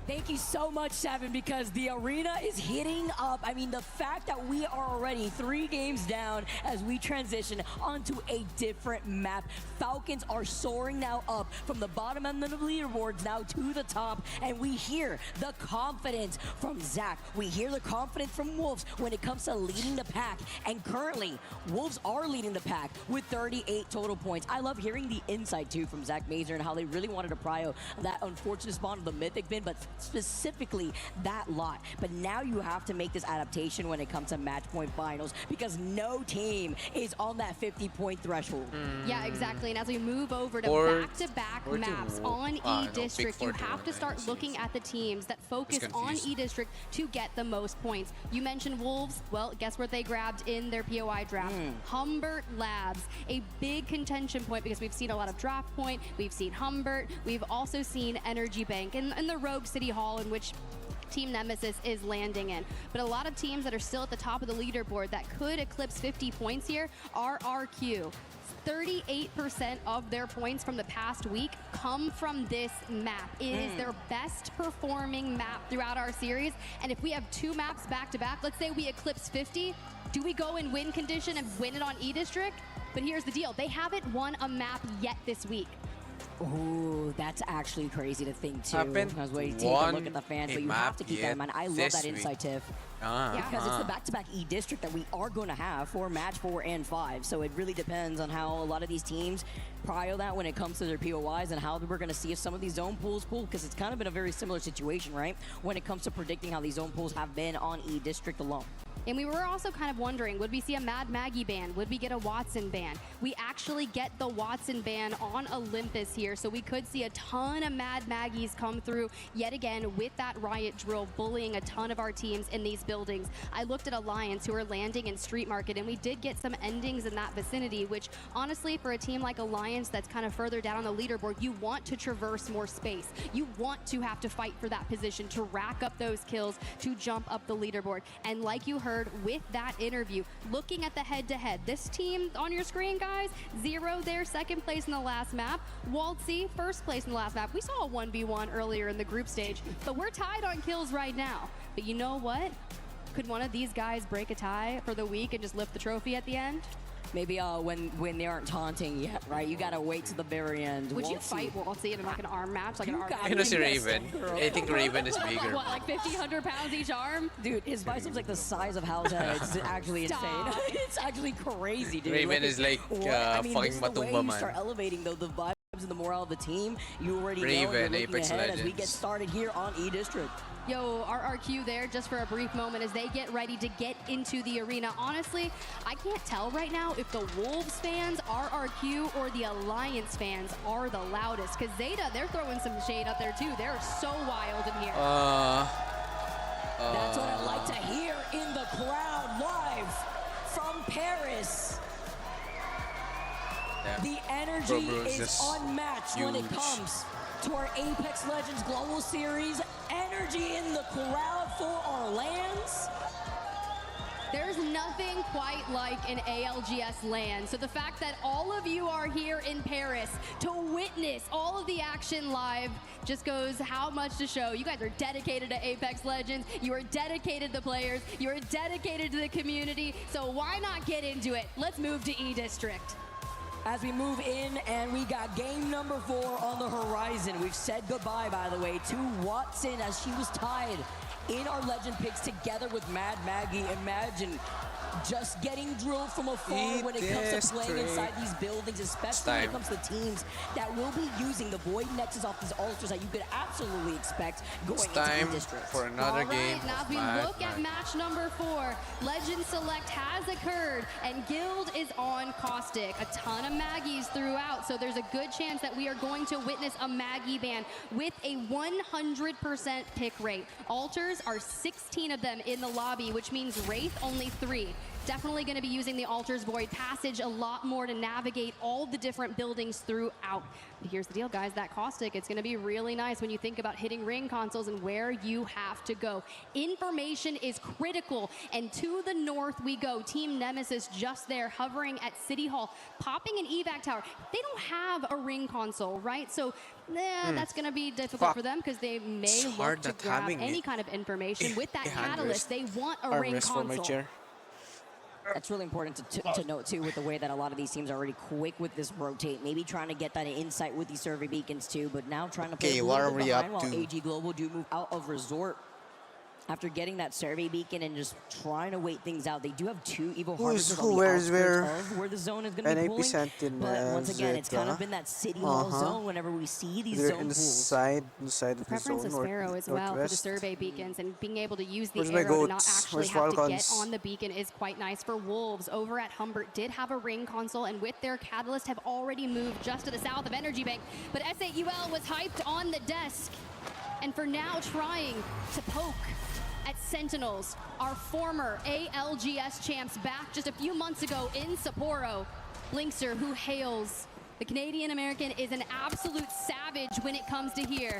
S24: Thank you so much, Seven, because the arena is hitting up. I mean, the fact that we are already 3 games down as we transition onto a different map. Falcons are soaring now up from the bottom end of the leaderboards now to the top, and we hear the confidence from Zach. We hear the confidence from Wolves when it comes to leading the pack, and currently, Wolves are leading the pack with 38 total points. I love hearing the insight, too, from Zach Mazer and how they really wanted to prio that unfortunate spawn of the Mythic bin, but specifically that lot. But now you have to make this adaptation when it comes to match point finals, because no team is on that 50-point threshold.
S4: Yeah, exactly. And as we move over to
S1: Or-
S4: back-to-back
S1: or to
S4: maps
S1: Wolf.
S4: on
S1: No,
S4: E-District,
S1: pick
S4: you
S1: 41,
S4: have to start looking at the teams that focus on
S1: confused.
S4: E-District to get the most points. You mentioned Wolves. Well, guess what they grabbed in their POI draft? Humbert Labs, a big contention point because we've seen a lot of draft point. We've seen Humbert. We've also seen Energy Bank and the Rogue City Hall, in which Team Nemesis is landing in. But a lot of teams that are still at the top of the leaderboard that could eclipse 50 points here are RQ. 38% of their points from the past week come from this map. It is their best performing map throughout our series. And if we have 2 maps back to back, let's say we eclipse 50, do we go in win condition and win it on E-District? But here's the deal. They haven't won a map yet this week.
S24: Ooh, that's actually crazy to think, too.
S1: Haven't
S24: I was waiting to take a
S1: won
S24: look at the fans,
S1: a
S24: but you
S1: map
S24: have to keep that in
S1: yet
S24: mind. I love
S1: this
S24: that
S1: week.
S24: insight, Tiff.
S1: Ah,
S24: Because it's the back-to-back E-District that we are going to have for match 4 and 5. So it really depends on how a lot of these teams prio that when it comes to their POIs and how we're going to see if some of these zone pools pull, because it's kind of been a very similar situation, right? When it comes to predicting how these zone pools have been on E-District alone.
S4: And we were also kind of wondering, would we see a Mad Maggie ban? Would we get a Watson ban? We actually get the Watson ban on Olympus here, so we could see a ton of Mad Maggies come through yet again with that riot drill, bullying a ton of our teams in these buildings. I looked at Alliance, who are landing in Street Market, and we did get some endings in that vicinity, which honestly, for a team like Alliance that's kind of further down on the leaderboard, you want to traverse more space. You want to have to fight for that position, to rack up those kills, to jump up the leaderboard. And like you heard with that interview, looking at the head-to-head, this team on your screen, guys, 0 there, 2nd place in the last map. Waltzy, 1st place in the last map. We saw a 1v1 earlier in the group stage, but we're tied on kills right now. But you know what? Could one of these guys break a tie for the week and just lift the trophy at the end?
S24: Maybe when they aren't taunting yet, right? You gotta wait to the very end.
S4: Would you
S24: Waltzy.
S4: fight Waltzy in like an arm match? Like an
S24: You
S4: arm
S24: got
S4: match?
S1: I know si
S24: Yes,
S1: Raven.
S24: girl.
S1: I think Raven is bigger.
S4: What, like 50, 100 pounds each arm?
S24: Dude, his biceps like the size of Hal's head. It's actually
S4: Stop.
S24: insane. It's actually crazy, dude.
S1: Raven is like
S24: what? I mean,
S1: fucking
S24: this is the way
S1: Matumba
S24: you
S1: man.
S24: start elevating the vibes and the morale of the team. You already know
S1: Raven,
S24: you're looking
S1: Apex
S24: ahead as we
S1: Legends.
S24: get started here on E-District.
S4: Yo, RRQ there just for a brief moment as they get ready to get into the arena. Honestly, I can't tell right now if the Wolves fans, RRQ, or the Alliance fans are the loudest, because Zeta, they're throwing some shade out there too. They're so wild in here.
S24: That's what I like to hear in the crowd live from Paris.
S1: Yeah.
S24: The energy
S1: Bro, it's
S24: is
S1: just
S24: unmatched when it
S1: huge.
S24: comes to our Apex Legends Global Series. Energy in the crowd for our lands.
S4: There's nothing quite like an ALGS LAN. So the fact that all of you are here in Paris to witness all of the action live just goes how much to show. You guys are dedicated to Apex Legends. You are dedicated to players. You are dedicated to the community. So why not get into it? Let's move to E-District.
S24: As we move in, and we got game number 4 on the horizon. We've said goodbye, by the way, to Watson as she was tied in our legend picks together with Mad Maggie. Imagine just getting drilled from afar when it comes to playing inside these buildings, especially when it comes to teams that will be using the Void Nexus off these ultras that you could absolutely expect going into
S1: time
S24: E-District.
S1: for another game.
S4: Now as we look at match number 4, Legend Select has occurred, and Guild is on Caustic. A ton of Maggies throughout, so there's a good chance that we are going to witness a Maggie ban with a 100% pick rate. Altars are 16 of them in the lobby, which means Wraith only 3. Definitely going to be using the Altar's Void Passage a lot more to navigate all the different buildings throughout. But here's the deal, guys. That caustic, it's going to be really nice when you think about hitting ring consoles and where you have to go. Information is critical, and to the north we go. Team Nemesis just there, hovering at City Hall, popping an evac tower. They don't have a ring console, right? So that's going to be difficult for them because they may look to grab any kind of information. With that catalyst, they want a ring console.
S24: That's really important to note, too, with the way that a lot of these teams are already quick with this rotate. Maybe trying to get that insight with these survey beacons, too, but now trying to play a little bit behind while AG Global do move out of Resort. After getting that survey beacon and just trying to wait things out, they do have 2 Evo Harvesters on the outskirts of where the zone is going to be pulling. But once again, it's kind of been that City Hall zone whenever we see these zone pools.
S12: Inside
S4: The preference is Pharaoh as well for the survey beacons, and being able to use the
S12: Where's
S4: arrow
S12: my
S4: to not
S12: goats?
S4: actually
S12: Where's
S4: have to get
S12: Falcons?
S4: on the beacon is quite nice for Wolves. Over at Humbert did have a ring console, and with their catalyst have already moved just to the south of Energy Bank. But S8UL was hyped on the desk, and for now trying to poke at Sentinels, our former ALGS champs back just a few months ago in Sapporo. Blinkster, who hails the Canadian American, is an absolute savage when it comes to here.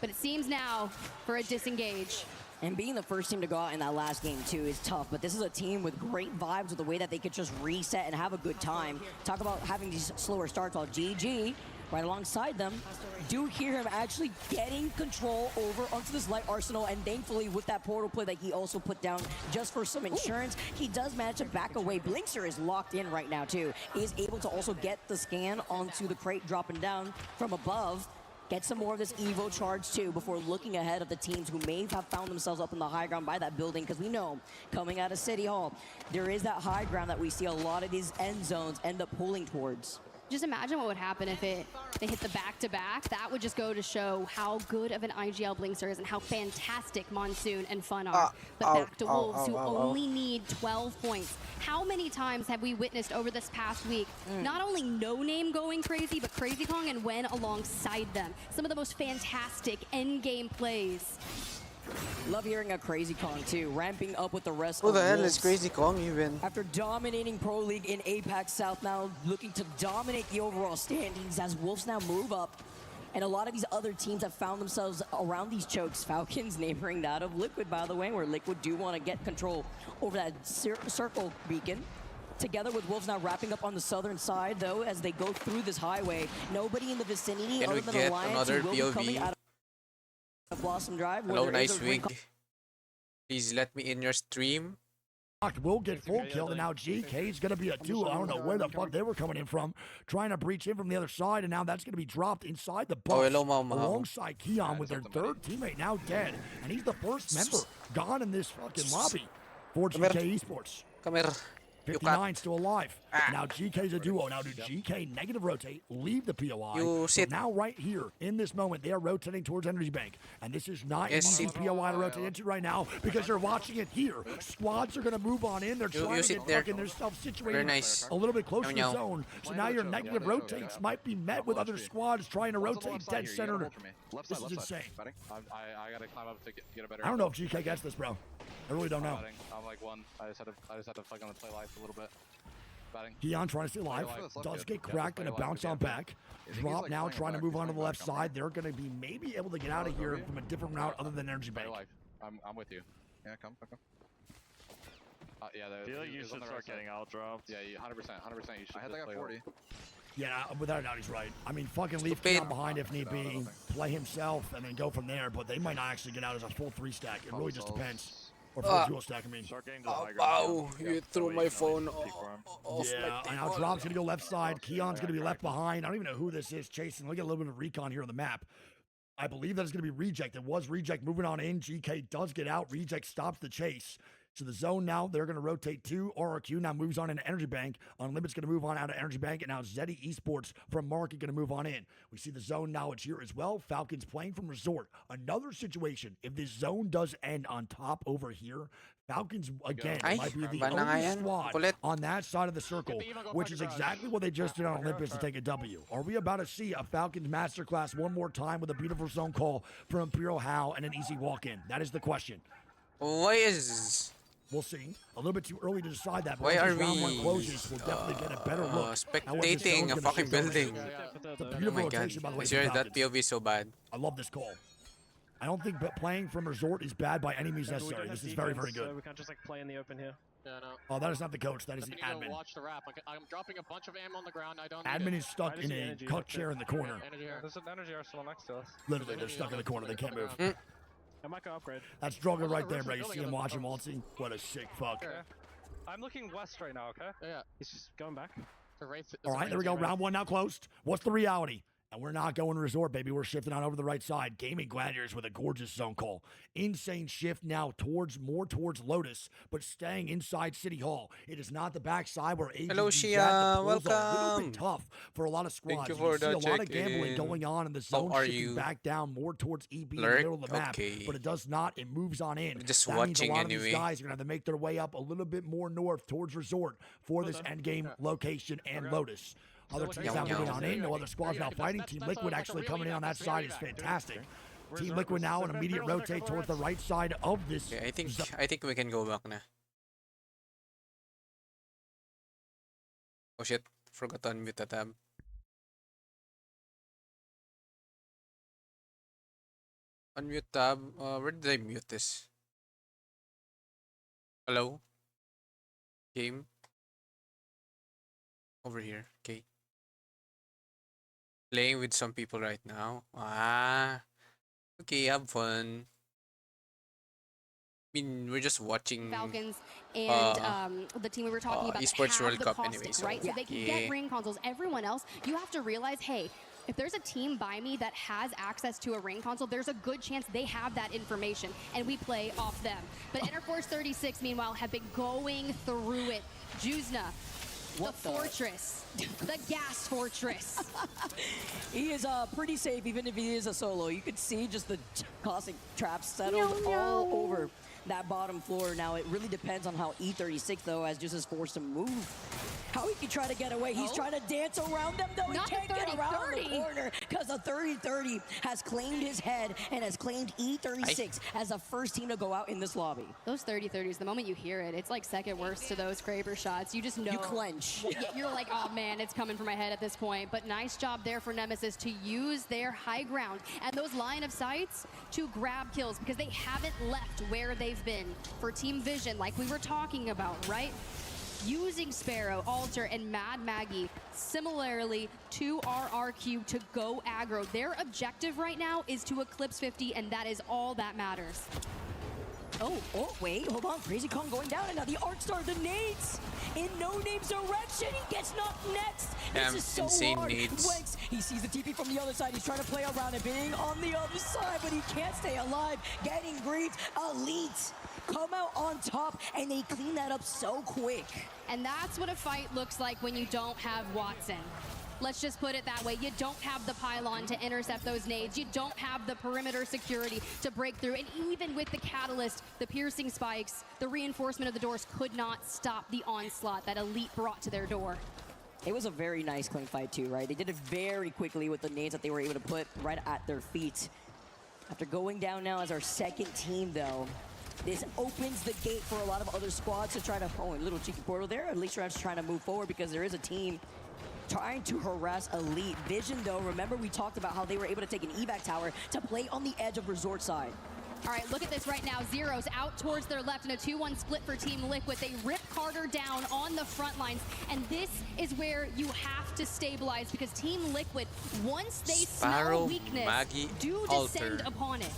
S4: But it seems now for a disengage.
S24: And being the first team to go out in that last game, too, is tough. But this is a team with great vibes with the way that they could just reset and have a good time. Talk about having these slower starts while GG, right alongside them, do hear him actually getting control over onto this light arsenal. And thankfully, with that portal play that he also put down just for some insurance, he does manage to back away. Blinkster is locked in right now, too. He is able to also get the scan onto the crate dropping down from above. Get some more of this Evo charge, too, before looking ahead of the teams who may have found themselves up in the high ground by that building, because we know, coming out of City Hall, there is that high ground that we see a lot of these end zones end up pulling towards.
S4: Just imagine what would happen if they hit the back-to-back. That would just go to show how good of an IGL Blinkster is and how fantastic Monsoon and Fun are. But back to Wolves, who only need 12 points. How many times have we witnessed over this past week, not only No Name going crazy, but Crazy Kong and Wen alongside them? Some of the most fantastic endgame plays.
S24: Love hearing a Crazy Kong, too, ramping up with the rest
S12: Who
S24: of
S12: the hell
S24: Wolves.
S12: is Crazy Kong even?
S24: After dominating Pro League in APAC South, now looking to dominate the overall standings as Wolves now move up. And a lot of these other teams have found themselves around these chokes. Falcons neighboring that of Liquid, by the way, where Liquid do want to get control over that circle beacon. Together with Wolves now wrapping up on the southern side, though, as they go through this highway. Nobody in the vicinity
S1: Can
S12: Oh,
S1: we
S24: other than
S1: get
S24: Alliance
S1: another
S24: who will be coming
S1: POV?
S24: out of Blossom Drive. where
S1: Hello,
S24: there is
S1: nice
S24: a ring
S1: wig. Please let me in your stream.
S15: Will get full kill, and now GK's going to be a duo. I don't know where the fuck they were coming in from, trying to breach in from the other side, and now that's going to be dropped inside the bus.
S1: hello, Mama.
S15: Alongside Keon with their third teammate now dead, and he's the first member gone in this fucking lobby for GK Esports.
S1: Come here.
S15: 59 still alive. Now GK's a duo. Now do GK negative rotate, leave the POI.
S1: You
S15: So
S1: sit.
S15: now right here, in this moment, they are rotating towards Energy Bank. And this is not
S1: Yes,
S15: an easy
S1: sit.
S15: POI to rotate into right now because you're watching it here. Squads are going to move on in. They're
S1: You
S15: trying to
S1: sit
S15: get
S1: there.
S15: fucking themselves situated
S1: Very nice.
S15: a little bit closer to the
S1: Meow.
S15: zone. So now your negative rotates might be met with other squads trying to rotate dead center. This is insane.
S13: I gotta climb up to get a better.
S15: I don't know if GK gets this, bro. I really don't know.
S13: I'm like one. I just had to fucking play life a little bit. Batting.
S15: Keon trying to stay alive. Does get cracked and a bounce on back. Drop now, trying to move on to the left side. They're going to be maybe able to get out of here from a different route other than Energy Bank.
S13: I'm with you. Yeah, come. Yeah,
S2: I feel like you should start getting out dropped.
S13: Yeah, 100%. You should. I had like 40.
S15: Yeah, without a doubt, he's right. I mean, fucking leave Keon behind if need be, play himself, and then go from there. But they might not actually get out as a full 3-stack. It really just depends. Or full dual stack, I mean.
S1: Ow, you threw my phone off
S15: Yeah, and now Drop's going to go left side. Keon's going to be left behind. I don't even know who this is chasing. Look at a little bit of recon here on the map. I believe that is going to be Reject. It was Reject moving on in. GK does get out. Reject stops the chase. So the zone now, they're going to rotate to RRQ. Now moves on into Energy Bank. Unlimited's going to move on out of Energy Bank. And now Zeddy Esports from Market going to move on in. We see the zone now. It's here as well. Falcons playing from Resort. Another situation. If this zone does end on top over here, Falcons, again, might be the only squad on that side of the circle, which is exactly what they just did on Olympus to take a W. Are we about to see a Falcons masterclass one more time with a beautiful zone call from Imperial How and an easy walk-in? That is the question.
S1: Why is
S15: We'll see. A little bit too early to decide that. But
S1: Why
S15: once
S1: are
S15: this round one
S1: we
S15: closes, we'll definitely get a better look. at what this
S1: spectating
S15: zone's
S1: a
S15: gonna
S1: fucking
S15: shift over to.
S1: building?
S15: It's a
S1: Oh
S15: beautiful
S1: my god,
S15: rotation, by the way.
S1: I
S15: for
S1: swear
S15: the
S1: that
S15: Falcons.
S1: POV is so bad.
S15: I love this call. I don't think playing from Resort is bad by any means necessary. This is very, very good.
S12: So we can't just like play in the open here.
S10: Yeah, no.
S15: Oh, that is not the coach. That is the
S10: Let me go
S15: admin.
S10: watch the wrap. I'm dropping a bunch of ammo on the ground. I don't need
S15: Admin
S10: it.
S15: is stuck in a cut chair in the corner.
S10: Energy here.
S12: There's an energy arsenal next to us.
S15: Literally, they're stuck in the corner. They can't move.
S12: I might go upgrade.
S15: That's Droga right there, bro. You see him watching Maltzy? What a sick fuck.
S12: Okay. I'm looking west right now, okay?
S10: Yeah.
S12: He's just going back.
S15: All right, there we go. Round one now closed. What's the reality? And we're not going Resort, baby. We're shifting on over to the right side. Gaming Gladiators with a gorgeous zone call. Insane shift now more towards Lotus, but staying inside City Hall. It is not the backside where AG's
S1: Hello,
S15: at.
S1: Shia.
S15: The pools are a little
S1: Welcome.
S15: bit tough for a lot of squads.
S1: Thank you
S15: You
S1: for
S15: see
S1: the
S15: a lot of gambling
S1: check-in.
S15: going on in the
S1: How
S15: zone,
S1: are
S15: shifting
S1: you?
S15: back down more towards EB in the
S1: Lurk?
S15: middle of the map.
S1: Okay.
S15: But it does not. It moves on in.
S1: Just
S15: that means a
S1: watching
S15: lot of
S1: anyway.
S15: these guys are going to have to make their way up a little bit more north towards Resort for this endgame location and Lotus. Other teams now moving on in. No other squads now fighting. Team Liquid actually coming in on that side is fantastic. Team Liquid now an immediate rotate towards the right side of this.
S1: Okay, I think we can go back na. Oh shit, forgot to unmute the tab. Unmute tab. Where did I mute this? Hello? Game? Over here. Okay. Playing with some people right now. Ah. Okay, have fun. I mean, we're just watching
S4: Falcons and the team we were talking about that
S1: Esports
S4: have
S1: World
S4: the
S1: Cup
S4: caustic,
S1: anyway, so
S4: right? So they can get
S1: yeah.
S4: ring consoles. Everyone else, you have to realize, hey, if there's a team by me that has access to a ring console, there's a good chance they have that information, and we play off them. But Interforce 36, meanwhile, have been going through it. Juzna, the fortress, the gas fortress.
S24: He is pretty safe, even if he is a solo. You could see just the caustic traps settled all over that bottom floor. Now, it really depends on how E36, though, as just is forced to move. How he can try to get away. He's trying to dance around them, though.
S4: Not
S24: he can't
S4: the
S24: get around
S4: 30-30.
S24: the corner because the 30-30 has claimed his head and has claimed E36 as the first team to go out in this lobby.
S4: Those 30-30s, the moment you hear it, it's like second worst to those Kraber shots. You just know.
S24: You clench.
S4: You're like, oh man, it's coming for my head at this point. But nice job there for Nemesis to use their high ground and those line of sights to grab kills because they haven't left where they've been for Team Vision, like we were talking about, right? Using Sparrow, Alter, and Mad Maggie similarly to RRQ to go aggro. Their objective right now is to eclipse 50, and that is all that matters.
S24: Oh, wait, hold on. Crazy Kong going down, and now the Arc Star, the nades in No Name's direction. He gets knocked next.
S1: Damn,
S24: this is so
S1: insane
S24: hard.
S1: nades.
S24: Wenx, he sees the TP from the other side. He's trying to play around it, being on the other side, but he can't stay alive. Getting griefed. Elite come out on top, and they clean that up so quick.
S4: And that's what a fight looks like when you don't have Watson. Let's just put it that way. You don't have the pylon to intercept those nades. You don't have the perimeter security to break through. And even with the catalyst, the piercing spikes, the reinforcement of the doors could not stop the onslaught that Elite brought to their door.
S24: It was a very nice clean fight too, right? They did it very quickly with the nades that they were able to put right at their feet. After going down now as our second team though, this opens the gate for a lot of other squads to try to, a little cheeky portal there. At least Rev's trying to move forward because there is a team trying to harass Elite. Vision though, remember we talked about how they were able to take an evac tower to play on the edge of Resort side.
S4: All right, look at this right now. Zero's out towards their left in a 2-1 split for Team Liquid. They rip Carter down on the front lines, and this is where you have to stabilize because Team Liquid, once they
S1: Sparrow,
S4: smell weakness,
S1: Maggie,
S4: do
S1: Alter.
S4: descend upon it.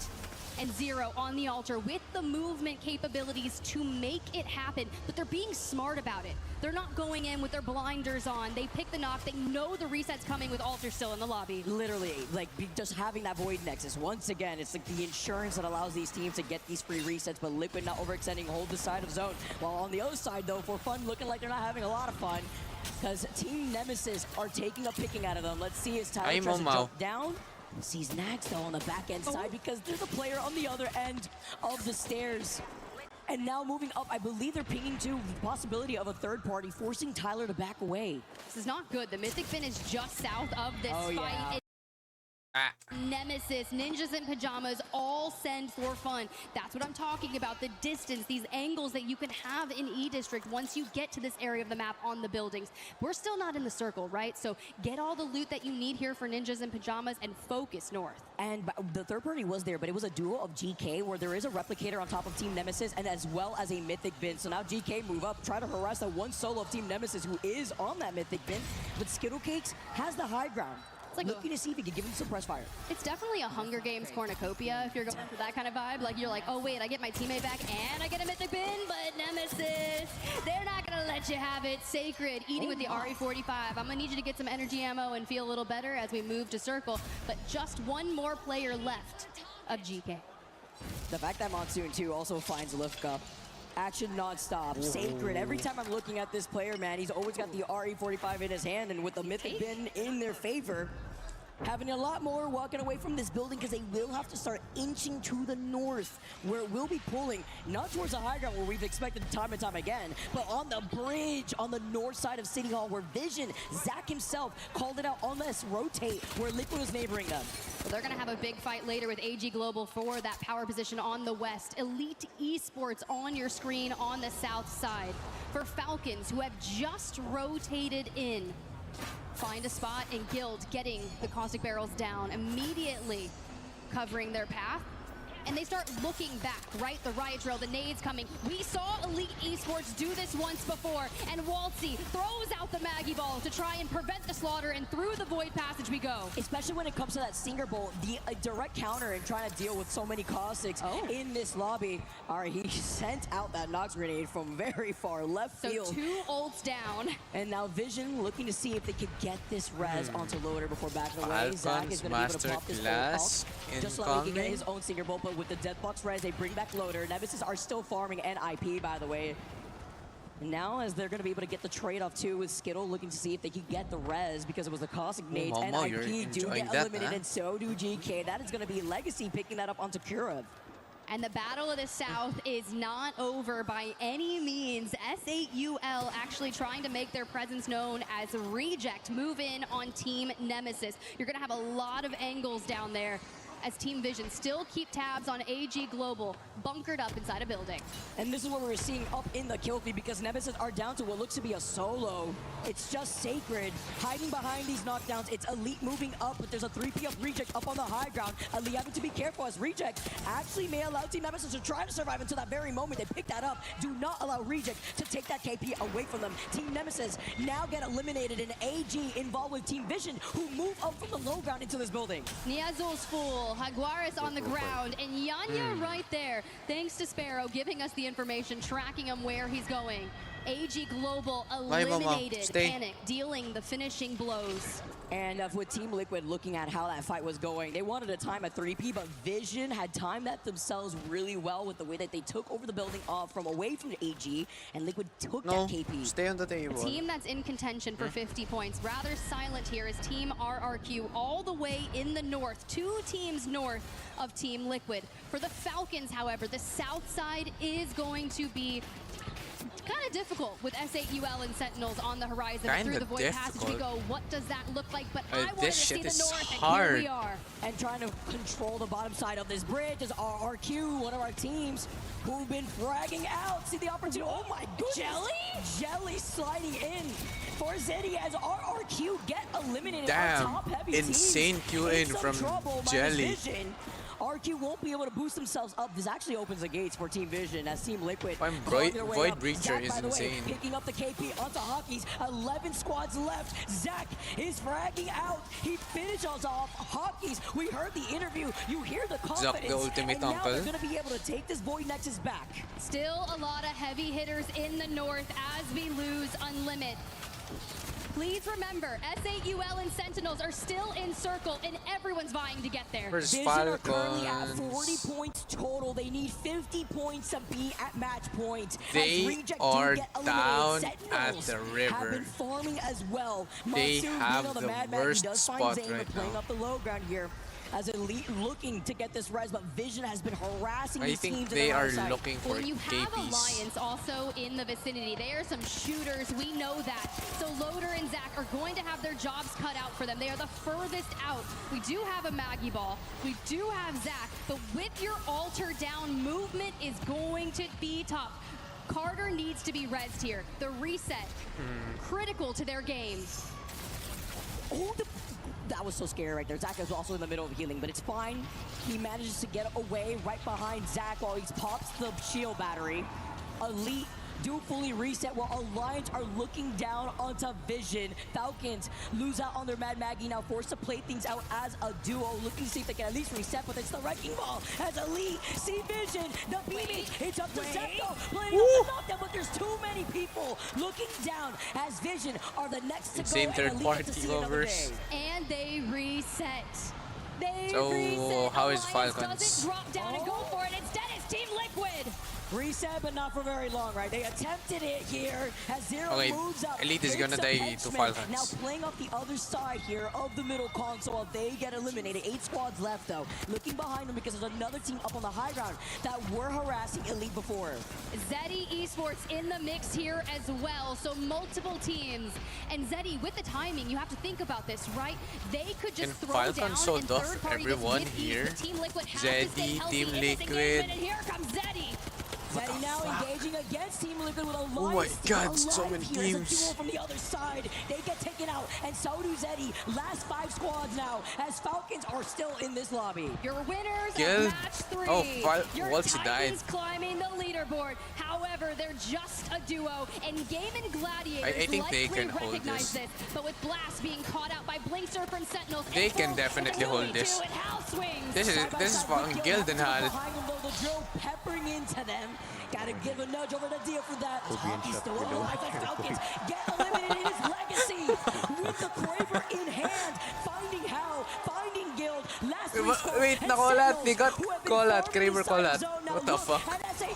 S4: And Zero on the altar with the movement capabilities to make it happen, but they're being smart about it. They're not going in with their blinders on. They pick the knock. They know the reset's coming with Alter still in the lobby.
S24: Literally, like just having that Void Nexus. Once again, it's like the insurance that allows these teams to get these free resets, but Liquid not overextending, hold the side of zone. While on the other side though, for fun, looking like they're not having a lot of fun because Team Nemesis are taking a picking out of them. Let's see as Tyler tries to jump down. Sees Nags though on the back end side because there's a player on the other end of the stairs. And now moving up, I believe they're pinging to the possibility of a third party, forcing Tyler to back away.
S4: This is not good. The Mythic Fin is just south of this fight.
S24: Yeah.
S4: Nemesis, Ninjas in Pajamas, all send for fun. That's what I'm talking about, the distance, these angles that you can have in E-District once you get to this area of the map on the buildings. We're still not in the circle, right? So get all the loot that you need here for Ninjas in Pajamas and focus north.
S24: And the third party was there, but it was a duo of GK where there is a replicator on top of Team Nemesis and as well as a Mythic bin. So now GK move up, try to harass that one solo of Team Nemesis who is on that Mythic bin, but Skittle Cakes has the high ground. It's like looking to see if he can give him some press fire.
S4: It's definitely a Hunger Games cornucopia if you're going for that kind of vibe. Like, you're like, oh, wait, I get my teammate back and I get a Mythic bin, but Nemesis, they're not going to let you have it. Sacred, eating with the RE45. I'm going to need you to get some energy ammo and feel a little better as we move to circle. But just one more player left of GK.
S24: The fact that Monsoon, too, also finds Lift Cup. Action non-stop. Sacred. Every time I'm looking at this player, man, he's always got the RE45 in his hand, and with the Mythic bin in their favor, having a lot more walking away from this building because they will have to start inching to the north, where it will be pulling, not towards the high ground where we've expected time and time again, but on the bridge on the north side of City Hall where Vision, Zach himself, called it out on this rotate where Liquid was neighboring them.
S4: Well, they're going to have a big fight later with AG Global for that power position on the west. Elite Esports on your screen on the south side. For Falcons, who have just rotated in, find a spot, and Guild getting the caustic barrels down, immediately covering their path. And they start looking back, right? The riot drill, the nades coming. We saw Elite Esports do this once before, and Waltzy throws out the Maggie Ball to try and prevent the slaughter, and through the Void Passage we go.
S24: Especially when it comes to that Stinger Bolt, the direct counter and trying to deal with so many caustics in this lobby. All right, he sent out that Nox grenade from very far left field.
S4: So 2 ults down.
S24: And now Vision looking to see if they could get this res onto Loader before backing away. Zach is going to be able to pop this ult off, just so he can get his own Stinger Bolt, but with the Deathbox res, they bring back Loader. Nemesis are still farming NIP, by the way. And now, as they're going to be able to get the trade-off, too, with Skittle looking to see if they can get the res, because it was the caustic nades. NIP do get eliminated, and so do GK. That is going to be Legacy picking that up onto Kurov.
S4: And the Battle of the South is not over by any means. S8UL actually trying to make their presence known as Reject move in on Team Nemesis. You're going to have a lot of angles down there as Team Vision still keep tabs on AG Global, bunkered up inside a building.
S24: And this is what we're seeing up in the kill feed, because Nemesis are down to what looks to be a solo. It's just Sacred hiding behind these knockdowns. It's Elite moving up, but there's a 3P of Reject up on the high ground. Elite having to be careful as Reject actually may allow Team Nemesis to try to survive until that very moment. They pick that up. Do not allow Reject to take that KP away from them. Team Nemesis now get eliminated, and AG involved with Team Vision, who move up from the low ground into this building.
S4: Niazul's full. Jaguares on the ground, and Yanya right there. Thanks to Sparrow giving us the information, tracking him where he's going. AG Global eliminated. Panic dealing the finishing blows.
S24: And with Team Liquid looking at how that fight was going, they wanted a time at 3P, but Vision had timed that themselves really well with the way that they took over the building from away from the AG, and Liquid took that KP.
S1: Stay on the table.
S4: A team that's in contention for 50 points. Rather silent here is Team RRQ all the way in the north. 2 teams north of Team Liquid. For the Falcons, however, the south side is going to be kind of difficult with S8UL and Sentinels on the horizon. Through the Void Passage we go. What does that look like? But I wanted to see the north, and here we are.
S24: And trying to control the bottom side of this bridge is RRQ, one of our teams who've been fragging out. See the opportunity. Oh my goodness. Jelly sliding in for Zeddy as RRQ get eliminated.
S1: Damn,
S24: our top heavy
S1: insane
S24: teams
S1: Q in from Jelly.
S24: RQ won't be able to boost themselves up. This actually opens the gates for Team Vision as Team Liquid.
S1: Void Breacher
S24: Zach,
S1: is insane.
S24: Picking up the KP onto Hockeys. 11 squads left. Zach is fragging out. He finishes off Hockeys. We heard the interview. You hear the confidence.
S1: Zach, the ultimate
S24: and now
S1: uncle.
S24: they're going to be able to take this Void Nexus back.
S4: Still a lot of heavy hitters in the north as we lose Unlimit. Please remember, S8UL and Sentinels are still in circle, and everyone's vying to get there.
S24: Vision are currently at 40 points total. They need 50 points to be at match point.
S1: They are down at the river.
S24: Have been farming as well.
S1: They have the worst spot right
S24: playing
S1: now.
S24: up the low ground here. as Elite looking to get this res, but Vision has been harassing
S1: I
S24: these
S1: think
S24: teams.
S1: they
S24: in
S1: are
S24: the side.
S1: looking for
S4: When you have
S1: KPs.
S4: Alliance also in the vicinity, they are some shooters. We know that. So Loader and Zach are going to have their jobs cut out for them. They are the furthest out. We do have a Maggie Ball. We do have Zach. But with your altar down, movement is going to be tough. Carter needs to be rezzed here. The reset, critical to their game.
S24: Oh, that was so scary right there. Zach is also in the middle of healing, but it's fine. He manages to get away right behind Zach while he pops the shield battery. Elite do fully reset while Alliance are looking down onto Vision. Falcons lose out on their Mad Maggie, now forced to play things out as a duo, looking to see if they can at least reset, but it's the Wrecking Ball as Elite see Vision, the beaming, it's up to Zepto, playing up the knockdown, but there's too many people looking down as Vision are the next to
S1: Insane
S24: go,
S1: third
S24: and Elite
S1: party
S24: get to see another
S1: overs.
S24: day.
S4: And they reset. They
S1: So,
S4: reset.
S1: how is
S4: Alliance
S1: Falcons?
S4: doesn't drop down and go for it. Instead, it's Team Liquid.
S24: Reset, but not for very long, right? They attempted it here as Zero
S1: Okay,
S24: moves up.
S1: Elite is gonna
S24: takes a
S1: die to
S24: henchman.
S1: Falcons.
S24: Now playing off the other side here of the middle console while they get eliminated. 8 squads left though. Looking behind them because there's another team up on the high ground that were harassing Elite before.
S4: Zeddy Esports in the mix here as well, so multiple teams. And Zeddy, with the timing, you have to think about this, right? They could just
S1: And
S4: throw
S1: Falcons
S4: down
S1: sold
S4: and
S1: off
S4: third party
S1: everyone
S4: gets with
S1: here.
S4: ease, but Team Liquid has to
S1: Zeddy,
S4: stay healthy
S1: Team
S4: in this
S1: Liquid.
S4: engagement, and here comes Zeddy.
S24: Zeddy now engaging against Team Liquid with Alliance.
S1: Oh my God, so
S24: alive
S1: many
S24: here as a
S1: teams.
S24: duo from the other side. They get taken out, and so do Zeddy. Last 5 squads now, as Falcons are still in this lobby.
S4: Your winners
S1: Guild.
S4: of match 3.
S1: Oh,
S4: Your
S1: Waltzy
S4: Titans
S1: died.
S4: climbing the leaderboard. However, they're just a duo, and Game and Gladiators
S1: I think they
S4: likely
S1: can hold
S4: recognize
S1: this.
S4: But with Blast being caught out by Blink Surfer and Sentinels,
S1: They
S4: and
S1: can
S4: Bull,
S1: definitely
S4: and
S1: hold this.
S4: and Hal swings.
S1: This is fucking Guild and Hal.
S24: Behind them, though, the drill peppering into them. Gotta give a nudge over to Dia for that. Hockey's still alive, and Falcons get eliminated in his legacy with the Kraber in hand, finding Hal, finding Guild. Last 3 squads,
S1: Wait,
S24: and
S1: nakolat.
S24: Sentinels,
S1: They got
S24: who have been
S1: Kolat.
S24: firmly
S1: Kraber
S24: inside
S1: Kolat.
S24: zone. Now
S1: What the
S24: look
S1: fuck?
S24: at SAU.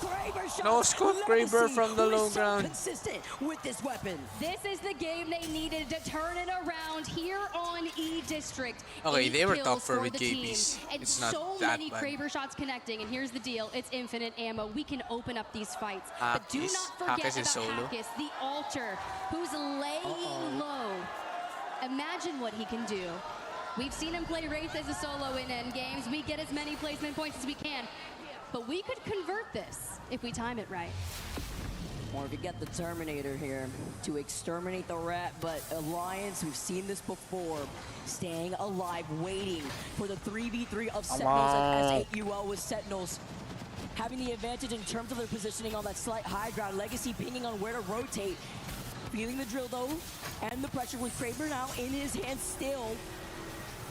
S24: The Kraber shot.
S1: No scope Kraber
S24: Legacy,
S1: from the
S24: who is
S1: low
S24: so
S1: ground.
S24: consistent with this weapon.
S4: This is the game they needed to turn it around here on E District.
S1: Okay,
S4: 8
S1: they were
S4: kills
S1: tougher
S4: for
S1: with
S4: the team,
S1: KPs.
S4: and
S1: It's not
S4: so
S1: that
S4: many
S1: bad.
S4: Kraber shots connecting. And here's the deal: it's infinite ammo. We can open up these fights, but do
S1: Hackis.
S4: not forget
S1: Hackis is
S4: about
S1: solo.
S4: Hackis, the altar, who's laying low. Imagine what he can do. We've seen him play Wraith as a solo in end games. We get as many placement points as we can, but we could convert this if we time it right.
S24: Or if you get the Terminator here to exterminate the rat, but Alliance, we've seen this before, staying alive, waiting for the 3v3 of Sentinels and S8UL with Sentinels. Having the advantage in terms of their positioning on that slight high ground, Legacy pinging on where to rotate. Feeling the drill though, and the pressure with Kraber now in his hand still.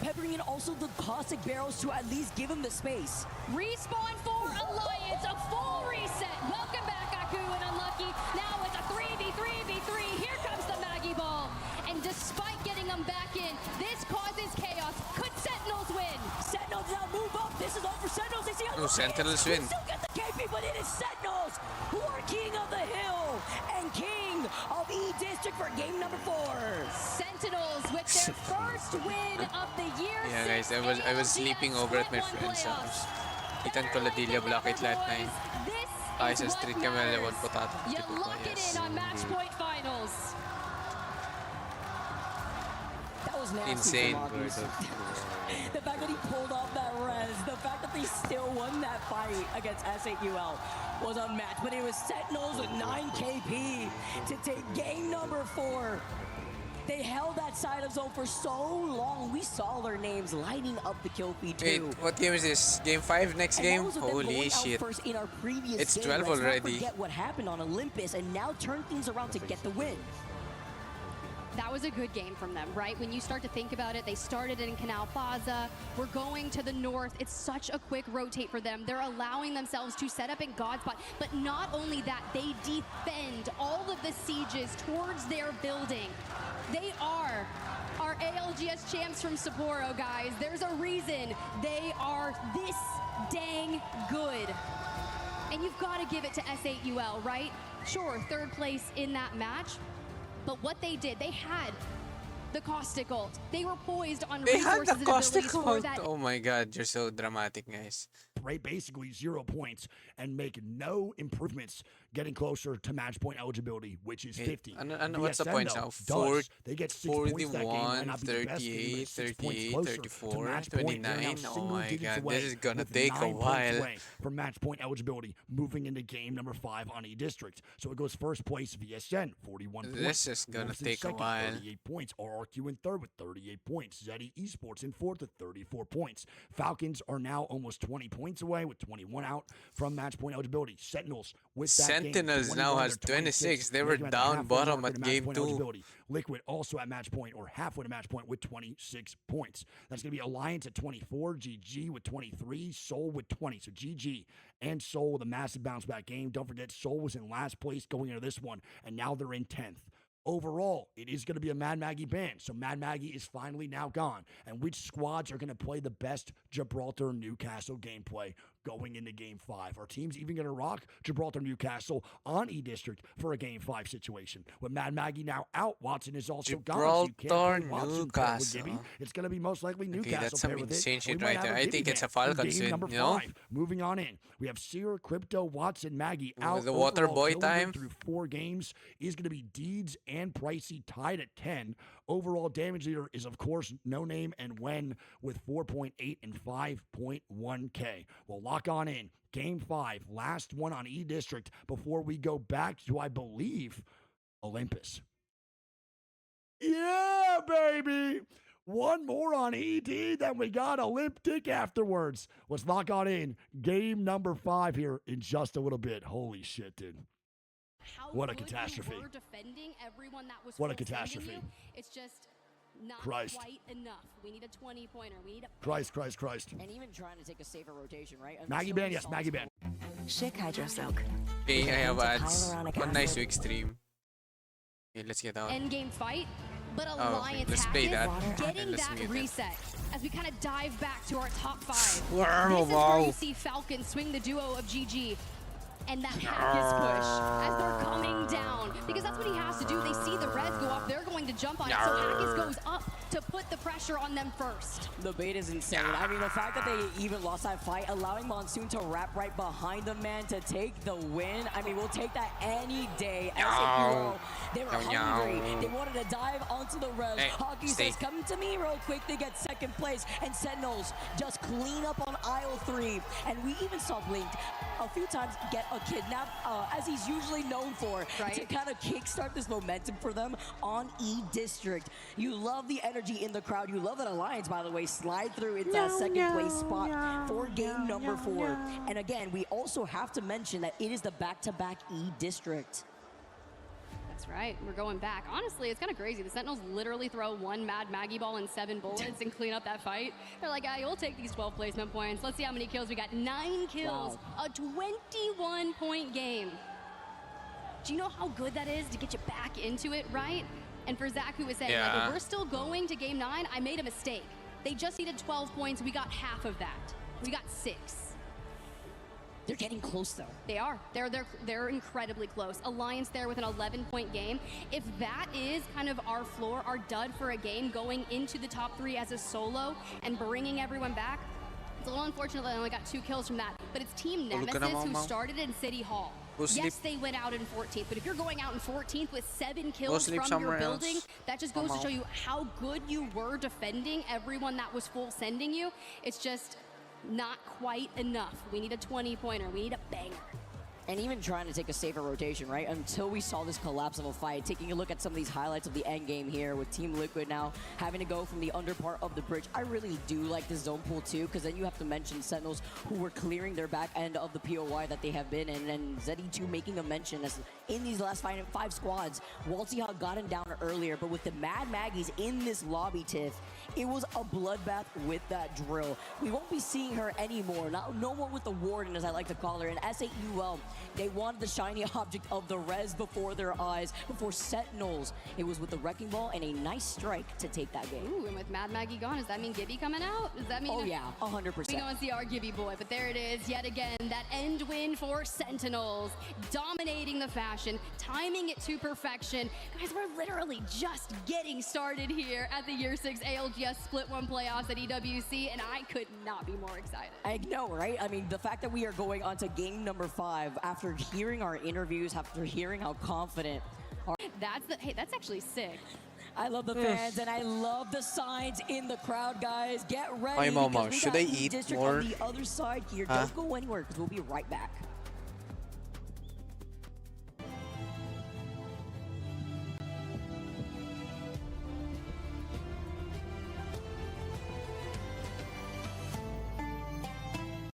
S24: Peppering in also the caustic barrels to at least give him the space.
S4: Respawn for Alliance, a full reset. Welcome back, Aku and Unlucky. Now it's a 3v3v3. Here comes the Maggie Ball. And despite getting them back in, this causes chaos. Could Sentinels win?
S24: Sentinels now move up. This is all for Sentinels. They see
S1: No, Sentinels win.
S24: Still get the KP, but it is Sentinels who are king of the hill and king of E District for game number 4.
S4: Sentinels with their first win of the year.
S1: Yeah guys, I was sleeping over at my friend's house. Itan ko Ladilla Blackit lahat na yun. Tayo sa street kami nalawan po
S4: You lock it in on match point finals.
S24: That was nasty.
S1: Insane.
S24: The fact that he pulled off that res, the fact that they still won that fight against S8UL was unmatched. But it was Sentinels with 9 KP to take game number 4. They held that side of zone for so long. We saw their names lighting up the kill feed too.
S1: Wait, what game is this? Game 5 next
S24: And
S1: game?
S24: that was with them
S1: Holy
S24: going out
S1: shit.
S24: first in our previous
S1: It's
S24: game.
S1: 12
S24: Let's
S1: already.
S24: Not forget what happened on Olympus and now turn things around to get the win.
S4: That was a good game from them, right? When you start to think about it, they started in Canal Plaza. We're going to the north. It's such a quick rotate for them. They're allowing themselves to set up in Godspot. But not only that, they defend all of the sieges towards their building. They are our ALGS champs from Sapporo, guys. There's a reason they are this dang good. And you've got to give it to S8UL, right? Sure, third place in that match. But what they did, they had the caustic ult. They were poised on
S1: They had
S4: resources
S1: the
S4: and
S1: caustic
S4: abilities for
S1: ult.
S4: that.
S1: Oh my god, you're so dramatic, guys.
S15: Rate basically 0 points and make no improvements getting closer to match point eligibility, which is 50.
S1: And what's the
S15: VSN,
S1: points
S15: though,
S1: now?
S15: does. They get 6 points that game, might
S1: 41,
S15: not be the best game, but
S1: 38,
S15: it's 6 points
S1: 38,
S15: closer to
S1: 34,
S15: match point. They're now
S1: 29. Oh
S15: single
S1: my
S15: digits
S1: god,
S15: away,
S1: this is gonna
S15: with
S1: take
S15: 9
S1: a
S15: points
S1: while.
S15: away from match point eligibility, moving into game number 5 on E-District. So it goes first place VSN, 41 points.
S1: This is gonna
S15: Wolves in
S1: take a
S15: second,
S1: while.
S15: 38 points. RRQ in third with 38 points. Zeddy Esports in fourth with 34 points. Falcons are now almost 20 points away with 21 out from match point eligibility. Sentinels with that
S1: Sentinels
S15: game,
S1: now
S15: 21,
S1: has
S15: they're
S1: 26. They
S15: making
S1: were
S15: them at the
S1: down
S15: halfway
S1: bottom
S15: marker
S1: at
S15: to match
S1: game
S15: point
S1: 2.
S15: eligibility. Liquid also at match point or halfway to match point with 26 points. That's going to be Alliance at 24, GG with 23, Soul with 20. So GG and Soul with a massive bounce back game. Don't forget, Soul was in last place going into this one, and now they're in 10th. Overall, it is going to be a Mad Maggie ban. So Mad Maggie is finally now gone. And which squads are going to play the best Gibraltar Newcastle gameplay going into Game 5? Are teams even going to rock Gibraltar Newcastle on E-District for a Game 5 situation? With Mad Maggie now out, Watson is also gone. So you can't play Watson paired with Gibby. It's going to be most likely Newcastle
S1: Okay, that's some
S15: paired with
S1: insane
S15: it.
S1: shit
S15: We might
S1: right
S15: have
S1: there.
S15: a
S1: I
S15: Gibby
S1: think it's a
S15: ban in
S1: Falcons
S15: game
S1: win,
S15: number
S1: you know?
S15: 5. Moving on in, we have Seer, Crypto, Watson, Maggie out.
S1: The water
S15: Overall,
S1: boy
S15: Killian
S1: time.
S15: through 4 games is going to be Deeds and Pricey tied at 10. Overall damage leader is, of course, No Name and Wen with 4.8 and 5.1K. We'll lock on in. Game 5, last one on E-District before we go back to, I believe, Olympus. Yeah, baby! One more on ED, then we got Olympic afterwards. Let's lock on in. Game number 5 here in just a little bit. Holy shit, dude. What a catastrophe. What a catastrophe.
S4: It's just not
S15: Christ.
S4: quite enough. We need a 20-pointer. We need a
S15: Christ.
S24: And even trying to take a safer rotation, right?
S15: Maggie Ban, yes, Maggie Ban.
S24: Schick Hydro Soak.
S1: Okay, I have ads.
S24: hyaluronic
S1: One nice
S24: acid.
S1: week stream. Okay, let's get out.
S4: endgame fight, but
S1: okay,
S4: Alliance
S1: let's play
S4: has
S1: that.
S4: it, getting
S1: Let's
S4: that
S1: mute it.
S4: reset. As we kind of dive back to our top 5.
S1: Wow,
S4: This is
S1: wow.
S4: where you see Falcon swing the duo of GG. And that Hackis push as they're coming down. Because that's what he has to do. They see the reds go off. They're going to jump on it. So Hackis goes up to put the pressure on them first.
S24: The bait is insane. I mean, the fact that they even lost that fight, allowing Monsoon to wrap right behind them, man, to take the win. I mean, we'll take that any day. SAQO, they were hungry. They wanted to dive onto the res.
S1: Hey,
S24: Hockey
S1: stay.
S24: says, come to me real quick. They get second place. And Sentinels just clean up on aisle 3. And we even saw Blink a few times get a kidnap, as he's usually known for, to kind of kickstart this momentum for them on E-District. You love the energy in the crowd. You love that Alliance, by the way, slide through into that second place spot for game number 4. And again, we also have to mention that it is the back-to-back E-District.
S4: That's right. We're going back. Honestly, it's kind of crazy. The Sentinels literally throw 1 Mad Maggie ball and 7 bullets and clean up that fight. They're like, you'll take these 12 placement points. Let's see how many kills we got. 9 kills.
S24: Wow.
S4: A 21-point game. Do you know how good that is to get you back into it, right? And for Zach, who was saying, like, if we're still going to game 9, I made a mistake. They just needed 12 points. We got half of that. We got 6.
S24: They're getting close, though.
S4: They are. They're incredibly close. Alliance there with an 11-point game. If that is kind of our floor, our dud for a game, going into the top 3 as a solo and bringing everyone back, it's a little unfortunate that I only got 2 kills from that. But it's Team Nemesis who started in City Hall. Yes, they went out in 14th, but if you're going out in 14th with 7 kills from your building, that just goes to show you how good you were defending everyone that was full sending you. It's just not quite enough. We need a 20-pointer. We need a banger.
S24: And even trying to take a safer rotation, right? Until we saw this collapse of a fight. Taking a look at some of these highlights of the end game here with Team Liquid now having to go from the under part of the bridge. I really do like this zone pool too, because then you have to mention Sentinels who were clearing their back end of the POI that they have been in, and ZD2 making a mention as in these last 5 squads. Waltzy had gotten down earlier, but with the Mad Maggies in this lobby, Tiff, it was a bloodbath with that drill. We won't be seeing her anymore. No more with the Warden, as I like to call her, and SAUL They wanted the shiny object of the res before their eyes, before Sentinels. It was with the Wrecking Ball and a nice strike to take that game.
S4: Ooh, and with Mad Maggie gone, does that mean Gibby coming out? Does that mean?
S24: Oh yeah, 100%.
S4: We go and see our Gibby boy, but there it is yet again. That end win for Sentinels, dominating the fashion, timing it to perfection. Guys, we're literally just getting started here at the Year 6 ALGS Split 1 playoffs at EWC, and I could not be more excited.
S24: I know, right? I mean, the fact that we are going on to game number 5 after hearing our interviews, after hearing how confident our...
S4: That's actually sick.
S24: I love the fans and I love the signs in the crowd, guys. Get ready.
S1: Hi, Mama.
S24: because we
S1: Should
S24: got
S1: I
S24: E
S1: eat
S24: District
S1: more?
S24: on the other side here.
S1: Huh?
S24: Don't go anywhere because we'll be right back.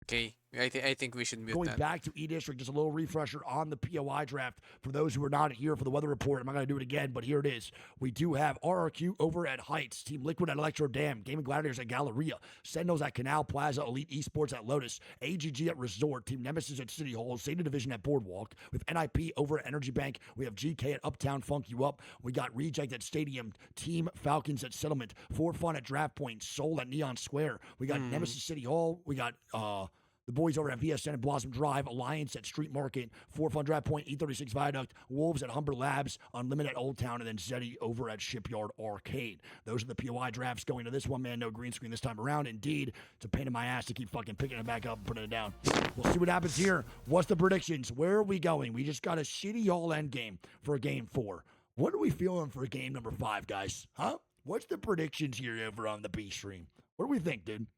S1: Okay, I think we should mute
S15: Going
S1: that.
S15: back to E-District, just a little refresher on the POI draft. For those who are not here for the weather report, I'm not going to do it again, but here it is. We do have RRQ over at Heights, Team Liquid at Electro Dam, Gaming Gladiators at Galleria, Sentinels at Canal Plaza, Elite Esports at Lotus, AGG at Resort, Team Nemesis at City Hall, Zeta Division at Boardwalk. With NIP over at Energy Bank. We have GK at Uptown Funk You Up. We got Reject at Stadium, Team Falcons at Settlement, For Fun at Draft Point, Soul at Neon Square. We got Nemesis City Hall. We got the boys over at VSN at Blossom Drive, Alliance at Street Market, For Fun Draft Point, E36 Viaduct, Wolves at Humber Labs, Unlimited at Old Town, and then Zeddy over at Shipyard Arcade. Those are the POI drafts going to this one, man. No green screen this time around. Indeed, it's a pain in my ass to keep fucking picking it back up and putting it down. We'll see what happens here. What's the predictions? Where are we going? We just got a City Hall end game for game 4. What are we feeling for game number 5, guys? Huh? What's the predictions here over on the B stream? What do we think, dude?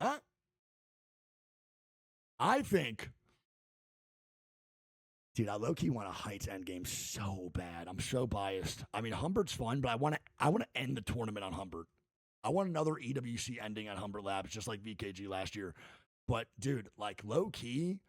S15: Huh? I think, dude, I low-key want a Heights endgame so bad. I'm so biased. I mean, Humbert's fun, but I want to end the tournament on Humbert. I want another EWC ending on Humber Labs, just like VKG last year. But, dude, like, low-key,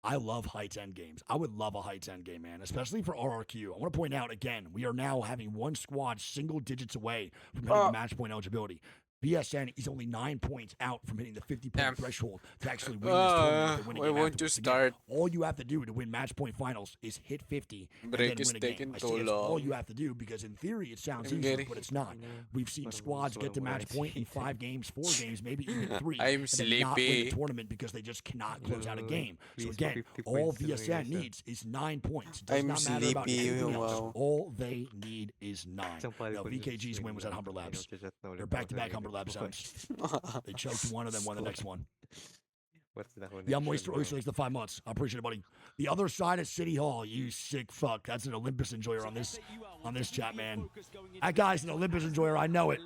S15: I love Heights endgames. I would love a Heights endgame, man, especially for RRQ. I want to point out, again, we are now having one squad single digits away from hitting the match point eligibility. BSN is only 9 points out from hitting the 50-point threshold to actually win this tournament.
S1: Why won't you start?
S15: All you have to do to win match point finals is hit 50
S1: Break
S15: and
S1: is
S15: then win a
S1: taking
S15: game. I
S1: too
S15: say it's
S1: long.
S15: all you have to do because in theory it sounds
S1: I'm
S15: easy,
S1: getting-
S15: but it's not. We've seen squads get to match point in 5 games, 4 games, maybe even 3.
S1: I'm
S15: and then not win the
S1: sleepy.
S15: tournament because they just cannot close out a game. So
S8: Please,
S15: again,
S8: 50
S15: all
S8: points to the
S15: VSN
S8: winner.
S15: needs is 9 points. It does
S1: I'm
S15: not matter about
S1: sleepy,
S15: anything else.
S1: wow.
S15: All they need is 9.
S8: Isang palo
S15: Now,
S8: ko dun sa
S15: VKG's win was at
S8: stream,
S15: Humber Labs.
S8: pinochat na ulit
S15: They're
S8: ako
S15: back-to-back
S8: kanina.
S15: Humber Labs
S8: Okay.
S15: zones. They choked one and then won the next one.
S8: What's the
S15: Yeah, I'm
S8: connection,
S15: Oyster
S8: bro?
S15: Oyster the 5 months. I appreciate it, buddy. The other side of City Hall, you sick fuck. That's an Olympus enjoyer on this chat, man. That guy's an Olympus enjoyer. I know it.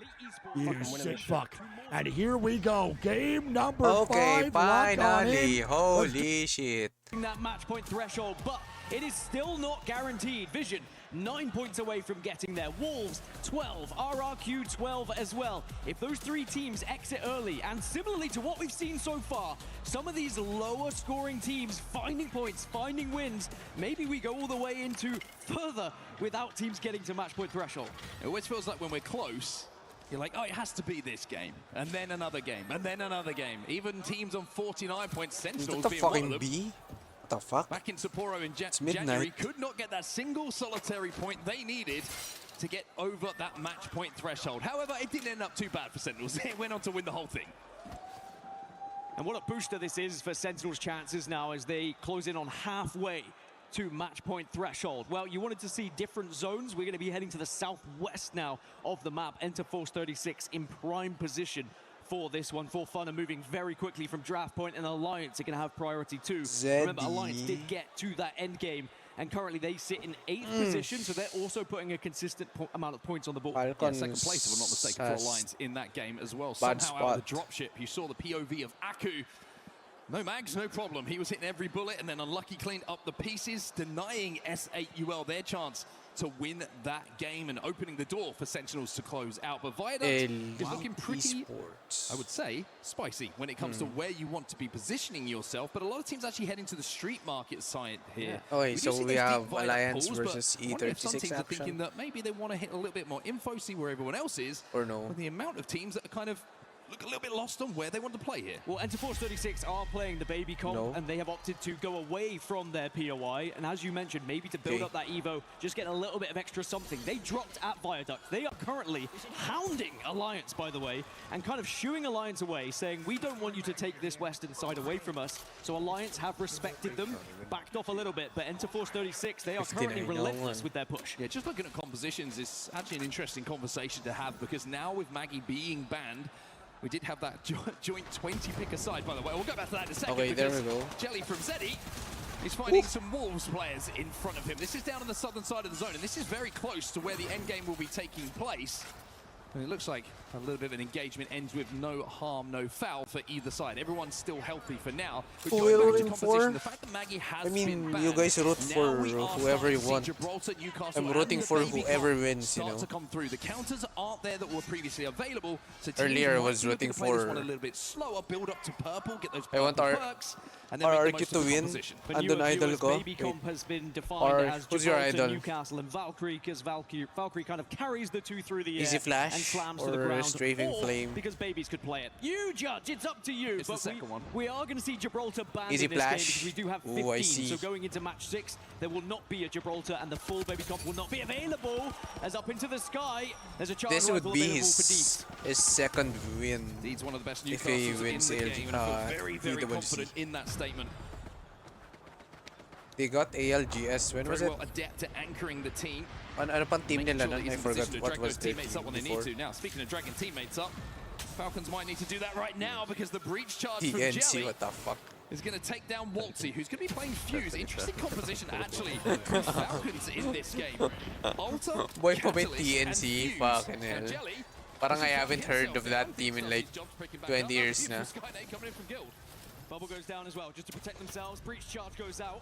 S15: You sick fuck. And here we go. Game number 5.
S1: Okay,
S15: Lock on
S1: finally.
S15: in.
S1: Holy shit.
S3: That match point threshold, but it is still not guaranteed. Vision 9 points away from getting there. Wolves 12, RRQ 12 as well. If those 3 teams exit early, and similarly to what we've seen so far, some of these lower scoring teams finding points, finding wins, maybe we go all the way into further without teams getting to match point threshold.
S2: It always feels like when we're close, you're like, oh, it has to be this game, and then another game, and then another game. Even teams on 49 points,
S1: Is
S2: Sentinels
S1: that the
S2: being one of
S1: fucking
S2: them.
S1: B? What the fuck?
S2: Back in Sapporo in
S1: midnight.
S2: January, could not get that single solitary point they needed to get over that match point threshold. However, it didn't end up too bad for Sentinels. They went on to win the whole thing.
S3: And what a booster this is for Sentinel's chances now as they close in on halfway to match point threshold. Well, you wanted to see different zones. We're going to be heading to the southwest now of the map. Enter Force 36 in prime position for this one. For Fun are moving very quickly from draft point, and Alliance are going to have priority too. Remember, Alliance did get to that end game, and currently they sit in 8th position, so they're also putting a consistent amount of points on the board.
S2: Yeah, second place, if I'm not mistaken, for Alliance in that game as well.
S1: Bad
S2: Somehow out of
S1: spot.
S2: the dropship, you saw the POV of Aku. No mags, no problem. He was hitting every bullet, and then Unlucky cleaned up the pieces, denying S8UL their chance to win that game and opening the door for Sentinels to close out. But Viaduct is looking pretty, I would say, spicy when it comes to where you want to be positioning yourself. But a lot of teams actually heading to the street market side here.
S1: Okay,
S2: do
S1: so
S2: see
S1: we
S2: those
S1: have
S2: deep Viaduct
S1: Alliance
S2: pulls, but
S1: versus
S2: I wonder if some
S1: E36
S2: teams are thinking
S1: action.
S2: that maybe they want to hit a little bit more info, see where everyone else is.
S1: Or no.
S2: With the amount of teams that are kind of look a little bit lost on where they want to play here.
S3: Well, Enterforce 36 are playing the baby comp, and they have opted to go away from their POI. And as you mentioned, maybe to build up that Evo, just get a little bit of extra something. They dropped at Viaduct. They are currently hounding Alliance, by the way, and kind of shooing Alliance away, saying, we don't want you to take this western side away from us. So Alliance have respected them, backed off a little bit, but Enterforce 36, they are currently relentless with their push.
S2: Yeah, just looking at compositions is actually an interesting conversation to have, because now with Maggie being banned, we did have that joint 20 pick aside, by the way. We'll go back to that in a second.
S1: Okay, there we go.
S2: Jelly from Zeddy is finding some Wolves players in front of him. This is down on the southern side of the zone, and this is very close to where the end game will be taking place. And it looks like a little bit of an engagement ends with no harm, no foul for either side. Everyone's still healthy for now.
S1: Who are you rooting for?
S2: The fact that Maggie has
S1: I mean,
S2: been banned,
S1: you guys root for whoever you want. I'm rooting for whoever wins, you know.
S2: To come through. The counters aren't there that were previously available. So
S1: earlier I was rooting for.
S2: One a little bit slower, build up to purple, get those
S1: I want
S2: perks, and then
S1: RRQ to win. Andun idol ko.
S3: Baby comp has been defined as
S1: who's your
S3: Gibraltar,
S1: idol?
S3: Newcastle, and Valkyrie, because Valkyrie kind of carries the two through the air
S1: Easy Flash
S3: and slams to
S1: or
S3: the ground.
S1: Strafing
S3: or
S1: Flame?
S3: Because babies could play it. You judge, it's up to you.
S2: It's the
S3: but
S2: second one.
S3: we are going to see Gibraltar banned
S1: Easy
S3: in this game
S1: Flash.
S3: because we do have 15.
S1: Ooh, I see.
S3: So going into match 6, there will not be a Gibraltar, and the full baby comp will not be available. As up into the sky, there's a charge
S1: This would
S3: rifle
S1: be
S3: available for Deeds.
S1: his second win.
S2: He's one of the best
S1: If he
S2: Newcastles
S1: wins
S2: in the game, and I feel very, very
S1: PWC.
S2: confident in that statement.
S1: They got ALGS. When was
S2: Very
S1: it?
S2: well adept at anchoring the team.
S1: Ano pang team
S2: Making
S1: nila
S2: sure that
S1: nun?
S2: he's
S1: I
S2: in
S1: forgot
S2: position to
S1: what
S2: drag
S1: was
S2: those
S1: their
S2: teammates up when
S1: team
S2: they
S1: before.
S2: need to. Now, speaking of dragging teammates up, Falcons might need to do that right now because the breach charge from
S1: TNC,
S2: Jelly
S1: what the fuck?
S2: is going to take down Waltzy, who's going to be playing Fuse. Interesting composition, actually, from Falcons in this game. Alter,
S1: Boy po may
S2: Catalyst, and
S1: TNC,
S2: Fuse.
S1: fucking
S2: Now,
S1: hell.
S2: Jelly
S1: Parang I
S2: has
S1: haven't
S2: himself
S1: heard of
S2: down.
S1: that team in like
S2: These jobs picking back
S1: 20
S2: up.
S1: years now.
S2: Beautiful Skynet coming in from Guild.
S3: Bubble goes down as well, just to protect themselves. Breach charge goes out.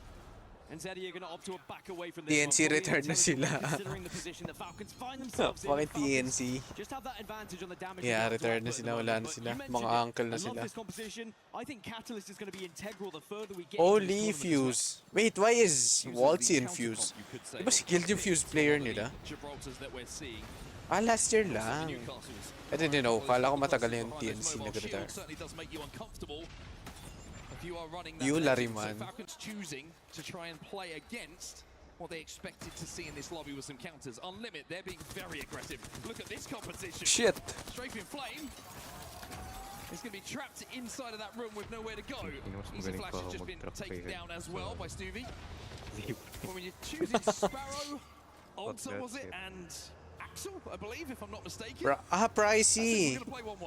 S3: And Zeddy are going to opt to a back away from this.
S1: TNC return na sila.
S3: Considering the position that Falcons find themselves in.
S1: Bakit TNC?
S3: Just have that advantage on the damage.
S1: Yeah, return na sila. Wala na sila. Mga uncle na
S3: I love
S1: sila.
S3: this composition. I think Catalyst is going to be integral the further we get.
S1: Holy Fuse. Wait, why is Waltzy in Fuse? Diba si Guild yung Fuse player nila? Ah, last year lang. I didn't know. Kala ko matagal yung TNC nag-retire. You Lariman.
S2: Falcons choosing to try and play against what they expected to see in this lobby with some counters. On limit, they're being very aggressive. Look at this competition.
S1: Shit.
S2: Strafing Flame is going to be trapped inside of that room with nowhere to go. Easy Flash has just been taken down as well by Stuvie. When you're choosing Sparrow, Alter was it, and Axel, I believe, if I'm not mistaken.
S1: Pricey.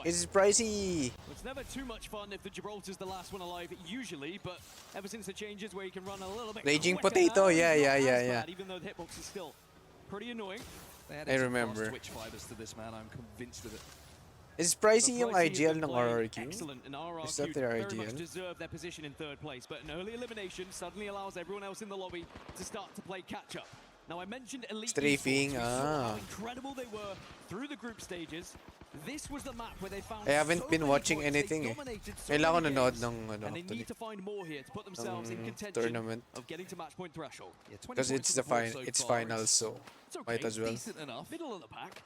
S1: It's pricey.
S3: It's never too much fun if the Gibraltar's the last one alive, usually, but ever since the changes where you can run a little bit
S1: Raging
S3: quicker
S1: Potato,
S3: now,
S1: yeah,
S3: it's
S1: yeah,
S3: not
S1: yeah,
S3: as
S1: yeah.
S3: bad, even though the hitbox is still pretty annoying.
S1: I remember.
S2: Switch fibers to this man, I'm convinced of it.
S1: Is pricey yung
S3: Pricey has
S1: IGL
S3: been
S1: ng
S3: playing
S1: RRQ?
S3: excellent, and
S1: Is that
S3: RRQ
S1: their
S3: very much
S1: IGL?
S3: deserve their position in third place, but an early elimination suddenly allows everyone else in the lobby to start to play catch-up. Now, I mentioned Elite
S1: Strafing,
S3: Esports. We saw
S1: ah.
S3: how incredible they were through the group stages. This was the map where they found
S1: I haven't
S3: so
S1: been
S3: many
S1: watching
S3: points. They
S1: anything eh.
S3: dominated so
S1: Kailangan ko
S3: many
S1: nanood
S3: games,
S1: ng ano
S3: and they
S1: actually.
S3: need to find more here to put themselves in contention
S1: Tournament.
S3: of getting to match point threshold.
S1: Because it's the it's finals, so might as well.
S2: Decent enough.
S3: Middle of the pack.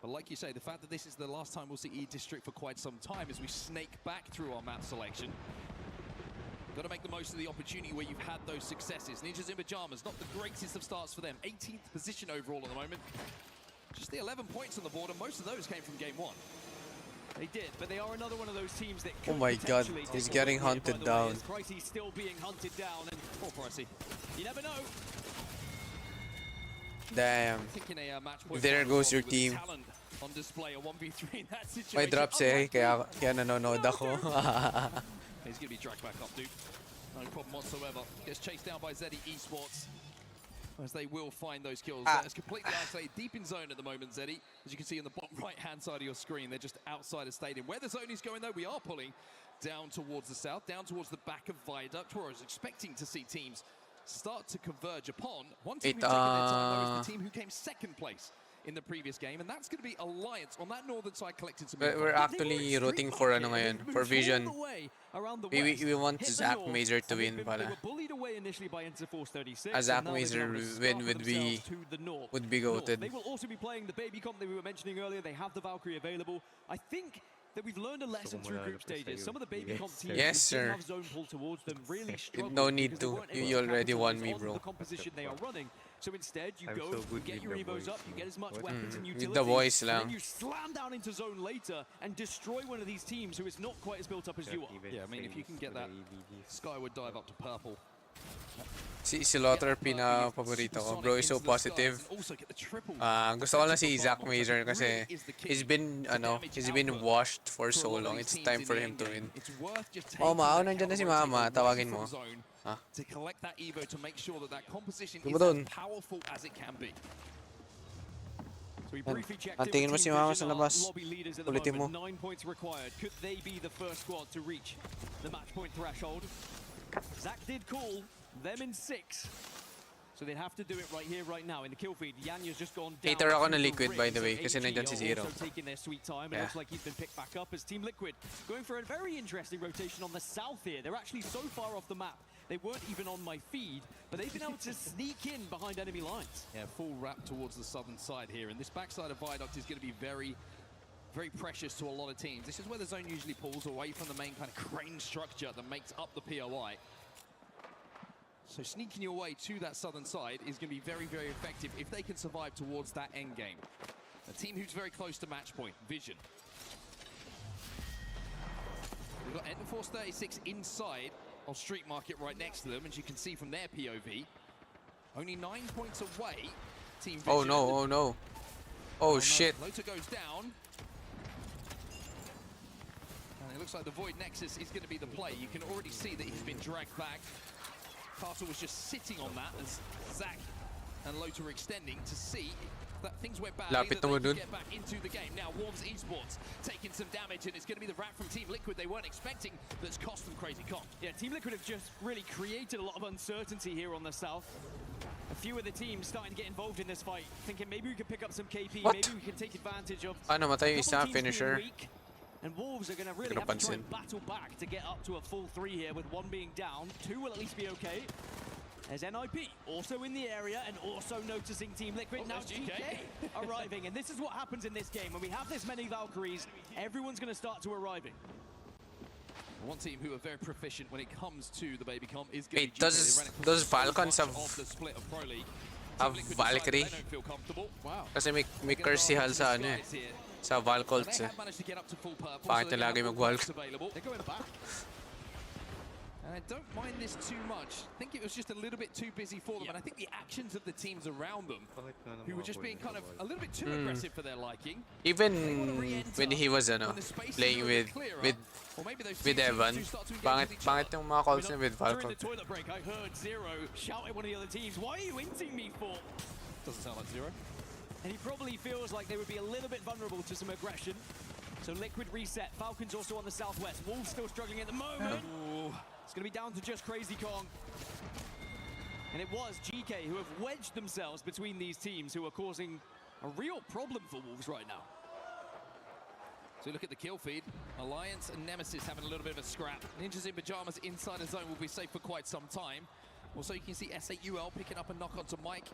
S2: But like you say, the fact that this is the last time we'll see E-District for quite some time as we snake back through our map selection. Got to make the most of the opportunity where you've had those successes. Ninjas in Pajamas, not the greatest of starts for them. 18th position overall at the moment. Just the 11 points on the board, and most of those came from game one.
S3: They did, but they are another one of those teams that
S1: Oh
S3: could
S1: my god,
S3: potentially
S1: he's
S3: take
S1: getting
S3: a win,
S1: hunted
S3: by the way,
S1: down.
S3: as Pricey's still being hunted down, and
S2: Poor Pricey.
S3: you never know.
S1: Damn.
S2: Thinking a match point
S1: There
S2: final
S1: goes your
S2: with
S1: team.
S2: talent on display, a 1v3 in that situation.
S1: May drops eh, kaya nanonood ako.
S2: He's going to be dragged back up, dude. No problem whatsoever. Gets chased down by Zeddy Esports. As they will find those kills. It's completely isolated, deep in zone at the moment, Zeddy. As you can see on the bottom right-hand side of your screen, they're just outside of stadium. Where the zone is going, though, we are pulling down towards the south, down towards the back of Viaduct, where I was expecting to see teams start to converge upon. One team who's taken their time, though, is the team who came second place in the previous game, and that's going to be Alliance on that northern side collecting some.
S1: We're actually rooting for ano ngayon, for Vision. We want Zach Mazer to win pala. A Zach Mazer win would be goated.
S3: They will also be playing the baby comp that we were mentioning earlier. They have the Valkyrie available. I think that we've learned a lesson through group stages. Some of the baby comp teams
S1: Yes, sir.
S3: have zone pull towards them really struggled.
S1: No need to. You already won me, bro.
S3: The composition they are running. So instead, you go, you get your evos up, you get as much weapons and
S1: With
S3: utilities,
S1: the voice
S3: and
S1: lang.
S3: then you slam down into zone later and destroy one of these teams who is not quite as built up as you are.
S2: Yeah, I mean, if you can get that skyward dive up to purple.
S1: Si Lotter pina-paborito ko. Bro is so positive. Gusto ko lang si Zach Mazer kasi he's been washed for so long. It's time for him to win. Oh, Mao, nandiyan na si Mama. Tawagin mo. Ha?
S2: To collect that evo to make sure that that composition
S1: Tumo
S2: is
S1: dun.
S2: as powerful as it can be.
S1: Ang tingin mo si Mama sa labas. Ulitin mo.
S3: 9 points required. Could they be the first squad to reach the match point threshold? Zach did call them in 6. So they'd have to do it right here, right now. In the kill feed, Yanya's just gone down.
S1: Hater ako ng Liquid, by the way, kasi nandiyan si Zero.
S3: Also taking their sweet time. It looks like he's been picked back up as Team Liquid going for a very interesting rotation on the south here. They're actually so far off the map. They weren't even on my feed, but they've been able to sneak in behind enemy lines.
S2: Yeah, full wrap towards the southern side here, and this backside of Viaduct is going to be very, very precious to a lot of teams. This is where the zone usually pulls away from the main kind of crane structure that makes up the POI. So sneaking your way to that southern side is going to be very, very effective if they can survive towards that end game. A team who's very close to match point, Vision. We've got Enderforce 36 inside of Street Market right next to them, as you can see from their POV. Only 9 points away, Team Vision.
S1: Oh no, oh no. Oh shit.
S2: Lota goes down. And it looks like the Void Nexus is going to be the play. You can already see that he's been dragged back. Castle was just sitting on that as Zach and Lota were extending to see that things went badly, that they could get back into the game. Now, Worms Esports taking some damage, and it's going to be the wrap from Team Liquid they weren't expecting that's cost them crazy comp.
S3: Yeah, Team Liquid have just really created a lot of uncertainty here on the south. A few of the teams starting to get involved in this fight, thinking maybe we could pick up some KP, maybe we can take advantage of
S1: namatay yung isa, finisher.
S3: And Wolves are going to really have to try and battle back to get up to a full 3 here, with 1 being down. 2 will at least be okay. There's NIP also in the area and also noticing Team Liquid. Now GK arriving, and this is what happens in this game. When we have this many Valkyries, everyone's going to start to arriving.
S2: One team who are very proficient when it comes to the baby comp is going to be
S1: GK. Does Falcons have Valkyrie? Kasi may curse si Hal sa ano eh. Sa Valcolts eh. Bakit na lagi mag-Valk?
S2: And I don't mind this too much. I think it was just a little bit too busy for them, and I think the actions of the teams around them, who were just being kind of a little bit too aggressive for their liking.
S1: Even when he was playing with Evan, pangit yung mga calls niya with Valcol.
S3: During the toilet break, I heard Zero shout at one of the other teams, "Why are you inting me for?"
S2: Doesn't sound like Zero.
S3: And he probably feels like they would be a little bit vulnerable to some aggression. So Liquid reset. Falcons also on the southwest. Wolves still struggling at the moment. It's going to be down to just Crazy Kong. And it was GK who have wedged themselves between these teams, who are causing a real problem for Wolves right now.
S2: So look at the kill feed. Alliance and Nemesis having a little bit of a scrap. Ninjas in Pajamas inside the zone will be safe for quite some time. Also, you can see S8UL picking up a knock onto Mike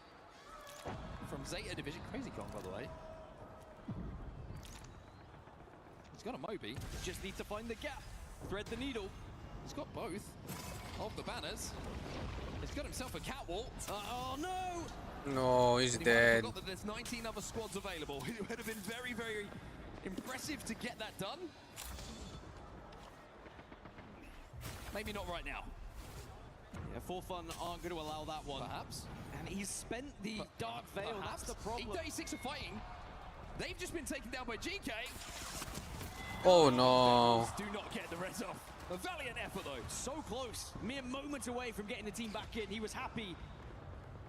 S2: from Zeta Division. Crazy Kong, by the way. He's got a Moby.
S3: Just need to find the gap. Thread the needle.
S2: He's got both of the banners. He's got himself a catwalk.
S3: Oh no!
S1: No, he's dead.
S2: Forgot that there's 19 other squads available. It would have been very, very impressive to get that done. Maybe not right now.
S3: Yeah, For Fun aren't going to allow that one.
S2: Perhaps.
S3: And he's spent the Dark Veil.
S2: Perhaps.
S3: That's the problem.
S2: 836 are fighting. They've just been taken down by GK.
S1: Oh no.
S2: Do not get the res off. A valiant effort though.
S3: So close. Mere moments away from getting the team back in. He was happy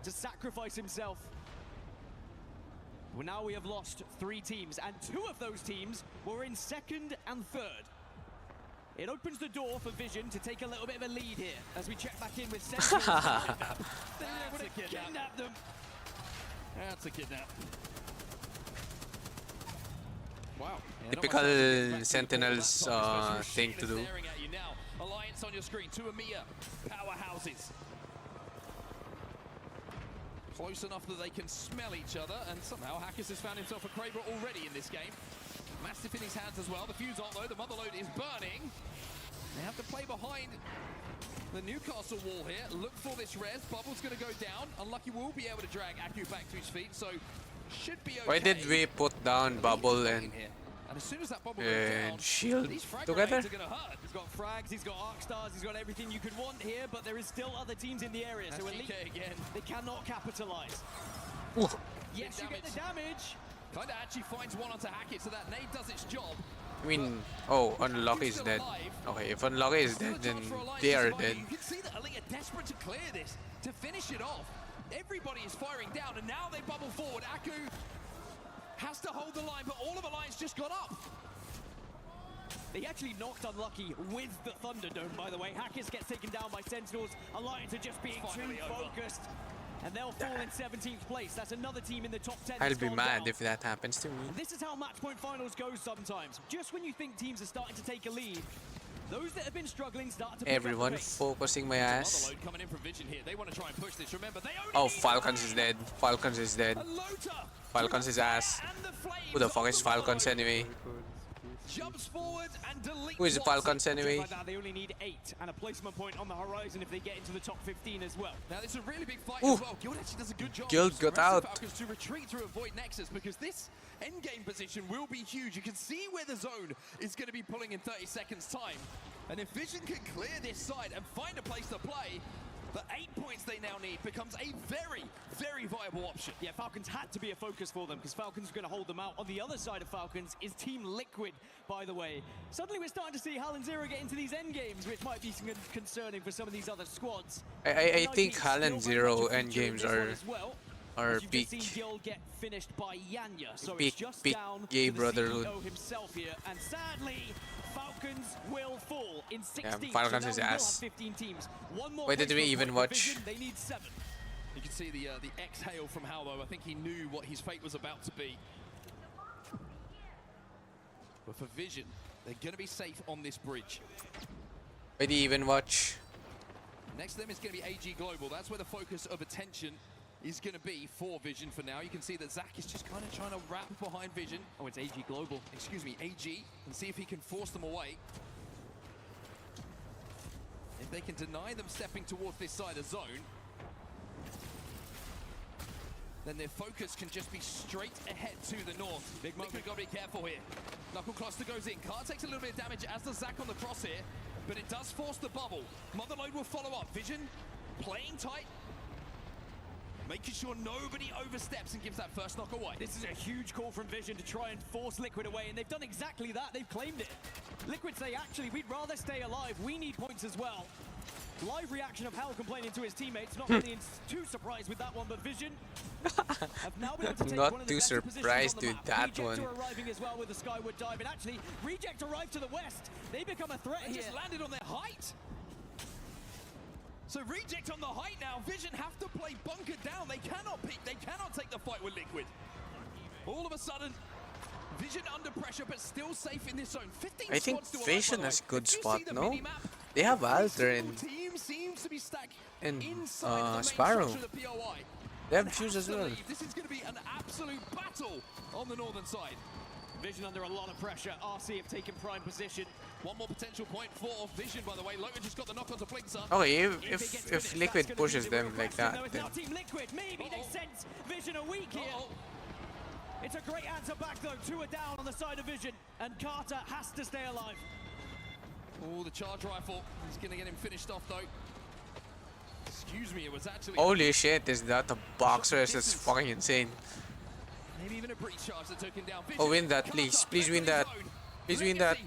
S3: to sacrifice himself. Well, now we have lost 3 teams, and 2 of those teams were in 2nd and 3rd. It opens the door for Vision to take a little bit of a lead here as we check back in with Central. They're able to kidnap them.
S2: That's a kidnap. Wow.
S1: Typical Sentinels thing to do.
S2: Alliance on your screen, two EMEA powerhouses. Close enough that they can smell each other, and somehow Hackers has found himself a Kraber already in this game. Mastiff in his hands as well. The fuse ult though, the Motherload is burning. They have to play behind the Newcastle wall here. Look for this res. Bubble's going to go down. Unlucky will be able to drag Aku back to his feet, so should be okay.
S1: Why did we put down Bubble and
S2: as soon as that bubble goes down,
S1: Shield
S2: these frag
S1: together?
S2: grenades are gonna hurt.
S3: He's got frags, he's got arc stars, he's got everything you could want here, but there is still other teams in the area, so at least
S2: again.
S3: They cannot capitalize.
S1: Ooh.
S3: Yes, you get the damage.
S2: Kind of actually finds one onto Hackett, so that nade does its job.
S1: I mean, oh, Unlucky is dead. Okay, if Unlucky is dead, then they are dead.
S2: You can see that Elite are desperate to clear this, to finish it off. Everybody is firing down, and now they bubble forward. Aku has to hold the line, but all of Alliance just got up.
S3: They actually knocked Unlucky with the Thunderdome, by the way. Hackers gets taken down by Sentinels. Alliance are just being too focused. And they'll fall in 17th place. That's another team in the top 10.
S1: I'll be mad if that happens to me.
S3: And this is how match point finals go sometimes. Just when you think teams are starting to take a lead, those that have been struggling start to
S1: Everyone focusing my ass.
S2: Coming in from Vision here. They want to try and push this. Remember, they only
S1: Oh, Falcons is dead. Falcons is dead. Falcons is ass. Who the fuck is Falcons anyway?
S2: Jumps forward and deletes.
S1: Who is Falcons anyway?
S3: Like that, they only need 8 and a placement point on the horizon if they get into the top 15 as well.
S2: Now this is a really big fight
S1: Ooh.
S2: as well. Guild actually does a good job.
S1: Guild got out.
S2: Falcons to retreat through avoid Nexus because this endgame position will be huge. You can see where the zone is going to be pulling in 30 seconds time. And if Vision can clear this side and find a place to play, the 8 points they now need becomes a very, very viable option.
S3: Yeah, Falcons had to be a focus for them because Falcons are going to hold them out. On the other side of Falcons is Team Liquid, by the way. Suddenly we're starting to see Hal and Zero get into these end games, which might be concerning for some of these other squads.
S1: I think Hal and Zero end games are peak.
S3: Guild get finished by Yanya, so
S1: Peak,
S3: it's just
S1: peak
S3: down
S1: gay
S3: to the
S1: brotherhood.
S3: CEO himself here, and sadly, Falcons will fall in 16.
S1: Yeah, Falcons
S3: so
S1: is
S3: now we will
S1: ass.
S3: have 15 teams. One more
S1: Why did we
S3: placement
S1: even
S3: point for
S1: watch?
S3: Vision, they need 7.
S2: You can see the exhale from Hal though. I think he knew what his fate was about to be. But for Vision, they're going to be safe on this bridge.
S1: Why did you even watch?
S2: Next to them is going to be AG Global. That's where the focus of attention is going to be for Vision for now. You can see that Zach is just kind of trying to wrap behind Vision.
S3: Oh, it's AG Global.
S2: Excuse me, AG. And see if he can force them away. If they can deny them stepping towards this side of zone, then their focus can just be straight ahead to the north. Big Liquid got to be careful here. Knuckle Cluster goes in. Car takes a little bit of damage, as does Zach on the cross here, but it does force the bubble. Motherload will follow up. Vision playing tight, making sure nobody oversteps and gives that first knock away.
S3: This is a huge call from Vision to try and force Liquid away, and they've done exactly that. They've claimed it. Liquid say, actually, we'd rather stay alive. We need points as well. Live reaction of Hal complaining to his teammates. Not really too surprised with that one, but Vision have now been able to take one
S1: Not
S3: of the
S1: too
S3: better positions
S1: surprised
S3: on the
S1: with
S3: map.
S1: that
S3: Reject
S1: one.
S3: are arriving as well with the Skyward dive, and actually, Reject arrived to the west. They become a threat
S2: They
S3: here.
S2: just landed on their height. So Reject on the height now. Vision have to play bunker down. They cannot peek. They cannot take the fight with Liquid. All of a sudden, Vision under pressure, but still safe in this zone. 15
S1: I think
S2: squads to
S1: Vision
S2: alive,
S1: has
S2: by the way.
S1: good
S2: If you
S1: spot,
S2: see the
S1: no?
S2: minimap,
S1: They have
S2: every
S1: Alter and
S2: single team seems to be stacked
S1: and
S2: inside the main
S1: Sparrow.
S2: structure of the POI.
S1: They have
S2: And
S1: Fuse
S2: has
S1: as
S2: to
S1: well.
S2: leave. This is going to be an absolute battle on the northern side.
S3: Vision under a lot of pressure. RC have taken prime position.
S2: One more potential point for Vision, by the way. Logan just got the knock onto Blinker.
S1: Okay,
S3: If it gets
S1: if
S3: finished,
S1: Liquid
S3: that's gonna
S1: pushes
S3: be
S1: them
S3: real
S1: like
S3: aggressive,
S1: that,
S3: though. It's
S1: then
S3: now Team Liquid. Maybe they sent Vision a week here. It's a great answer back, though. 2 are down on the side of Vision, and Carter has to stay alive.
S2: Oh, the charge rifle is going to get him finished off, though. Excuse me, it was actually...
S1: holy shit, is that a boxer? This is fucking insane.
S2: Maybe even a breach charge that took him down.
S1: Oh, win that, please. Please win that. Please win that.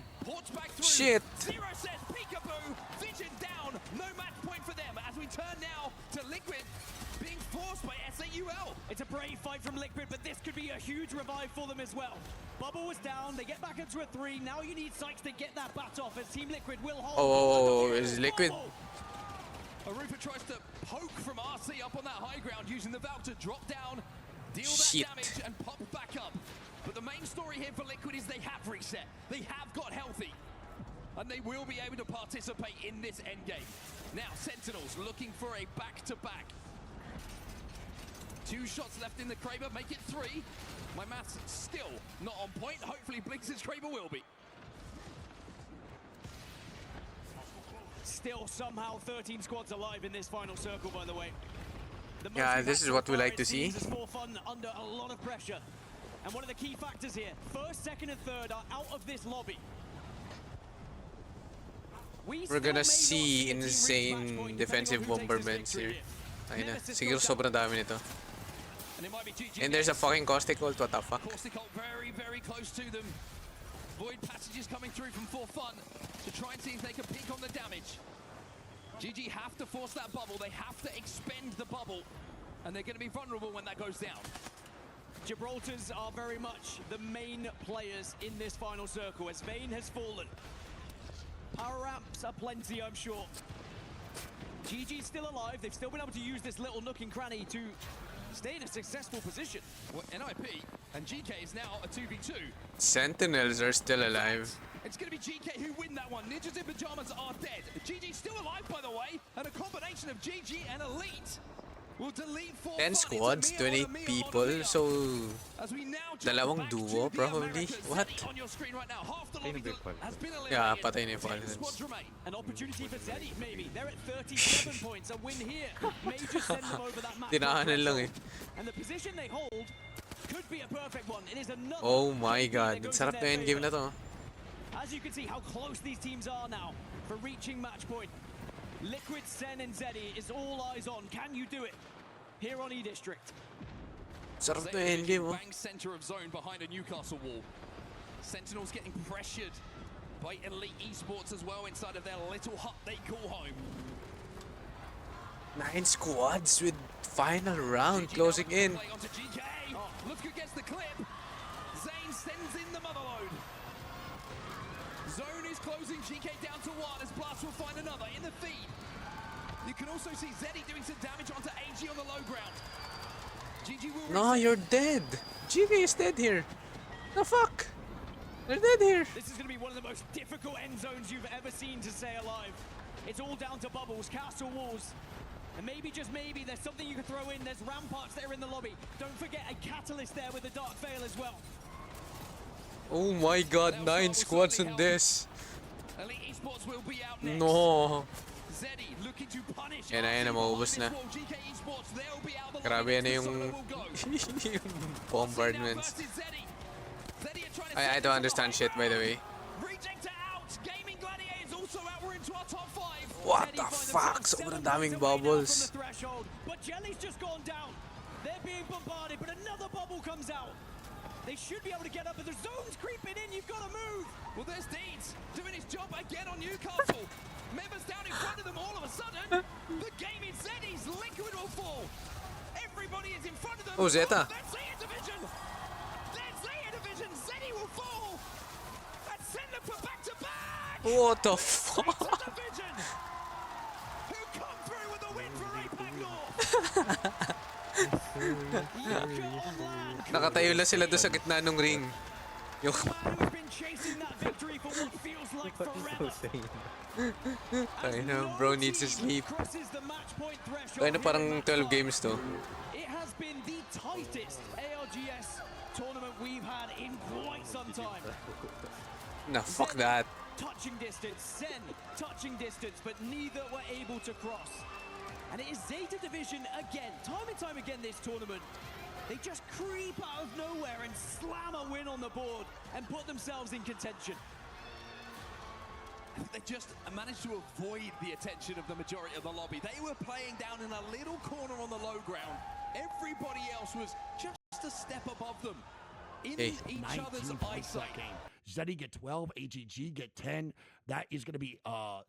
S1: Shit.
S2: Zero says peekaboo. Vision down. No match point for them as we turn now to Liquid being forced by SAUL.
S3: It's a brave fight from Liquid, but this could be a huge revive for them as well. Bubble was down. They get back into a 3. Now you need Sykes to get that bat off as Team Liquid will hold.
S1: Oh, is Liquid...
S2: Arufa tries to poke from RC up on that high ground using the Valve to drop down, deal that
S1: Shit.
S2: damage, and pop back up. But the main story here for Liquid is they have reset. They have got healthy. And they will be able to participate in this endgame. Now, Sentinels looking for a back-to-back. 2 shots left in the Kraber, make it 3. My maths still not on point. Hopefully Blinks' Kraber will be.
S3: Still somehow 13 squads alive in this final circle, by the way.
S1: Yeah, this is what we like to see.
S3: Is for fun under a lot of pressure. And one of the key factors here, first, second, and third are out of this lobby.
S1: We're gonna see insane defensive bombardments here. Ayun na, siguro sobrang dami nito. And there's a fucking caustic ult, what the fuck?
S2: Caustic ult very, very close to them. Void passages coming through from For Fun to try and see if they can peek on the damage. GG have to force that bubble, they have to expend the bubble, and they're going to be vulnerable when that goes down.
S3: Gibraltars are very much the main players in this final circle as Vayne has fallen. Power ramps are plenty, I'm sure. GG's still alive, they've still been able to use this little nook and cranny to stay in a successful position.
S2: Well, NIP and GK is now a 2v2.
S1: Sentinels are still alive.
S2: It's going to be GK who win that one. Ninjas in Pajamas are dead. GG's still alive, by the way, and a combination of GG and Elite will delete
S1: 10 squads, 28 people, so dalawang duo probably. What? Yeah, patay na yung Falcons.
S3: An opportunity for Zeddy, maybe. They're at 37 points. A win here may just send them over that match.
S1: Tinahanan lang eh.
S3: And the position they hold could be a perfect one. It is another.
S1: Oh my god, sarap na endgame na to.
S3: As you can see how close these teams are now for reaching match point. Liquid, Sen, and Zeddy is all eyes on. Can you do it here on E-District?
S1: Sarap na endgame, oh.
S2: Bang center of zone behind a Newcastle wall. Sentinels getting pressured by Elite Esports as well inside of their little hut they call home.
S1: 9 squads with final round closing in.
S2: Look who gets the clip. Zane sends in the motherload. Zone is closing GK down to 1 as Blast will find another in the feed. You can also see Zeddy doing some damage onto AG on the low ground. GG will
S1: No, you're dead. GV is dead here. The fuck? They're dead here.
S3: This is going to be one of the most difficult end zones you've ever seen to stay alive. It's all down to bubbles, castle walls. And maybe, just maybe, there's something you can throw in. There's ramparts that are in the lobby. Don't forget a catalyst there with the Dark Veil as well.
S1: Oh my god, 9 squads on this.
S2: Elite Esports will be out next.
S1: No.
S2: Zeddy looking to punish.
S1: Yan na, maubos na. Grabe na yung bombardments. I don't understand shit, by the way. What the fuck? Sobrang daming bubbles.
S3: But Jelly's just gone down. They're being bombarded, but another bubble comes out. They should be able to get up, but the zone's creeping in. You've got to move.
S2: Well, there's Deeds doing his job again on Newcastle. Members down in front of them all of a sudden. The game is Zeddy's. Liquid will fall. Everybody is in front of them.
S1: Oh, Zeta.
S2: That's Zeta Division. That's Zeta Division. Zeddy will fall. And send them for back-to-back.
S1: What the fuck?
S2: Zeta Division. Who come through with a win for APAC North.
S1: Nakatayo lang sila doon sa gitna ng ring. Yung Kaya na, bro needs to sleep. Kaya na parang 12 games to.
S3: It has been the tightest ALGS tournament we've had in quite some time.
S1: Nah, fuck that.
S3: Touching distance, Sen touching distance, but neither were able to cross. And it is Zeta Division again, time and time again this tournament. They just creep out of nowhere and slam a win on the board and put themselves in contention.
S2: They just managed to avoid the attention of the majority of the lobby. They were playing down in a little corner on the low ground. Everybody else was just a step above them in each other's eyesight.
S15: Zeddy get 12, AGG get 10. That is going to be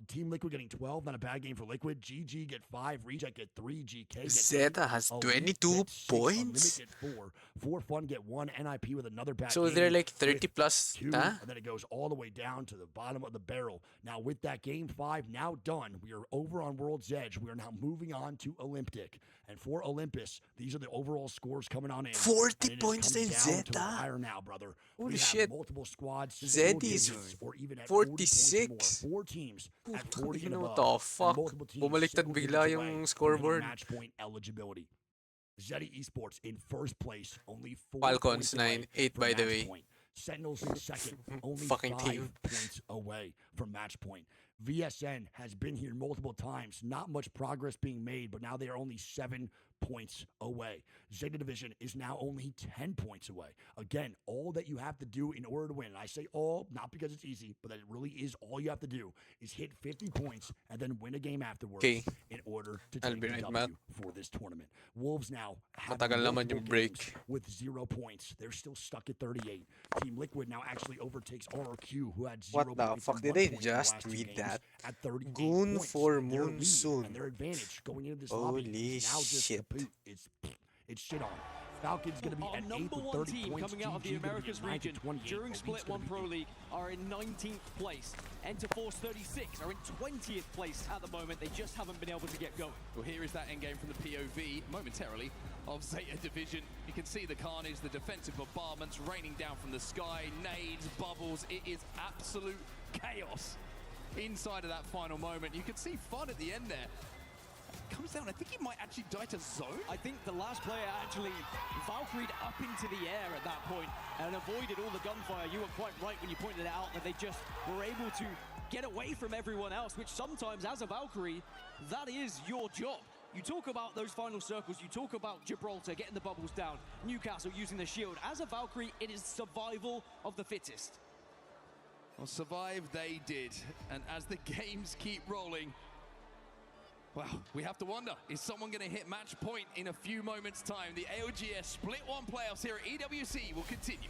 S15: Team Liquid getting 12. Not a bad game for Liquid. GG get 5, Reject get 3, GK get
S1: Zeta
S15: 8,
S1: has
S15: Elite
S1: 22
S15: get 6,
S1: points.
S15: Unlimit get 4, 4 Fun get 1, NIP with another bad
S1: So
S15: game
S1: they're like
S15: with
S1: 30 plus.
S15: 2,
S1: Huh?
S15: and then it goes all the way down to the bottom of the barrel. Now with that game 5 now done, we are over on World's Edge. We are now moving on to Olympic. And for Olympus, these are the overall scores coming on in.
S1: 40
S15: And it is
S1: points
S15: coming
S1: in
S15: down to the
S1: Zeta.
S15: wire now, brother.
S1: Holy
S15: We
S1: shit.
S15: have multiple squads,
S1: Zeddy is
S15: digits, or even at 40 points or more.
S1: 46.
S15: 4 teams at 40 and
S1: What
S15: above.
S1: the
S15: And
S1: fuck?
S15: multiple teams
S1: Bumaliktad
S15: single
S1: bigla
S15: digits
S1: yung
S15: away from
S1: scoreboard.
S15: getting match point eligibility. Zeddy Esports in first place, only 4
S1: Falcons
S15: points away
S1: 9-8
S15: from
S1: by the
S15: match
S1: way.
S15: point. Sentinels in second, only
S1: Fucking
S15: 5
S1: team.
S15: points away from match point. VSN has been here multiple times. Not much progress being made, but now they are only 7 points away. Zeta Division is now only 10 points away. Again, all that you have to do in order to win, and I say all, not because it's easy, but that it really is all you have to do, is hit 50 points and then win a game afterwards in order to
S1: I'll
S15: take
S1: be
S15: the
S1: right
S15: W
S1: back.
S15: for this tournament. Wolves now have
S1: Matagal naman
S15: multiple
S1: yung break.
S15: games with 0 points. They're still stuck at 38. Team Liquid now actually overtakes RRQ, who had 0
S1: What the
S15: points
S1: fuck?
S15: and
S1: Did
S15: 1
S1: they
S15: point in the
S1: just
S15: last 2
S1: read
S15: games
S1: that?
S15: at 38
S1: Goon
S15: points.
S1: for
S15: Their
S1: Moon
S15: lead
S1: soon.
S15: and their advantage going into this lobby
S1: Holy
S15: is now just
S1: shit.
S15: it's shit on. Falcons going to be
S3: Our
S15: at 8
S3: number
S15: with
S3: one
S15: 30
S3: team
S15: points.
S3: coming out of the
S15: GG gonna be
S3: Americas
S15: at 9
S3: region
S15: 28.
S3: during
S15: Elite's
S3: Split
S15: gonna
S3: 1
S15: be
S3: Pro
S15: 8.
S3: League are in 19th place. Enter Force 36 are in 20th place at the moment. They just haven't been able to get going.
S2: Well, here is that endgame from the POV, momentarily, of Zeta Division. You can see the carnage, the defensive bombardments raining down from the sky, nades, bubbles. It is absolute chaos inside of that final moment. You can see Fun at the end there. Comes down, I think he might actually die to zone.
S3: I think the last player actually Valkyried up into the air at that point and avoided all the gunfire. You were quite right when you pointed it out that they just were able to get away from everyone else, which sometimes as a Valkyrie, that is your job. You talk about those final circles, you talk about Gibraltar getting the bubbles down, Newcastle using the shield. As a Valkyrie, it is survival of the fittest.
S2: Well, survive they did. And as the games keep rolling, well, we have to wonder, is someone going to hit match point in a few moments' time? The ALGS Split 1 playoffs here at EWC will continue.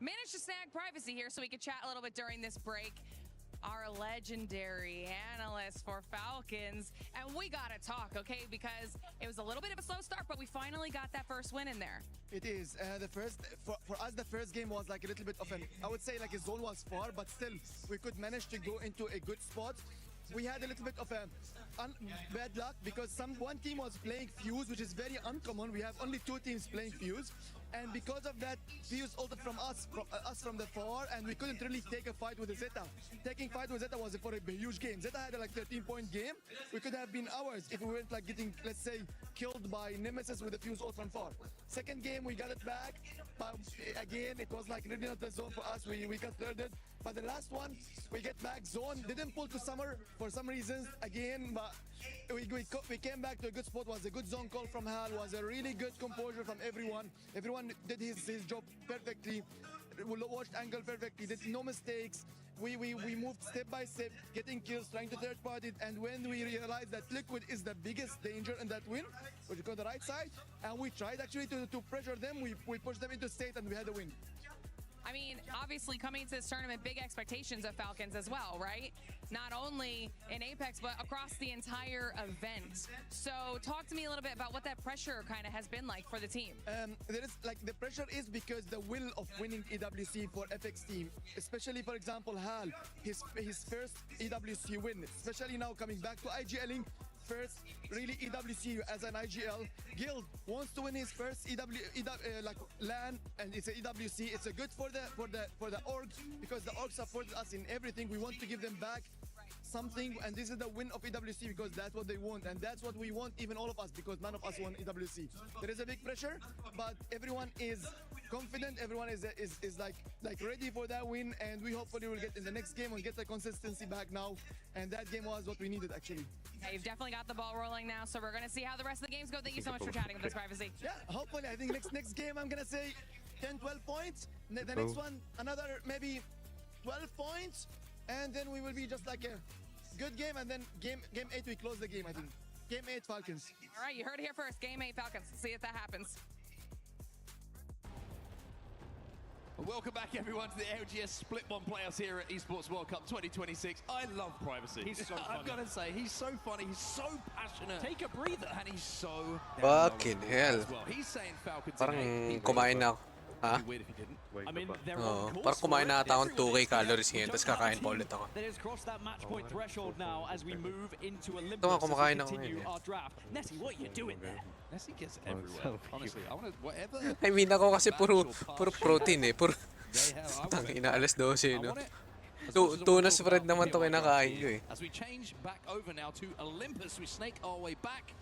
S14: Managed to snag privacy here so we could chat a little bit during this break. Our legendary analyst for Falcons. And we got to talk, okay? Because it was a little bit of a slow start, but we finally got that first win in there.
S16: It is. The first, for us, the first game was like a little bit of an, I would say like a zone was far, but still we could manage to go into a good spot. We had a little bit of a bad luck because one team was playing Fuse, which is very uncommon. We have only 2 teams playing Fuse. And because of that, Fuse ulted from us from the far, and we couldn't really take a fight with the Zeta. Taking fight with Zeta was for a huge game. Zeta had a like 13-point game. We could have been ours if we weren't like getting, let's say, killed by Nemesis with a Fuse ult from far. Second game, we got it back, but again, it was like really not the zone for us. We got thirded. But the last one, we get back zone. Didn't pull to summer for some reasons again, but we came back to a good spot. Was a good zone call from Hal. Was a really good composure from everyone. Everyone did his job perfectly. We watched angle perfectly. Did no mistakes. We moved step by step, getting kills, trying to third party. And when we realized that Liquid is the biggest danger in that win, we go the right side, and we tried actually to pressure them. We pushed them into state, and we had a win.
S14: I mean, obviously coming into this tournament, big expectations of Falcons as well, right? Not only in Apex, but across the entire event. So talk to me a little bit about what that pressure kind of has been like for the team.
S16: There is like the pressure is because the will of winning EWC for FX team, especially for example Hal, his first EWC win, especially now coming back to IGLing, first really EWC as an IGL. Guild wants to win his first like LAN, and it's a EWC. It's a good for the orgs, because the orgs supported us in everything. We want to give them back something, and this is the win of EWC because that's what they want, and that's what we want, even all of us, because none of us want EWC. There is a big pressure, but everyone is confident. Everyone is like ready for that win, and we hopefully will get in the next game and get the consistency back now. And that game was what we needed, actually.
S14: Yeah, you've definitely got the ball rolling now, so we're gonna see how the rest of the games go. Thank you so much for chatting with us, Privacy.
S16: Yeah, hopefully. I think next game I'm gonna say 10-12 points. The next one another maybe 12 points, and then we will be just like a good game, and then game 8 we close the game, I think. Game 8 Falcons.
S14: All right, you heard it here first. Game 8 Falcons. See if that happens.
S2: Welcome back, everyone, to the ALGS Split One playoffs here at Esports World Cup 2026. I love Privacy.
S3: He's so funny.
S2: I've got to say, he's so funny. He's so passionate.
S3: Take a breather.
S2: And he's so
S1: fucking hell.
S2: as well. He's saying Falcons.
S1: Parang kumain na ako. Ha?
S3: I mean, they're
S1: Oo.
S3: on
S1: Parang
S3: course for
S1: kumain
S3: it.
S1: na ata akong 2K
S3: Everyone
S1: calories
S3: is
S1: ngayon, tapos
S3: just our
S1: kakain pa
S3: team
S1: ulit ako.
S3: that has crossed that match point threshold now as we move into
S1: Ito nga,
S3: Olympus as we
S1: kumakain ako
S3: continue
S1: ngayon eh.
S3: our draft. Nessie, what are you doing there?
S2: Nessie gets everywhere. Honestly, I want to whatever.
S1: I mean, ako kasi puro protein eh. Puro tangina, alas 12 no. Tuna spread naman to kinakain ko eh.
S2: As we change back over now to Olympus, we snake our way back.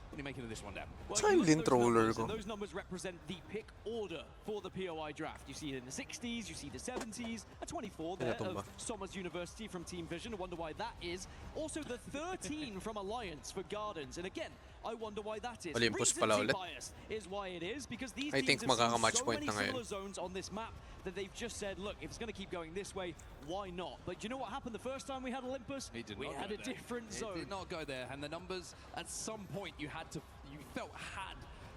S2: What are you making of this one, Dan?
S1: Silent roller ko.
S3: Those numbers represent the pick order for the POI draft. You see it in the 60s, you see the 70s, a 24 there of Somers University from Team Vision. I wonder why that is. Also the 13 from Alliance for Gardens. And again, I wonder why that is.
S1: Olympus pala ulit.
S3: Bias is why it is, because these
S1: I
S3: teams
S1: think
S3: have seen
S1: makaka-match
S3: so
S1: point
S3: many
S1: na ngayon.
S3: similar zones on this map that they've just said, look, if it's going to keep going this way, why not? But do you know what happened the first time we had Olympus? We had a different zone.
S2: It did not go there, and the numbers at some point you felt had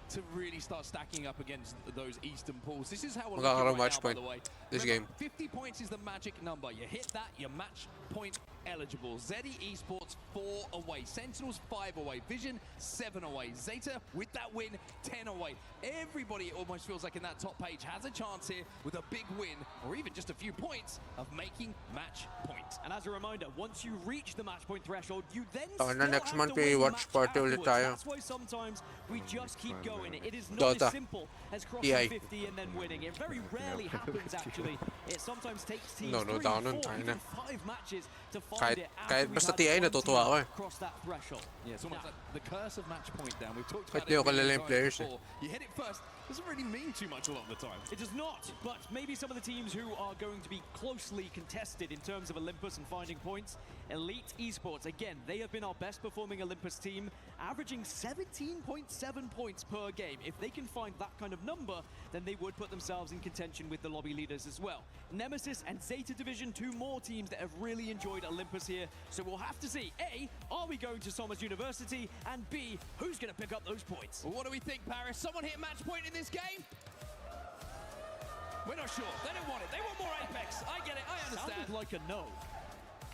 S2: to really start stacking up against those Eastern pools. This is how we're looking right
S1: match
S2: now, by
S1: point
S2: the way.
S1: this
S2: Remember,
S1: game.
S2: 50 points is the magic number. You hit that, you're match point eligible. Zeddy Esports 4 away. Sentinels 5 away. Vision 7 away. Zeta with that win 10 away. Everybody, it almost feels like in that top page, has a chance here with a big win or even just a few points of making match point.
S3: And as a reminder, once you reach the match point threshold, you then
S1: next month
S3: may
S1: watch party ulit tayo.
S3: That's why sometimes we just keep going. It is not as simple as crossing 50 and then winning. It very rarely happens, actually. It sometimes takes teams 3, 4, even 5 matches to find it
S1: kahit basta TI natutuwa ako eh.
S3: Cross that threshold.
S2: Yeah, it's almost like the curse of match point down. We've talked
S1: Kahit
S2: about
S1: di
S2: it
S1: ko kilala yung
S2: many
S1: players
S2: times
S1: eh.
S2: before. You hit it first, doesn't really mean too much a lot of the time.
S3: It does not, but maybe some of the teams who are going to be closely contested in terms of Olympus and finding points. Elite Esports, again, they have been our best performing Olympus team, averaging 17.7 points per game. If they can find that kind of number, then they would put themselves in contention with the lobby leaders as well. Nemesis and Zeta Division, 2 more teams that have really enjoyed Olympus here. So we'll have to see, A, are we going to Somers University? And B, who's going to pick up those points?
S2: Well, what do we think, Paris? Someone hit match point in this game? We're not sure. They don't want it. They want more Apex. I get it. I understand.
S3: Sounded like a no.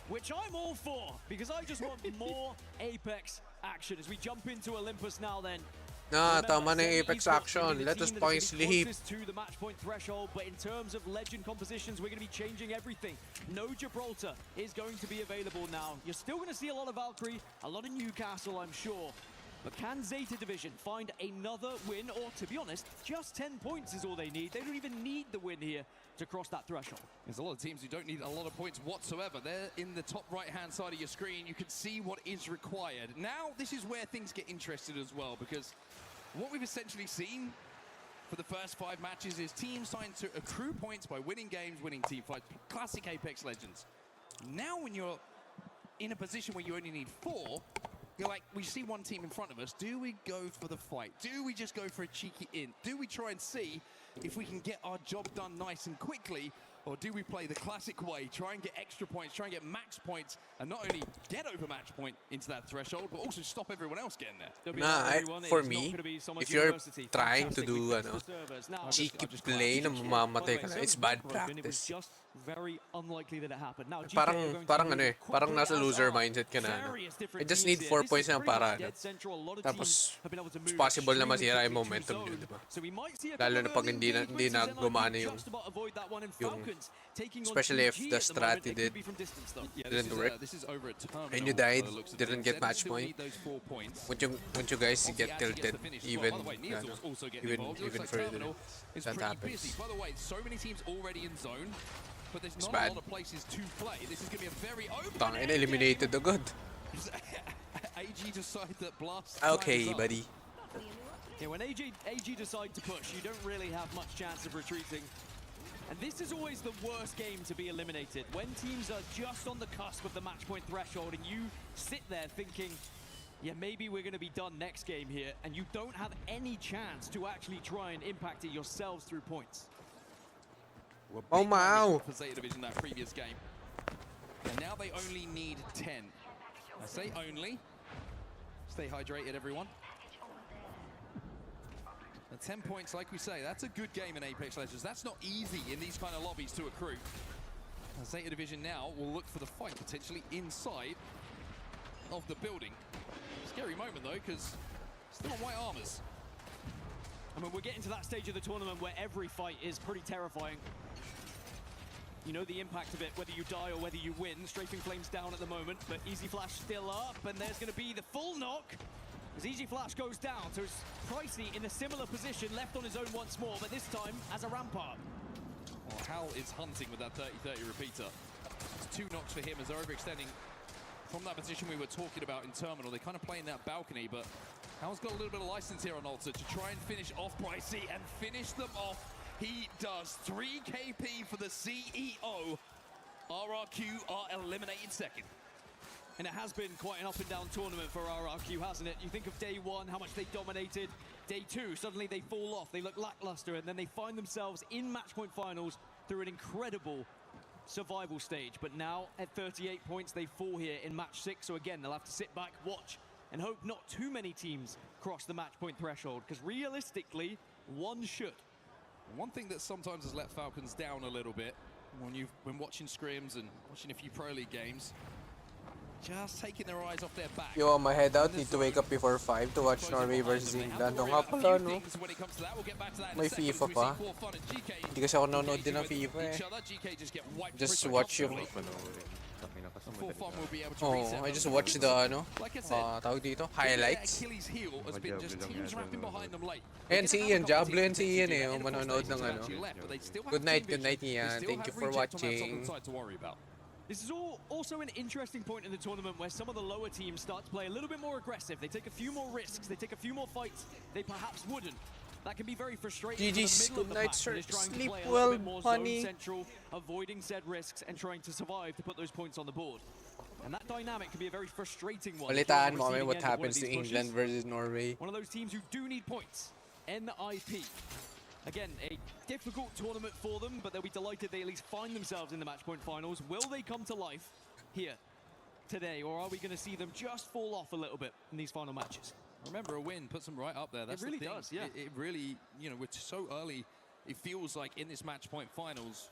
S3: Which I'm all for, because I just want more Apex action. As we jump into Olympus now then.
S1: Tama na yung Apex action. Let us point sleep.
S3: To the match point threshold, but in terms of legend compositions, we're going to be changing everything. No Gibraltar is going to be available now. You're still going to see a lot of Valkyrie, a lot of Newcastle, I'm sure. But can Zeta Division find another win? Or, to be honest, just 10 points is all they need. They don't even need the win here to cross that threshold.
S2: There's a lot of teams who don't need a lot of points whatsoever. They're in the top right-hand side of your screen. You can see what is required. Now, this is where things get interested as well, because what we've essentially seen for the first 5 matches is teams trying to accrue points by winning games, winning team fights. Classic Apex Legends. Now, when you're in a position where you only need 4, you're like, we see one team in front of us. Do we go for the fight? Do we just go for a cheeky in? Do we try and see if we can get our job done nice and quickly? Or do we play the classic way, try and get extra points, try and get max points, and not only get over match point into that threshold, but also stop everyone else getting there?
S1: For me, if you're trying to do cheeky play na mamamatay ka na, it's bad practice.
S3: Very unlikely that it happened. Now,
S1: parang ano eh, parang nasa loser mindset ka na. I just need 4 points na para ano. Tapos, it's possible na masira yung momentum nyo, di ba? Lalo na pag hindi na gumana yung
S3: Falcons taking on
S1: Especially if
S3: GvG
S1: the
S3: at the moment.
S1: strategy
S3: It could be from distance though.
S2: Yeah,
S1: didn't work.
S2: this is over at terminal.
S1: And you died,
S2: by the looks of
S1: didn't
S2: things.
S1: get
S2: Zed
S1: match
S2: still
S1: point.
S2: need those 4 points.
S1: Wouldn't you guys
S2: Obviously,
S1: get
S2: actually gets
S1: tilted
S2: the finish as
S1: even
S2: well. By the way, Neozor's also getting
S1: even
S2: involved. Looks
S1: even
S2: like
S1: further?
S2: terminal is
S1: That
S2: pretty
S1: happens.
S2: busy. By the way, so many teams already in zone, but there's
S1: It's
S2: not
S1: bad.
S2: a lot of places to play. This is going to be a very open.
S1: Tangin, eliminated agad.
S2: AG decide that blast.
S1: Okay, buddy.
S3: Yeah, when AG decide to push, you don't really have much chance of retreating. And this is always the worst game to be eliminated. When teams are just on the cusp of the match point threshold and you sit there thinking, yeah, maybe we're going to be done next game here, and you don't have any chance to actually try and impact it yourselves through points.
S1: Oh, wow.
S2: For Zeta Division that previous game. And now they only need 10. I say only. Stay hydrated, everyone. And 10 points, like we say, that's a good game in Apex Legends. That's not easy in these kind of lobbies to accrue. And Zeta Division now will look for the fight potentially inside of the building. Scary moment though, because still on white armors.
S3: I mean, we're getting to that stage of the tournament where every fight is pretty terrifying. You know the impact of it, whether you die or whether you win. Strafing Flames down at the moment, but Easy Flash still up, and there's going to be the full knock. As Easy Flash goes down, so it's Pricey in a similar position, left on his own once more, but this time as a rampart.
S2: Well, Hal is hunting with that 30-30 repeater. It's 2 knocks for him as they're overextending from that position we were talking about in Terminal. They kind of play in that balcony, but Hal's got a little bit of license here on Alter to try and finish off Pricey and finish them off. He does. 3 KP for the CEO. RRQ are eliminated second.
S3: And it has been quite an up and down tournament for RRQ, hasn't it? You think of day 1, how much they dominated. Day 2, suddenly they fall off, they look lackluster, and then they find themselves in match point finals through an incredible survival stage. But now at 38 points, they fall here in match 6. So again, they'll have to sit back, watch, and hope not too many teams cross the match point threshold, because realistically, one should.
S2: One thing that sometimes has let Falcons down a little bit when you've been watching scrims and watching a few Pro League games, just taking their eyes off their back.
S1: Yo, my head out. Need to wake up before 5 to watch Norway versus England. Oo nga pala, no? May FIFA pa. Hindi kasi ako nanonood din ng FIFA eh. Just watch yung... Oh, I just watch the, ano? Tawag dito? Highlights. Ayan si Ian. Diablo yan si Ian eh. Yung manonood ng ano. Good night, Ian. Thank you for watching.
S3: This is also an interesting point in the tournament where some of the lower teams start to play a little bit more aggressive. They take a few more risks. They take a few more fights they perhaps wouldn't. That can be very frustrating.
S1: GG's, good night, sir. Sleep
S3: play
S1: well,
S3: bit more
S1: honey.
S3: zone central, avoiding said risks and trying to survive to put those points on the board. And that dynamic can be a very frustrating one.
S1: Balitaan mo kami what happens to England versus Norway.
S3: One of those teams who do need points. NIP. Again, a difficult tournament for them, but they'll be delighted they at least find themselves in the match point finals. Will they come to life here today, or are we going to see them just fall off a little bit in these final matches?
S2: Remember, a win puts them right up there. That's
S3: it really
S2: the thing.
S3: does, yeah.
S2: It really, you know, we're so early. It feels like in this match point finals,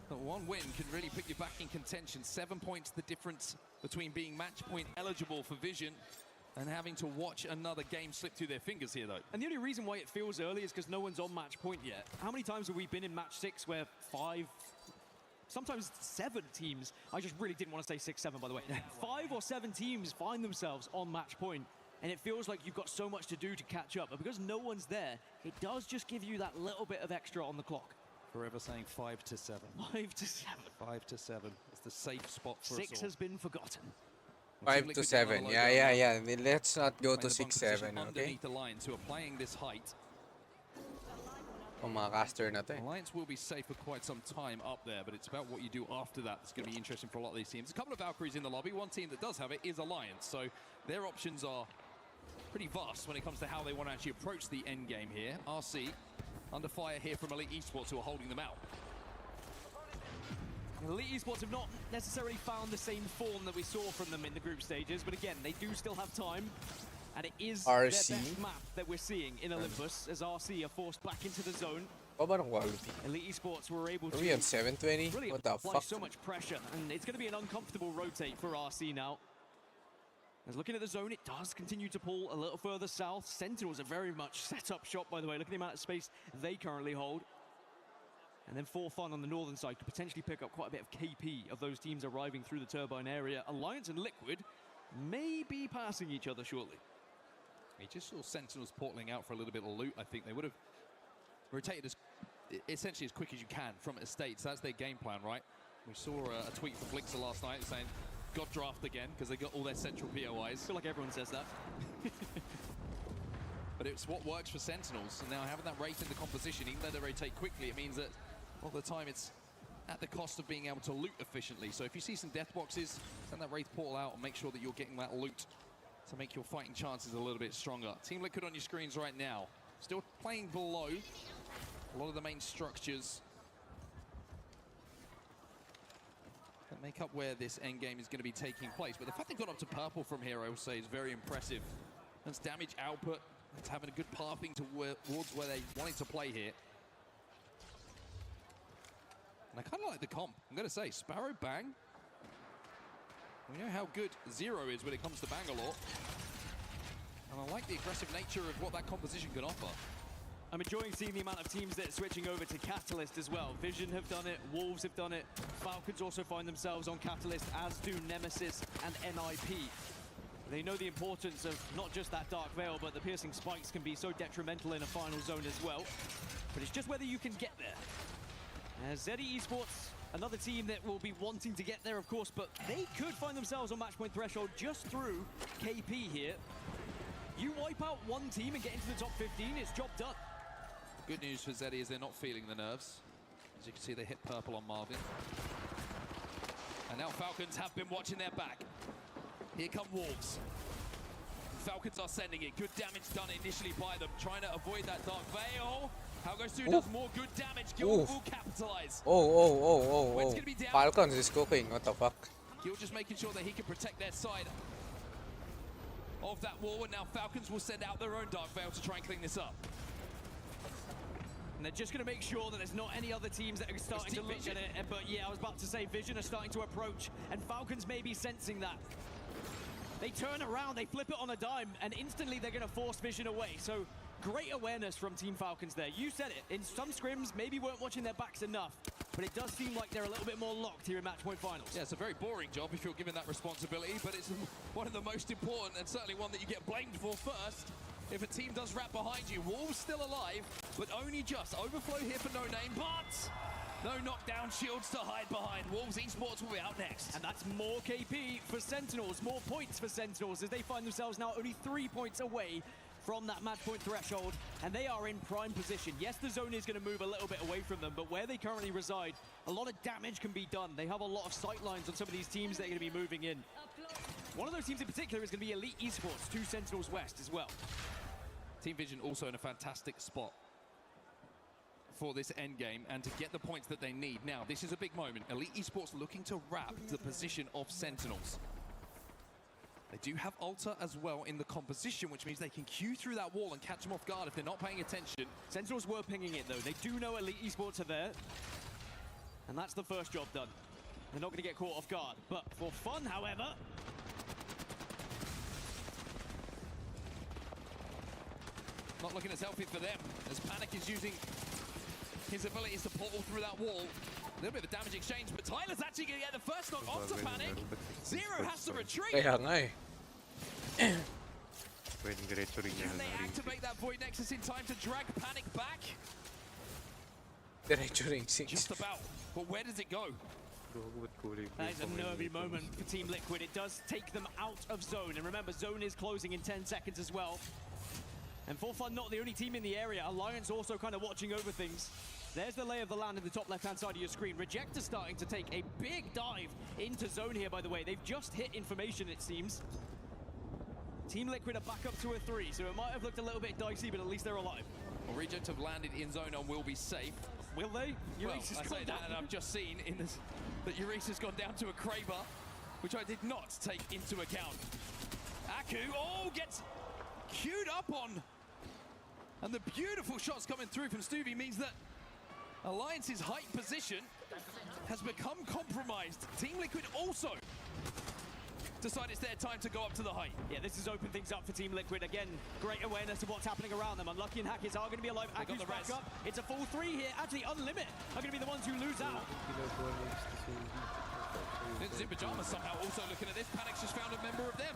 S2: that one win can really put you back in contention. 7 points the difference between being match point eligible for Vision and having to watch another game slip through their fingers here, though.
S3: And the only reason why it feels early is because no one's on match point yet. How many times have we been in match 6 where 5, sometimes 7 teams, I just really didn't want to say 6, 7, by the way. 5 or 7 teams find themselves on match point, and it feels like you've got so much to do to catch up. But because no one's there, it does just give you that little bit of extra on the clock.
S2: Forever saying 5 to 7.
S3: 5 to 7.
S2: 5 to 7. It's the safe spot for
S3: 6
S2: us all.
S3: has been forgotten.
S1: 5 to 7. Yeah. Let's not go to 6, 7, okay?
S2: Underneath the Lions who are playing this height.
S1: Mga caster na to eh.
S2: Alliance will be safe for quite some time up there, but it's about what you do after that that's going to be interesting for a lot of these teams. A couple of Valkyries in the lobby. One team that does have it is Alliance, so their options are pretty vast when it comes to how they want to actually approach the end game here. RC under fire here from Elite Esports, who are holding them out.
S3: Elite Esports have not necessarily found the same form that we saw from them in the group stages, but again, they do still have time. And it is their best map that we're seeing in Olympus, as RC are forced back into the zone. Elite Esports were able to
S1: Are we on 720?
S3: really
S1: What the
S3: apply
S1: fuck?
S3: so much pressure, and it's going to be an uncomfortable rotate for RC now. As looking at the zone, it does continue to pull a little further south. Sentinels are very much set up shop, by the way. Look at the amount of space they currently hold. And then For Fun on the northern side could potentially pick up quite a bit of KP of those teams arriving through the Turbine area. Alliance and Liquid may be passing each other shortly.
S2: He just saw Sentinels portaling out for a little bit of loot. I think they would have rotated as essentially as quick as you can from Estates. That's their game plan, right? We saw a tweet from Blixer last night saying, got draft again because they got all their central POIs.
S3: I feel like everyone says that.
S2: But it's what works for Sentinels. And now having that rate in the composition, even though they rotate quickly, it means that all the time it's at the cost of being able to loot efficiently. So if you see some death boxes, send that Wraith portal out and make sure that you're getting that loot to make your fighting chances a little bit stronger. Team Liquid on your screens right now. Still playing below a lot of the main structures that make up where this endgame is going to be taking place. But the fact they got up to purple from here, I will say, is very impressive. That's damage output. It's having a good pathing towards where they wanted to play here. And I kind of like the comp. I'm going to say, Sparrow Bang. We know how good Zero is when it comes to Bangalore. And I like the aggressive nature of what that composition can offer.
S3: I'm enjoying seeing the amount of teams that are switching over to Catalyst as well. Vision have done it, Wolves have done it, Falcons also find themselves on Catalyst, as do Nemesis and NIP. They know the importance of not just that Dark Veil, but the piercing spikes can be so detrimental in a final zone as well. But it's just whether you can get there. Zeddy Esports, another team that will be wanting to get there, of course, but they could find themselves on match point threshold just through KP here. You wipe out one team and get into the top 15, it's job done.
S2: Good news for Zeddy is they're not feeling the nerves. As you can see, they hit purple on Marvin. And now Falcons have been watching their back. Here come Wolves. Falcons are sending it. Good damage done initially by them, trying to avoid that Dark Veil. Halgosu does more good damage. Gil will capitalize.
S1: Oh. Falcons is cooking. What the fuck?
S2: Gil just making sure that he can protect their side of that wall. And now Falcons will send out their own Dark Veil to try and clean this up.
S3: And they're just going to make sure that there's not any other teams that are starting to look at it. But yeah, I was about to say Vision are starting to approach, and Falcons may be sensing that. They turn around, they flip it on a dime, and instantly they're going to force Vision away. So great awareness from Team Falcons there. You said it, in some scrims, maybe weren't watching their backs enough, but it does seem like they're a little bit more locked here in Match Point Finals.
S2: Yeah, it's a very boring job if you're given that responsibility, but it's one of the most important, and certainly one that you get blamed for first. If a team does wrap behind you, Wolves still alive, but only just. Overflow here for No Name, but no knockdown shields to hide behind. Wolves Esports will be out next.
S3: And that's more KP for Sentinels, more points for Sentinels as they find themselves now only 3 points away from that match point threshold, and they are in prime position. Yes, the zone is going to move a little bit away from them, but where they currently reside, a lot of damage can be done. They have a lot of sight lines on some of these teams that are going to be moving in. One of those teams in particular is going to be Elite Esports, 2 Sentinels West as well.
S2: Team Vision also in a fantastic spot for this endgame and to get the points that they need. Now, this is a big moment. Elite Esports looking to wrap the position of Sentinels. They do have Alta as well in the composition, which means they can queue through that wall and catch them off guard if they're not paying attention.
S3: Sentinels were pinging it, though. They do know Elite Esports are there, and that's the first job done. They're not going to get caught off guard. But for fun, however,
S2: not looking as healthy for them, as Panic is using his abilities to portal through that wall. A little bit of a damage exchange, but Tyler's actually going to get the first knock onto Panic. Zero has to retreat.
S1: Kaya nga eh.
S2: Can they activate that Void Nexus in time to drag Panic back?
S1: Diretso ring 6.
S2: Just about, but where does it go?
S3: That is a nervy moment for Team Liquid. It does take them out of zone, and remember, zone is closing in 10 seconds as well. And For Fun not the only team in the area. Alliance also kind of watching over things. There's the lay of the land in the top left-hand side of your screen. Rejector starting to take a big dive into zone here, by the way. They've just hit information, it seems. Team Liquid are back up to a 3, so it might have looked a little bit dicey, but at least they're alive.
S2: Well, Reject have landed in zone and will be safe.
S3: Will they?
S2: Well, I say that, and I've just seen in this that Eureka has gone down to a Kraber, which I did not take into account. Aku, gets queued up on. And the beautiful shots coming through from Stuvie means that Alliance's height position has become compromised. Team Liquid also decide it's their time to go up to the height.
S3: Yeah, this has opened things up for Team Liquid. Again, great awareness of what's happening around them. Unlucky and Hackers are going to be alive.
S2: They got
S3: Aku's
S2: the
S3: back
S2: res.
S3: up. It's a full 3 here. Actually, Unlimit are going to be the ones who lose out.
S2: Ninjas in Pajamas somehow also looking at this. Panic's just found a member of them.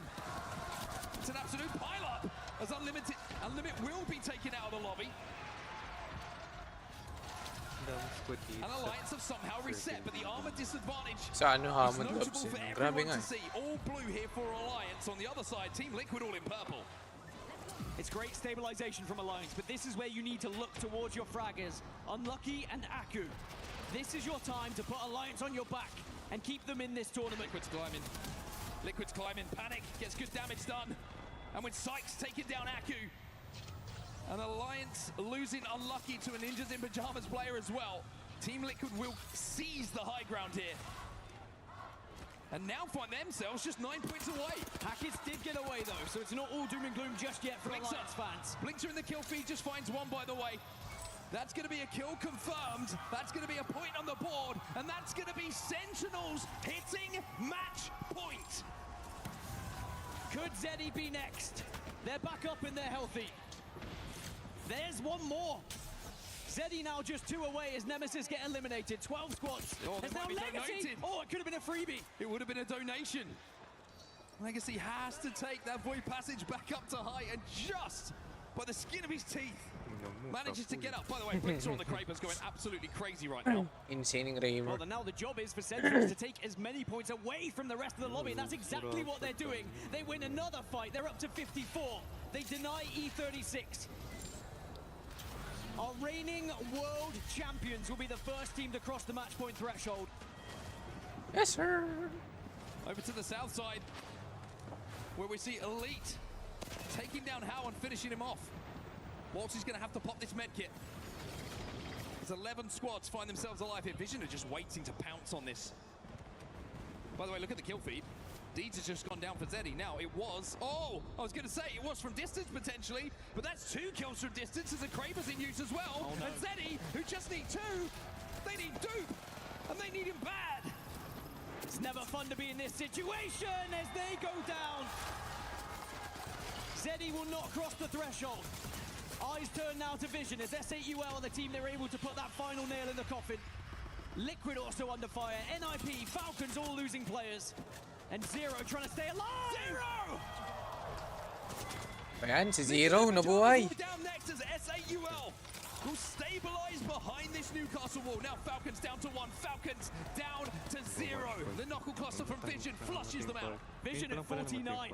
S2: It's an absolute pile-up as Unlimit will be taken out of the lobby. And Alliance have somehow reset, but the armor disadvantage
S1: Sa ano
S2: is
S1: Hamad
S2: notable
S1: Labs
S2: for
S1: eh. Grabe
S2: everyone
S1: nga
S2: to
S1: eh.
S2: see. All blue here for Alliance. On the other side, Team Liquid all in purple.
S3: It's great stabilization from Alliance, but this is where you need to look towards your fraggers. Unlucky and Aku. This is your time to put Alliance on your back and keep them in this tournament.
S2: Liquid's climbing. Liquid's climbing. Panic gets good damage done. And with Sykes taking down Aku, and Alliance losing Unlucky to a Ninjas in Pajamas player as well, Team Liquid will seize the high ground here. And now find themselves just 9 points away.
S3: Hackett did get away though, so it's not all doom and gloom just yet for
S2: Blinkser.
S3: Alliance fans.
S2: Blinkser in the kill feed just finds one, by the way. That's going to be a kill confirmed. That's going to be a point on the board. And that's going to be Sentinels hitting match point.
S3: Could Zeddy be next? They're back up and they're healthy. There's one more. Zeddy now just 2 away as Nemesis get eliminated. 12 squads.
S2: Oh,
S3: There's
S2: they
S3: now
S2: might be
S3: Legacy.
S2: donated.
S3: Oh, it could have been a freebie.
S2: It would have been a donation. Legacy has to take that void passage back up to high, and just by the skin of his teeth manages to get up. By the way, Blinkser on the Kraber's going absolutely crazy right now.
S1: Insane Kraber.
S3: Well, then now the job is for Sentinels to take as many points away from the rest of the lobby, and that's exactly what they're doing. They win another fight. They're up to 54. They deny E36. Our reigning world champions will be the first team to cross the match point threshold.
S1: Yes, sir.
S2: Over to the south side, where we see Elite taking down Howe and finishing him off. Waltzy's going to have to pop this med kit. There's 11 squads find themselves alive here. Vision are just waiting to pounce on this. By the way, look at the kill feed. Deeds has just gone down for Zeddy. Now, it was... Oh, I was going to say, it was from distance, potentially. But that's 2 kills from distance as the Kraber's in use as well.
S3: Oh, no.
S2: And Zeddy, who just need 2, they need dupe. And they need him bad.
S3: It's never fun to be in this situation as they go down. Zeddy will not cross the threshold. Eyes turn now to Vision as S8UL are the team they're able to put that final nail in the coffin. Liquid also under fire. NIP, Falcons all losing players. And Zero trying to stay alive! Zero!
S1: Ayan, si Zero, nabuhay.
S2: Down next as S8UL will stabilize behind this Newcastle wall. Now Falcons down to 1, Falcons down to 0. The knuckle cluster from Vision flushes them out.
S3: Vision at 49.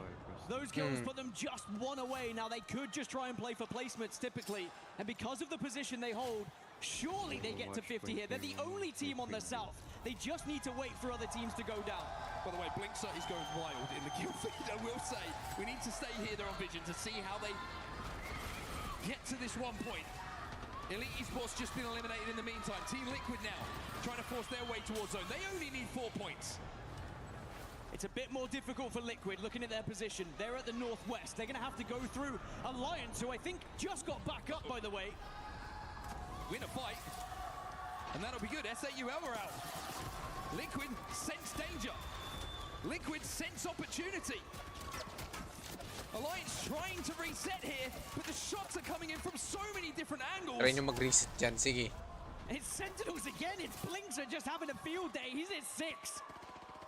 S3: Those kills put them just 1 away. Now they could just try and play for placements typically. And because of the position they hold, surely they get to 50 here. They're the only team on the south. They just need to wait for other teams to go down.
S2: By the way, Blinkser is going wild in the kill feed. I will say, we need to stay here there on Vision to see how they get to this 1 point. Elite Esports just been eliminated in the meantime. Team Liquid now trying to force their way towards zone. They only need 4 points.
S3: It's a bit more difficult for Liquid looking at their position. They're at the northwest. They're going to have to go through Alliance, who I think just got back up, by the way.
S2: Win a fight, and that'll be good. S8UL are out. Liquid sense danger. Liquid sense opportunity. Alliance trying to reset here, but the shots are coming in from so many different angles.
S1: Try nyo mag-reset dyan, sige.
S3: It's Sentinels again. It's Blinkser just having a field day. He's at 6.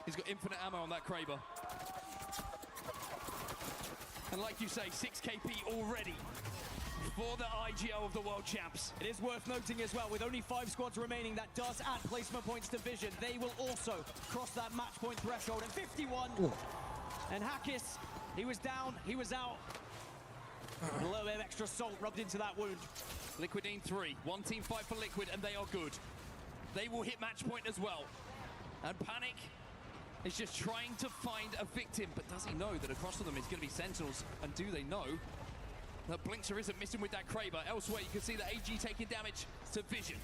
S2: He's got infinite ammo on that Kraber. And like you say, 6 KP already for the IGL of the World Champs.
S3: It is worth noting as well, with only 5 squads remaining, that does add placement points to Vision. They will also cross that match point threshold at 51.
S1: Ooh.
S3: And Hackis, he was down, he was out. A little bit of extra salt rubbed into that wound.
S2: Liquid in 3. 1 team fight for Liquid, and they are good. They will hit match point as well. And Panic is just trying to find a victim, but does he know that across from them is going to be Sentinels? And do they know that Blinkser isn't missing with that Kraber? Elsewhere, you can see that AG taking damage to Vision.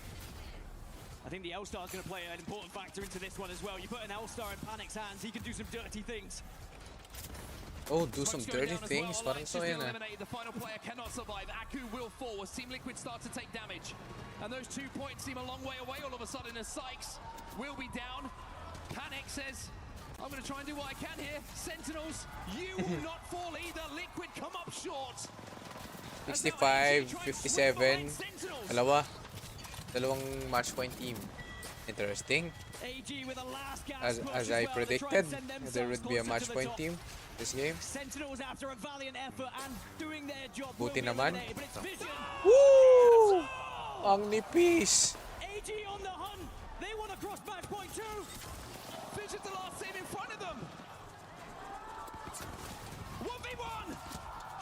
S3: I think the L-Star is going to play an important factor into this one as well. You put an L-Star in Panic's hands, he can do some dirty things.
S1: Oh, do some dirty things. Parang so yan ah.
S2: The final player cannot survive. Aku will fall as Team Liquid start to take damage. And those 2 points seem a long way away all of a sudden as Sykes will be down. Panic says, I'm going to try and do what I can here. Sentinels, you will not fall either. Liquid come up short.
S1: 65, 57. Dalawang match point team. Interesting. As I predicted, there would be a match point team this game.
S3: Sentinels after a valiant effort and doing their job.
S1: Buti naman. Woo! Ang nipis.
S3: AG on the hunt. They want to cross match point 2.
S2: Vision's the last team in front of them. 1v1.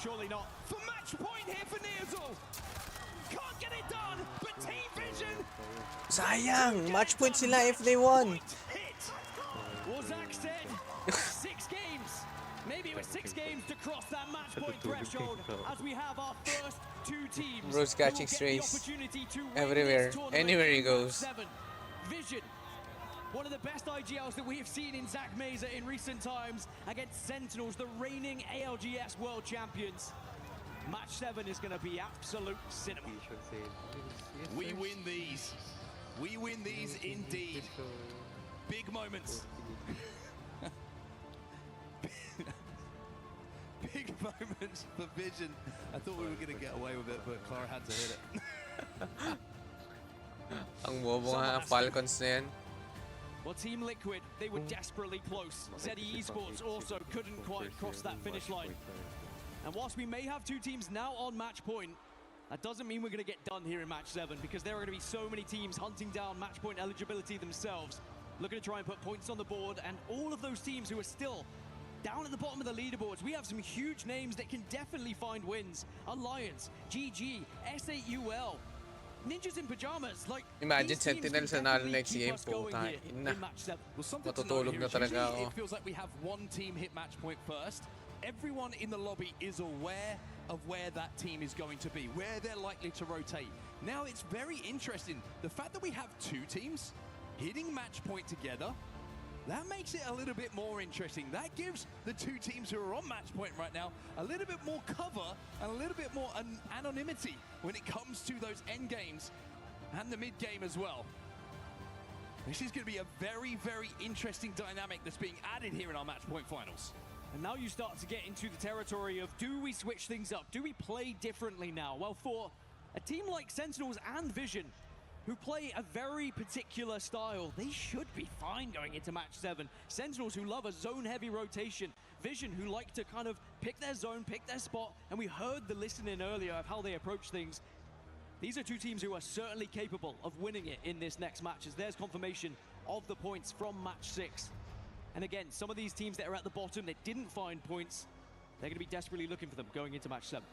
S3: Surely not.
S2: For match point here for Neozul. Can't get it done, but Team Vision.
S1: Sayang, match point sila if they won.
S3: Well, Zach said 6 games. Maybe it was 6 games to cross that match point threshold as we have our first 2 teams.
S1: Bro's catching strays everywhere, anywhere he goes.
S3: Vision, one of the best IGLs that we have seen in Zach Meza in recent times against Sentinels, the reigning ALGS world champions. Match 7 is going to be absolute cinema.
S2: We win these. We win these indeed. Big moments. Big moments for Vision. I thought we were going to get away with it, but Clara had to hit it.
S1: Ang bobo nga Falcons na yan.
S3: Well, Team Liquid, they were desperately close. Zeddy Esports also couldn't quite cross that finish line. And whilst we may have 2 teams now on match point, that doesn't mean we're going to get done here in match 7, because there are going to be so many teams hunting down match point eligibility themselves, looking to try and put points on the board, and all of those teams who are still down at the bottom of the leaderboards, we have some huge names that can definitely find wins. Alliance, GG, S8UL, Ninjas in Pajamas, like
S1: imagine Sentinels nanalo next game, puta ina. Matutulog na talaga ako.
S2: It feels like we have one team hit match point first. Everyone in the lobby is aware of where that team is going to be, where they're likely to rotate. Now it's very interesting. The fact that we have 2 teams hitting match point together, that makes it a little bit more interesting. That gives the 2 teams who are on match point right now a little bit more cover and a little bit more anonymity when it comes to those end games and the mid game as well. This is going to be a very, very interesting dynamic that's being added here in our match point finals.
S3: And now you start to get into the territory of, do we switch things up? Do we play differently now? Well, for a team like Sentinels and Vision, who play a very particular style, they should be fine going into match 7. Sentinels, who love a zone-heavy rotation. Vision, who like to kind of pick their zone, pick their spot, and we heard the listening earlier of how they approach things. These are 2 teams who are certainly capable of winning it in this next match, as there's confirmation of the points from match 6. And again, some of these teams that are at the bottom that didn't find points, they're going to be desperately looking for them going into match 7.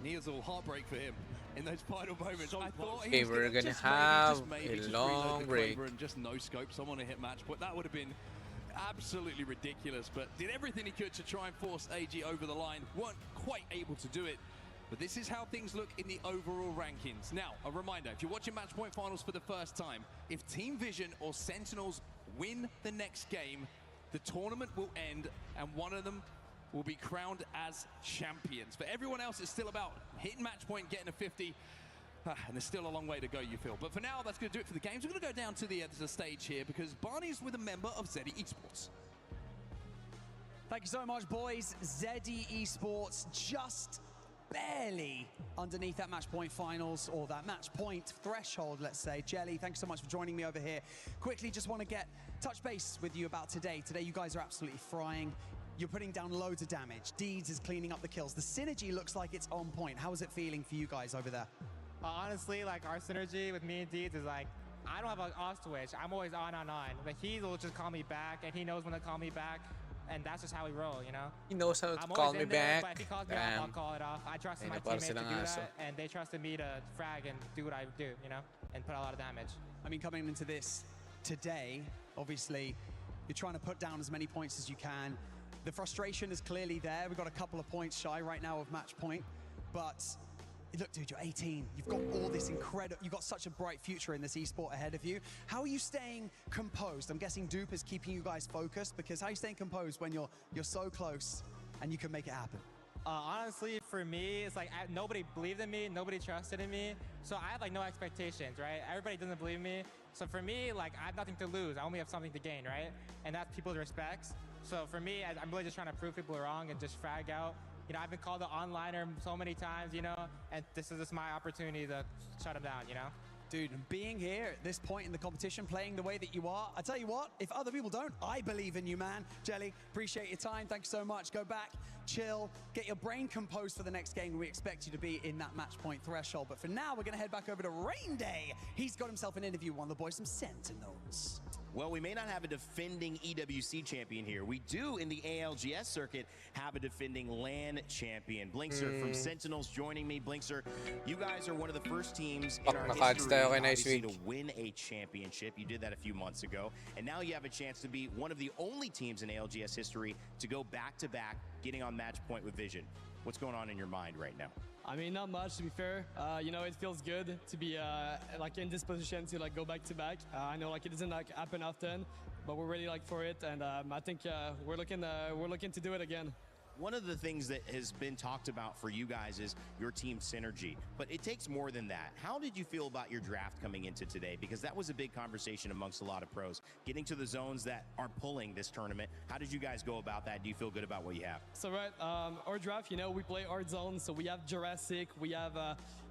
S2: Neozul, heartbreak for him in those final moments.
S3: So
S2: I thought
S1: Okay, we're gonna have a long break.
S2: And just no scope someone to hit match point. That would have been absolutely ridiculous, but did everything he could to try and force AG over the line. Weren't quite able to do it. But this is how things look in the overall rankings. Now, a reminder, if you're watching match point finals for the first time, if Team Vision or Sentinels win the next game, the tournament will end and one of them will be crowned as champions. For everyone else, it's still about hitting match point, getting a 50, and there's still a long way to go, you feel. But for now, that's going to do it for the games. We're going to go down to the stage here because Barney's with a member of Zeddy Esports.
S24: Thank you so much, boys. Zeddy Esports just barely underneath that match point finals, or that match point threshold, let's say. Jelly, thanks so much for joining me over here. Quickly, just want to touch base with you about today. Today, you guys are absolutely frying. You're putting down loads of damage. Deeds is cleaning up the kills. The synergy looks like it's on point. How is it feeling for you guys over there?
S6: Honestly, like our synergy with me and Deeds is like, I don't have an off switch. I'm always on. Like he will just call me back, and he knows when to call me back. And that's just how we roll, you know?
S1: He knows how to call me back.
S6: But if he calls me off, I'll call it off. I trusted my teammates to do that, and they trusted me to frag and do what I do, you know? And put a lot of damage.
S24: I mean, coming into this today, obviously, you're trying to put down as many points as you can. The frustration is clearly there. We've got a couple of points shy right now of match point. But look, dude, you're 18. You've got all this incredible, you've got such a bright future in this esport ahead of you. How are you staying composed? I'm guessing Dupe is keeping you guys focused, because how are you staying composed when you're so close and you can make it happen?
S6: Honestly, for me, it's like nobody believed in me, nobody trusted in me, so I have like no expectations, right? Everybody doesn't believe me, so for me, like I have nothing to lose. I only have something to gain, right? And that's people's respects. So for me, I'm really just trying to prove people wrong and just frag out. You know, I've been called an onliner so many times, you know, and this is just my opportunity to shut them down, you know?
S17: Dude, being here at this point in the competition, playing the way that you are, I tell you what, if other people don't, I believe in you, man. Jelly, appreciate your time. Thanks so much. Go back, chill, get your brain composed for the next game. We expect you to be in that match point threshold. But for now, we're going to head back over to Rain Day. He's got himself an interview with one of the boys from Sentinels.
S21: Well, we may not have a defending EWC champion here. We do in the ALGS circuit have a defending LAN champion. Blinkster from Sentinels joining me. Blinkster, you guys are one of the first teams in our history obviously to win a championship. You did that a few months ago, and now you have a chance to be one of the only teams in ALGS history to go back-to-back, getting on match point with Vision. What's going on in your mind right now?
S18: I mean, not much, to be fair. You know, it feels good to be like in this position to like go back to back. I know like it doesn't like happen often, but we're ready like for it, and I think we're looking to do it again.
S21: One of the things that has been talked about for you guys is your team synergy, but it takes more than that. How did you feel about your draft coming into today? Because that was a big conversation amongst a lot of pros. Getting to the zones that are pulling this tournament, how did you guys go about that? Do you feel good about what you have?
S18: So right, our draft, you know, we play hard zones, so we have Jurassic, we have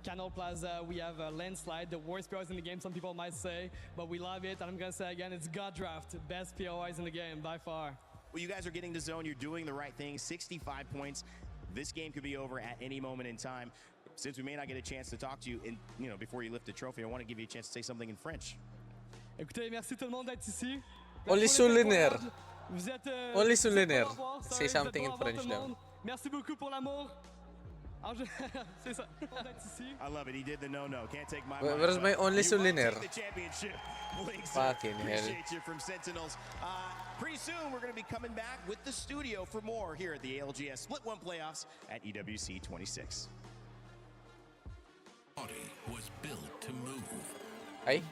S18: Canal Plaza, we have Landslide, the worst POIs in the game, some people might say, but we love it, and I'm gonna say again, it's God Draft, best POIs in the game by far.
S21: Well, you guys are getting to zone. You're doing the right thing. 65 points. This game could be over at any moment in time. Since we may not get a chance to talk to you, before you lift the trophy, I want to give you a chance to say something in French.
S18: Écoutez, merci tout le monde d'être ici.
S1: Only Souliner. Only Souliner. Say something in French now.
S18: Merci beaucoup pour l'amour.
S21: I love it. He did the no-no. Can't take my
S1: Where's my only Souliner?
S21: The championship.
S1: Fucking hell.
S21: Appreciate you from Sentinels. Pretty soon, we're going to be coming back with the studio for more here at the ALGS Split 1 playoffs at EWC 26.
S20: Body was built to move.
S1: Hey.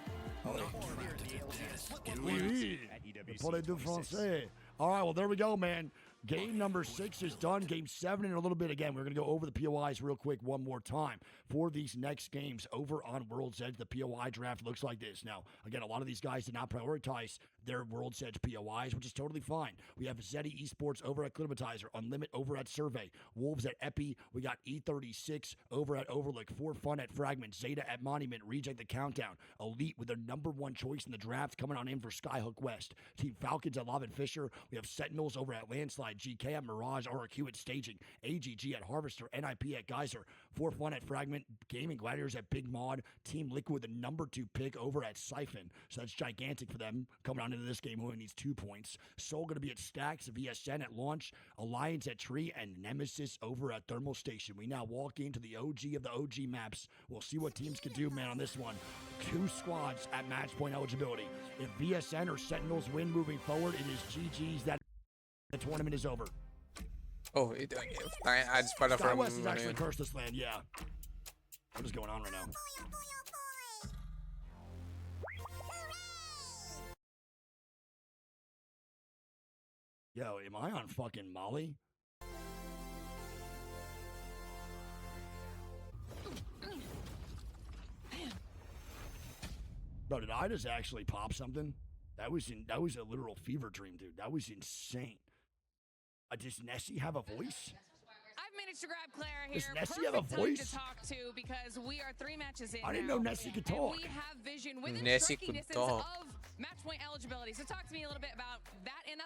S15: Oui, oui. Parlez du français. All right, well, there we go, man. Game number 6 is done. Game 7 in a little bit. Again, we're going to go over the POIs real quick one more time for these next games over on World's Edge. The POI draft looks like this. Now, again, a lot of these guys did not prioritize their World's Edge POIs, which is totally fine. We have Zeddy Esports over at Climatizer, Unlimit over at Survey, Wolves at Epi. We got E36 over at Overlook, For Fun at Fragment, Zeta at Monument, Reject the Countdown, Elite with their #1 choice in the draft coming on in for Skyhook West, Team Falcons at Love and Fisher. We have Sentinels over at Landslide, GK at Mirage, RQ at Staging, AGG at Harvester, NIP at Geyser, For Fun at Fragment, Gaming Gladiators at Big Mod, Team Liquid with the #2 pick over at Siphon. So that's gigantic for them coming on into this game, who needs 2 points. Soul going to be at Stacks, VSN at Launch, Alliance at Tree, and Nemesis over at Thermal Station. We now walk into the OG of the OG maps. We'll see what teams can do, man, on this one. 2 squads at match point eligibility. If VSN or Sentinels win moving forward, it is GG's that the tournament is over.
S1: Oh, I just part of
S15: Sky West is actually cursed this land, yeah. What is going on right now? Yo, am I on fucking Molly? Bro, did I just actually pop something? That was a literal fever dream, dude. That was insane. Does Nessie have a voice?
S14: I've managed to grab Claire here.
S15: Does Nessie have a
S14: Perfect
S15: voice?
S14: time to talk to because we are 3 matches in.
S15: I didn't
S14: now,
S15: know Nessie could talk.
S14: And we have Vision within
S1: Nessie
S14: striking
S1: could
S14: distance
S1: talk.
S14: of match point eligibility. So talk to me a little bit about that and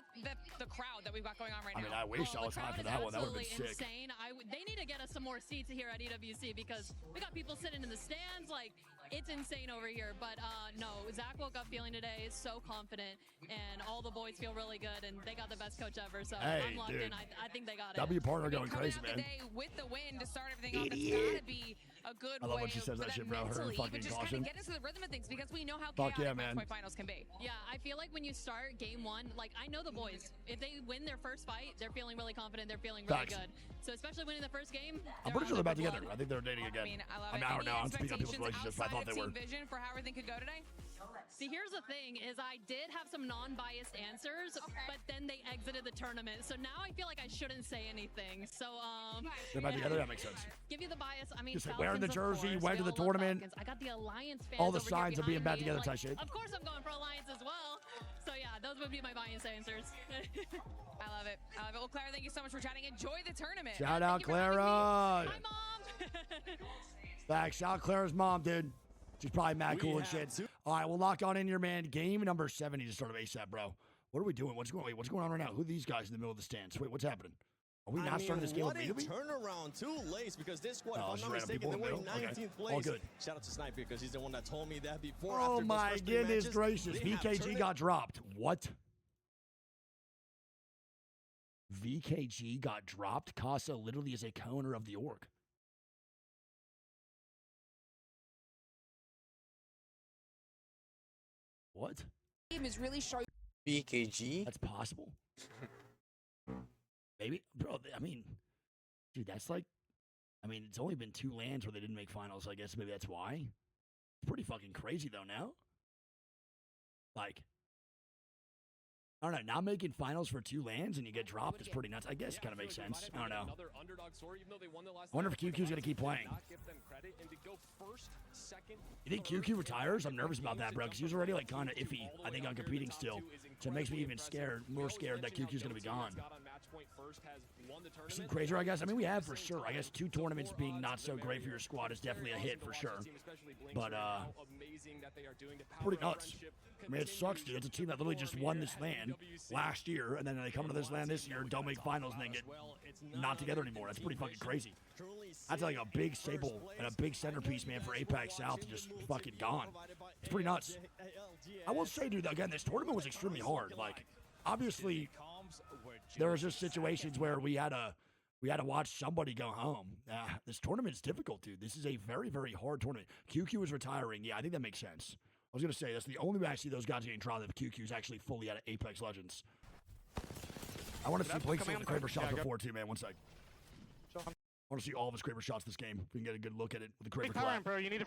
S14: the crowd that we've got going on right now.
S15: I mean, I wish I was high for that one. That would have been sick.
S22: Insane. They need to get us some more seats here at EWC because we got people sitting in the stands. Like, it's insane over here. But no, Zach woke up feeling today is so confident, and all the boys feel really good, and they got the best coach ever. So
S15: Hey,
S22: I'm locked
S15: dude.
S22: in. I think they got it.
S15: W partner going
S14: Coming
S15: crazy,
S14: out
S15: man.
S14: today with the win to start everything off, it's gotta be a good
S15: I love
S14: way
S15: when she says
S14: for
S15: that
S14: them
S15: shit, bro. Her
S14: mentally,
S15: fucking
S14: even just kind
S15: caution.
S14: of get into the rhythm of things because we know how
S15: Fuck
S14: chaotic
S15: yeah,
S14: match
S15: man.
S14: point finals can be.
S22: Yeah, I feel like when you start game 1, like I know the boys. If they win their first fight, they're feeling really confident. They're feeling really
S15: Facts.
S22: good. So especially winning the first game,
S15: I'm pretty sure they're
S22: on
S15: back
S22: their
S15: together.
S22: blood.
S15: I think they're dating again.
S14: I mean, I love
S15: I
S14: it.
S15: mean, I don't
S14: Any
S15: know. I'm speaking on people's
S14: expectations
S15: relationships, but I
S14: outside
S15: thought
S14: of
S15: they were.
S14: Team Vision for how everything could go today?
S22: See, here's the thing: is I did have some non-biased answers, but then they exited the tournament. So now I feel like I shouldn't say anything. So
S15: They're about together. That makes sense.
S22: Give you the bias. I mean,
S15: Just
S22: Falcons,
S15: wearing the
S22: of
S15: jersey,
S22: course.
S15: went
S22: We
S15: to the
S22: all love
S15: tournament.
S22: Falcons. I got the Alliance fans.
S15: All the
S22: over
S15: signs
S22: here
S15: of being
S22: behind
S15: back
S22: me.
S15: together
S22: Like,
S15: type shit.
S22: of course, I'm going for Alliance as well. So yeah, those would be my bias answers.
S14: I love it. I love it. Well, Clara, thank you so much for chatting. Enjoy the tournament.
S15: Shout out Clara. Hi, Mom. Shout out Clara's mom, dude. She's probably mad cool and shit. All right, we'll lock on in your man. Game number 7 to start of ASAP, bro. What are we doing? What's going on right now? Who are these guys in the middle of the stands? Wait, what's happening? Are we not starting this game immediately?
S5: Turnaround too late because this squad,
S15: Oh,
S5: if
S15: just
S5: I'm not
S15: random
S5: mistaken,
S15: people
S5: they
S15: in
S5: were
S15: the middle.
S5: 19th
S15: Okay.
S5: place.
S15: All good.
S5: Shout out to Sniper because he's the one that told me that before.
S15: Oh
S5: after
S15: my
S5: those first 3
S15: goodness
S5: matches,
S15: gracious.
S5: they have
S15: VKG
S5: turned
S15: got dropped. What? VKG got dropped? Casa literally is a co-owner of the org. What?
S24: Team is really showing.
S1: BKG?
S15: That's possible. Maybe, bro. I mean, dude, that's like, I mean, it's only been 2 lands where they didn't make finals. So I guess maybe that's why. It's pretty fucking crazy though. Now, like, I don't know. Not making finals for 2 lands and you get dropped is pretty nuts. I guess it kind of makes sense. I don't know. I wonder if QQ's gonna keep playing. You think QQ retires? I'm nervous about that, bro, because he was already like kind of iffy. I think on competing still, so it makes me even more scared that QQ's gonna be gone. Some crazier, I guess. I mean, we have for sure. I guess 2 tournaments being not so great for your squad is definitely a hit for sure. But pretty nuts. I mean, it sucks, dude. It's a team that literally just won this LAN last year, and then they come to this LAN this year, don't make finals, and then get not together anymore. That's pretty fucking crazy. That's like a big staple and a big centerpiece, man, for APAC South to just fucking gone. It's pretty nuts. I will say, dude, again, this tournament was extremely hard. Like, obviously, there was just situations where we had to watch somebody go home. This tournament's difficult, dude. This is a very, very hard tournament. QQ is retiring. Yeah, I think that makes sense. I was going to say, that's the only way I see those guys getting trial if QQ is actually fully out of Apex Legends. I want to see Blink with the Kraber shots before, too, man. One sec. I want to see all of his Kraber shots this game. If we can get a good look at it with the Kraber collab.
S12: Bro, you need to...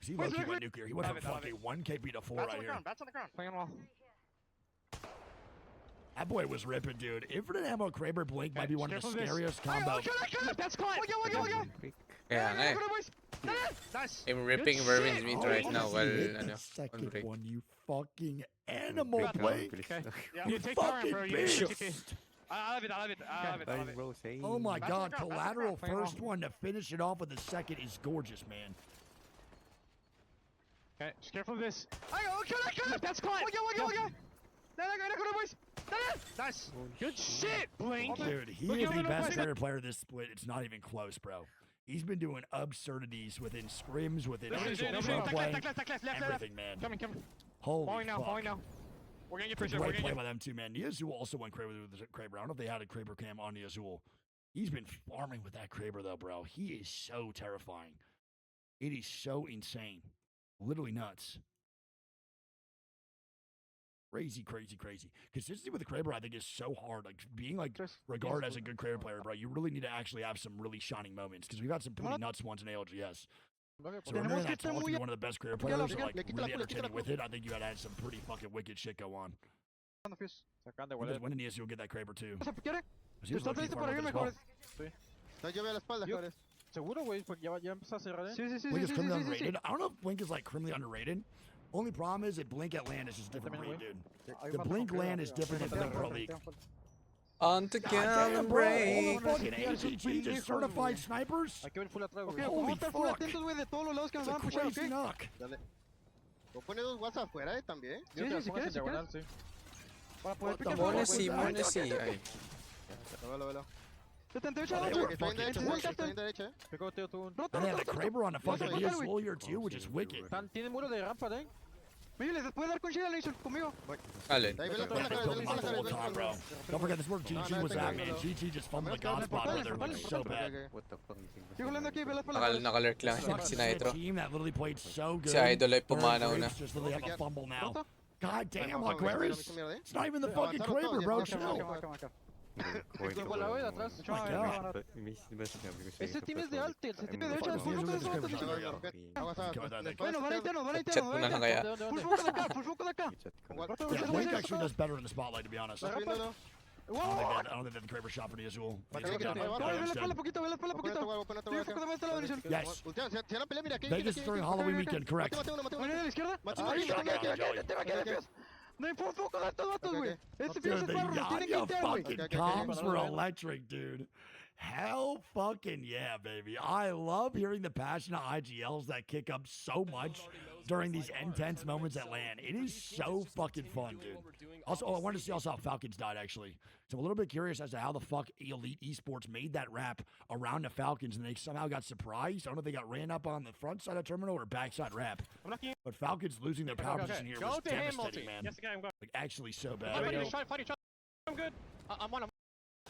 S15: He low-key went nuclear. He went from fucking 1 KP to 4 right here.
S12: Bats on the ground. Playing well.
S15: That boy was ripping, dude. Infinite Ammo Kraber Blink might be one of the scariest combos.
S12: That's caught.
S1: Yeah,
S12: nice.
S1: I'm ripping Vermin's meat right now while
S15: The second one, you fucking animal, Blink.
S12: You take
S15: fucking
S12: bro. You
S15: bitch.
S12: I love it.
S15: Oh my god, collateral first one to finish it off with the second is gorgeous, man.
S12: Okay, just careful of this. That's caught. Nice. Good shit, Blink.
S15: Dude, he is the best player of this split. It's not even close, bro. He's been doing absurdities within scrims, within actual gameplay, everything, man.
S12: Coming.
S15: Holy fuck.
S12: Falling now. We're gonna get pressure.
S15: Great play by them too, man. Niazul also went Kraber with the Kraber. I don't know if they had a Kraber cam on Niazul. He's been farming with that Kraber though, bro. He is so terrifying. It is so insane. Literally nuts. Crazy. Consistency with the Kraber, I think, is so hard. Like, being, like, regarded as a good Kraber player, bro, you really need to actually have some really shining moments, because we've got some pretty nuts ones in ALGS. So remember that talk to be one of the best Kraber players, or, like, really entertaining with it, I think you had some pretty fucking wicked shit go on. When Iniesta will get that Kraber, too. He was looking for it as well.
S12: Seguro, güey, porque ya empezó a cerrar,
S15: Blink is criminally underrated. I don't know if Blink is, like, criminally underrated. Only problem is that Blink at LAN is just different breed, dude. The Blink LAN is different than Blink Pro League.
S1: On to break.
S15: Fucking AGG just certified snipers? Holy fuck. It's a crazy knock.
S9: Pone 2 watts afuera, también.
S1: Sí. Ay.
S9: Velo.
S15: And they have the Kraber on the fucking Niazul here too, which is wicked.
S12: Tiene muro de rampa, ¿eh? Mire, les puede dar con Sheila Nation conmigo.
S1: Dale.
S15: Don't forget, this is where GG was at, man. GG just fumbled the god spot where they're like so bad.
S1: Nakalurk lang si Nitro.
S15: Team that literally played so good.
S1: Si Idol ay pumanaw na.
S15: Just literally have a fumble now. God damn, Aquarius. It's not even the fucking Kraber, bro. Chill.
S12: Por la de atrás. Ese team es de Alter, ese team es de derecha. Bueno, van interno, van
S1: Chat ko na lang kaya.
S12: Push focus acá, push focus acá.
S15: Yeah, Blink actually does better in the spotlight, to be honest. I don't think that's a great shot for the Azul. Yes. Vegas is during Halloween weekend, correct.
S12: No importa focus a estos vatos, güey. Este
S15: Dude,
S12: pinche
S15: the
S12: perro tiene que
S15: Yanya
S12: quitar,
S15: fucking
S12: güey.
S15: comms were electric, dude. Hell fucking yeah, baby. I love hearing the passionate IGLs that kick up so much during these intense moments at LAN. It is so fucking fun, dude. Also, I wanted to see also how Falcons died, actually. So I'm a little bit curious as to how the fuck Elite Esports made that wrap around the Falcons and they somehow got surprised. I don't know if they got ran up on the front side of terminal or backside wrap. But Falcons losing their power position here was devastating, man.
S12: Yes, okay, I'm going.
S15: Like, actually so bad.
S12: Fight each other. I'm good. I'm one.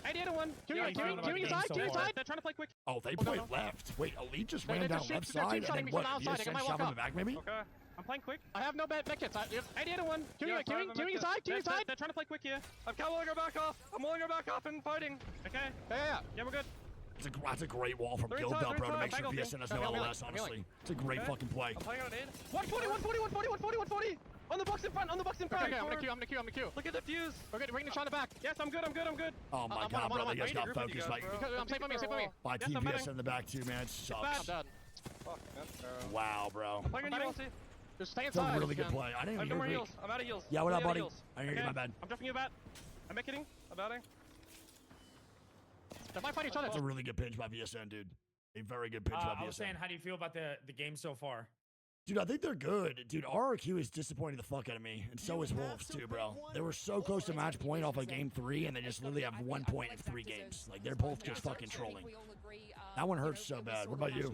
S12: I did one. Queuing inside, They're trying to play quick.
S15: Oh, they play left. Wait, Elite just ran down left side and then what? VSN shove in the back, maybe?
S12: Okay. I'm playing quick. I have no bad kits. I did one. Queuing inside. They're trying to play quick here. I'm rolling her back off. I'm rolling her back off and fighting. Okay. Yeah, we're good.
S15: That's a great wall from Guild, though, bro, to make sure VSN has no LLS, honestly. It's a great fucking play.
S12: I'm playing on it. 140. On the box in front. Okay, I'm gonna queue. Look at the fuse. We're gonna try the back. Yes, I'm good.
S15: Oh my god, bro, they just got focused. Like,
S12: I'm safe on me.
S15: by Team VSN in the back, too, man. It sucks. Wow, bro.
S12: I'm playing on you. Just stay
S15: It's a
S12: inside.
S15: really good play. I didn't even hear
S12: heals. I'm out of heals.
S15: Yeah, what up, buddy? I didn't hear you, my bad.
S12: I'm dropping you a bat. I'm hitting. I'm batting. They might fight each other.
S15: That's a really good pinch by VSN, dude. A very good pinch by VSN.
S7: I was saying, how do you feel about the game so far?
S15: Dude, I think they're good. Dude, RRQ is disappointing the fuck out of me, and so is Wolves, too, bro. They were so close to match point off of game 3, and they just literally have 1 point in 3 games. Like, they're both just fucking trolling. That one hurts so bad. What about you?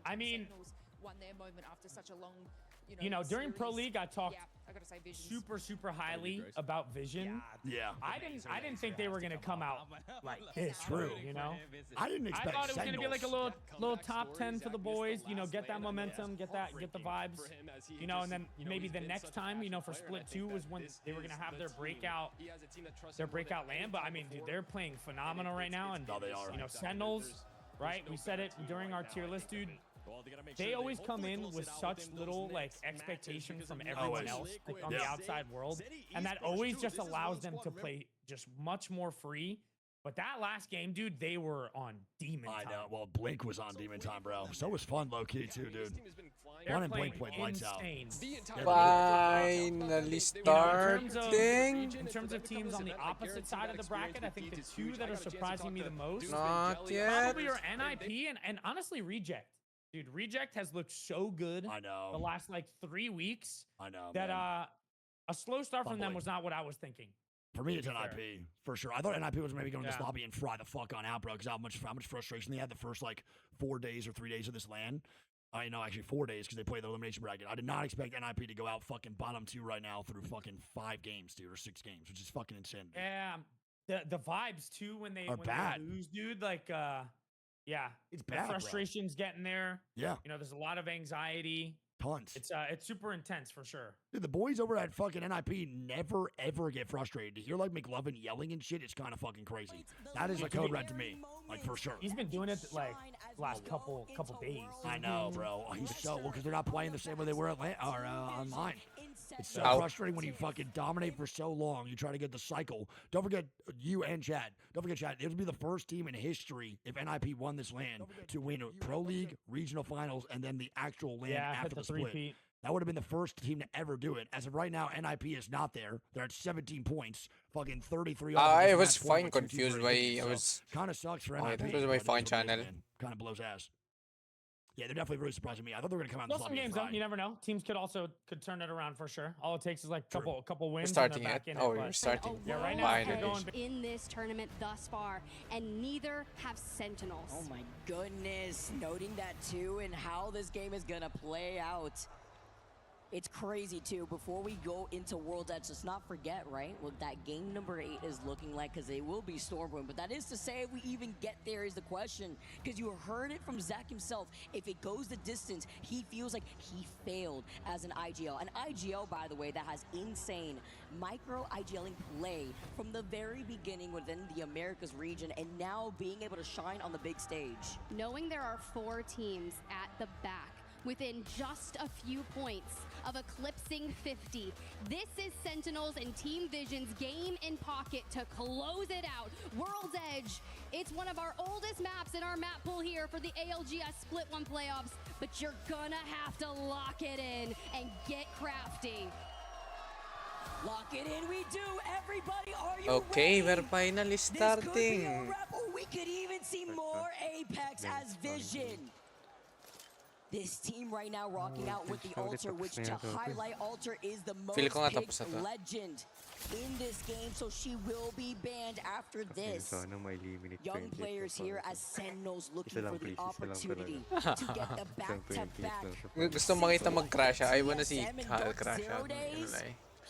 S7: I mean, during Pro League, I talked super highly about Vision.
S15: Yeah.
S7: I didn't think they were gonna come out like this.
S15: True.
S7: You know.
S15: I didn't expect.
S7: I thought it was gonna be like a little top 10 for the boys. You know, get that momentum, get the vibes. You know, and then maybe the next time, for Split 2 was when they were gonna have their breakout land. But I mean, dude, they're playing phenomenal right now, and
S15: they are.
S7: Sentinels, right? We said it during our tier list, dude. They always come in with such little expectation from everyone else on the outside world, and that always just allows them to play just much more free. But that last game, dude, they were on demon time.
S15: I know. Well, Blink was on demon time, bro. So was fun, low key too, dude.
S7: They're
S15: Blink played lights out.
S1: Finally starting.
S7: In terms of teams on the opposite side of the bracket, I think the two that are surprising me the most
S1: Not yet.
S7: probably are NIP and honestly Reject. Dude, Reject has looked so good.
S15: I know.
S7: The last 3 weeks.
S15: I know.
S7: That a slow start from them was not what I was thinking.
S15: For me, it's NIP for sure. I thought NIP was maybe going to this lobby and fry the fuck on out, bro. Because how much frustration they had the first 4 days or 3 days of this LAN. I know, actually 4 days because they played the elimination bracket. I did not expect NIP to go out fucking bottom 2 right now through fucking 5 games, dude, or 6 games, which is fucking insane.
S7: Yeah, the vibes too when they
S15: bad.
S7: They lose, dude. Yeah,
S15: it's bad.
S7: The frustration's getting there.
S15: Yeah,
S7: there's a lot of anxiety.
S15: Tons.
S7: It's super intense for sure.
S15: Dude, the boys over at fucking NIP never ever get frustrated. To hear McLovin yelling and shit, it's kind of fucking crazy. That is a code red to me, for sure.
S7: He's been doing it last couple days.
S15: I know, bro. He's so because they're not playing the same way they were at online. It's so frustrating when you fucking dominate for so long. You try to get the cycle. Don't forget you and Chad. Don't forget Chad. It would be the first team in history if NIP won this LAN to win a Pro League, regional finals, and then the actual LAN after the split. That would have been the first team to ever do it. As of right now, NIP is not there. They're at 17 points. Fucking 33.
S1: I was fine confused by I was
S15: kind of sucks for NIP.
S1: This was my fine channel.
S15: Kind of blows ass. Yeah, they're definitely really surprising me. I thought they were gonna come out.
S7: Some games, you never know. Teams could turn it around for sure. All it takes is couple wins.
S1: We're starting it. We're starting.
S7: Yeah, right now
S4: they're going in this tournament thus far, and neither have Sentinels.
S24: Oh my goodness! Noting that too, and how this game is gonna play out. It's crazy too. Before we go into World Edge, let's not forget, right, what that game number 8 is looking like, because they will be Stormwind. But that is to say, if we even get there is the question, because you heard it from Zach himself. If it goes the distance, he feels like he failed as an IGL. An IGL, by the way, that has insane micro IGLing play from the very beginning within the Americas region, and now being able to shine on the big stage.
S4: Knowing there are 4 teams at the back within just a few points of eclipsing 50. This is Sentinels and Team Vision's game in pocket to close it out. World's Edge, it's one of our oldest maps in our map pool here for the ALGS Split 1 playoffs, but you're gonna have to lock it in and get crafty.
S24: Lock it in, we do. Everybody, are you
S1: Okay,
S24: ready?
S1: we're finally
S24: This could be a
S1: starting.
S24: wrap, or we could even see more Apex as Vision. This team right now rocking out with the Altar, which to highlight, Altar is the most
S1: Feel ko nga tapos na
S24: picked
S1: to.
S24: legend in this game, so she will be banned after this.
S8: Sana ma-eliminate
S24: Young
S8: 28
S24: players
S8: na
S24: here
S8: Falcon.
S24: as Sentinels looking
S8: Isa lang,
S24: for the
S8: please. Isa lang
S24: opportunity
S8: talaga.
S24: to get the
S8: Isang 28
S24: back-to-back.
S8: lang sa Falcon.
S1: Gusto makita mag-crash. I wanna see
S24: TSM in
S1: Hal
S24: Dark
S1: crash.
S24: Zero Days.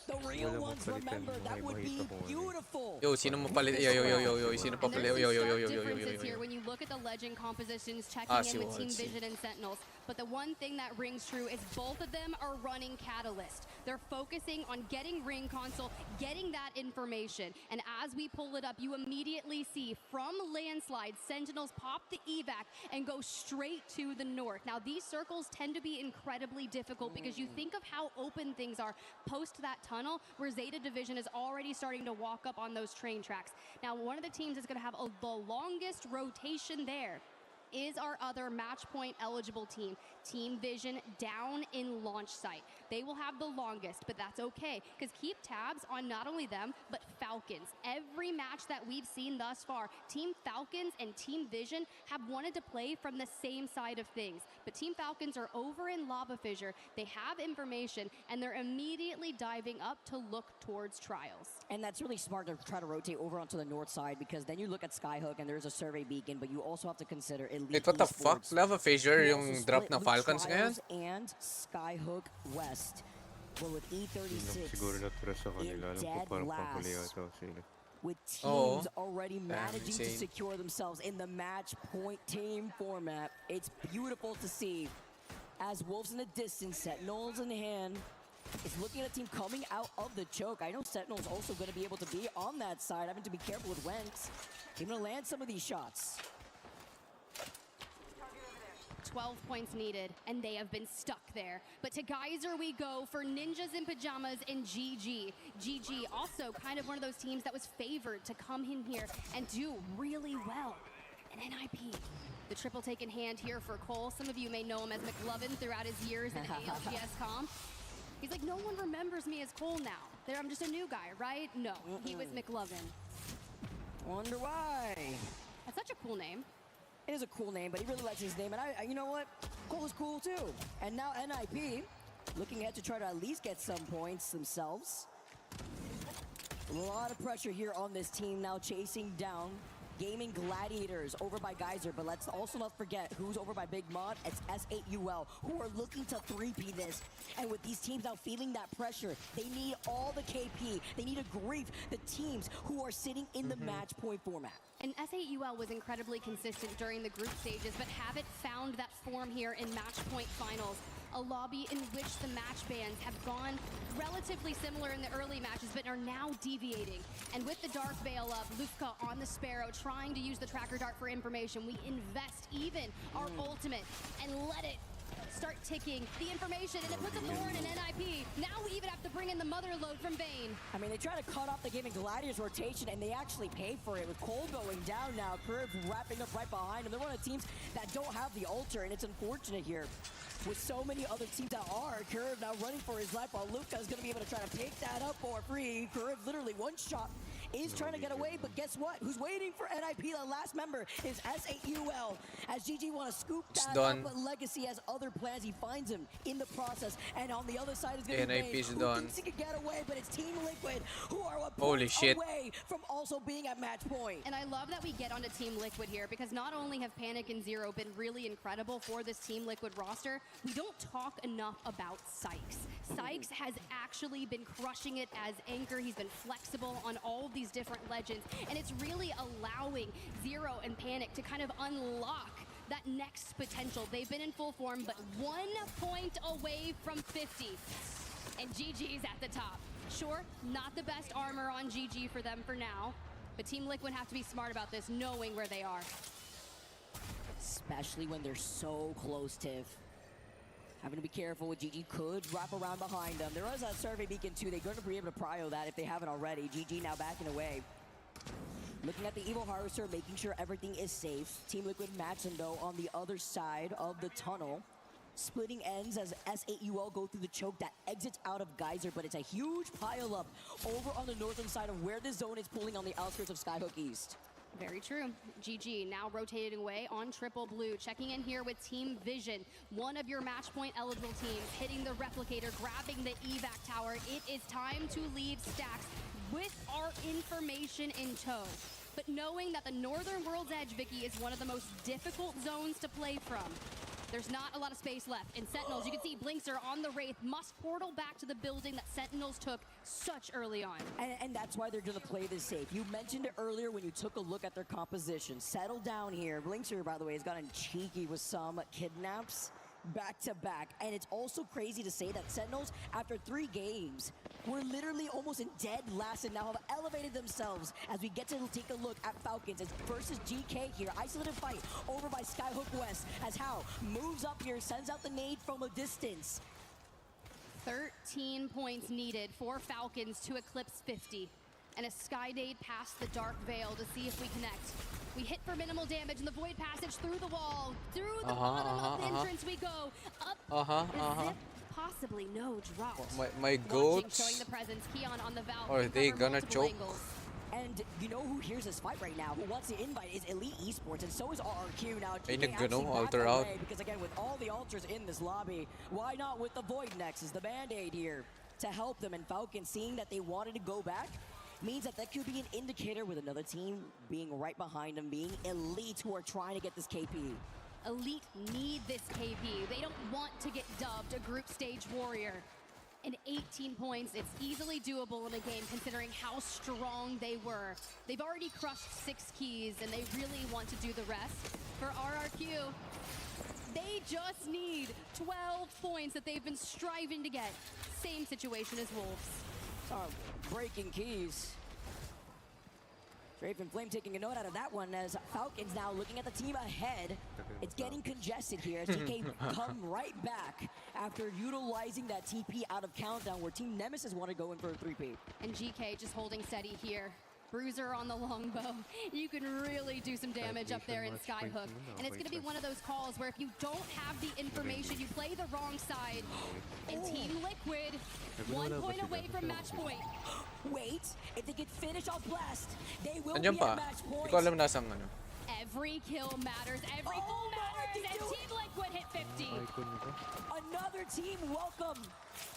S24: The real
S8: Wala
S24: ones
S8: magpalitan,
S24: remember that would be
S8: makikita ko ano eh.
S24: beautiful.
S1: Yo, sino mo palit? Yo, yo, yo, yo, yo, sino pa
S4: And
S1: palit?
S4: there's
S1: Yo, yo,
S4: some
S1: yo, yo,
S4: stark
S1: yo, yo, yo,
S4: differences
S1: yo,
S4: here
S1: yo.
S4: when you look at the legend compositions, checking
S1: Ah,
S4: in
S1: see
S4: with
S1: what,
S4: Team
S1: see.
S4: Vision and Sentinels. But the one thing that rings true is both of them are running Catalyst. They're focusing on getting Ring Console, getting that information. And as we pull it up, you immediately see from Landslide, Sentinels pop the evac and go straight to the north. Now, these circles tend to be incredibly difficult because you think of how open things are post that tunnel, where Zeta Division is already starting to walk up on those train tracks. Now, one of the teams that's going to have the longest rotation there is our other match point eligible team, Team Vision, down in launch site. They will have the longest, but that's okay, because keep tabs on not only them, but Falcons. Every match that we've seen thus far, Team Falcons and Team Vision have wanted to play from the same side of things. But Team Falcons are over in Lava Fissure, they have information, and they're immediately diving up to look towards Trials.
S24: And that's really smart to try to rotate over onto the north side, because then you look at Skyhook and there's a survey beacon, but you also have to consider Elite
S1: Wait, what the fuck?
S24: Esports,
S1: Lava Fissure
S24: who
S1: yung
S24: also
S1: drop
S24: split
S1: ng
S24: Loot
S1: Falcons ngayon?
S24: Trials and Skyhook West. Well, with E36
S8: Siguro natira sa kanila. Alam ko
S24: dead
S8: parang
S24: last.
S8: panghuli yata sila.
S24: with
S1: Oo.
S24: teams already managing to
S1: insane.
S24: secure themselves in the match point team format. It's beautiful to see. As Wolves in the distance, Sentinels in hand, is looking at a team coming out of the choke. I know Sentinel's also going to be able to be on that side, having to be careful with Wenks. He's going to land some of these shots.
S4: 12 points needed, and they have been stuck there. But to Geyser we go for Ninjas in Pajamas and GG. GG, also kind of one of those teams that was favored to come in here and do really well. And NIP, the triple take in hand here for Cole. Some of you may know him as McLovin throughout his years at ALGS comp. He's like, no one remembers me as Cole now. I'm just a new guy, right? No, he was McLovin.
S24: Wonder why.
S4: That's such a cool name.
S24: It is a cool name, but he really likes his name. And you know what? Cole is cool too. And now NIP looking ahead to try to at least get some points themselves. A lot of pressure here on this team now, chasing down Gaming Gladiators over by Geyser, but let's also not forget who's over by Big Mod. It's S8UL, who are looking to 3P this. And with these teams now feeling that pressure, they need all the KP. They need to grief the teams who are sitting in the match point format.
S4: And S8UL was incredibly consistent during the group stages, but haven't found that form here in match point finals. A lobby in which the match bans have gone relatively similar in the early matches, but are now deviating. And with the Dark Veil up, Lufka on the Sparrow, trying to use the Tracker Dart for information. We invest even our ultimate and let it start ticking the information, and it puts a thorn in NIP. Now we even have to bring in the mother load from Vayne.
S24: I mean, they try to cut off the Gaming Gladiators rotation, and they actually pay for it with Cole going down now. Curve wrapping up right behind him. They're one of the teams that don't have the altar, and it's unfortunate here. With so many other teams that are, Curve now running for his life while Luca is going to be able to try to pick that up for free. Curve literally one shot is trying to get away, but guess what? Who's waiting for NIP? The last member is S8UL. As GG want to scoop that up, but Legacy has other plans. He finds him in the process, and on the other side is going to be Bane, who thinks he could get away, but it's Team Liquid who are a point away from also being at match point.
S4: And I love that we get onto Team Liquid here, because not only have Panic and Zero been really incredible for this Team Liquid roster, we don't talk enough about Sykes. Sykes has actually been crushing it as Anchor. He's been flexible on all of these different legends, and it's really allowing Zero and Panic to kind of unlock that next potential. They've been in full form, but 1 point away from 50. And GG's at the top. Sure, not the best armor on GG for them for now, but Team Liquid have to be smart about this, knowing where they are.
S24: Especially when they're so close, Tiff. Having to be careful with GG could wrap around behind them. There is a survey beacon too. They're going to be able to prio that if they haven't already. GG now backing away. Looking at the Evil Harvester, making sure everything is safe. Team Liquid match them though on the other side of the tunnel. Splitting ends as S8UL go through the choke that exits out of Geyser, but it's a huge pile up over on the northern side of where the zone is pulling on the outskirts of Skyhook East.
S4: Very true. GG now rotating away on triple blue. Checking in here with Team Vision, one of your match point eligible teams, hitting the replicator, grabbing the evac tower. It is time to leave Stacks with our information in tow. But knowing that the Northern World's Edge, Vicky, is one of the most difficult zones to play from. There's not a lot of space left. And Sentinels, you can see Blinkster on the Wraith must portal back to the building that Sentinels took such early on.
S24: And that's why they're going to play this safe. You mentioned it earlier when you took a look at their composition. Settle down here. Blinkster, by the way, has gotten cheeky with some kidnaps back to back. And it's also crazy to say that Sentinels, after 3 games, were literally almost in dead last and now have elevated themselves as we get to take a look at Falcons versus GK here. Isolated fight over by Skyhook West as How moves up here, sends out the nade from a distance.
S4: 13 points needed for Falcons to eclipse 50. And a Sky Nade past the Dark Veil to see if we connect. We hit for minimal damage in the Void Passage through the wall. Through the bottom of the entrance we go. Up the zip. Possibly no drop.
S1: My goats.
S4: Showing the presence. Keon on the valve.
S1: Are they gonna choke?
S24: Angles. And you know who hears this fight right now? Who wants to invite is Elite Esports, and so is RRQ now.
S1: Alter out.
S24: Because again, with all the altars in this lobby, why not with the Void Nexus, the Band-Aid here, to help them? And Falcon, seeing that they wanted to go back, means that that could be an indicator with another team being right behind them, being Elite, who are trying to get this KP.
S4: Elite need this KP. They don't want to get dubbed a group stage warrior. And 18 points, it's easily doable in a game considering how strong they were. They've already crushed 6 keys and they really want to do the rest. For RRQ, they just need 12 points that they've been striving to get. Same situation as Wolves.
S24: Breaking keys. Draven Flame taking a note out of that one as Falcons now looking at the team ahead. It's getting congested here as TK come right back after utilizing that TP out of countdown where Team Nemesis want to go in for a 3P.
S4: And GK just holding steady here. Bruiser on the longbow. You can really do some damage up there in Skyhook. And it's going to be one of those calls where if you don't have the information, you play the wrong side. And Team Liquid, 1 point away from match point.
S24: Wait, if they can finish off Blast, they will be
S1: Andiyan pa.
S24: at match point.
S1: Hindi ko alam nasang ano.
S4: Every kill matters. Every full matters. And Team Liquid hit 50.
S24: Another team, welcome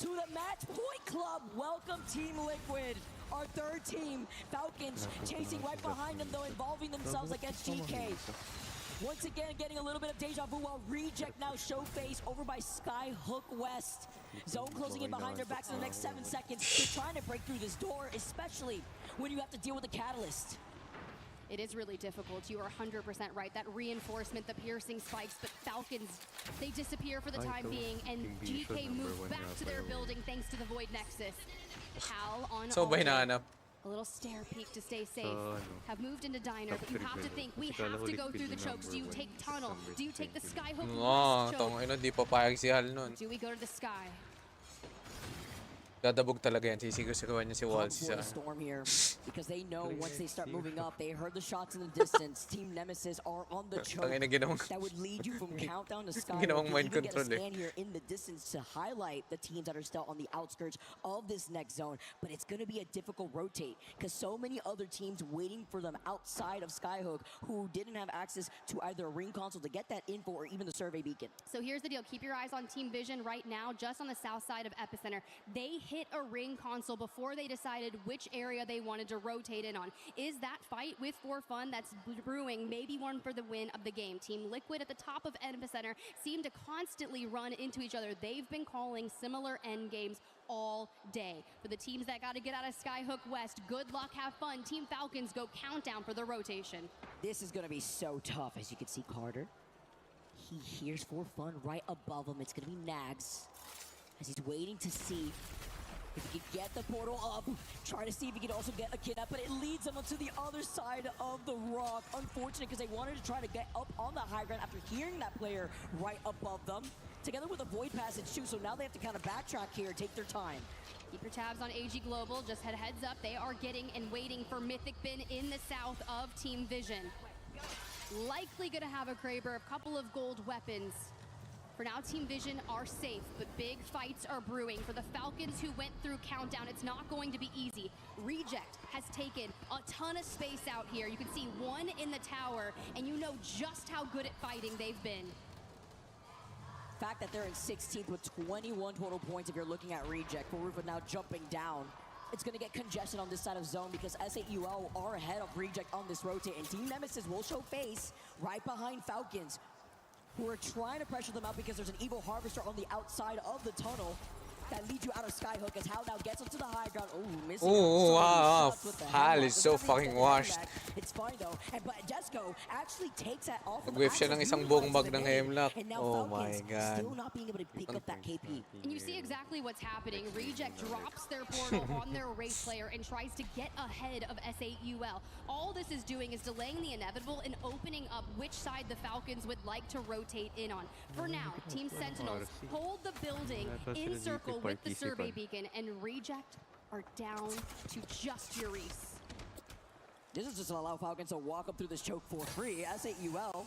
S24: to the Match Point Club. Welcome, Team Liquid. Our 3rd team, Falcons, chasing right behind them, though, involving themselves against GK. Once again, getting a little bit of deja vu while Reject now show face over by Skyhook West. Zone closing in behind their backs in the next 7 seconds. They're trying to break through this door, especially when you have to deal with the Catalyst.
S4: It is really difficult. You are 100% right. That reinforcement, the piercing spikes, but Falcons, they disappear for the time being, and GK moves back to their building thanks to the Void Nexus. Hal on a little stair peek to stay safe. Have moved into Diner, but you have to think, we have to go through the chokes. Do you take Tunnel? Do you take the Skyhook West choke?
S1: Di papayag si Hal nun.
S4: Do we go to the Sky?
S1: Dadabog talaga yan. Sisigaw-sigawan niya si Walsy
S24: For
S1: sa
S24: the storm here because they know once they start moving up, they heard the shots in the distance. Team Nemesis are on the choke.
S1: Tangina, ginawang
S24: That would lead you from countdown to Skyhook.
S1: ginawang
S24: You
S1: mind
S24: even get a
S1: control
S24: scan here in the distance to highlight the teams that are still on the outskirts of this next zone. But it's going to be a difficult rotate because so many other teams waiting for them outside of Skyhook who didn't have access to either a ring console to get that info or even the survey beacon.
S4: So here's the deal. Keep your eyes on Team Vision right now, just on the south side of Epicenter. They hit a ring console before they decided which area they wanted to rotate in on. Is that fight with For Fun that's brewing maybe one for the win of the game? Team Liquid at the top of Epicenter seem to constantly run into each other. They've been calling similar end games all day. For the teams that got to get out of Skyhook West, good luck, have fun. Team Falcons go countdown for the rotation.
S24: This is going to be so tough. As you can see, Carter, he hears For Fun right above him. It's going to be Nags as he's waiting to see if he can get the portal up, try to see if he can also get a kidnap, but it leads them onto the other side of the rock. Unfortunate because they wanted to try to get up on the high ground after hearing that player right above them, together with a void passage too, so now they have to kind of backtrack here, take their time.
S4: Keep your tabs on AG Global. Just heads up, they are getting and waiting for Mythic Bin in the south of Team Vision. Likely going to have a Kraber, a couple of gold weapons. For now, Team Vision are safe, but big fights are brewing. For the Falcons who went through countdown, it's not going to be easy. Reject has taken a ton of space out here. You can see one in the tower, and you know just how good at fighting they've been.
S24: The fact that they're in 16th with 21 total points if you're looking at Reject. Rufa now jumping down. It's going to get congested on this side of zone because S8UL are ahead of Reject on this rotate, and Team Nemesis will show face right behind Falcons, who are trying to pressure them out because there's an Evil Harvester on the outside of the tunnel that leads you out of Skyhook as Hal now gets onto the high ground. Oh, missing.
S1: Oh, wow. Hal is so fucking washed.
S24: It's fine though. But Jesco actually takes that off.
S1: Nag-whiff siya ng isang buong bag ng Hemlock. Oh my god.
S24: Still not being able to pick up that KP.
S4: And you see exactly what's happening. Reject drops their portal on their race player and tries to get ahead of S8UL. All this is doing is delaying the inevitable and opening up which side the Falcons would like to rotate in on. For now, Team Sentinels hold the building in circle with the survey beacon, and Reject are down to just Eurease.
S24: This is just to allow Falcons to walk up through this choke for free. S8UL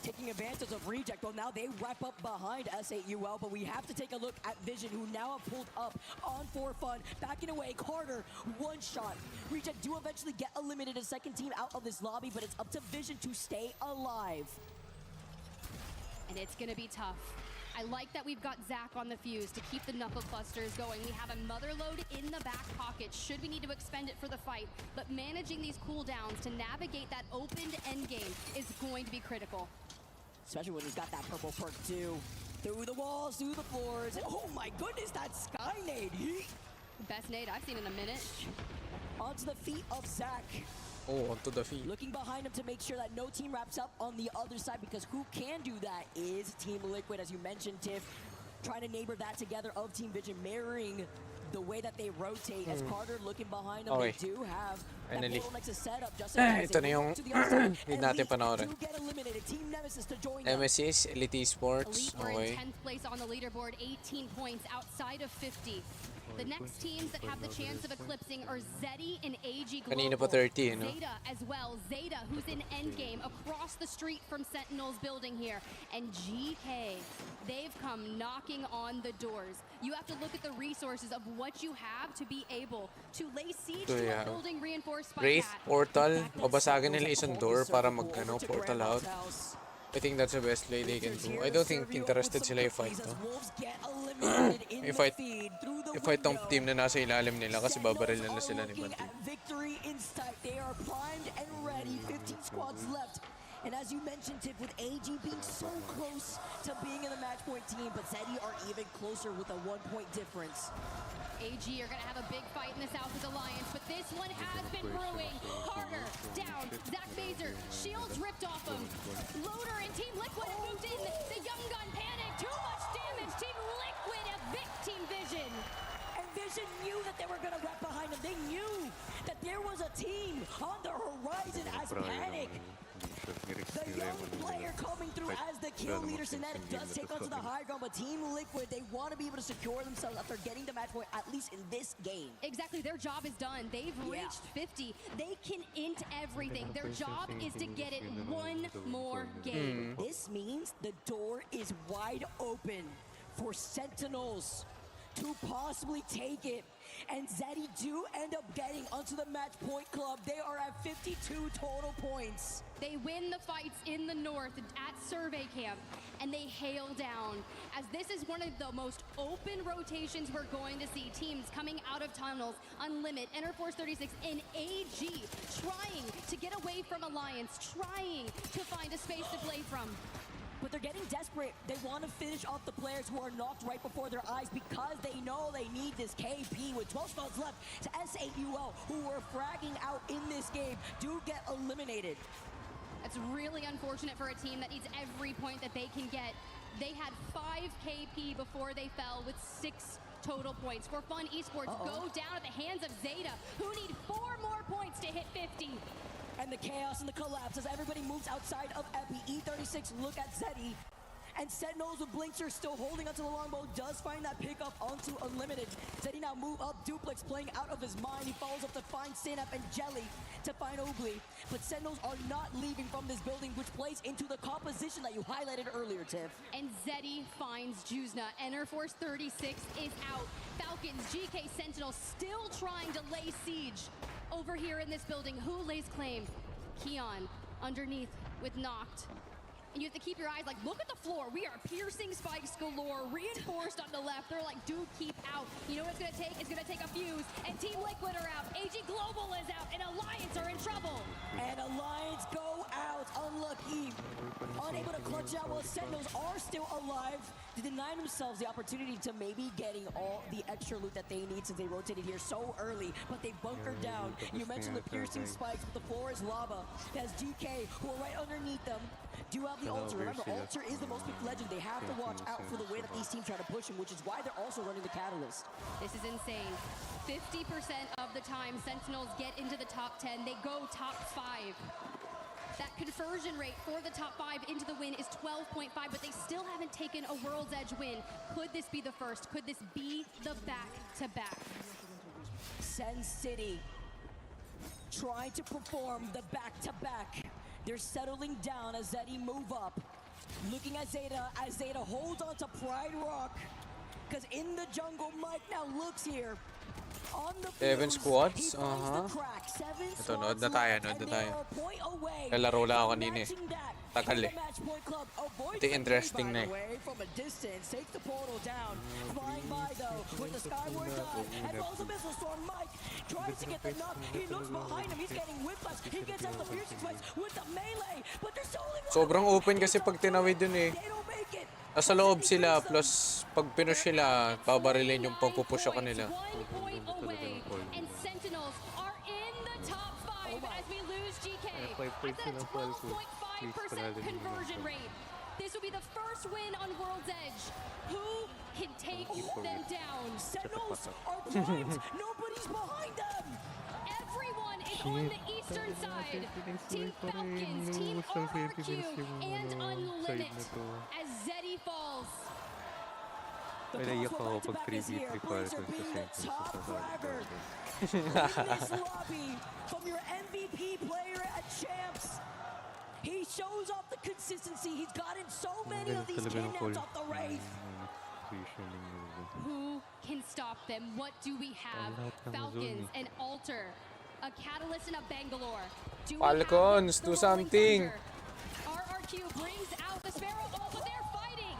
S24: taking advantage of Reject. Well, now they wrap up behind S8UL, but we have to take a look at Vision, who now have pulled up on For Fun. Backing away, Carter, one shot. Reject do eventually get eliminated, a second team out of this lobby, but it's up to Vision to stay alive.
S4: And it's going to be tough. I like that we've got Zach on the fuse to keep the knuckle clusters going. We have a mother load in the back pocket should we need to expend it for the fight. But managing these cooldowns to navigate that opened endgame is going to be critical.
S24: Especially when he's got that purple perk too. Through the walls, through the floors. Oh my goodness, that sky nade.
S4: Best nade I've seen in a minute.
S24: Onto the feet of Zach.
S1: Oh, onto the feet.
S24: Looking behind him to make sure that no team wraps up on the other side, because who can do that is Team Liquid, as you mentioned, Tiff. Trying to neighbor that together of Team Vision, mirroring the way that they rotate. As Carter looking behind them, they do have that portal Nexus setup just
S1: ito na yung hindi natin panoorin.
S24: Team Nemesis to join
S1: Nemesis, Elite Esports.
S4: Elite were in
S1: Okay.
S4: 10th place on the leaderboard, 18 points outside of 50. The next teams that have the chance of eclipsing are Zeddy and AG Global.
S1: Kanina pa 30, no?
S4: Zeta as well. Zeta, who's in endgame across the street from Sentinel's building here. And GK, they've come knocking on the doors. You have to look at the resources of what you have to be able to lay siege to a building reinforced by
S1: Wraith,
S4: that.
S1: Portal, babasagin nila isang door para mag-ano, portal out. I think that's the best play they can do. I don't think interested sila i-fight, no? I-fight tong team na nasa ilalim nila kasi babaril nila sila ni Banti.
S24: Victory in sight. They are primed and ready. 15 squads left. And as you mentioned, Tiff, with AG being so close to being in the match point team, but Zeddy are even closer with a 1-point difference.
S4: AG are going to have a big fight in the South with Alliance, but this one has been brewing. Carter down, Zach Baser, shields ripped off him. Loader and Team Liquid have moved in. The Young Gun panic, too much damage. Team Liquid evict Team Vision.
S24: And Vision knew that they were going to wrap behind them. They knew that there was a team on the horizon as Panic. The player coming through as the kill leader. Synetic does take onto the high ground, but Team Liquid, they want to be able to secure themselves after getting the match point, at least in this game.
S4: Exactly, their job is done. They've reached 50. They can int everything. Their job is to get it one more game.
S24: This means the door is wide open for Sentinels to possibly take it. And Zeddy do end up getting onto the match point club. They are at 52 total points.
S4: They win the fights in the north at Survey Camp, and they hail down, as this is one of the most open rotations we're going to see. Teams coming out of tunnels, Unlimit, Interforce 36, and AG trying to get away from Alliance, trying to find a space to play from.
S24: But they're getting desperate. They want to finish off the players who are knocked right before their eyes because they know they need this KP. With 12 spells left to S8UL, who were fragging out in this game, do get eliminated.
S4: It's really unfortunate for a team that needs every point that they can get. They had 5 KP before they fell with 6 total points. For Fun Esports go down at the hands of Zeta, who need 4 more points to hit 50.
S24: And the chaos and the collapse as everybody moves outside of Epi. E36 look at Zeddy. And Sentinels with Blinkster still holding onto the longbow does find that pickup onto Unlimited. Zeddy now move up, Duplex playing out of his mind. He follows up to find Synap and Jelly to find Oogly. But Sentinels are not leaving from this building, which plays into the composition that you highlighted earlier, Tiff.
S4: And Zeddy finds Juzna. Interforce 36 is out. Falcons, GK Sentinel still trying to lay siege over here in this building. Who lays claim? Keon underneath with Knocked. And you have to keep your eyes like, look at the floor. We are piercing spikes galore, reinforced on the left. They're like, dude, keep out. You know what it's gonna take? It's gonna take a fuse. And Team Liquid are out. AG Global is out. And Alliance are in trouble.
S24: And Alliance go out. Unlucky. Unable to clutch out while Sentinels are still alive. To deny themselves the opportunity to maybe getting all the extra loot that they need since they rotated here so early. But they bunkered down. You mentioned the piercing spikes, but the floor is lava. That's GK, who are right underneath them. Do have the Alter. Remember, Alter is the most picked legend. They have to watch out for the way that these teams try to push him, which is why they're also running the Catalyst.
S4: This is insane. 50% of the time, Sentinels get into the top 10. They go top 5. That conversion rate for the top 5 into the win is 12.5, but they still haven't taken a World's Edge win. Could this be the first? Could this be the back-to-back?
S24: Sen City trying to perform the back-to-back. They're settling down as Zeddy move up. Looking at Zeta as Zeta holds on to Pride Rock. Because in the jungle, Mike now looks here. On the
S1: 7 squads? Ito, nood na tayo. Lalaro lang ako kanina eh. Tagal eh. Ito interesting na eh.
S24: From a distance, takes the portal down. Flying by though with the skyward dive. And also missile storm. Mike tries to get the knock. He looks behind him. He's getting whiplash. He gets out the piercing spikes with the melee. But there's only one.
S1: Sobrang open kasi pag tinawid dun eh. Nasa loob sila, plus pag pinush sila, babarilin yung pagpupush sa kanila.
S4: And Sentinels are in the top 5 as we lose GK. That's a 12.5% conversion rate. This will be the first win on World's Edge. Who can take them down?
S24: Sentinels are primed. Nobody's behind them.
S4: Everyone is on the eastern side. Team Falcons, Team RRQ, and Unlimit as Zeddy falls.
S8: Naiyak ako pag 3v3 Falcons sa
S24: This lobby from your MVP player at Champs. He shows off the consistency. He's gotten so many of these kidnaps off the Wraith.
S4: Who can stop them? What do we have? Falcons, an Alter, a Catalyst, and a Bangalore.
S1: Falcons, do something.
S4: RRQ brings out the Sparrow Ball, but they're fighting.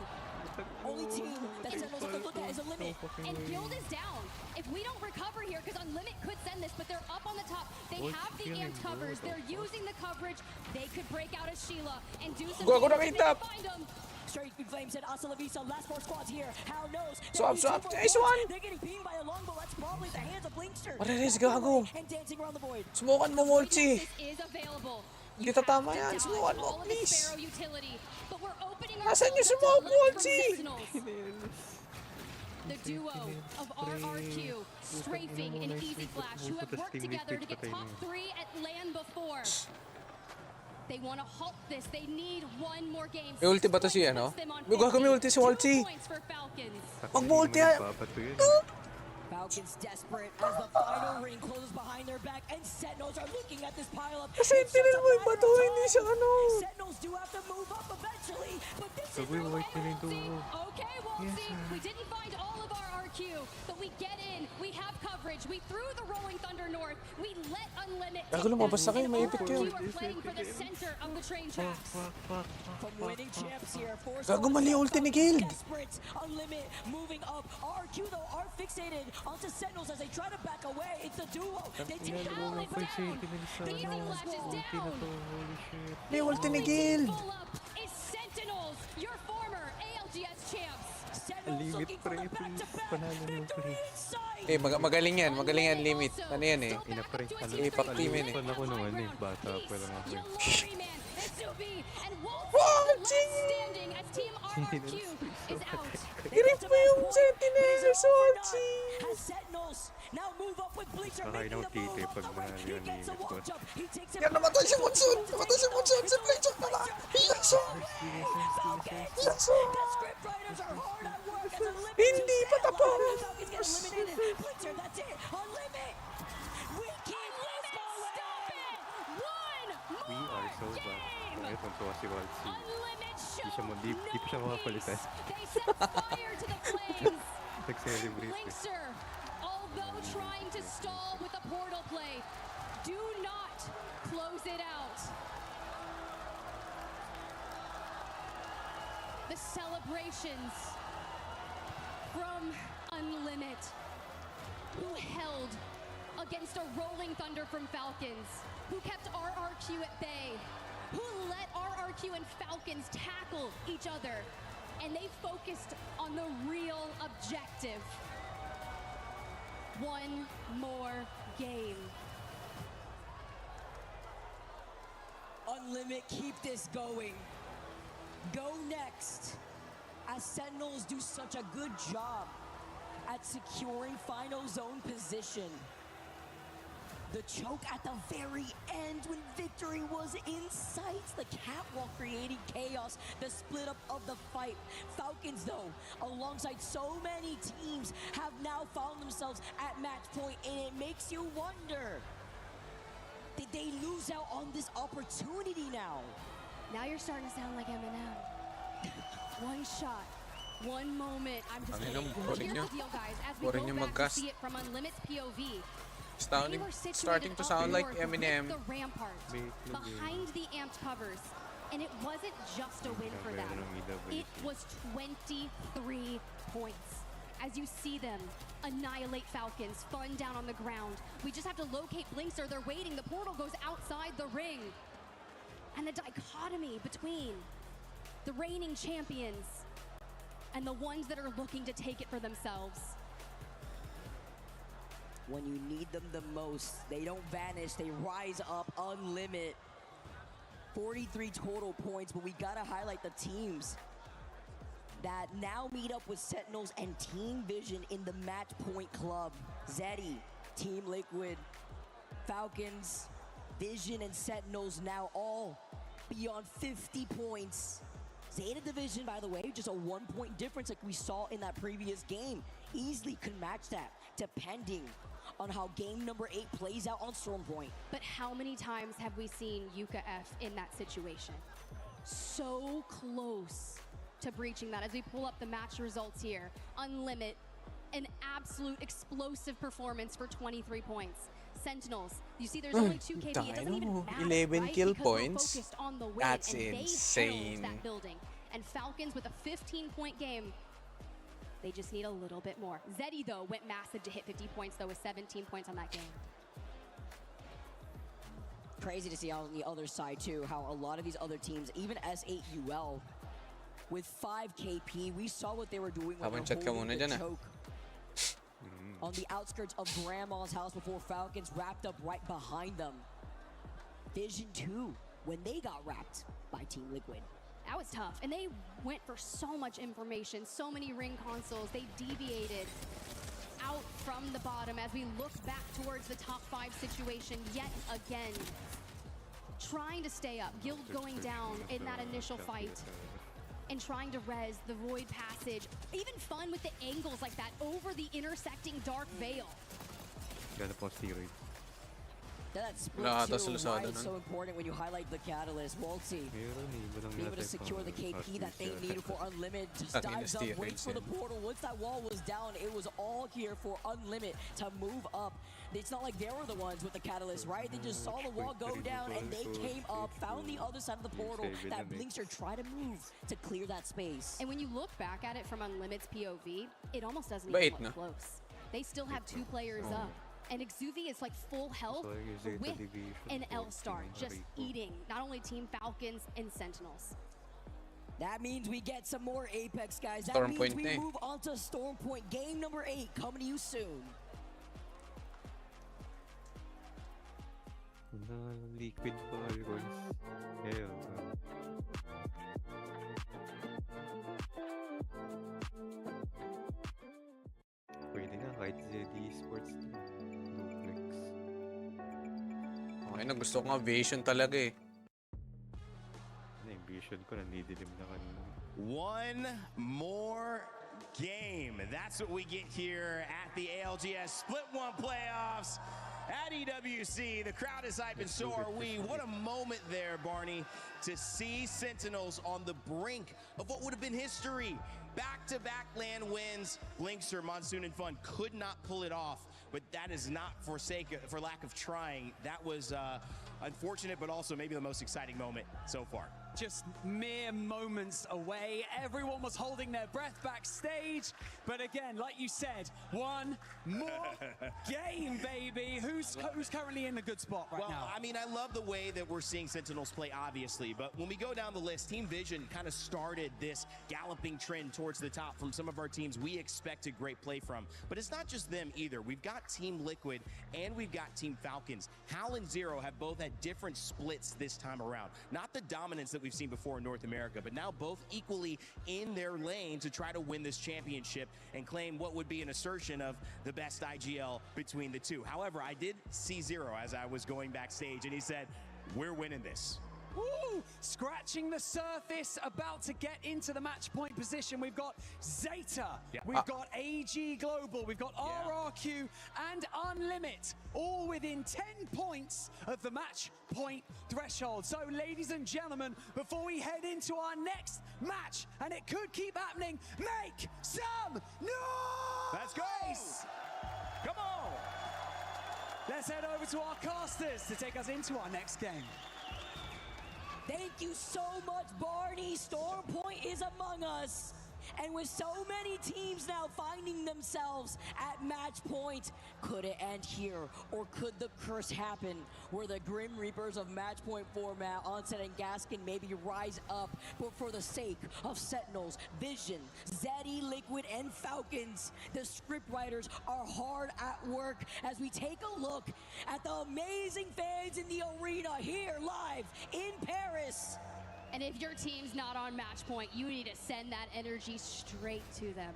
S24: Only team that Sentinels have to look at is Unlimit.
S4: And Guild is down. If we don't recover here, because Unlimit could send this, but they're up on the top. They have the ant covers. They're using the coverage. They could break out as Sheila and do some damage. Find them.
S24: Straight Big Flame said Asa La Vista. Last 4 squads here. How knows?
S1: Swap. Nice one.
S24: They're getting beamed by a longbow. That's probably the hands of Blinkster.
S1: What it is, gago?
S24: And dancing around the void.
S1: Subukan mo, Molchi.
S4: Is available.
S1: Hindi tatama yan. Subukan mo, please.
S4: But we're opening
S1: Nasaan yung sumok, Molchi?
S4: The duo of RRQ, Strafing, and Easy Flash, who have worked together to get top 3 at LAN before. They want to halt this. They need one more game.
S1: May ulti ba to si ano? May gagawin may ulti si Waltzy. Mag-ulti
S24: Falcons desperate as the final ring closes behind their back, and Sentinels are looking at this pileup.
S1: Sentinel mo yung bato, hindi siya ano.
S24: Sentinels do have to move up eventually, but this is
S8: Sabi, white na rin to.
S4: Okay, Waltzy, we didn't find all of our RQ, but we get in, we have coverage, we threw the Rolling Thunder north, we let Unlimit
S1: Gago, lumabas na kayo, may ipit kayo.
S4: RQ are playing for the center of the train tracks.
S24: From winning champs here,
S1: Gago, mali ulti ni Guild.
S24: desperate, Unlimit moving up. RQ though are fixated onto Sentinels as they try to back away. It's a duo. They take down.
S4: The easy flash is down.
S1: May ulti ni Guild.
S4: Is Sentinels, your former ALGS champs.
S8: Limit pre, please. Panalo mo pre.
S1: Eh, magaling yan limit. Ano yan eh?
S8: Inapre.
S1: Ipak team yan eh.
S8: Pan ako naman eh. Bata pa lang ako eh.
S4: Standing as Team RRQ is out.
S1: Hirip mo yung Sentinel, Waltzy.
S24: Has Sentinels now move up with Bleacher
S8: Kakain
S24: making
S8: ako
S24: the move.
S8: tite pag manalo yan
S24: He gets a
S8: limit
S24: walk
S8: ko.
S24: jump. He takes it.
S1: Yan, namatay si Monsoon. Namatay si Monsoon. Si Bleacher na lang. Yes,
S24: The script writers are hard at work as Unlimited
S1: Hindi pa tapos.
S24: Falcons get eliminated. Bleacher, that's it. Unlimit. We keep this going.
S4: Stop it. One
S8: We are so bad. Bakit nagtuwa si Waltzy?
S4: Unlimit show.
S8: Di pa siya makapalitan.
S4: They set fire to the flames.
S8: Nag-celebrate eh.
S4: Linkster, although trying to stall with the portal play, do not close it out. The celebrations from Unlimit, who held against a Rolling Thunder from Falcons, who kept RRQ at bay, who let RRQ and Falcons tackle each other, and they focused on the real objective. One more game.
S24: Unlimit, keep this going. Go next. As Sentinels do such a good job at securing final zone position. The choke at the very end when victory was in sight. The catwalk creating chaos, the split up of the fight. Falcons, though, alongside so many teams, have now found themselves at match point, and it makes you wonder, did they lose out on this opportunity now?
S4: Now you're starting to sound like Eminem. One shot, one moment. I'm just kidding. Here's the deal, guys. As we go back to see it from Unlimit's POV,
S1: Starting to sound like Eminem.
S4: the rampart, behind the amped covers, and it wasn't just a win for them. It was 23 points. As you see them annihilate Falcons, Fun down on the ground. We just have to locate Blinkster. They're waiting. The portal goes outside the ring. And the dichotomy between the reigning champions and the ones that are looking to take it for themselves.
S24: When you need them the most, they don't vanish, they rise up. Unlimit. 43 total points, but we gotta highlight the teams that now meet up with Sentinels and Team Vision in the Match Point Club. Zeddy, Team Liquid, Falcons, Vision, and Sentinels now all beyond 50 points. Zeta Division, by the way, just a 1-point difference like we saw in that previous game. Easily could match that, depending on how game number 8 plays out on Storm Point.
S4: But how many times have we seen Yuka F in that situation? So close to breaching that. As we pull up the match results here, Unlimit, an absolute explosive performance for 23 points. Sentinels, you see there's only 2 KP. It doesn't even matter,
S1: 11
S4: right?
S1: kill
S4: Because we're
S1: points.
S4: focused on the win,
S1: That's
S4: and they held
S1: insane.
S4: that building. And Falcons with a 15-point game, they just need a little bit more. Zeddy, though, went massive to hit 50 points, though, with 17 points on that game.
S24: Crazy to see on the other side, too, how a lot of these other teams, even S8UL, with 5 KP, we saw what they were doing when
S1: Habang
S24: they
S1: chat ka
S24: were
S1: muna
S24: holding the
S1: dyan,
S24: choke on the outskirts of Grandma's house before Falcons wrapped up right behind them. Vision 2, when they got wrapped by Team Liquid.
S4: That was tough. And they went for so much information, so many ring consoles. They deviated out from the bottom as we look back towards the top 5 situation yet again. trying to stay up, Guild going down in that initial fight, and trying to res the Void Passage. Even fun with the angles like that over the intersecting Dark Veil.
S8: Gana pong steroid.
S24: That split
S1: Wala ata
S24: too,
S1: sa
S24: why
S1: Lusada
S24: it's
S1: nun.
S24: so important when you highlight the catalyst. Waltzy be able to secure the KP that they needed for Unlimited. Just
S1: Tangina
S24: dives up, waits for the
S1: steroids yan.
S24: portal. Once that wall was down, it was all here for Unlimited to move up. It's not like they were the ones with the catalyst, right? They just saw the wall go down and they came up, found the other side of the portal. That Blinkster tried to move to clear that space.
S4: And when you look back at it from Unlimited's POV, it almost doesn't
S1: Wait,
S4: even look
S1: no.
S4: close. They still have 2 players
S1: Oh.
S4: up. And XUV is like full health with an L-Star, just eating not only Team Falcons and Sentinels.
S24: That means we get some more Apex, guys. That
S1: Storm
S24: means
S1: Point
S24: we
S1: na eh.
S24: move on to Storm Point. Game number 8 coming to you soon.
S8: Liquid Falcons. Hell no. Pwede nga kahit ZD Esports to. Duplex.
S1: Okay na, gusto ko nga Vision talaga eh.
S8: Ano yung vision ko, nandidilim na kanina.
S21: One more game. That's what we get here at the ALGS Split 1 playoffs at EWC. The crowd is hype and so are we. What a moment there, Barney, to see Sentinels on the brink of what would have been history. Back-to-back LAN wins. Blinkster, Monsoon, and Fun could not pull it off, but that is not for lack of trying. That was unfortunate, but also maybe the most exciting moment so far.
S17: Just mere moments away. Everyone was holding their breath backstage. But again, like you said, one more game, baby. Who's currently in a good spot right now?
S21: Well, I mean, I love the way that we're seeing Sentinels play, obviously. But when we go down the list, Team Vision kind of started this galloping trend towards the top from some of our teams we expected great play from. But it's not just them either. We've got Team Liquid and we've got Team Falcons. Hal and Zero have both had different splits this time around. Not the dominance that we've seen before in North America, but now both equally in their lane to try to win this championship and claim what would be an assertion of the best IGL between the two. However, I did see Zero as I was going backstage, and he said, "We're winning this."
S17: Woo! Scratching the surface, about to get into the match point position. We've got Zeta, we've got AG Global, we've got RRQ and Unlimit, all within 10 points of the match point threshold. So, ladies and gentlemen, before we head into our next match, and it could keep happening, make some noise!
S21: Let's go! Come on!
S17: Let's head over to our casters to take us into our next game.
S24: Thank you so much, Barney. Storm Point is among us. And with so many teams now finding themselves at match point, could it end here? Or could the curse happen where the Grim Reapers of match point format, Onset and Gaskin, maybe rise up, but for the sake of Sentinels, Vision, Zeddy, Liquid, and Falcons, the scriptwriters are hard at work as we take a look at the amazing fans in the arena here live in Paris.
S4: And if your team's not on match point, you need to send that energy straight to them.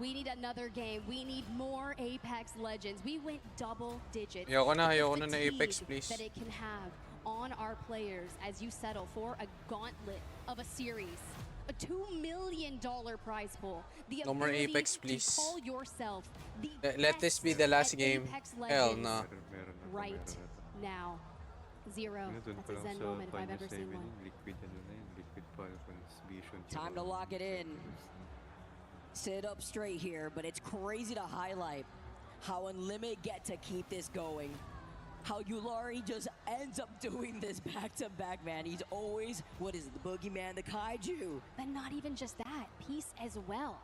S4: We need another game. We need more Apex Legends. We went double digits.
S1: Ayoko na
S4: The
S1: Apex,
S4: fatigue
S1: please.
S4: that it can have on our players as you settle for a gauntlet of a series. A $2 million prize pool. The
S1: No more
S4: ability
S1: Apex,
S4: to
S1: please.
S4: call yourself the
S1: Let this be
S4: best
S1: the last
S4: at
S1: game.
S4: Apex
S1: Hell
S4: Legends
S1: no.
S4: right now. Zero.
S8: Doon
S4: That's
S8: pa
S4: a
S8: lang
S4: Zen
S8: sa
S4: moment if I've
S8: Final
S4: ever seen
S8: 7,
S4: one.
S8: Liquid ano na yun, Liquid Falcons, Vision.
S24: Time to lock it in. Sit up straight here, but it's crazy to highlight how Unlimited get to keep this going. How Yulari just ends up doing this back-to-back, man. He's always, what is it, the boogeyman, the kaiju.
S4: But not even just that, Peace as well.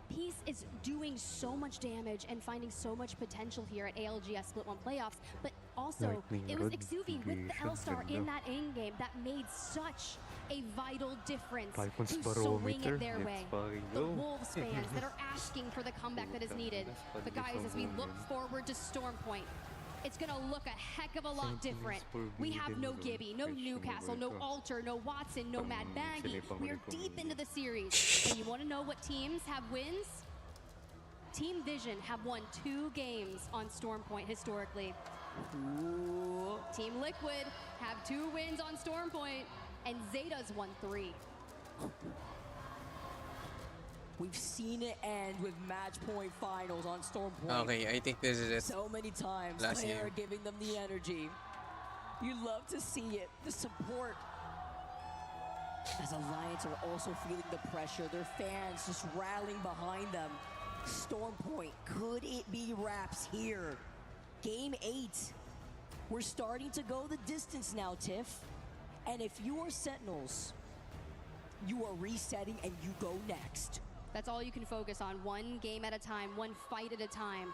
S4: Peace is doing so much damage and finding so much potential here at ALGS Split 1 playoffs, but also
S8: Lightning
S4: it was
S8: Rod,
S4: XUV with the
S8: Vision,
S4: L-Star in
S8: ganda.
S4: that end game that made such a vital difference
S8: Falcons
S4: to swing
S8: barometer,
S4: it their
S8: let's
S4: way.
S8: fucking
S4: The
S8: go.
S4: Wolves fans that are asking for the comeback that is needed. But guys, as we look forward to Storm Point, it's going to look a heck of a lot different. We have no Gibby, no Newcastle, no Alter, no Watson, no Mad Baggy. We are deep into the series. And you want to know what teams have wins? Team Vision have won 2 games on Storm Point historically. Ooh. Team Liquid have 2 wins on Storm Point, and Zeta's won 3.
S24: We've seen it end with match point finals on Storm Point.
S1: Okay, I think this is it.
S24: So many times,
S1: Last
S24: they are
S1: game.
S24: giving them the energy. You love to see it, the support. As Alliance are also feeling the pressure, their fans just rallying behind them. Storm Point, could it be wraps here? Game 8. We're starting to go the distance now, Tiff. And if you are Sentinels, you are resetting and you go next.
S4: That's all you can focus on, 1 game at a time, 1 fight at a time.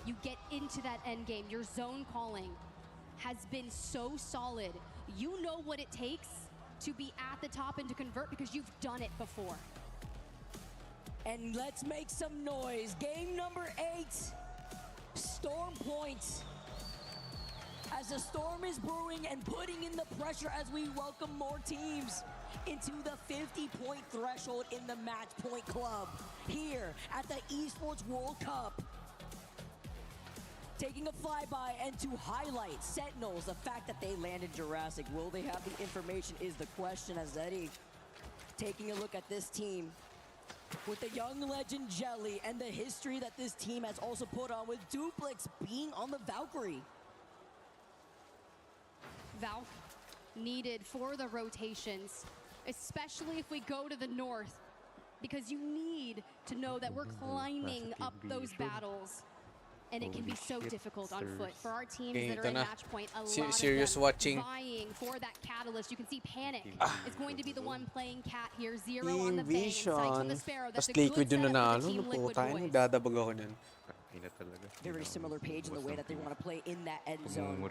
S4: You get into that end game. Your zone calling has been so solid. You know what it takes to be at the top and to convert because you've done it before.
S24: And let's make some noise. Game number 8, Storm Point. As the storm is brewing and putting in the pressure as we welcome more teams into the 50-point threshold in the Match Point Club here at the Esports World Cup. Taking a flyby and to highlight Sentinels, the fact that they landed Jurassic. Will they have the information is the question, as Eddie taking a look at this team with the young legend Jelly and the history that this team has also put on with Duplex being on the Valkyrie.
S4: Valk needed for the rotations, especially if we go to the north, because you need to know that we're climbing up those battles. And it can be so difficult on foot for our teams that are in match point. A lot
S1: Serious
S4: of them
S1: watching.
S4: vying for that catalyst. You can see Panic is going to be the one playing cat here. 0 on the
S1: Team
S4: bang and Sight on the
S1: Vision.
S4: Sparrow.
S1: Tapos
S4: That's a good
S1: Liquid yung
S4: setup for
S1: nanalo.
S4: the Team
S1: No,
S4: Liquid
S1: tayo
S4: boys.
S1: nagdadabag ako nun.
S24: Very similar page in the way that they want to play in that end zone.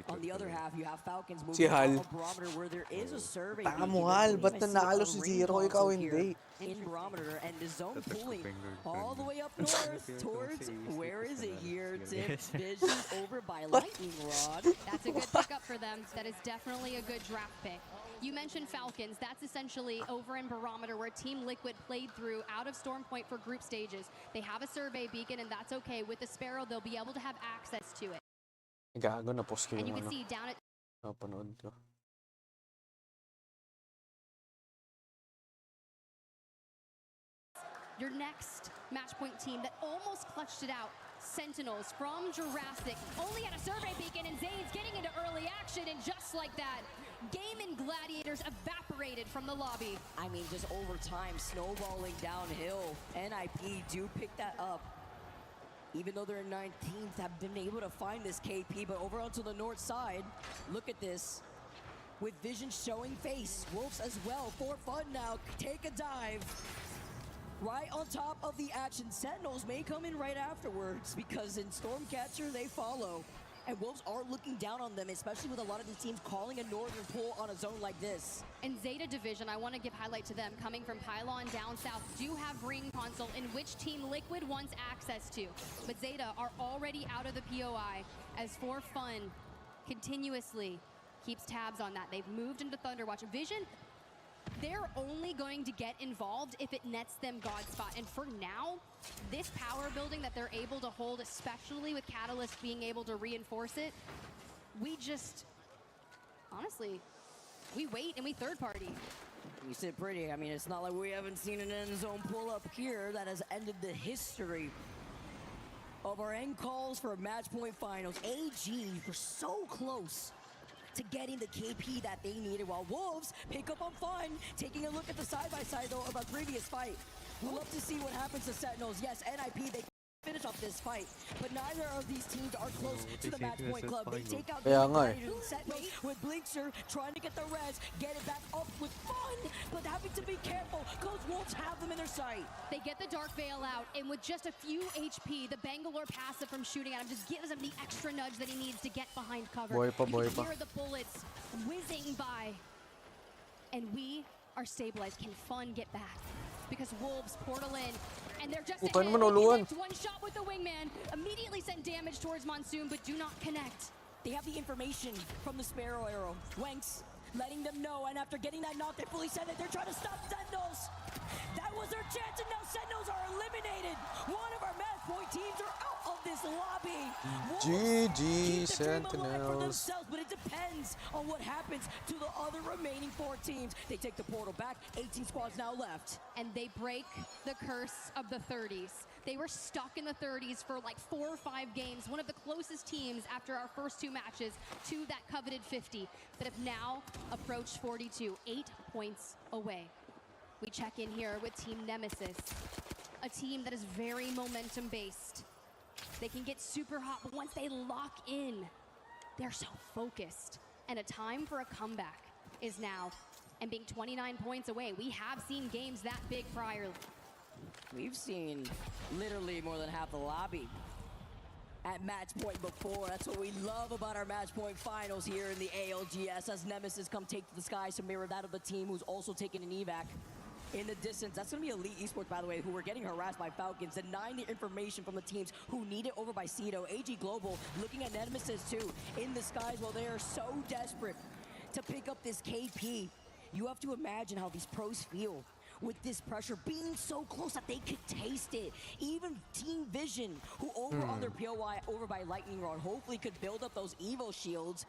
S24: On the other half, you have Falcons moving
S1: Si Hal.
S24: on Barometer where there is a survey.
S1: Taka
S24: being
S1: mo,
S24: given.
S1: Hal.
S24: We
S1: Ba't
S24: even see
S1: nanalo
S24: a
S1: si
S24: ring
S1: Zero? Ikaw
S24: console here
S1: hindi.
S24: In Barometer, and the zone pulling all the way up north towards, where is it here? Tiff Vision over by Lightning Rod.
S4: That's a good pickup for them. That is definitely a good draft pick. You mentioned Falcons. That's essentially over in Barometer where Team Liquid played through out of Storm Point for group stages. They have a survey beacon, and that's okay. With the Sparrow, they'll be able to have access to it.
S1: Gago na post ko
S4: And you
S1: yung
S4: can
S1: ano.
S4: see down at
S1: Napanood ko.
S4: your next match point team that almost clutched it out. Sentinels from Jurassic only had a survey beacon, and Zane's getting into early action, and just like that, Game and Gladiators evaporated from the lobby.
S24: I mean, just over time, snowballing downhill. NIP do pick that up. Even though they're in 19th, have been able to find this KP, but over onto the north side, look at this. With Vision showing face, Wolves as well, for fun now, take a dive. Right on top of the action. Sentinels may come in right afterwards because in Stormcatcher they follow. And Wolves are looking down on them, especially with a lot of these teams calling a northern pull on a zone like this.
S4: And Zeta Division, I want to give highlight to them, coming from Pylon down south, do have ring console in which Team Liquid wants access to. But Zeta are already out of the POI, as For Fun continuously keeps tabs on that. They've moved into Thunderwatch. Vision, they're only going to get involved if it nets them God spot. And for now, this power building that they're able to hold, especially with Catalyst being able to reinforce it, we just, honestly, we wait and we third party.
S24: You said pretty. I mean, it's not like we haven't seen an end zone pull up here that has ended the history of our end calls for match point finals. AG were so close to getting the KP that they needed, while Wolves pick up on Fun, taking a look at the side-by-side though of a previous fight. We'll love to see what happens to Sentinels. Yes, NIP, they finish off this fight, but neither of these teams are close to the match point club. They take out the Sentinels with Blinkster trying to get the res, get it back up with Fun, but having to be careful because Wolves have them in their sight.
S4: They get the Dark Veil out, and with just a few HP, the Bangalore passive from shooting at him just gives him the extra nudge that he needs to get behind cover.
S1: Boy
S4: You
S1: pa.
S4: can hear the bullets whizzing by, and we are stabilized. Can Fun get back? Because Wolves portal in, and they're just
S1: Bukan
S4: ahead.
S1: mo nuluan.
S4: They connect one shot with the wingman, immediately send damage towards Monsoon, but do not connect.
S24: They have the information from the Sparrow arrow. Wanks letting them know, and after getting that knock, they fully send it. They're trying to stop Sentinels. That was their chance, and now Sentinels are eliminated. One of our match point teams are out of this lobby.
S1: GG
S24: Keep the dream alive for
S1: Sentinels.
S24: themselves, but it depends on what happens to the other remaining 4 teams. They take the portal back. 18 squads now left.
S4: And they break the curse of the 30s. They were stuck in the 30s for like 4 or 5 games, one of the closest teams after our first 2 matches to that coveted 50, that have now approached 42, 8 points away. We check in here with Team Nemesis, a team that is very momentum based. They can get super hot, but once they lock in, they're so focused. And a time for a comeback is now. And being 29 points away, we have seen games that big prior.
S24: We've seen literally more than half the lobby at match point before. That's what we love about our match point finals here in the ALGS, as Nemesis come take to the skies to mirror that of the team who's also taking an evac in the distance. That's going to be Elite Esports, by the way, who were getting harassed by Falcons, denying the information from the teams who need it over by Cedo. AG Global looking at Nemesis too in the skies while they are so desperate to pick up this KP. You have to imagine how these pros feel with this pressure being so close that they could taste it. Even Team Vision, who over on their POI over by Lightning Rod, hopefully could build up those Evo shields,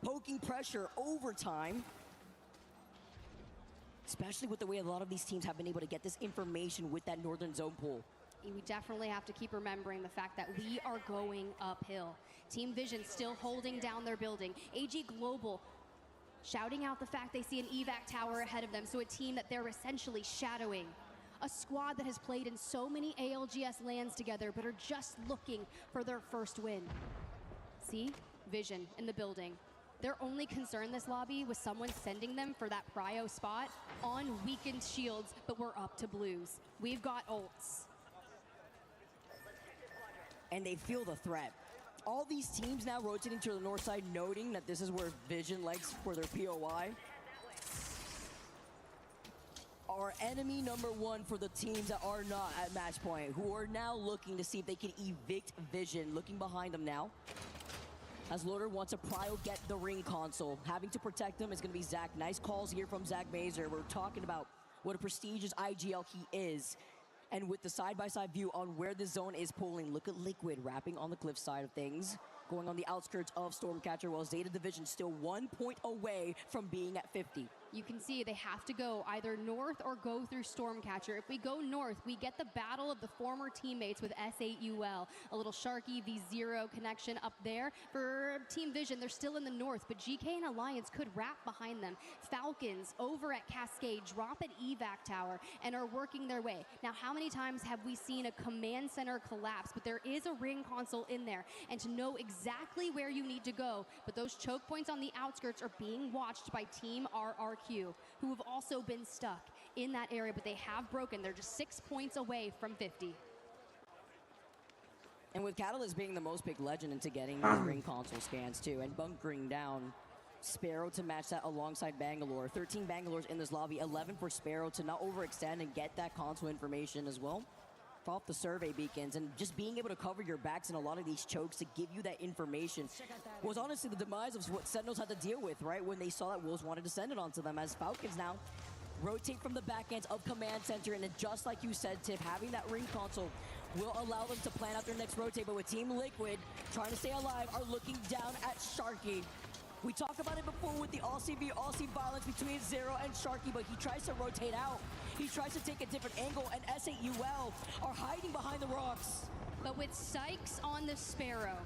S24: poking pressure over time. Especially with the way a lot of these teams have been able to get this information with that Northern Zone pool.
S4: We definitely have to keep remembering the fact that we are going uphill. Team Vision still holding down their building. AG Global shouting out the fact they see an evac tower ahead of them, so a team that they're essentially shadowing. A squad that has played in so many ALGS lands together, but are just looking for their first win. See? Vision in the building. Their only concern this lobby was someone sending them for that prio spot on weakened shields, but we're up to blues. We've got ults.
S24: And they feel the threat. All these teams now rotating to the north side, noting that this is where Vision likes for their POI. Our enemy number 1 for the teams that are not at match point, who are now looking to see if they can evict Vision. Looking behind them now, as Loader wants to prio get the ring console. Having to protect them is going to be Zach. Nice calls here from Zach Mazer. We're talking about what a prestigious IGL he is. And with the side-by-side view on where the zone is pulling, look at Liquid wrapping on the cliff side of things, going on the outskirts of Stormcatcher, while Zeta Division still 1 point away from being at 50.
S4: You can see they have to go either north or go through Stormcatcher. If we go north, we get the battle of the former teammates with S8UL. A little Sharky V0 connection up there. For Team Vision, they're still in the north, but GK and Alliance could wrap behind them. Falcons over at Cascade drop an evac tower and are working their way. Now, how many times have we seen a command center collapse? But there is a ring console in there, and to know exactly where you need to go, but those choke points on the outskirts are being watched by Team RRQ, who have also been stuck in that area, but they have broken. They're just 6 points away from 50.
S24: And with Catalyst being the most picked legend into getting these ring console scans too, and bunkering down Sparrow to match that alongside Bangalore. 13 Bangalores in this lobby, 11 for Sparrow to not overextend and get that console information as well off the survey beacons, and just being able to cover your backs in a lot of these chokes to give you that information was honestly the demise of what Sentinels had to deal with, right, when they saw that Wolves wanted to send it onto them, as Falcons now rotate from the back ends of Command Center, and just like you said, Tip, having that ring console will allow them to plan out their next rotate, but with Team Liquid trying to stay alive are looking down at Sharky. We talked about it before with the Aussie v Aussie violence between Zero and Sharky, but he tries to rotate out. He tries to take a different angle, and S8UL are hiding behind the rocks.
S4: But with Sykes on the Sparrow,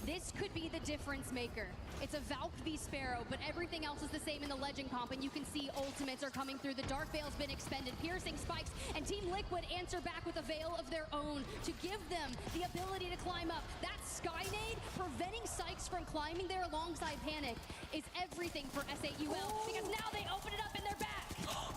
S4: this could be the difference maker. It's a Valk v Sparrow, but everything else is the same in the Legend comp, and you can see ultimates are coming through. The Dark Veil's been expended, piercing spikes, and Team Liquid answer back with a veil of their own to give them the ability to climb up. That Skynade preventing Sykes from climbing there alongside Panic is everything for S8UL, because now they open it up in their back.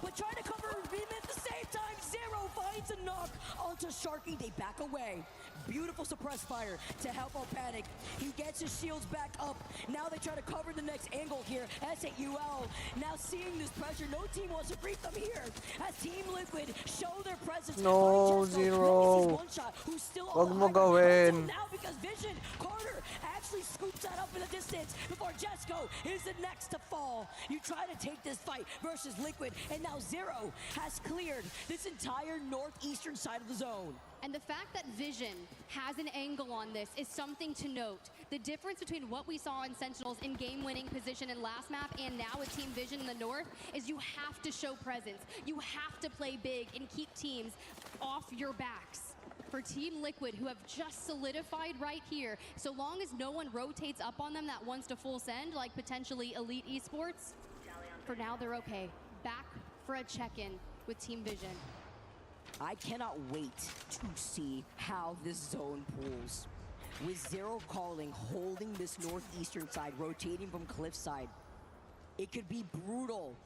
S24: But trying to cover Vim at the same time, Zero finds a knock onto Sharky. They back away. Beautiful suppressed fire to help out Panic. He gets his shields back up. Now they try to cover the next angle here. S8UL now seeing this pressure. No team wants to greet them here as Team Liquid show their presence.
S1: No, Zero.
S24: One shot, who's still
S1: Wag
S24: on
S1: mo
S24: the
S1: gawin.
S24: now because Vision, Carter, actually actually scoops that up in the distance before Jesco is the next to fall. You try to take this fight versus Liquid, and now Zero has cleared this entire northeastern side of the zone.
S4: And the fact that Vision has an angle on this is something to note. The difference between what we saw in Sentinels in game-winning position in last map and now with Team Vision in the north is you have to show presence. You have to play big and keep teams off your backs. For Team Liquid, who have just solidified right here, so long as no one rotates up on them that wants to full send, like potentially Elite Esports, for now they're okay. Back for a check-in with Team Vision.
S24: I cannot wait to see how this zone pulls. With Zero calling, holding this northeastern side, rotating from cliffside, it could be brutal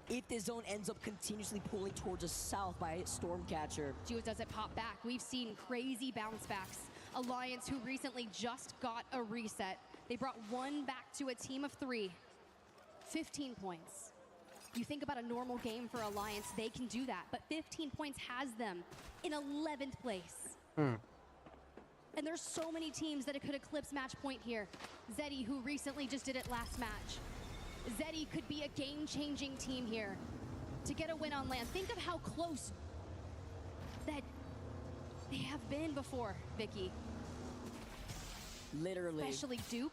S24: if this zone ends up continuously pulling towards the south by Stormcatcher.
S4: Geo does it pop back. We've seen crazy bounce backs. Alliance, who recently just got a reset. They brought one back to a team of 3. 15 points. You think about a normal game for Alliance, they can do that, but 15 points has them in 11th place. And there's so many teams that it could eclipse match point here. Zeddy, who recently just did it last match. Zeddy could be a game-changing team here to get a win on land. Think of how close that they have been before, Vicky.
S24: Literally.
S4: Especially Dupe.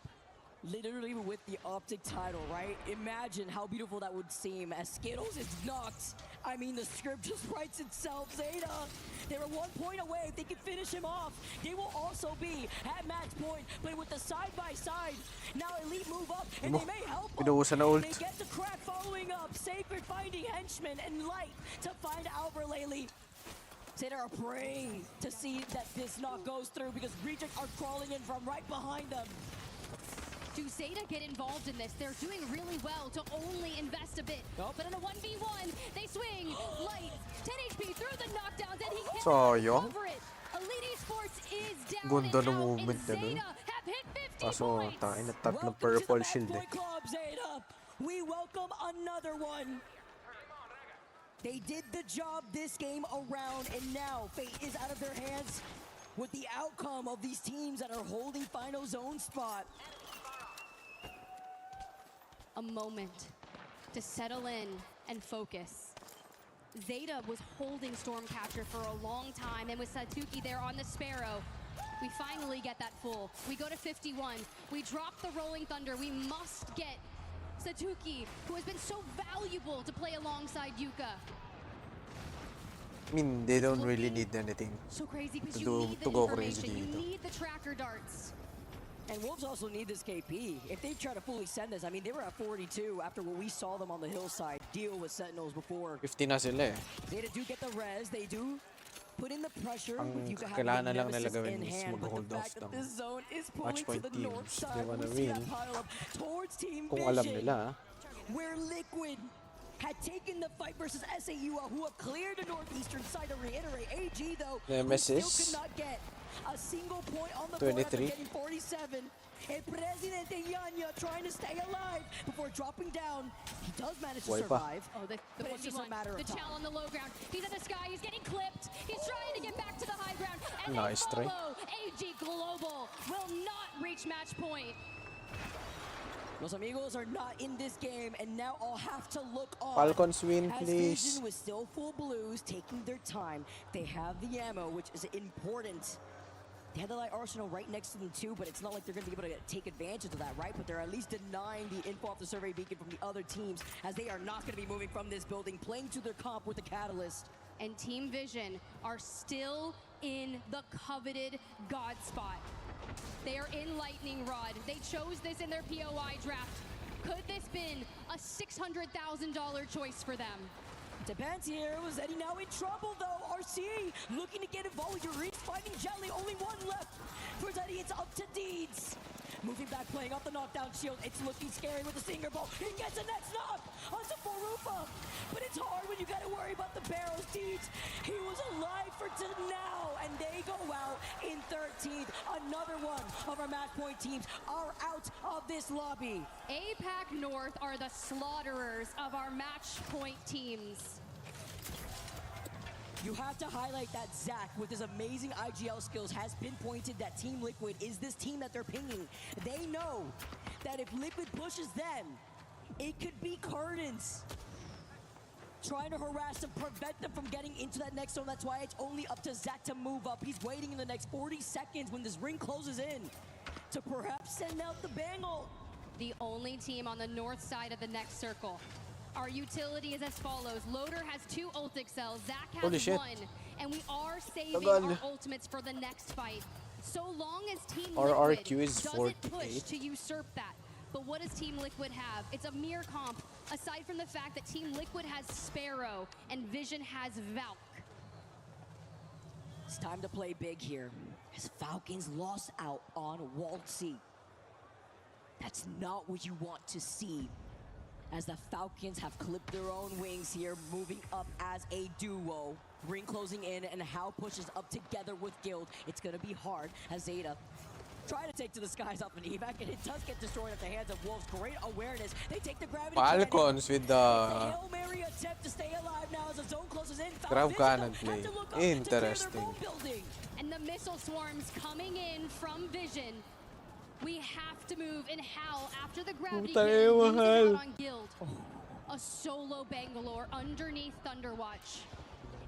S24: Literally with the Optic title, right? Imagine how beautiful that would seem as Skittles is knocked. I mean, the script just writes itself. Zeta, they were 1 point away. If they can finish him off, they will also be at match point. But with the side-by-side, now Elite move up, and they may help them. They get the crack following up. Sacred finding Henchman and Light to find Alberlele. Zeta are praying to see that this knock goes through because Reject are crawling in from right behind them.
S4: Do Zeta get involved in this? They're doing really well to only invest a bit. But in a 1v1, they swing. Light, 10 HP through the knockdowns, and he can't over it. Elite Esports is down
S1: Ganda
S4: and
S1: ng
S4: out,
S1: movement
S4: and
S1: niya dun.
S4: Zeta have hit 50
S1: Kaso,
S4: points.
S1: tangin na tatlong purple shield eh.
S24: Club, Zeta. We welcome another one. They did the job this game around, and now fate is out of their hands with the outcome of these teams that are holding final zone spot.
S4: A moment to settle in and focus. Zeta was holding Stormcatcher for a long time, and with Satuki there on the Sparrow, we finally get that full. We go to 51. We drop the Rolling Thunder. We must get Satuki, who has been so valuable to play alongside Yuka.
S1: I mean, they don't really need anything
S4: So crazy because
S1: to
S4: you
S1: do
S4: need
S1: to
S4: the
S1: go crazy
S4: information. You
S1: dito.
S4: need the tracker darts.
S24: And Wolves also need this KP. If they try to fully send this, I mean, they were at 42 after what we saw them on the hillside deal with Sentinels before.
S1: 50 na sila eh.
S24: Zeta do get the res, they do put in the pressure.
S1: Ang
S24: with Yuka
S1: kailangan na
S24: having
S1: lang
S24: the
S1: nila
S24: nemesis
S1: gawin
S24: in
S1: is
S24: hand, but
S1: mag-hold
S24: the
S1: off
S24: fact that
S1: ng
S24: this zone is pulling
S1: match
S24: to
S1: point
S24: the north
S1: teams. They
S24: side,
S1: wanna
S24: we see that
S1: win.
S24: pile up towards Team
S1: Kung alam
S24: Vision,
S1: nila.
S24: where Liquid had taken the fight versus SAU, who have cleared the northeastern side. To reiterate, AG though, who still
S1: Nemesis.
S24: could not get a single point on the board after
S1: 23.
S24: getting 47. And Presidente Yanya trying to stay alive before dropping down. He does manage to survive.
S4: Oh, the
S24: but it's just a
S4: 1v1.
S24: matter of
S4: The
S24: time.
S4: Chal on the low ground. He's in the sky. He's getting clipped. He's trying to get back to the high ground. And
S1: Nice
S4: they
S1: try.
S4: follow. AG Global will not reach match point.
S24: Los Amigos are not in this game, and now I'll have to look on.
S1: Falcons win,
S24: as
S1: please.
S24: Vision with still full blues, taking their time. They have the ammo, which is important. They had the light arsenal right next to them too, but it's not like they're going to be able to take advantage of that, right? But they're at least denying the info off the survey beacon from the other teams, as they are not going to be moving from this building, playing to their comp with the Catalyst.
S4: And Team Vision are still in the coveted God spot. They are in Lightning Rod. They chose this in their POI draft. Could this been a $600,000 choice for them?
S24: Depends here. Was Eddie now in trouble though? RC looking to get involved. Eureka finding Jelly. Only one left for Eddie. It's up to Deeds. Moving back, playing off the knockdown shield. It's looking scary with the Stinger Bolt. He gets the next knock onto Forupa. But it's hard when you gotta worry about the barrels. Deeds, he was alive for now. And they go out in 13th. Another one of our match point teams are out of this lobby.
S4: APAC North are the slaughterers of our match point teams.
S24: You have to highlight that Zach, with his amazing IGL skills, has pinpointed that Team Liquid is this team that they're pinging. They know that if Liquid pushes them, it could be curtains. Trying to harass them, prevent them from getting into that next zone. That's why it's only up to Zach to move up. He's waiting in the next 40 seconds when this ring closes in to perhaps send out the bangle.
S4: The only team on the north side of the next circle. Our utility is as follows. Loader has 2 ultic cells, Zach has 1, and we are saving our ultimates for the next fight. So long as Team Liquid doesn't push to usurp that. But what does Team Liquid have? It's a mere comp, aside from the fact that Team Liquid has Sparrow and Vision has Valk.
S24: It's time to play big here, as Falcons lost out on Walt C. That's not what you want to see, as the Falcons have clipped their own wings here, moving up as a duo. Ring closing in, and How pushes up together with Guild. It's gonna be hard as Zeta try to take to the skies off an evac, and it does get destroyed at the hands of Wolves. Great awareness. They take the gravity
S1: Falcons with the
S24: Hail Mary attempt to stay alive now as the zone closes in.
S1: grab cannon play. Interesting.
S4: And the missile swarms coming in from Vision. We have to move in Hal after the gravity cannon loses out on Guild. A solo Bangalore underneath Thunderwatch.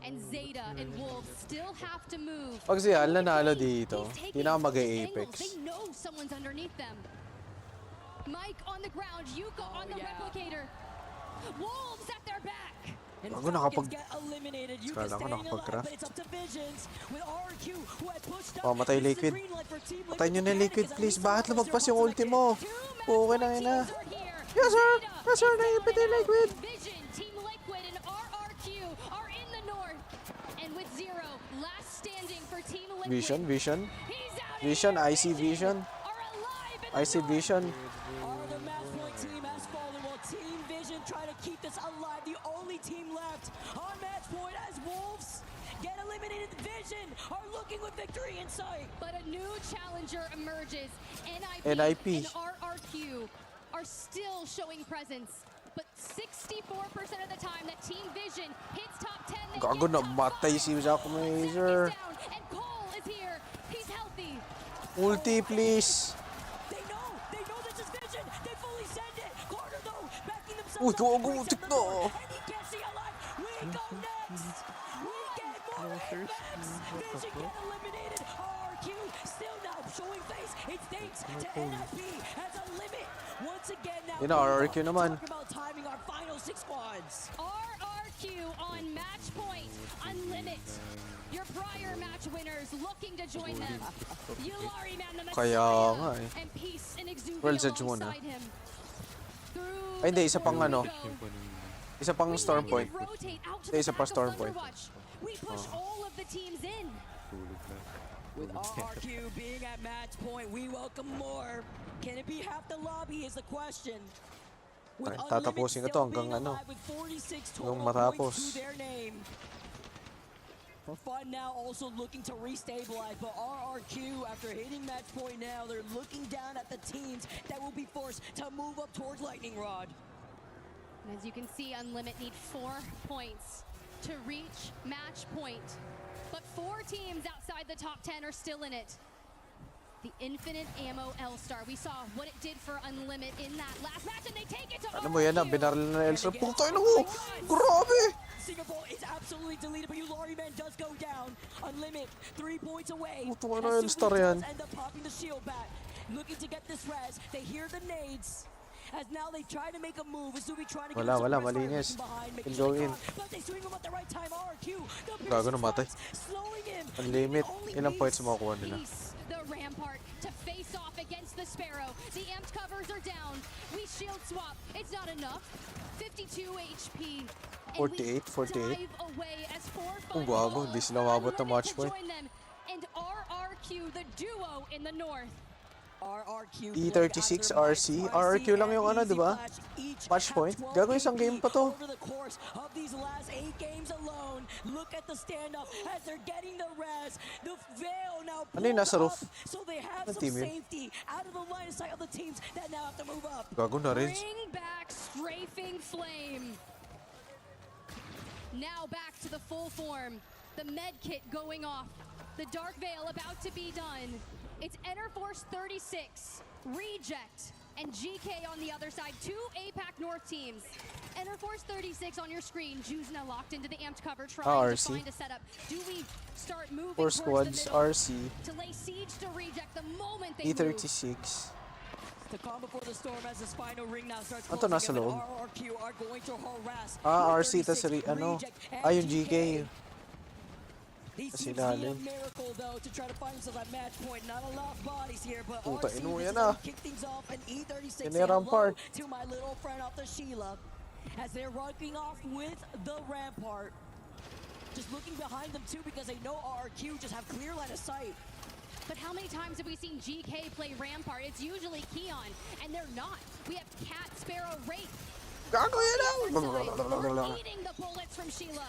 S4: And Zeta and Wolves still have to move.
S1: Pag si Al nanalo dito, hindi na mag-Apex.
S4: They know someone's underneath them. Mike on the ground, Yuka on the replicator. Wolves at their back.
S1: Ako nakapag...
S24: Kala
S1: ko nakapag-craft.
S24: It's up to Visions with RQ who had pushed up.
S1: Oh, matay Liquid. Patay nyo na Liquid, please. Bakit lumagpas yung ulti mo? Okay na yun na. Yes, sir! Yes, sir! Naipit yung Liquid!
S4: Vision, Team Liquid, and RRQ are in the north. And with Zero, last standing for Team Liquid.
S1: Vision. Vision, I see Vision. I see Vision.
S24: The match point team has fallen while Team Vision try to keep this alive. The only team left on match point as Wolves get eliminated. Vision are looking with victory in sight.
S4: But a new challenger emerges. NIP and RRQ are still showing presence. But 64% of the time that Team Vision hits top 10, they
S1: Gago na matay si Zack Major.
S4: and Cole is here. He's healthy.
S1: Ulti, please.
S24: They know this is Vision. They fully send it. Carter though, backing themselves
S1: Uy,
S24: up.
S1: gago, ultik na.
S24: And he can't see alive. We go next. We get more Apex. Vision get eliminated. RRQ still now showing face. It's thanks to NIP as a limit. Once again now.
S1: Yun na, RRQ naman.
S24: Talk about timing our final 6 squads.
S4: RRQ on match point. Unlimit. Your prior match winners looking to join them. Yulari Man, the
S1: Kaya nga eh.
S4: and Peace and Exuvia
S1: World Edge muna.
S4: alongside him.
S1: Ay, hindi. Isa pang ano. Isa pang Storm Point.
S4: Rotate out to
S1: Hindi,
S4: the
S1: isa
S4: back
S1: pa
S4: of
S1: Storm Point.
S4: Thunderwatch. We push all of the teams in.
S24: With RRQ being at match point, we welcome more. Can it be half the lobby is the question. With
S1: Tatapusin ko to hanggang ano. Hanggang matapos.
S24: For fun now, also looking to restabilize, but RRQ, after hitting match point now, they're looking down at the teams that will be forced to move up towards Lightning Rod.
S4: And as you can see, Unlimit need 4 points to reach match point. But 4 teams outside the top 10 are still in it. The Infinite Ammo L-Star. We saw what it did for Unlimit in that last match, and they take it to
S1: Ano mo yan na, binaril na L-Star. Putay na mo! Grabe!
S24: Singapore is absolutely deleted, but Yulari Man does go down. Unlimit, 3 points away.
S1: Puto na L-Star yan.
S24: End up popping the shield back. Looking to get this res. They hear the nades. As now they try to make a move. Azumi trying to get
S1: Wala, malinis. Can go in.
S24: But they swing him at the right time. RQ.
S1: Gago na matay.
S24: Slowing him.
S1: Unlimit. Ilang points makukuha nila?
S4: The Rampart to face off against the Sparrow. The amped covers are down. We shield swap. It's not enough. 52 HP.
S1: 48.
S4: Dive away as
S1: Kung gago, hindi sila mabot na match point.
S4: And RRQ, the duo in the north.
S1: E36 RC. RRQ lang yung ano, di ba? Match point. Gago, isang game pa to.
S24: Over the course of these last 8 games alone, look at the standoff as they're getting the res. The veil now
S1: ano yung nasa roof?
S24: so they have some safety out of the line of sight of the teams that now have to move up.
S1: Gago na rin.
S4: Bring back Strafing Flame. Now back to the full form. The med kit going off. The Dark Veil about to be done. It's Enerforce 36, Reject, and GK on the other side. Two APAC North teams. Enerforce 36 on your screen. Juzna locked into the amped cover, trying to find a setup. Do we start moving
S1: Four
S4: towards
S1: squads,
S4: the middle
S1: RC.
S4: to lay siege to Reject the moment they move?
S1: E36.
S24: The calm before the storm as this final ring now starts
S1: Ano to, nasa
S24: closing in,
S1: loob?
S24: RRQ are going to harass
S1: RC, tas
S24: E36,
S1: ano?
S24: Reject, and
S1: Yung GK.
S24: These
S1: Kasi
S24: teams need a
S1: lalim.
S24: miracle though to try to find themselves at match point. Not a lot of bodies here, but
S1: Puta,
S24: RC
S1: ino,
S24: this
S1: yan
S24: is how
S1: ah.
S24: we kick things off, and E36
S1: Yan
S24: say
S1: yung
S24: hello
S1: Rampart.
S24: to my little friend off the Sheila as they're rocking off with the Rampart. Just looking behind them too because they know RRQ just have clear line of sight.
S4: But how many times have we seen GK play Rampart? It's usually Keon, and they're not. We have Cat, Sparrow, Wraith.
S1: Gago yan
S4: We're eating the bullets from Sheila.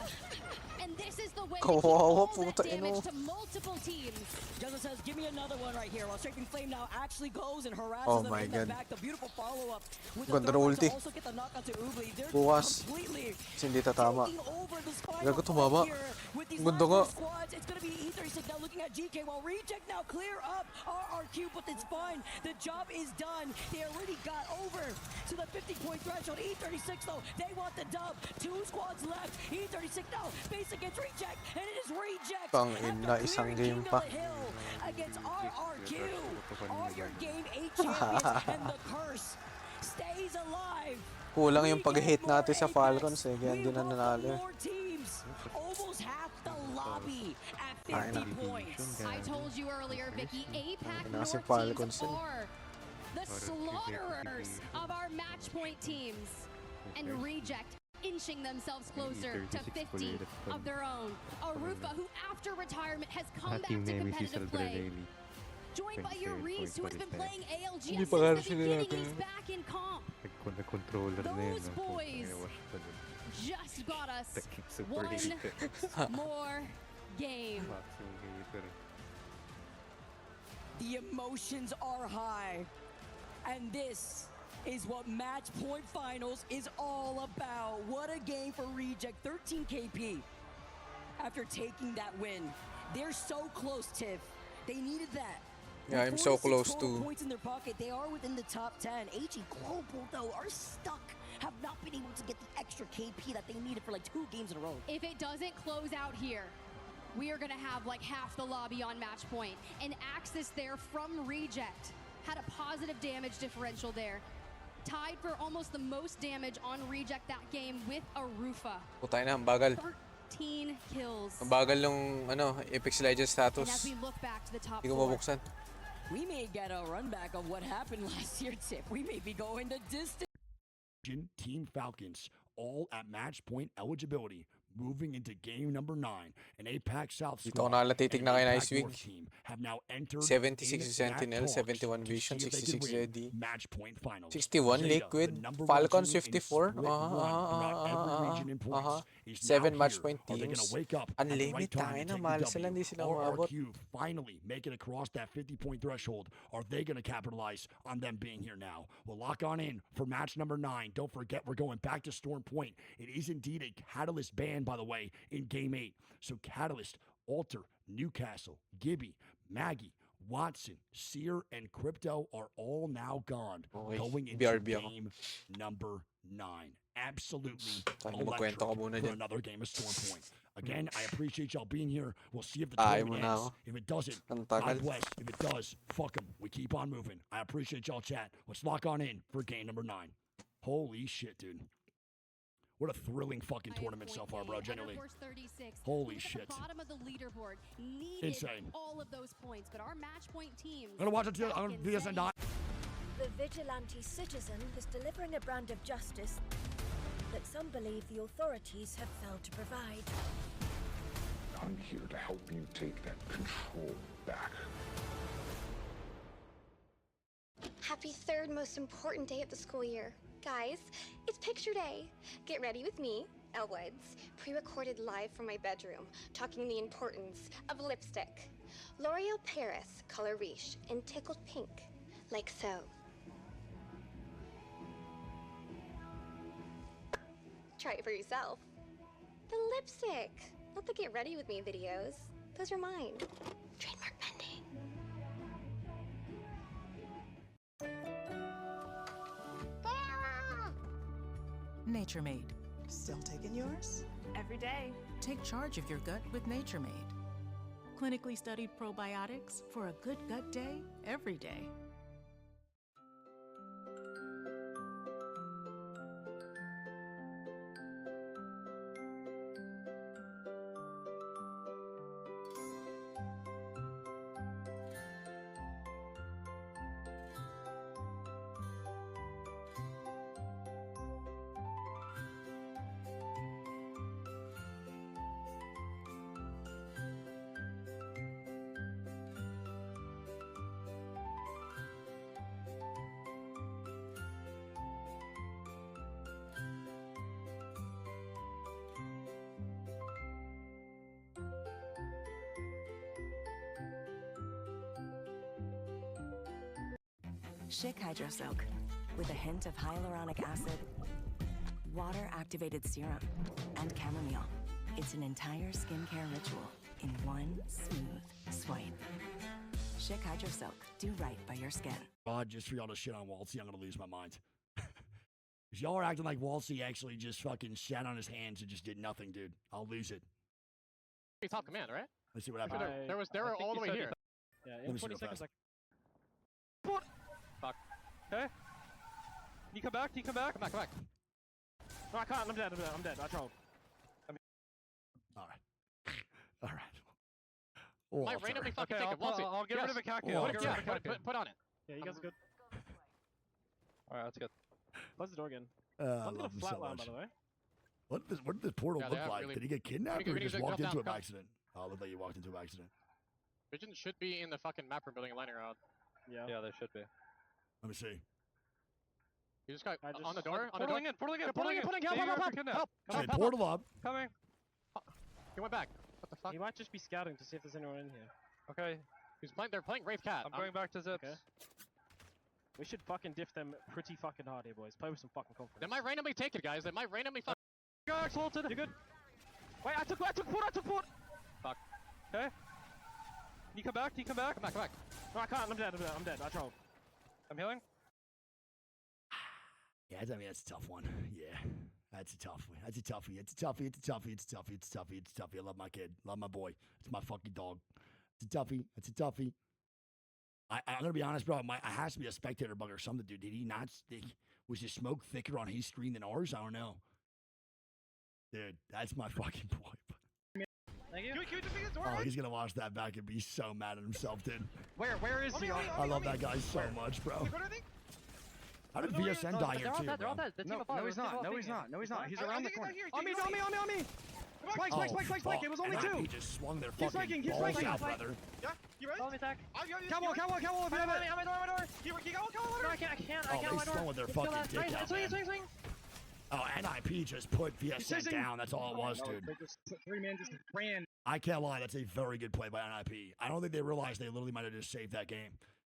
S4: And this is the way to keep
S1: Kawawa,
S4: all that
S1: puta,
S4: damage
S1: ino.
S4: to multiple teams.
S24: Justin says, give me another one right here. While Strafing Flame now actually goes and harasses
S1: Oh
S24: them
S1: my
S24: in the
S1: God.
S24: back. The beautiful follow-up with
S1: Ganda
S24: the
S1: ng
S24: third
S1: ulti.
S24: to also get the knockout to Ubli. They're
S1: Bukas.
S24: completely
S1: Kasi hindi tatama.
S24: taking over this final
S1: Gago,
S24: fight
S1: tumama.
S24: here with these
S1: Ganda
S24: last
S1: nga.
S24: four squads. It's going to be E36 now looking at GK while Reject now clear up RRQ, but it's fine. The job is done. They already got over to the 50-point threshold. E36 though, they want the dub. Two squads left. E36 now face against Reject, and it is Reject.
S1: Tang ina, isang game pa.
S24: Against RRQ. All your game 8 champions, and the curse stays alive.
S1: Kulang yung pag-hit natin sa Falcons eh, kaya hindi na nanalo.
S24: More teams, almost half the lobby at 50 points.
S4: I told you earlier, Vicky, APAC
S1: Nasa
S4: North
S1: Falcons
S4: teams
S1: yun.
S4: are the slaughterers of our match point teams. And Reject inching themselves closer to 50 of their own. Arufa, who after retirement has come back to competitive play. Joined by your Reese, who has been playing ALGS
S1: Hindi
S4: since
S1: pa
S4: the
S1: nga sila
S4: beginning,
S1: natin.
S4: he's back in comp.
S8: Controller na yun.
S4: Those boys just got us one more game.
S24: The emotions are high, and this is what Match Point Finals is all about. What a game for Reject, 13 KP. After taking that win, they're so close, Tiff. They needed that.
S1: Yeah,
S24: With
S1: I'm so
S24: 46
S1: close
S24: total
S1: to-
S24: points in their pocket. They are within the top 10. HE Global, though, are stuck. Have not been able to get the extra KP that they needed for like 2 games in a row.
S4: If it doesn't close out here, we are going to have like half the lobby on match point. And Axis there from Reject had a positive damage differential there. Tied for almost the most damage on Reject that game with Arufa.
S1: Putay na, ang bagal.
S4: 13 kills.
S1: Ang bagal yung Apex Legends
S4: And as
S1: status.
S4: we look back to the top
S1: Hindi ko
S4: 4,
S1: mabuksan.
S24: We may get a run back of what happened last year, Tip. We may be going the distance.
S15: Team Falcons, all at match point eligibility, moving into game number 9. An APAC South
S1: Dito ko
S15: squad
S1: na titignan
S15: and
S1: kay
S15: an
S1: Nice
S15: APAC
S1: Week.
S15: North team have now entered
S1: 76
S15: in that
S1: Sentinel,
S15: talks
S1: 71
S15: to
S1: Vision,
S15: see if they
S1: 66
S15: could win
S1: Zeddy.
S15: match point finals.
S1: 61
S15: Zeta,
S1: Liquid,
S15: the number one
S1: Falcons
S15: team in
S1: 54.
S15: split one throughout every region in points, is now
S1: 7 match
S15: here.
S1: point
S15: Are they
S1: teams.
S15: gonna wake up at the
S1: Unlimit
S15: right time
S1: tayo
S15: and
S1: na,
S15: take
S1: mahal
S15: the
S1: sila,
S15: W?
S1: hindi sila umabot.
S15: RRQ finally make it across that 50-point threshold. Are they going to capitalize on them being here now? We'll lock on in for match number 9. Don't forget, we're going back to Storm Point. It is indeed a Catalyst ban, by the way, in Game 8. So Catalyst, Alter, Newcastle, Gibby, Maggie, Watson, Seer, and Crypto are all now gone.
S1: Okay,
S15: Going into
S1: BRB ako.
S15: game number 9. Absolutely
S1: Tayo,
S15: electric
S1: magkwento ka muna
S15: for
S1: dyan.
S15: another game of Storm Point. Again, I appreciate y'all being here. We'll see if the
S1: Ayaw
S15: tournament
S1: mo na
S15: ends.
S1: ako.
S15: If it doesn't,
S1: Ang
S15: God
S1: tagal.
S15: bless. If it does, fuck them. We keep on moving. I appreciate y'all chat. Let's lock on in for game number 9. Holy shit, dude. What a thrilling fucking tournament so far, bro. Genuinely. Holy shit.
S4: Bottom of the leaderboard needed
S15: Insane.
S4: all of those points, but our match point teams.
S15: I'm gonna watch it too. I'm gonna be SN9.
S11: The vigilante citizen is delivering a brand of justice that some believe the authorities have failed to provide.
S13: I'm here to help you take that control back.
S19: Happy third most important day of the school year. Guys, it's picture day. Get ready with me, Elle Woods, pre-recorded live from my bedroom, talking the importance of lipstick. L'Oreal Paris, color Riche, and tickled pink, like so. Try it for yourself. The lipstick. the Get Ready With Me videos. Those are mine. Trademark pending.
S3: Nature Made. Still taking yours?
S10: Every day.
S3: Take charge of your gut with Nature Made. Clinically studied probiotics for a good gut day every day.
S16: Schick Hydro Soak with a hint of hyaluronic acid, water-activated serum, and chamomile. It's an entire skincare ritual in one smooth swipe. Schick Hydro Soak. Do right by your skin.
S15: God, just for y'all to shit on Waltzy, I'm gonna lose my mind. Because y'all are acting like Waltzy actually just fucking sat on his hands and just did nothing, dude. I'll lose it.
S12: Top command, right?
S15: Let's see what happens.
S12: They were all the way here.
S5: Yeah,
S15: Let me
S5: in
S15: see
S5: 20
S15: real
S5: seconds.
S15: fast.
S12: Fuck. Okay. You come back. Come back. No, I can't. I'm dead. I trolled.
S15: All right. All right.
S12: Might randomly fucking take it. I'll get rid of a khaki. Put on it. Yeah, you guys are good. Alright, that's good. Close the door again.
S15: I
S12: One's
S15: love
S12: gonna
S15: him so
S12: flatline,
S15: much.
S12: by the way.
S15: What did this portal
S12: Yeah, they
S15: look
S12: have
S15: like?
S12: really-
S15: Did he get kidnapped
S12: We
S15: or
S12: need
S15: he
S12: to
S15: just
S12: go
S15: walked
S12: down,
S15: into an
S12: come.
S15: accident? Oh, it looked like he walked into an accident.
S12: Vision should be in the fucking map room building and lining around. Yeah. Yeah, they should be.
S15: Let me see.
S12: You just got on the door. Portaling in. Help!
S15: Okay, portal up.
S12: Coming. He went back. What the fuck? He might just be scouting to see if there's anyone in here. Okay. They're playing Wraith Cat. I'm going back to Zips. Okay. We should fucking diff them pretty fucking hard here, boys. Play with some fucking confidence. They might randomly take it, guys. They might randomly fuck. Guys, halted. You good? Wait, I took port. Fuck. Okay. You come back. Come back. No, I can't. I'm dead. I trolled. I'm healing.
S15: Yeah, I mean, that's a tough one. Yeah, that's a tough one. It's a toughie. I love my kid. Love my boy. It's my fucking dog. It's a toughie. I'm going to be honest, bro. It has to be a spectator bug or something, dude. Did he not? Was his smoke thicker on his screen than ours? I don't know. Dude, that's my fucking boy.
S12: Thank you.
S15: Oh, he's going to watch that back and be so mad at himself, dude.
S12: Where is he?
S15: I love that guy so much, bro. How did VSN die here, too?
S12: They're all dead. No, he's not. He's around the corner. On me. Spike. It was only two.
S15: He just swung their fucking balls out, brother.
S12: Yeah, you ready?
S6: Attack.
S12: Come on, if you have it.
S6: I'm my door.
S12: You go,
S6: No, I can't.
S15: Oh, they swung with their fucking dick out, man.
S6: Swing.
S15: Oh, NIP just put VSN down. That's all it was, dude.
S12: Three men just ran.
S15: I can't lie. That's a very good play by NIP. I don't think they realized they literally might have just saved that game.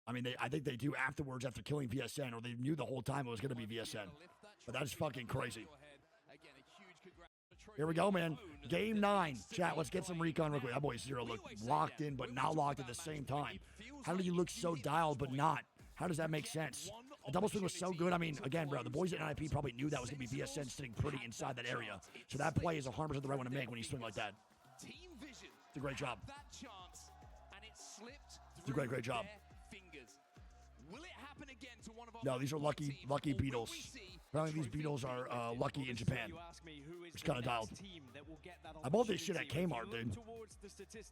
S15: I mean, I think they do afterwards after killing VSN, or they knew the whole time it was going to be VSN. But that's fucking crazy. Here we go, man. Game 9. Chat, let's get some recon real quick. That boy Zero looked locked in, but not locked at the same time. How do you look so dialed, but not? How does that make sense? A double swing was so good. I mean, again, bro, the boys at NIP probably knew that was going to be VSN sitting pretty inside that area. So that play is 100% the right one to make when you swing like that. It's a great job. It's a great job. No, these are lucky Beatles. Apparently these Beatles are lucky in Japan. It's kind of dialed. I bought this shit at Kmart, dude.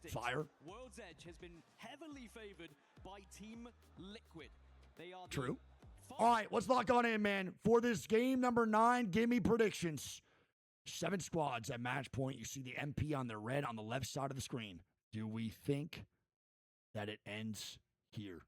S15: Fire.
S18: World's Edge has been heavily favored by Team Liquid. They are
S15: True. All right, let's lock on in, man. For this game number 9, give me predictions. 7 squads at match point. You see the MP on the red on the left side of the screen. Do we think that it ends here?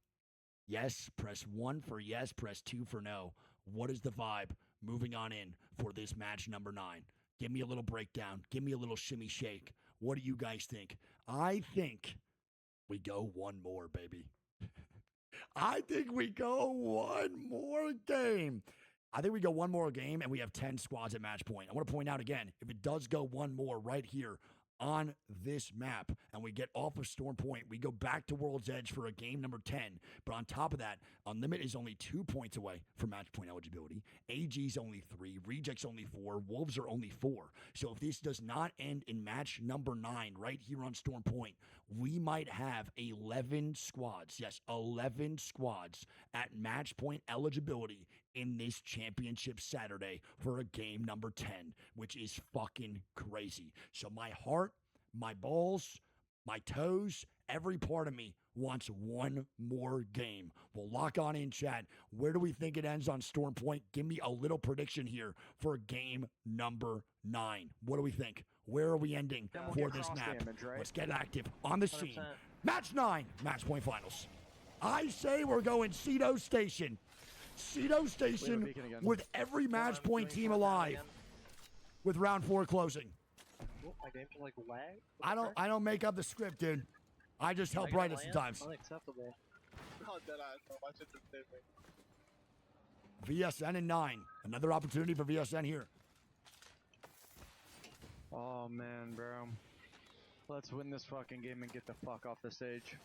S15: Yes, press 1 for yes, press 2 for no. What is the vibe moving on in for this match number 9? Give me a little breakdown. Give me a little shimmy shake. What do you guys think? I think we go one more, baby. I think we go one more game. I think we go one more game, and we have 10 squads at match point. I want to point out again, if it does go one more right here, on this map and we get off of Storm Point, we go back to World's Edge for a game number 10. But on top of that, Unlimited is only 2 points away from match point eligibility. AG's only 3, Reject's only 4, Wolves are only 4. So if this does not end in match number 9 right here on Storm Point, we might have 11 squads, yes, 11 squads at match point eligibility in this championship Saturday for a game number 10, which is fucking crazy. So my heart, my balls, my toes, every part of me wants one more game. We'll lock on in chat. Where do we think it ends on Storm Point? Give me a little prediction here for game number 9. What do we think? Where are we ending for this map? Let's get active on the scene.
S12: 100%.
S15: Match 9, match point finals. I say we're going Cedo Station. Cedo Station with every match point team alive with round 4 closing.
S12: Oh, my game can like lag.
S15: I don't make up the script, dude. I just help write it sometimes.
S12: Unacceptable.
S15: VSN in 9. Another opportunity for VSN here.
S2: Oh man, bro. Let's win this fucking game and get the fuck off the stage.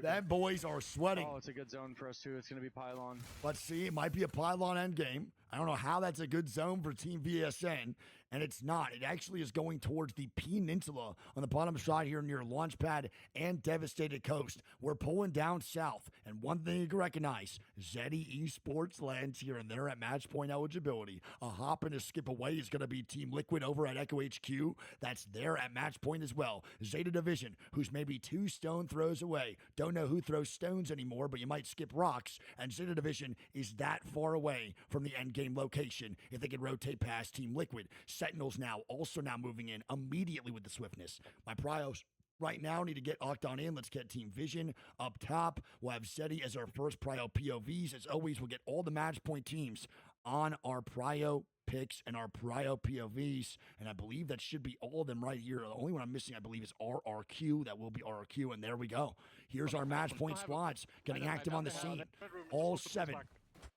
S15: Them boys are sweating.
S2: Oh, it's a good zone for us too. It's gonna be pylon.
S15: Let's see. It might be a pylon end game. I don't know how that's a good zone for Team VSN, and it's not. It actually is going towards the peninsula on the bottom side here near Launchpad and Devastated Coast. We're pulling down south, and one thing you can recognize, Zeddy Esports lands here, and they're at match point eligibility. A hop and a skip away is going to be Team Liquid over at Echo HQ. That's there at match point as well. Zeta Division, who's maybe 2 stone throws away. Don't know who throws stones anymore, but you might skip rocks, and Zeta Division is that far away from the end game location if they can rotate past Team Liquid. Sentinels now also moving in immediately with the swiftness. My prios right now need to get Octon in. Let's get Team Vision up top. We'll have Zeddy as our first prio POVs. As always, we'll get all the match point teams on our prio picks and our prio POVs, and I believe that should be all of them right here. The only one I'm missing, I believe, is RRQ. That will be RRQ, and there we go. Here's our match point squads getting active on the scene. All 7.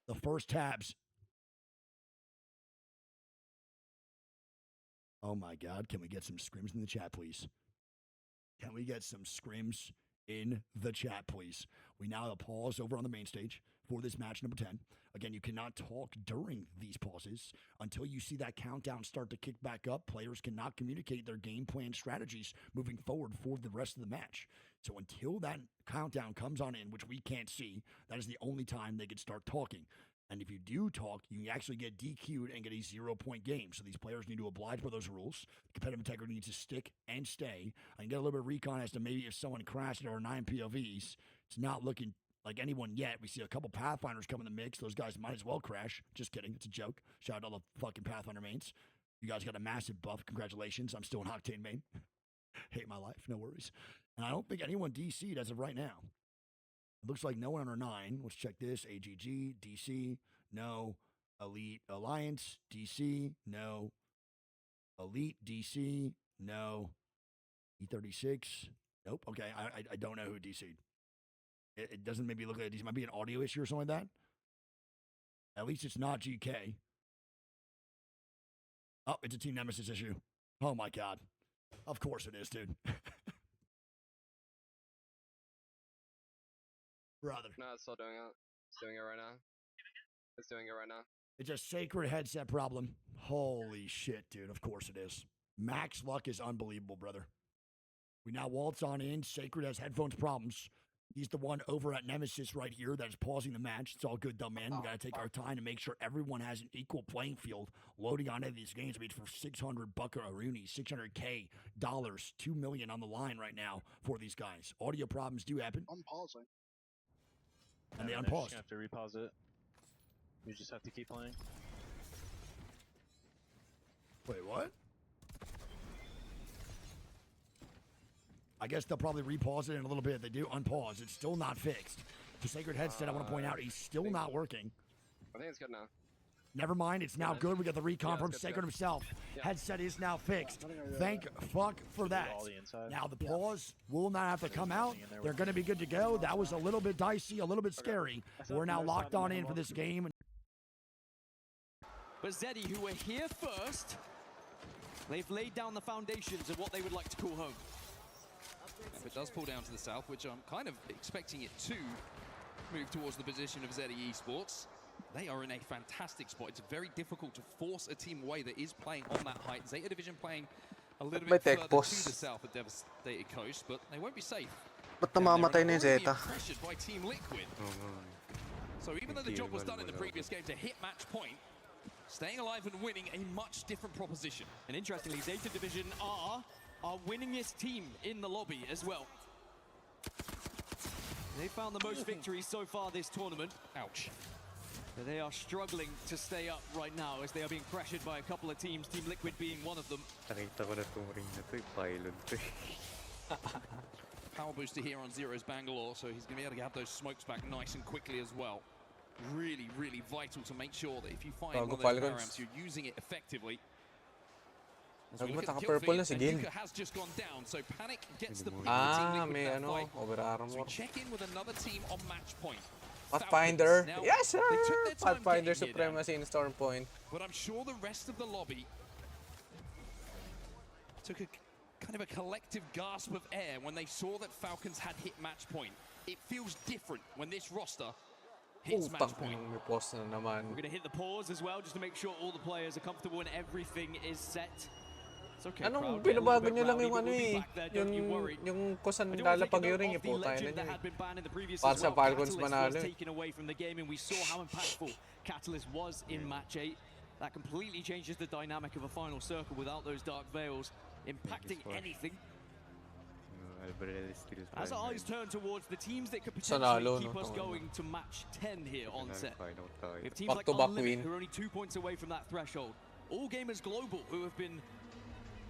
S15: The first tabs. Oh my God, can we get some scrims in the chat, please? Can we get some scrims in the chat, please? We now have a pause over on the main stage for this match number 10. Again, you cannot talk during these pauses until you see that countdown start to kick back up. Players cannot communicate their game plan strategies moving forward for the rest of the match. So until that countdown comes on in, which we can't see, that is the only time they can start talking. And if you do talk, you actually get DQ'd and get a 0-point game. So these players need to oblige by those rules. Competitive integrity needs to stick and stay. I can get a little bit of recon as to maybe if someone crashed at our 9 POVs. It's not looking like anyone yet. We see a couple Pathfinders come in the mix. Those guys might as well crash. Just kidding. It's a joke. Shout out to all the fucking Pathfinder mains. You guys got a massive buff. Congratulations. I'm still an Octane main. Hate my life. No worries. And I don't think anyone DC'd as of right now. It looks like no one under 9. Let's check this. AGG, DC, no. Elite Alliance, DC, no. Elite, DC, no. E36, nope. Okay, I don't know who DC'd. It doesn't maybe look like DC. Might be an audio issue or something like that. At least it's not GK. Oh, it's a Team Nemesis issue. Oh my God. Of course it is, dude. Brother.
S10: No, it's still doing it. It's doing it right now. It's doing it right now.
S15: It's a sacred headset problem. Holy shit, dude. Of course it is. Max luck is unbelievable, brother. We now waltz on in. Sacred has headphones problems. He's the one over at Nemesis right here that is pausing the match. It's all good, dumb man. We got to take our time to make sure everyone has an equal playing field. Loading onto these games, I mean, for 600 buckaroonies, $600K, $2 million on the line right now for these guys. Audio problems do happen.
S9: I'm pausing.
S15: And they
S2: You're
S15: unpaused.
S2: just gonna have to repause it. You just have to keep playing.
S15: Wait, what? I guess they'll probably repause it in a little bit. They do unpause. It's still not fixed. The Sacred headset, I want to point out, is still not working.
S10: I think it's good now.
S15: Never mind, it's now good. We got the recon from
S10: it's good to
S15: Sacred
S10: go.
S15: himself.
S10: Yeah.
S15: Headset is now fixed. Thank fuck for that. Now the pause will not have to come out. They're going to be good to go. That was a little bit dicey, a little bit scary. We're now locked on in for this game.
S17: But Zeddy, who were here first,
S14: They've laid down the foundations of what they would like to call home.
S20: If it does pull down to the south, which I'm kind of expecting it to move towards the position of ZE Esports, they are in a fantastic spot. It's very difficult to force a team away that is playing on that height. Zeta Division playing a little bit further to the south of Devastated Coast, but they won't be safe.
S1: Ba't namamatay na yung Zeta?
S20: Pressured by Team Liquid. So even though the job was done in the previous game to hit match point, staying alive and winning a much different proposition.
S14: And interestingly, Zeta Division are our winningest team in the lobby as well. They found the most victories so far this tournament.
S20: Ouch.
S14: But they are struggling to stay up right now as they are being pressured by a couple of teams, Team Liquid being one of them.
S8: Nakita ko na itong ring na to, pylon to.
S20: Power booster here on Zero's Bangalore, so he's going to be able to have those smokes back nice and quickly as well. Really, really vital to make sure that if you find one of those power amps, you're using it effectively. As we look at the kill feed, Nuka has just gone down, so Panic gets the point for Team Liquid in that fight. So we check in with another team on match point.
S1: Pathfinder.
S20: Now,
S1: Yes, sir!
S20: they took their time
S1: Pathfinder
S20: getting here
S1: supremacy in Storm Point.
S20: But I'm sure the rest of the lobby took a kind of a collective gasp of air when they saw that Falcons had hit match point. It feels different when this roster hits match point.
S14: We're going to hit the pause as well, just to make sure all the players are comfortable and everything is set. Okay,
S1: anong binabago nyo lang yung ano eh, yung kusan lalapag yung ring eh, putay na nyo eh. Para sa Falcons manalo eh.
S14: Taken away from the game, and we saw how impactful Catalyst was in match 8. That completely changes the dynamic of a final circle without those dark veils impacting anything. As our eyes turn towards the teams that could potentially keep us going to match 10 here on set. We have teams like Unlimited who are only 2 points away from that threshold. All Gamers Global who have been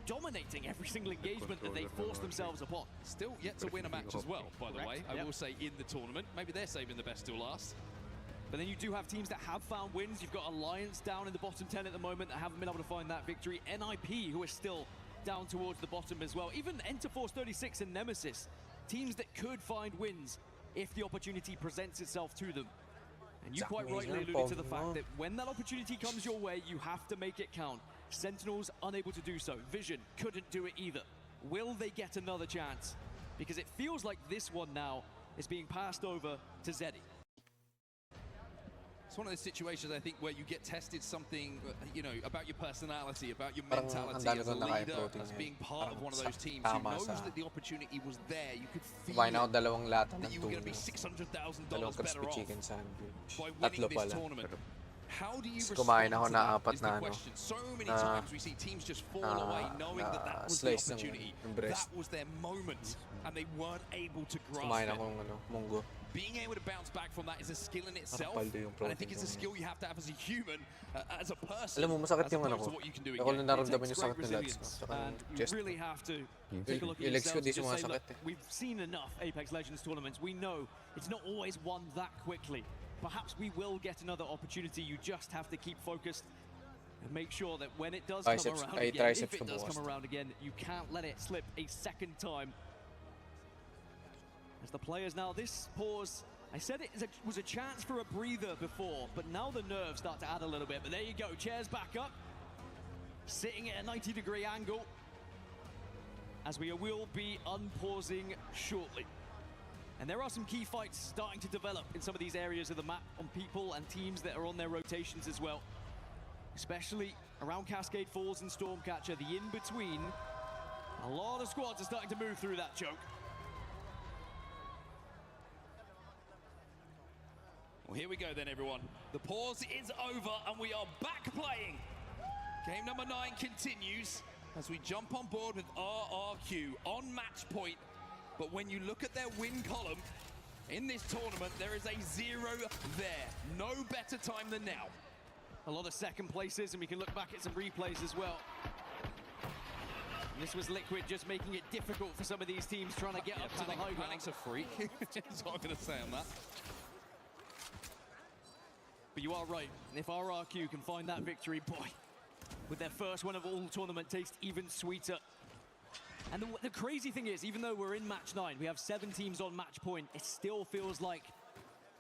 S14: dominating every single engagement that they force themselves upon.
S20: Still yet to win a match as well, by the way, I will say, in the tournament. Maybe they're saving the best till last.
S14: But then you do have teams that have found wins. You've got Alliance down in the bottom 10 at the moment that haven't been able to find that victory. NIP, who are still down towards the bottom as well. Even Enter Force 36 and Nemesis, teams that could find wins if the opportunity presents itself to them. And you quite rightly alluded to the fact that when that opportunity comes your way, you have to make it count. Sentinels unable to do so. Vision couldn't do it either. Will they get another chance? Because it feels like this one now is being passed over to Zeddy.
S20: It's one of those situations, I think, where you get tested something, you know, about your personality, about your mentality as a leader, as being part of one of those teams who knows that the opportunity was there. You could feel that you were going to be $600,000 better off by winning this tournament. How do you respond to that is the question. So many times we see teams just fall away knowing that that was the opportunity. That was their moment, and they weren't able to grasp it. Being able to bounce back from that is a skill in itself, and I think it's a skill you have to have as a human, as a person,
S1: alam mo, masakit
S14: as
S1: yung ano
S14: opposed
S1: ko.
S14: to what you can do in
S1: Ako
S14: game.
S1: na naramdaman
S14: It
S1: yung
S14: takes
S1: sakit
S14: great
S1: ng legs ko.
S14: resilience,
S1: Saka
S14: and
S1: yung
S14: you
S1: chest.
S14: really have to take a look at
S1: Yung legs ko
S14: yourselves
S1: di
S14: and just say, look,
S1: sumasakit eh.
S14: we've seen enough Apex Legends tournaments. We know it's not always won that quickly. Perhaps we will get another opportunity. You just have to keep focused and make sure that when it does come around again, if it does come around again, you can't let it slip a second time. As the players now, this pause, I said it was a chance for a breather before, but now the nerves start to add a little bit. But there you go, chairs back up, sitting at a 90-degree angle, as we will be unpausing shortly. And there are some key fights starting to develop in some of these areas of the map on people and teams that are on their rotations as well. Especially around Cascade Falls and Stormcatcher, the in-between. A lot of squads are starting to move through that choke.
S20: Well, here we go then, everyone. The pause is over, and we are back playing. Game number 9 continues as we jump on board with RRQ on match point. But when you look at their win column in this tournament, there is a 0 there. No better time than now.
S14: A lot of second places, and we can look back at some replays as well. And this was Liquid just making it difficult for some of these teams trying to get up to the high ground.
S20: Panic's a freak. That's what I'm going to say on that.
S14: But you are right. If RRQ can find that victory, boy, with their first one of all tournament, taste even sweeter. And the crazy thing is, even though we're in match 9, we have 7 teams on match point, it still feels like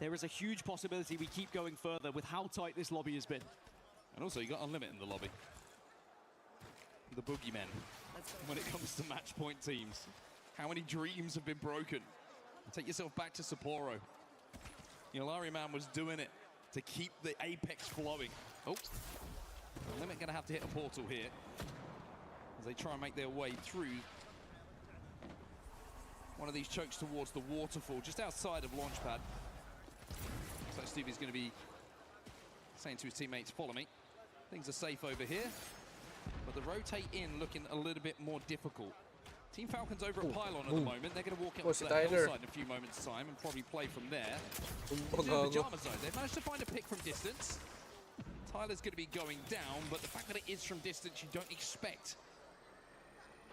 S14: there is a huge possibility we keep going further with how tight this lobby has been.
S20: And also, you got Unlimited in the lobby. the boogeymen when it comes to match point teams. How many dreams have been broken? Take yourself back to Sapporo. Ilariman was doing it to keep the Apex flowing. Oh, Limit gonna have to hit a portal here as they try and make their way through one of these chokes towards the waterfall, just outside of Launchpad. So Stevie's gonna be saying to his teammates, follow me. Things are safe over here, but the rotate in looking a little bit more difficult. Team Falcons over at Pylon at the moment. They're going to walk out to that hillside in a few moments' time and probably play from there. Pajama zone. They've managed to find a pick from distance. Tyler's going to be going down, but the fact that it is from distance, you don't expect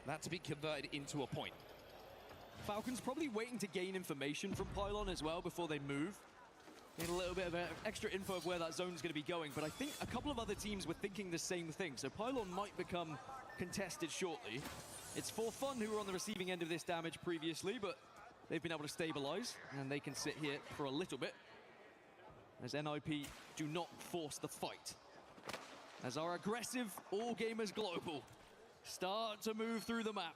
S20: that to be converted into a point.
S14: Falcons probably waiting to gain information from Pylon as well before they move. Need a little bit of extra info of where that zone's going to be going, but I think a couple of other teams were thinking the same thing, so Pylon might become contested shortly. It's For Fun who were on the receiving end of this damage previously, but they've been able to stabilize, and they can sit here for a little bit as NIP do not force the fight. As our aggressive All Gamers Global start to move through the map.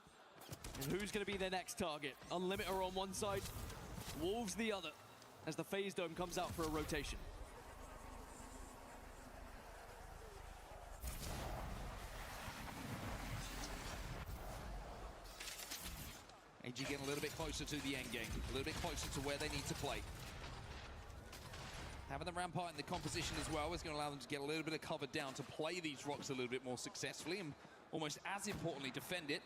S14: And who's going to be their next target? Unlimiter on one side, Wolves the other, as the Phase Dome comes out for a rotation.
S20: AG getting a little bit closer to the end game, a little bit closer to where they need to play. Having the Rampart in the composition as well is going to allow them to get a little bit of cover down to play these rocks a little bit more successfully, and almost as importantly, defend it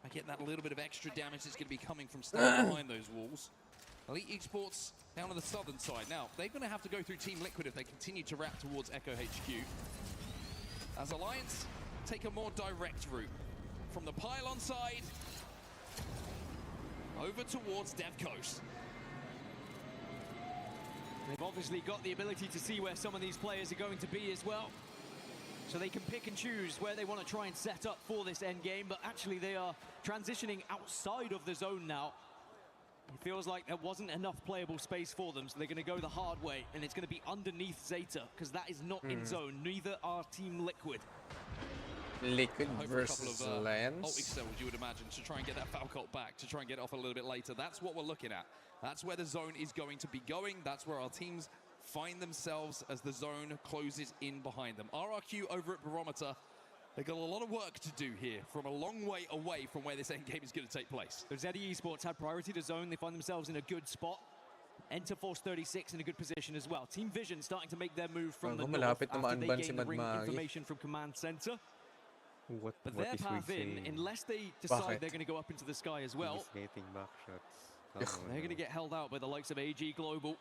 S20: by getting that little bit of extra damage that's going to be coming from standing behind those walls. Elite Esports down on the southern side. Now, they're going to have to go through Team Liquid if they continue to wrap towards Echo HQ. As Alliance take a more direct route from the Pylon side over towards Dev Coast.
S14: They've obviously got the ability to see where some of these players are going to be as well. So they can pick and choose where they want to try and set up for this end game, but actually they are transitioning outside of the zone now. It feels like there wasn't enough playable space for them, so they're going to go the hard way, and it's going to be underneath Zeta, because that is not in zone. Neither are Team Liquid.
S1: Liquid versus Lens.
S20: Ulti cells, you would imagine, to try and get that Falcon back, to try and get it off a little bit later. That's what we're looking at. That's where the zone is going to be going. That's where our teams find themselves as the zone closes in behind them. RRQ over at Barometer, they've got a lot of work to do here from a long way away from where this end game is going to take place.
S14: So ZE Esports had priority to zone. They find themselves in a good spot. Enter Force 36 in a good position as well. Team Vision starting to make their move from the north after they gain the ring information from Command Center.
S8: But
S14: their path in, unless they decide they're going to go up into the sky as well, they're going to get held out by the likes of AG Global.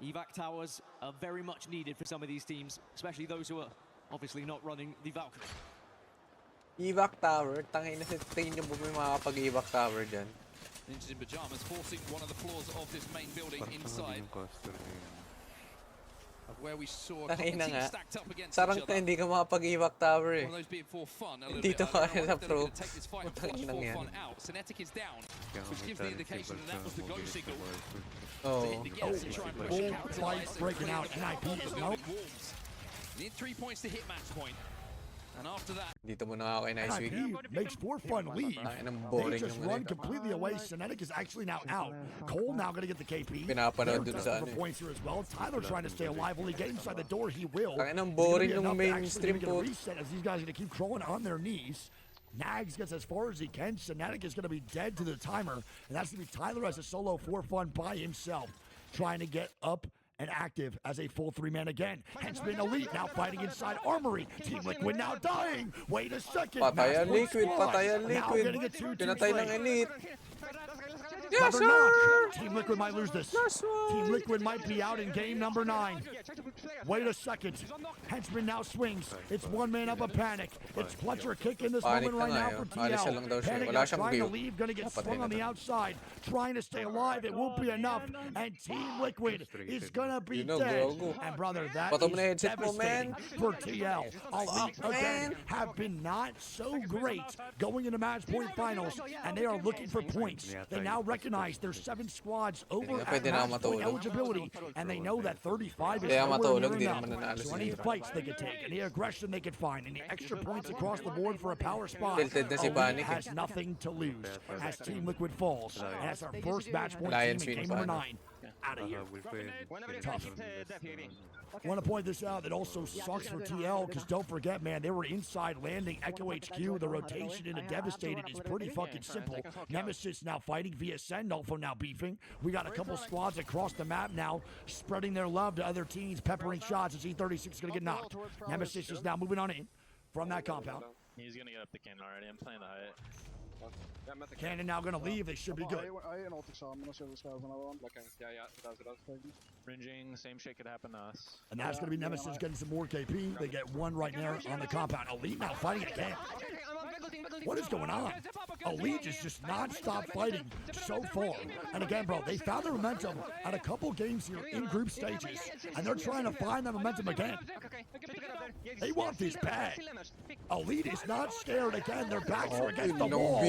S14: Evac towers are very much needed for some of these teams, especially those who are obviously not running the Valkyrie.
S1: Evac tower, tangin na sa tingin niyo po may makakapag-evac tower dyan.
S20: Ninjas in pajamas forcing one of the floors of this main building inside. Of where we saw a couple teams stacked up against
S1: Sarang
S20: each other.
S1: hindi ka makapag-evac tower eh.
S20: One of those being for fun a little
S1: Dito
S20: bit. I
S1: ka
S20: don't know
S1: sa
S20: if they're
S1: pro.
S20: going to take this fight and force for fun out. Synetic is down, which gives the indication that that was the go signal.
S15: Full fight breaking out. NIP is no.
S20: Need 3 points to hit match point. And after that,
S1: Dito muna ako kay Nice Week.
S15: NIP makes For Fun leave. They just run completely away. Synetic is actually now out. Cole now going to get the KP.
S1: Pinapanood dun sa
S15: for points here as well. Tyler trying to stay alive. Will he get inside the door? He will.
S1: Ang boring ng mainstream
S15: po. Reset as these guys are going to keep crawling on their knees. Nags gets as far as he can. Synetic is going to be dead to the timer. And that's going to be Tyler as a solo For Fun by himself. Trying to get up and active as a full 3-man again. Henchman Elite now fighting inside Armory. Team Liquid now dying. Wait a second.
S1: Patayan Liquid, patayan
S15: Now
S1: Liquid.
S15: getting a 2-2
S1: Pinatay ng Elite.
S15: Yes, sir! Team Liquid might lose this. Team Liquid might be out in game number 9. Wait a second. Henchman now swings. It's one man up a Panic. It's Fletcher kicking this moment right now for TL. Panic now trying to leave, going to get swung on the outside. Trying to stay alive. It won't be enough. And Team Liquid is going to be dead. And brother, that is devastating for TL. Elite again have been not so great going into match point finals. And they are looking for points. They now recognize there's 7 squads over at match point eligibility, and they know that 35 is nowhere here and now. So any fights they could take, any aggression they could find, any extra points across the board for a power spot, Elite has nothing to lose as Team Liquid falls. And that's our first match point team in game number 9. Out of here. Tough. Want to point this out, that also sucks for TL, because don't forget, man, they were inside landing Echo HQ. The rotation into Devastated is pretty fucking simple. Nemesis now fighting via Send, also now beefing. We got a couple squads across the map now, spreading their love to other teams, peppering shots as E36 is going to get knocked. Nemesis is now moving on in from that compound.
S12: He's going to get up the cannon already. I'm playing the height.
S15: Cannon now going to leave. They should be good.
S12: Ringing, same shit could happen to us.
S15: And that's going to be Nemesis getting some more KP. They get one right there on the compound. Elite now fighting again. What is going on? Elite is just non-stop fighting so far. And again, bro, they found their momentum at a couple games here in group stages. And they're trying to find that momentum again. They want this bad. Elite is not scared again. Their backs are against the wall.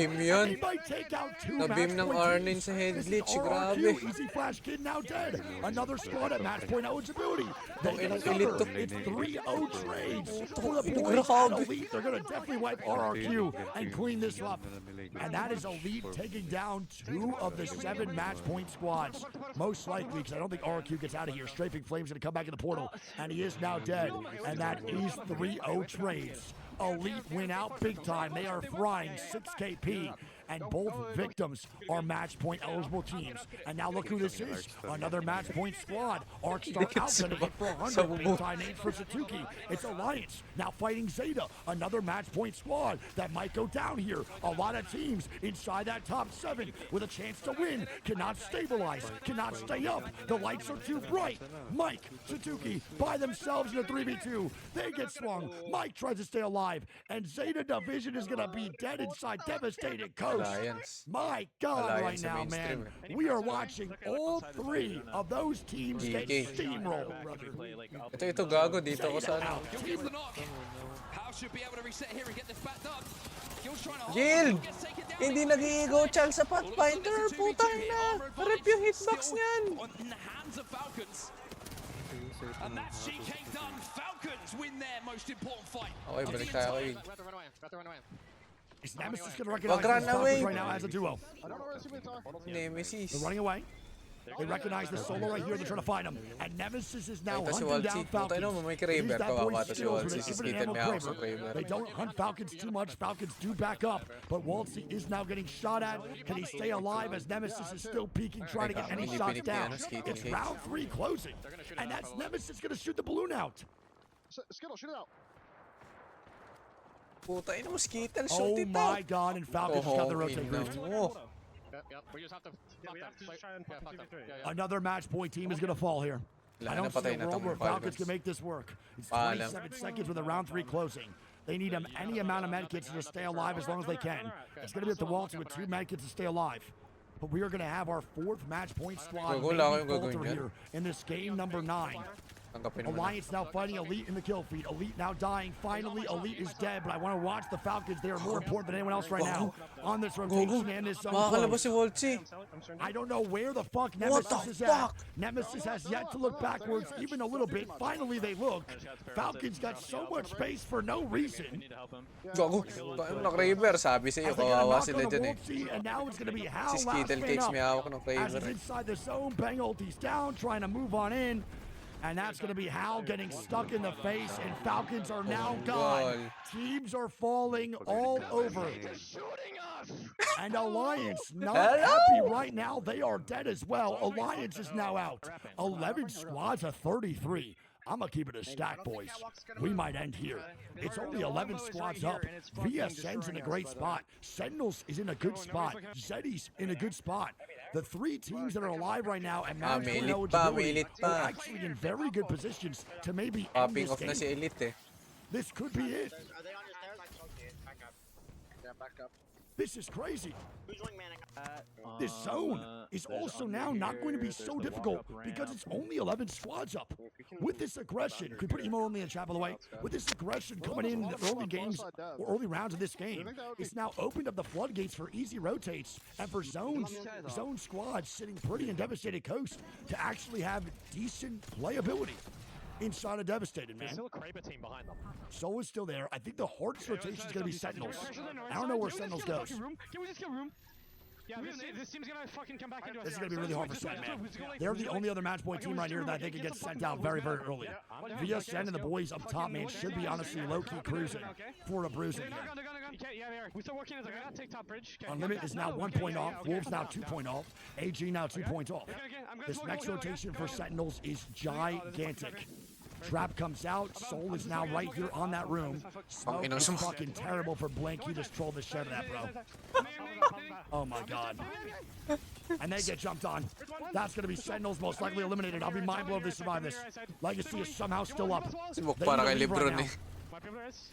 S15: They might take out 2 match point teams. This is RRQ. Easy Flash Kid now dead. Another squad at match point eligibility. They get another. It's 3-0 trades for the boys at Elite. They're going to definitely wipe RRQ and clean this up. And that is Elite taking down 2 of the 7 match point squads. Most likely, because I don't think RRQ gets out of here. Strafing Flame's going to come back in the portal. And he is now dead. And that is 3-0 trades. Elite win out big time. They are frying 6 KP. And both victims are match point eligible teams. And now look who this is. Another match point squad. Arcstar out going to hit for 100. Big time name for Satuki. It's Alliance now fighting Zeta. Another match point squad that might go down here. A lot of teams inside that top 7 with a chance to win. Cannot stabilize. Cannot stay up. The lights are too bright. Mike, Satuki by themselves in a 3v2. They get swung. Mike tries to stay alive. And Zeta Division is going to be dead inside Devastated Coast. My God, right now, man, we are watching all 3 of those teams get steamrolled.
S1: Ito gago dito ko sa ano. Yield! Hindi nag-i-ego Charles sa Pathfinder. Putang na! Rip yung hitbox niyan.
S14: And that's GK done. Falcons win their most important fight.
S1: Okay, balik tayo kay.
S15: Is Nemesis going to recognize the Falcons right now as a duo?
S1: Nemesis.
S15: They're running away. They recognize the solo right here. They're trying to find him. And Nemesis is now hunting down Falcons. Use that boy's skills with an even ammo Kraber. They don't hunt Falcons too much. Falcons do back up. But Waltzy is now getting shot at. Can he stay alive as Nemesis is still peeking, trying to get any shots down? It's round 3 closing. And that's Nemesis going to shoot the balloon out.
S9: Skittle, shoot it out.
S15: Oh my God, and Falcons got the rotate grouped. Another match point team is going to fall here. I don't see a world where Falcons can make this work. It's 27 seconds with a round 3 closing. They need any amount of medkits to stay alive as long as they can. It's going to be at the Waltzy with 2 medkits to stay alive. But we are going to have our 4th match point squad falter here in this game number 9. Alliance now fighting Elite in the kill feed. Elite now dying. Finally, Elite is dead, but I want to watch the Falcons. They are more important than anyone else right now on this rotation and this zone. I don't know where the fuck Nemesis is at. Nemesis has yet to look backwards even a little bit. Finally, they look. Falcons got so much space for no reason.
S1: Naka-River, sabi sa'yo, kawawa sila dyan eh.
S15: And now it's going to be Hal
S1: Si Skittle Cakes may hawak ng
S15: as
S1: River.
S15: he's inside the zone. Bang ulti's down, trying to move on in. And that's going to be Hal getting stuck in the face, and Falcons are now gone. Teams are falling all over. And Alliance not happy right now. They are dead as well. Alliance is now out. 11 squads of 33. I'm going to keep it a stack, boys. We might end here. It's only 11 squads up. VSN's in a great spot. Sentinels is in a good spot. Zeddy's in a good spot. The 3 teams that are alive right now and management eligibility are actually in very good positions to maybe end this game. This could be it. This is crazy. This zone is also now not going to be so difficult because it's only 11 squads up. With this aggression, could we put emo only in chat, by the way? With this aggression coming in the early games or early rounds of this game, it's now opened up the floodgates for easy rotates and for zone squads sitting pretty in Devastated Coast to actually have decent playability. inside of Devastated,
S12: There's
S15: man.
S12: still a Kraber team behind them.
S15: Soul is still there. I think the hardest rotation is going to be Sentinels. I don't know where Sentinels goes.
S12: Can we just get room? Yeah, this team's gonna fucking come back into
S15: This is going to be really hard for Sen, man. They're the only other match point team right here that I think can get sent out very, very early. VSN and the boys up top, man, should be honestly low-key cruising for a bruising here.
S12: We're still working as I gotta take top bridge.
S15: Unlimited is now 1 point off. Wolves now 2 point off. AG now 2 points off. This next rotation for Sentinels is gigantic. Trap comes out. Soul is now right here on that room. Smoke is fucking terrible for Blink. He just trolled the shit out of that, bro. Oh my god. And they get jumped on. That's going to be Sentinels most likely eliminated. I'll be mind blown if they survive this. Legacy is somehow still up.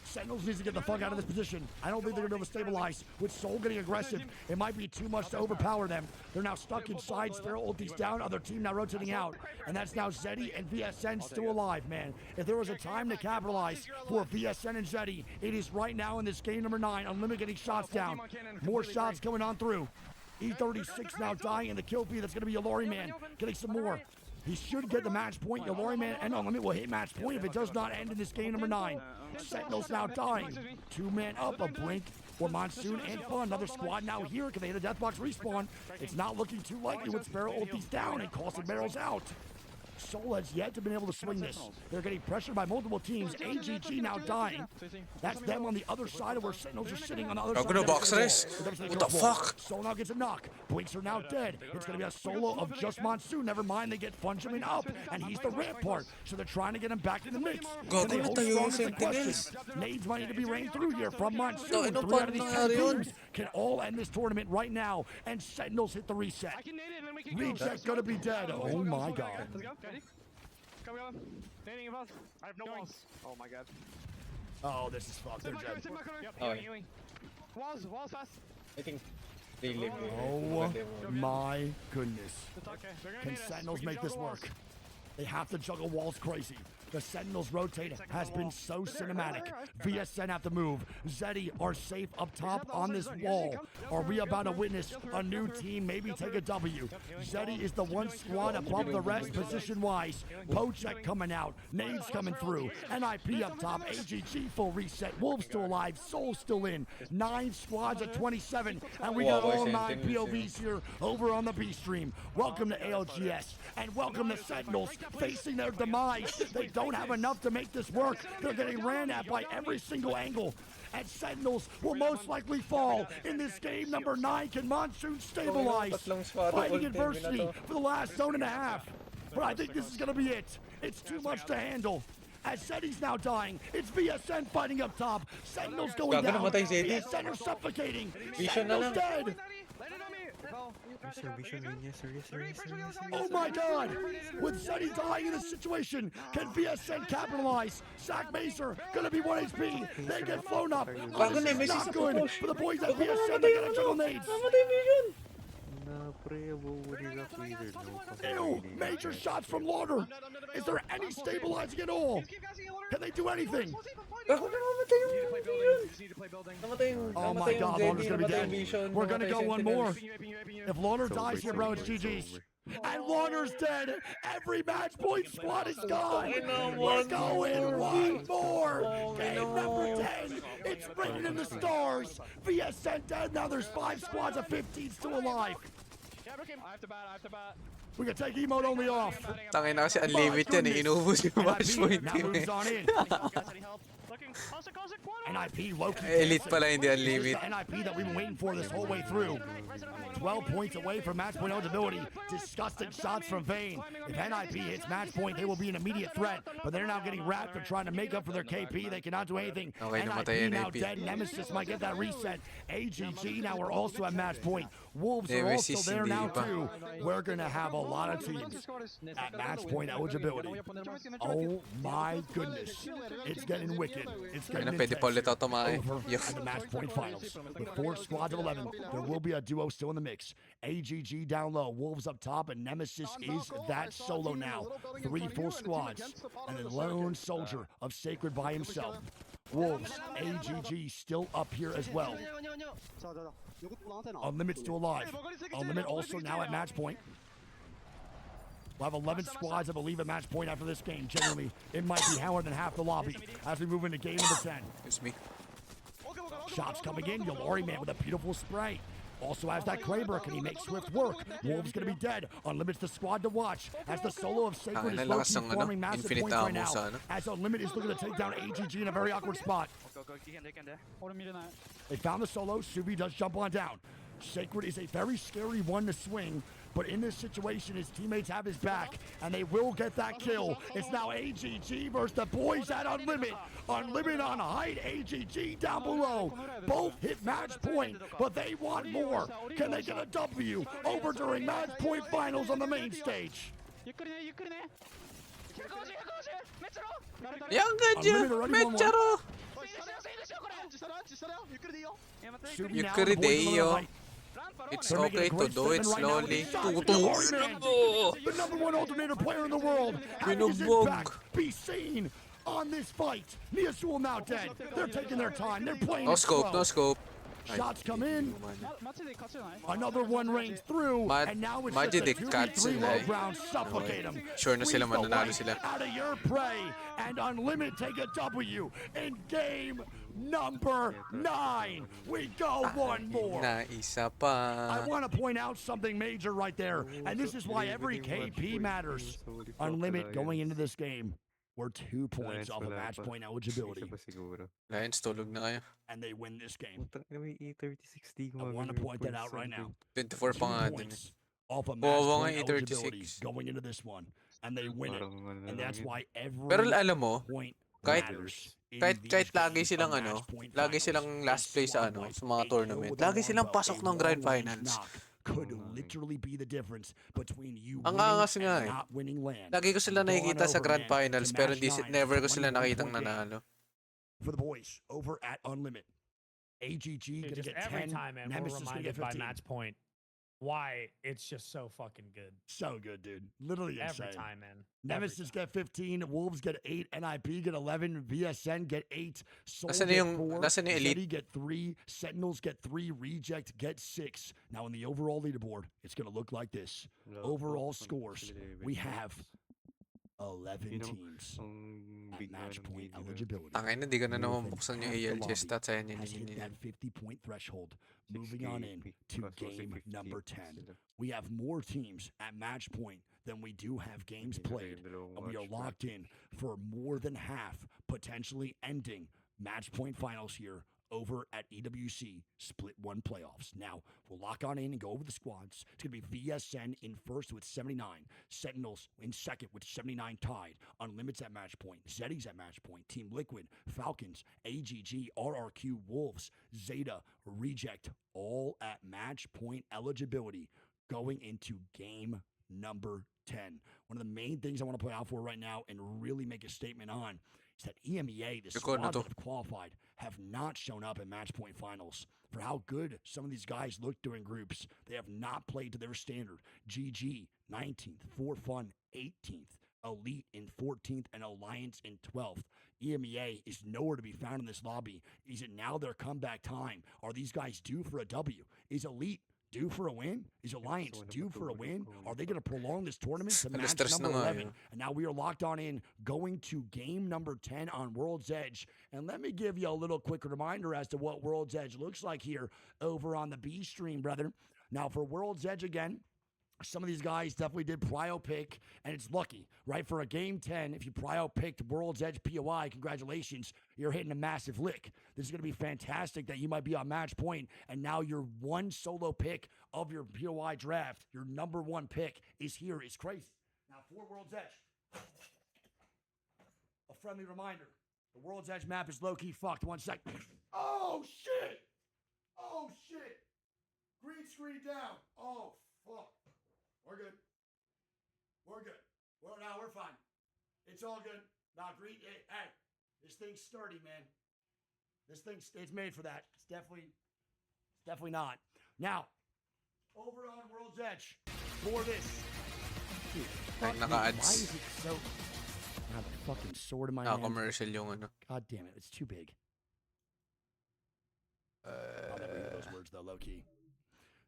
S15: Sentinels needs to get the fuck out of this position. I don't think they're going to be able to stabilize. With Soul getting aggressive, it might be too much to overpower them. They're now stuck inside. Sparrow ulti's down. Other team now rotating out. And that's now Zeddy and VSN still alive, man. If there was a time to capitalize for VSN and Zeddy, it is right now in this game number 9. Unlimited getting shots down. More shots coming on through. E36 now dying in the kill feed. That's going to be Yalori Man getting some more. He should get the match point. Yalori Man and Unlimited will hit match point if it does not end in this game number 9. Sentinels now dying. 2-man up, a Blink or Monsoon and Fun. Another squad now here. Can they hit a Deathbox respawn? It's not looking too likely with Sparrow ulti's down and Caustic Barrel's out. Soul has yet to been able to swing this. They're getting pressured by multiple teams. AGG now dying. That's them on the other side of where Sentinels are sitting on the other side.
S1: Gonna box race. What the fuck?
S15: Soul now gets a knock. Blinks are now dead. It's going to be a solo of just Monsoon. Never mind, they get Funjamin up, and he's the rampart. So they're trying to get him back in the mix. Can they hold strong is the question. Nades might need to be rained through here from Monsoon. 3 out of these 10 teams can all end this tournament right now, and Sentinels hit the reset. Reject going to be dead. Oh my god.
S12: Go. Nading above. I have no walls. Oh my god.
S15: Oh, this is fucked. They're dead.
S12: Healing. Walls fast.
S8: I think they live.
S15: Oh my goodness. Can Sentinels make this work? They have to juggle walls crazy. The Sentinels rotate has been so cinematic. VSN have to move. Zeddy are safe up top on this wall. Are we about to witness a new team maybe take a W? Zeddy is the one squad above the rest position-wise. Pochek coming out. Nades coming through. NIP up top. AGG full reset. Wolves still alive. Soul still in. 9 squads at 27. And we got all 9 POVs here over on the B stream. Welcome to ALGS. And welcome to Sentinels facing their demise. They don't have enough to make this work. They're getting ran at by every single angle. And Sentinels will most likely fall in this game number 9. Can Monsoon stabilize? Fighting adversity for the last zone and a half. But I think this is going to be it. It's too much to handle. As Zeddy's now dying, it's VSN fighting up top. Sentinels going down. VSN are suffocating. Sentinels dead. Oh my god! With Zeddy dying in this situation, can VSN capitalize? Zach Mazer gonna be 1 HP. They get flown up. Oh, this is not good for the boys at VSN. They gotta juggle nades. Ew! Major shots from Lauder. Is there any stabilizing at all? Can they do anything? Oh my god, Lauder's gonna be dead. We're gonna go one more. If Lauder dies here, bro, it's GG's. And Lauder's dead. Every match point squad is gone. We're going one more. Game number 10. It's bringing in the stars. VSN dead. Now there's 5 squads of 15 still alive. We can take emote only off.
S1: Tangin na kasi unlimited yan eh. Inubos yung match point team eh.
S15: NIP, Loki.
S1: Elite pala, hindi unlimited.
S15: NIP that we've been waiting for this whole way through. 12 points away from match point eligibility. Disgusting shots from Vayne. If NIP hits match point, they will be an immediate threat. But they're now getting wrapped. They're trying to make up for their KP. They cannot do anything. NIP now dead. Nemesis might get that reset. AGG now are also at match point. Wolves are also there now too. We're going to have a lot of teams at match point eligibility. Oh my goodness. It's getting wicked. It's getting intense. Over at the match point finals. With 4 squads of 11, there will be a duo still in the mix. AGG down low, Wolves up top, and Nemesis is that solo now. 3 full squads, and a lone soldier of Sacred by himself. Wolves, AGG still up here as well. Unlimited still alive. Unlimited also now at match point. We'll have 11 squads, I believe, at match point after this game. Genuinely, it might be more than half the lobby as we move into game number 10.
S1: It's me.
S15: Shots coming in. Yolori, man, with a beautiful spray. Also has that Kraber. Can he make swift work? Wolves going to be dead. Unlimited's the squad to watch as the solo of Sacred is low-key farming massive points right now. As Unlimited is looking to take down AGG in a very awkward spot. They found the solo. Subi does jump on down. Sacred is a very scary one to swing, but in this situation, his teammates have his back, and they will get that kill. It's now AGG versus the boys at Unlimited. Unlimited on height, AGG down below. Both hit match point, but they want more. Can they get a W over during match point finals on the main stage?
S1: It's okay to do it slowly.
S15: The number one alternator player in the world. Having his impact be seen on this fight. Niasul now dead. They're taking their time. They're playing.
S1: No scope, no scope.
S15: Shots come in. Another one rains through. And now it's just a 2v3 low ground. Suffocate him.
S1: Sure na sila mananalo sila.
S15: Out of your prey. And Unlimited take a W in game number 9. We go one more.
S1: Isa pa.
S15: I want to point out something major right there. And this is why every KP matters. Unlimited going into this game. We're 2 points off of match point eligibility.
S1: Lions, tulog na kayo.
S15: And they win this game.
S8: E36D.
S15: I want to point that out right now.
S1: 24 pa nga din.
S15: Off of match point eligibility going into this one. And they win it. And that's why every
S1: Pero alam mo,
S15: point
S1: kahit
S15: matters.
S1: lagi silang lagi silang last place sa sa mga tournament. Lagi silang pasok ng grand finals.
S15: Could literally be the difference between you
S1: Ang
S15: winning
S1: angas nga
S15: and not winning land.
S1: Lagi ko sila nakikita sa grand finals pero never ko sila nakitang nanalo.
S15: For the boys over at Unlimited. AGG gonna get 10.
S7: Every time, man, we're
S15: Nemesis gonna get
S7: reminded by
S15: 15.
S7: match point why it's just so fucking good.
S15: So good, dude. Literally
S7: Every
S15: insane.
S7: time, man.
S15: Nemesis get 15, Wolves get 8, NIP get 11, VSN get 8, Soul
S1: Nasaan
S15: get
S1: yung-
S15: 4,
S1: nasaan yung elite?
S15: Zeddy get 3, Sentinels get 3, Reject get 6. Now in the overall leaderboard, it's going to look like this. Overall scores, we have 11 teams at match point eligibility.
S1: Tangay na, di ko na naman buksan yung ALGS stats. Ayan,
S15: Has hit that 50-point threshold. Moving on in to game number 10. We have more teams at match point than we do have games played. And we are locked in for more than half, potentially ending match point finals here over at EWC Split 1 playoffs. Now, we'll lock on in and go over the squads. It's going to be VSN in first with 79. Sentinels in second with 79 tied. Unlimited's at match point. Zeddy's at match point. Team Liquid, Falcons, AGG, RRQ, Wolves, Zeta, Reject, all at match point eligibility going into game number 10. One of the main things I want to play out for right now and really make a statement on is that EMEA, the squads that have qualified, have not shown up in match point finals. For how good some of these guys look during groups, they have not played to their standard. GG, 19th, For Fun, 18th, Elite in 14th, and Alliance in 12th. EMEA is nowhere to be found in this lobby. Is it now their comeback time? Are these guys due for a W? Is Elite due for a win? Is Alliance due for a win? Are they going to prolong this tournament to match number 11? And now we are locked on in, going to game number 10 on World's Edge. And let me give you a little quick reminder as to what World's Edge looks like here over on the B stream, brother. Now for World's Edge again, some of these guys definitely did prio pick, and it's lucky, right? For a game 10, if you prio picked World's Edge POI, congratulations, you're hitting a massive lick. This is going to be fantastic that you might be on match point, and now your one solo pick of your POI draft, your number one pick, is here. It's crazy. Now for World's Edge, a friendly reminder, the World's Edge map is low-key fucked. 1 sec. Oh, shit! Oh, shit! Green screen down. Oh, fuck. We're good. We're good. We're fine. It's all good. Nah, green. Hey, this thing's sturdy, man. It's made for that. It's definitely not. Now, over on World's Edge for this. Dude, why is it so? I have a fucking sword in my hand.
S1: Commercial yung ano.
S15: God damn it, it's too big. I'll never use those words though, low key.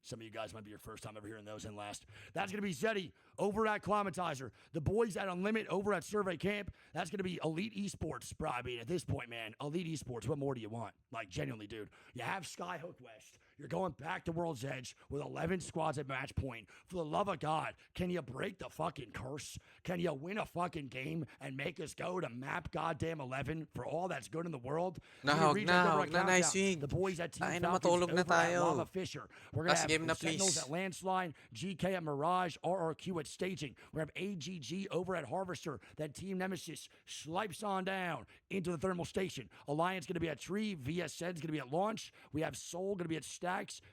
S15: Some of you guys might be your first time ever hearing those. And last, that's going to be Zeddy over at Climatizer. The boys at Unlimit over at Survey Camp. That's going to be Elite Esports, bro. I mean, at this point, man, Elite Esports, what more do you want? Like, genuinely, dude. You have Skyhook West. You're going back to World's Edge with 11 squads at match point. For the love of God, can you break the fucking curse? Can you win a fucking game and make us go to map goddamn 11 for all that's good in the world?
S1: Nahog na, nice wing.
S15: The boys at Team
S1: Ay, na
S15: Falcons
S1: matulog na
S15: over at
S1: tayo.
S15: Lava Fisher. We're going to
S1: Last
S15: have
S1: game na,
S15: Sentinels
S1: please.
S15: at Landslide, GK at Mirage, RRQ at Staging. We're going to have AGG over at Harvester. Then Team Nemesis swipes on down into the Thermal Station. Alliance going to be at Tree. VSN's going to be at Launch. We have Soul going to be at Stacks.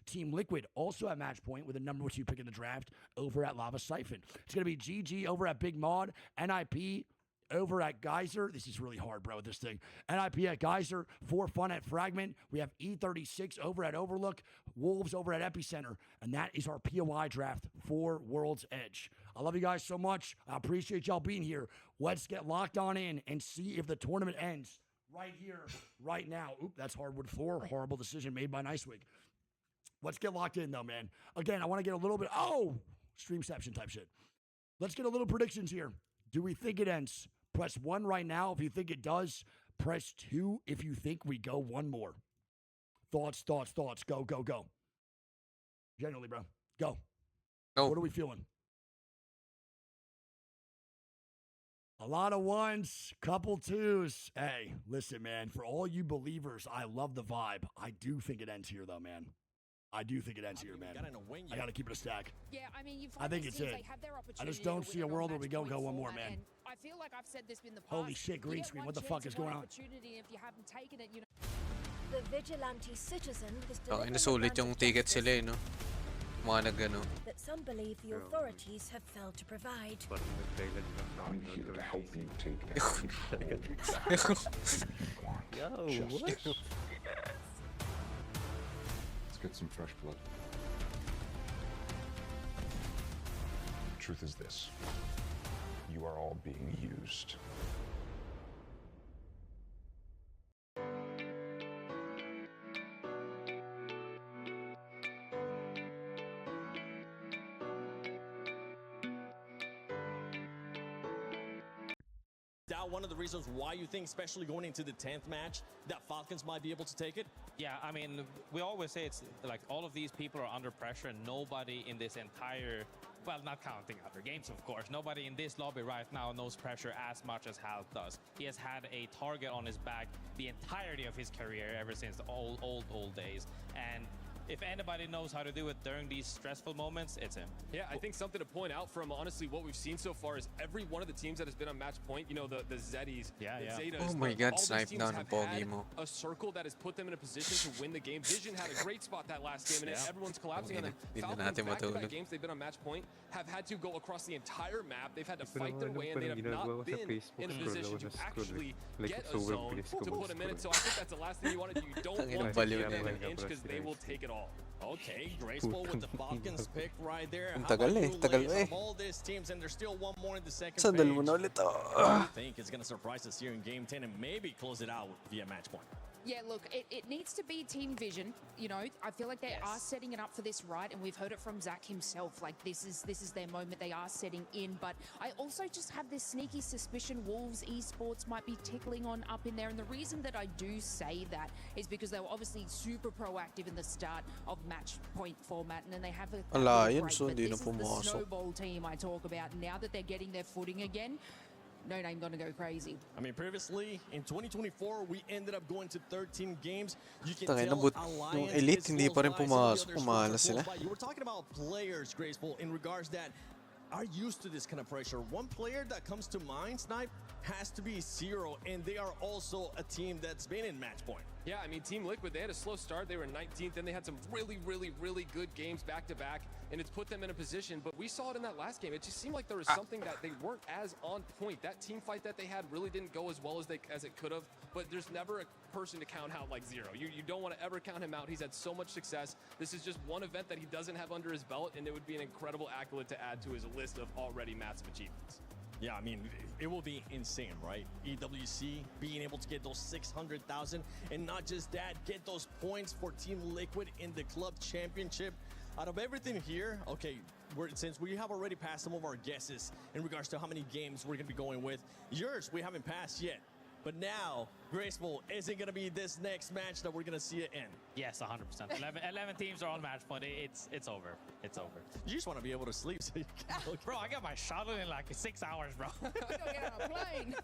S15: Team Liquid also at match point with the number 2 pick in the draft over at Lava Siphon. It's going to be GG over at Big Mod. NIP over at Geyser. This is really hard, bro, with this thing. NIP at Geyser. For Fun at Fragment. We have E36 over at Overlook. Wolves over at Epicenter. And that is our POI draft for World's Edge. I love you guys so much. I appreciate y'all being here. Let's get locked on in and see if the tournament ends right here, right now. Oop, that's hardwood floor. Horrible decision made by Nicewig. Let's get locked in, though, man. Again, I want to get a little bit... Oh! Streamception type shit. Let's get a little predictions here. Do we think it ends? Press 1 right now if you think it does. Press 2 if you think we go one more. Thoughts. Go. Genuinely, bro. Go.
S1: No.
S15: What are we feeling? A lot of ones, couple twos. Hey, listen, man. For all you believers, I love the vibe. I do think it ends here, though, man. I do think it ends here, man. I got to keep it a stack.
S21: Yeah, I mean,
S15: I think it's it. I just don't see a world where we go one more, man.
S21: I feel like I've said this in the past.
S15: Holy shit, green screen. What the fuck is going on?
S21: If you haven't taken it, you know.
S11: The vigilante citizen has
S1: Oh,
S11: delivered
S1: nasulit
S11: a
S1: yung
S11: brand of
S1: ticket
S11: justice
S1: sila eh, no? Mga nagano.
S11: that some believe the authorities have failed to provide.
S13: I'm here to help you take that control.
S8: Yo, what?
S13: Let's get some fresh blood. The truth is this. You are all being used.
S5: That one of the reasons why you think, especially going into the 10th match, that Falcons might be able to take it?
S22: Yeah, I mean, we always say it's like all of these people are under pressure and nobody in this entire, well, not counting other games, of course, nobody in this lobby right now knows pressure as much as Hal does. He has had a target on his back the entirety of his career ever since the old days. And if anybody knows how to do it during these stressful moments, it's him.
S23: Yeah, I think something to point out from honestly what we've seen so far is every one of the teams that has been on match point, you know, the Zeddies, the Zetas,
S1: Oh my God,
S23: all these
S1: snipe
S23: teams
S1: down
S23: have
S1: the ball
S23: had
S1: game.
S23: a circle that has put them in a position to win the game. Vision had a great spot that last game, and everyone's collapsing on them. Falcons, back-to-back games they've been on match point, have had to go across the entire map. They've had to fight their way, and they have not been in a position to actually get a zone to put them in it. So I think that's the last thing you want to do. You don't want to give them an inch because they will take it all.
S5: Okay, graceful with the Falcons pick right there.
S1: Ang
S5: How
S1: tagal
S5: about
S1: eh,
S5: you,
S1: tagal
S5: Lace?
S1: eh.
S5: Of all these teams, and there's still one more in the second
S1: Sandal
S5: page.
S1: mo na ulit,
S5: I think it's going to surprise us here in Game 10 and maybe close it out via match point.
S21: Yeah, look, it needs to be team vision. You know, I feel like they are setting it up for this right, and we've heard it from Zach himself. Like this is their moment. They are setting in, but I also just have this sneaky suspicion Wolves Esports might be tickling on up in there. And the reason that I do say that is because they were obviously super proactive in the start of match point format, and then they have a
S1: Alliance,
S21: break, but
S1: hindi na
S21: this is the
S1: pumasok.
S21: snowball team I talk about. Now that they're getting their footing again, no name gonna go crazy.
S5: I mean, previously in 2024, we ended up going to 13 games. You can
S1: Tangina,
S5: tell
S1: but
S5: Alliance
S1: yung Elite
S5: is
S1: hindi
S5: close
S1: pa rin
S5: by, some of the other
S1: pumasok,
S5: sports
S1: pumalas
S5: are
S1: sila.
S5: close by. You were talking about players, Graceful, in regards that are used to this kind of pressure. One player that comes to mind, Snipe, has to be Zero, and they are also a team that's been in match point.
S23: Yeah, I mean, Team Liquid, they had a slow start. They were 19th, and they had some really good games back-to-back, and it's put them in a position. But we saw it in that last game. It just seemed like there was something that they weren't as on point. That team fight that they had really didn't go as well as it could have, but there's never a person to count out like Zero. You don't want to ever count him out. He's had so much success. This is just one event that he doesn't have under his belt, and it would be an incredible accolade to add to his list of already massive achievements.
S5: Yeah, I mean, it will be insane, right? EWC being able to get those 600,000, and not just that, get those points for Team Liquid in the club championship. out of everything here, okay, since we have already passed some of our guesses in regards to how many games we're going to be going with, yours we haven't passed yet. But now, Graceful, is it going to be this next match that we're going to see it in?
S22: Yes, 100%. 11 teams are on match point. It's over. It's over.
S5: You just want to be able to sleep so you can
S22: Bro, I got my shuttle in like 6 hours, bro.
S21: I gotta get on a plane.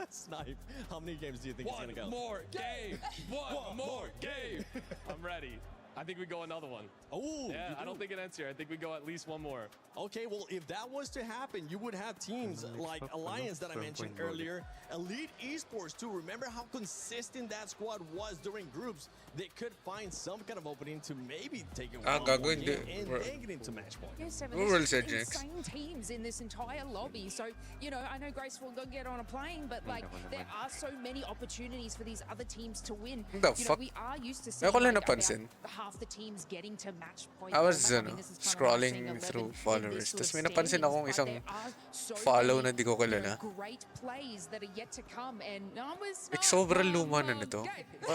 S5: Snipe, how many games do you think it's going to go?
S23: One more game. One more game. I'm ready. I think we go another one.
S5: Oh,
S23: yeah. I don't think it ends here. I think we go at least one more.
S5: Okay, well, if that was to happen, you would have teams like Alliance that I mentioned earlier, Elite Esports too. Remember how consistent that squad was during groups? They could find some kind of opening to maybe take it one game and then get into match point.
S21: Yes, Seven, there's insane teams in this entire lobby. So, you know, I know Graceful will get on a plane, but like there are so many opportunities for these other teams to win.
S1: The
S21: you
S1: fuck?
S21: know, we are used to seeing
S1: Ako lang
S21: like, about
S1: napansin.
S21: half the teams getting to match point.
S1: I was
S21: format. I mean, this is kind of like seeing
S1: scrolling
S21: 11
S1: through
S21: in
S1: followers.
S21: this
S1: Tapos
S21: sort
S1: may
S21: of
S1: napansin akong
S21: standings,
S1: isang
S21: but there are so
S1: follow
S21: many,
S1: na di ko
S21: you know,
S1: kilala.
S21: great plays that are yet to come, and numbers.
S1: Like, sobrang luma na nito.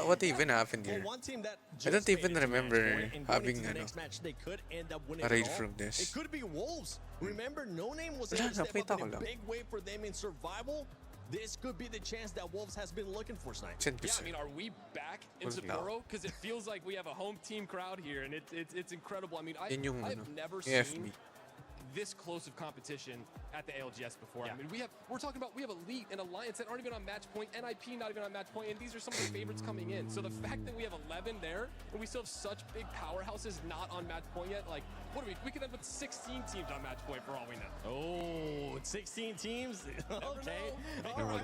S1: What even happened here? I don't even remember having a raid from this.
S5: It could be Wolves. Remember, No Name was
S1: Wala,
S5: able to step
S1: nakita
S5: up
S1: ko
S5: in a
S1: lang.
S5: big way for them in survival. This could be the chance that Wolves has been looking for, Snipe.
S23: Yeah, I mean, are we back in Sapporo? Because it feels like we have a home team crowd here, and it's incredible. I mean, I've never seen this close of competition at the ALGS before. I mean, we're talking about we have Elite and Alliance that aren't even on match point, NIP not even on match point, and these are some of the favorites coming in. So the fact that we have 11 there and we still have such big powerhouses not on match point yet, like, what are we could end with 16 teams on match point for all we know.
S5: Oh, 16 teams? Okay. All right.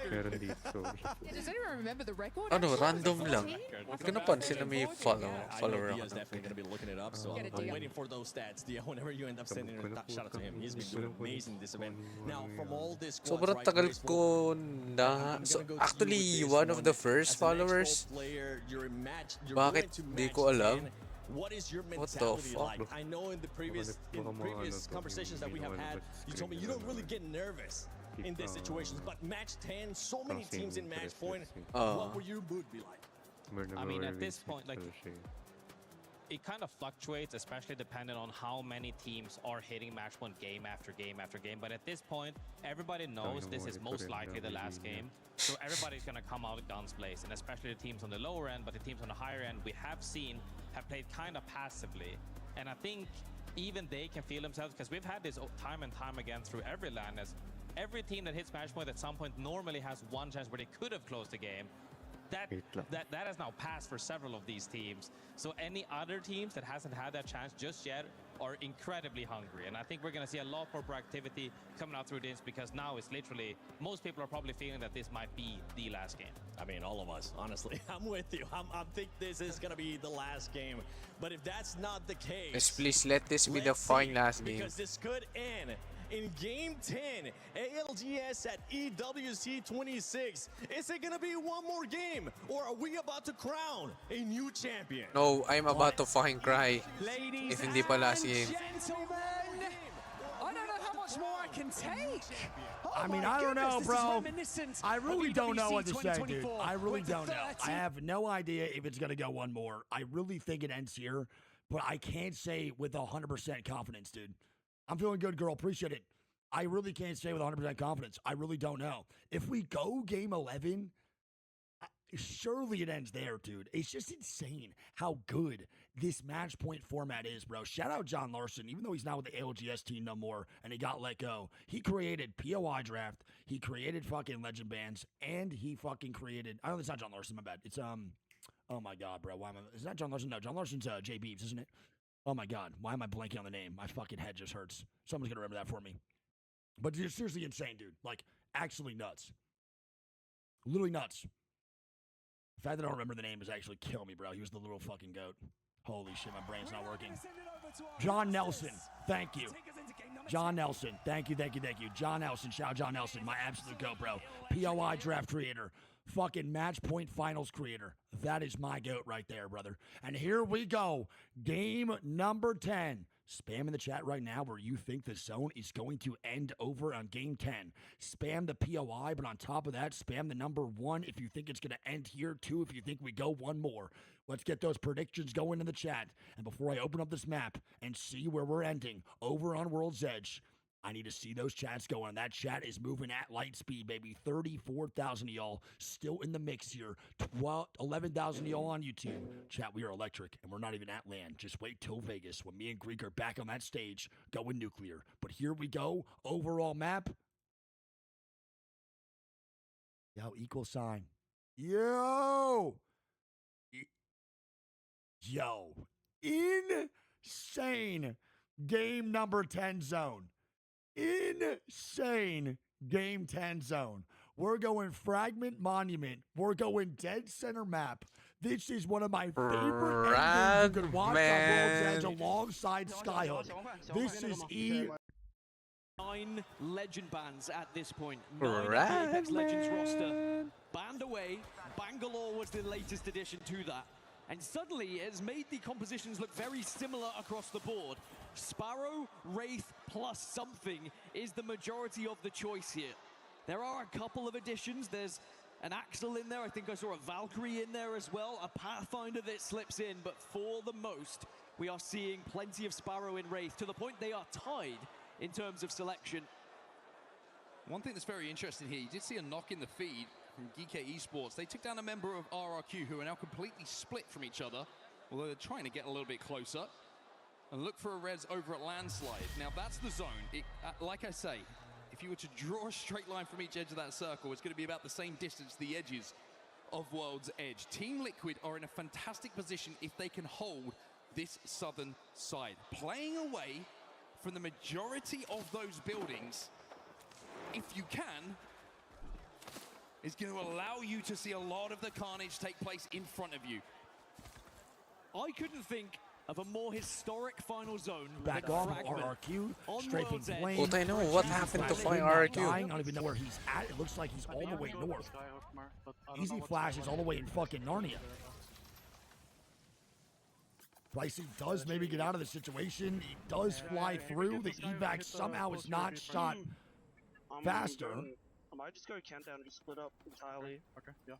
S21: Yeah, does anyone remember the record?
S1: Ano,
S21: actually?
S1: random
S21: Was it
S1: lang.
S21: 14?
S1: Hindi ko napansin na may follower
S5: I
S1: ako.
S5: know Dia's definitely going to be looking it up, so I'm waiting for those stats. Dia, whenever you end up sending it, shout out to him. He's been doing amazing this event. Now, from all this squads,
S1: Sobrang tagal ko na... So, actually, one of the first followers. Bakit di ko alam?
S5: What is your
S1: What the
S5: mentality
S1: fuck?
S5: like? I know in the previous conversations that we have had, you told me you don't really get nervous in these situations, but match 10, so many teams in match point. What would your mood be like?
S22: I mean, at this point, like, it kind of fluctuates, especially depending on how many teams are hitting match point game after game after game. But at this point, everybody knows this is most likely the last game. So everybody's going to come out guns blazing, especially the teams on the lower end, but the teams on the higher end we have seen have played kind of passively. And I think even they can feel themselves, because we've had this time and time again through every LAN, as every team that hits match point at some point normally has one chance where they could have closed the game. That has now passed for several of these teams. So any other teams that hasn't had that chance just yet are incredibly hungry. And I think we're going to see a lot more proactivity coming out through this, because now it's literally, most people are probably feeling that this might be the last game.
S5: I mean, all of us, honestly. I'm with you. I think this is going to be the last game. But if that's not the case...
S1: Yes, please let this be the fine last game.
S5: Because this could end in Game 10, ALGS at EWC 26. Is it going to be one more game, or are we about to crown a new champion?
S1: No, I'm about to fucking cry.
S17: Ladies
S1: If hindi pa last game.
S17: gentlemen, I don't know how much more I can take. Oh
S15: I mean,
S17: my
S15: I don't know,
S17: goodness, this is
S15: bro.
S17: reminiscent
S15: I really
S17: of
S15: don't know
S17: EWC
S15: what to say, dude.
S17: 2024
S15: I really
S17: with the
S15: don't know. I
S17: 30.
S15: have no idea if it's going to go one more. I really think it ends here, but I can't say with 100% confidence, dude. I'm feeling good, girl. Appreciate it. I really can't say with 100% confidence. I really don't know. If we go game 11, surely it ends there, dude. It's just insane how good this match point format is, bro. Shout out John Larson, even though he's not with the ALGS team no more and he got let go. He created POI draft, he created fucking legend bands, and he fucking created, I know it's not John Larson, my bad. It's oh my god, bro. Why am I, is that John Larson? No, John Larson's J Beebs, isn't it? Oh my god, why am I blanking on the name? My fucking head just hurts. Someone's gonna remember that for me. But it's seriously insane, dude. Like, actually nuts. Literally nuts. The fact that I don't remember the name is actually killing me, bro. He was the little fucking goat. Holy shit, my brain's not working. John Nelson, thank you. John Nelson, thank you. John Nelson, shout out John Nelson, my absolute goat, bro. POI draft creator. Fucking match point finals creator. That is my goat right there, brother. And here we go. Game number 10. Spam in the chat right now where you think the zone is going to end over on game 10. Spam the POI, but on top of that, spam the number 1 if you think it's going to end here. 2 if you think we go one more. Let's get those predictions going in the chat. And before I open up this map and see where we're ending over on World's Edge, I need to see those chats going. That chat is moving at light speed, baby. 34,000 of y'all still in the mix here. 11,000 of y'all on YouTube. Chat, we are electric, and we're not even at land. Just wait till Vegas when me and Greek are back on that stage going nuclear. But here we go. Overall map. Yo, equal sign. Yo! Yo, insane game number 10 zone. Insane game 10 zone. We're going fragment monument. We're going dead center map. This is one of my favorite endgames you could watch on World's Edge alongside Skyhook. This is
S14: 9 legend bans at this point. 9 of the Apex Legends roster banned away. Bangalore was the latest addition to that. And suddenly, it has made the compositions look very similar across the board. Sparrow, Wraith, plus something is the majority of the choice here. There are a couple of additions. There's an Axel in there. I think I saw a Valkyrie in there as well. A Pathfinder that slips in. But for the most, we are seeing plenty of Sparrow in Wraith, to the point they are tied in terms of selection.
S20: One thing that's very interesting here, you did see a knock in the feed from GvG Esports. They took down a member of RRQ who are now completely split from each other, although they're trying to get a little bit closer. And look for a res over at Landslide. Now that's the zone. Like I say, if you were to draw a straight line from each edge of that circle, it's going to be about the same distance to the edges of World's Edge. Team Liquid are in a fantastic position if they can hold this southern side. Playing away from the majority of those buildings, if you can, is going to allow you to see a lot of the carnage take place in front of you.
S14: I couldn't think of a more historic final zone.
S15: Back off RRQ, strafing flame.
S1: Well, they know what happened to flying RRQ.
S15: I don't even know where he's at. It looks like he's all the way north. Easy Flash is all the way in fucking Narnia. Pricey does maybe get out of the situation. He does fly through. The evac somehow is not shot faster.
S3: I might just go countdown and just split up entirely.
S2: Okay, yeah.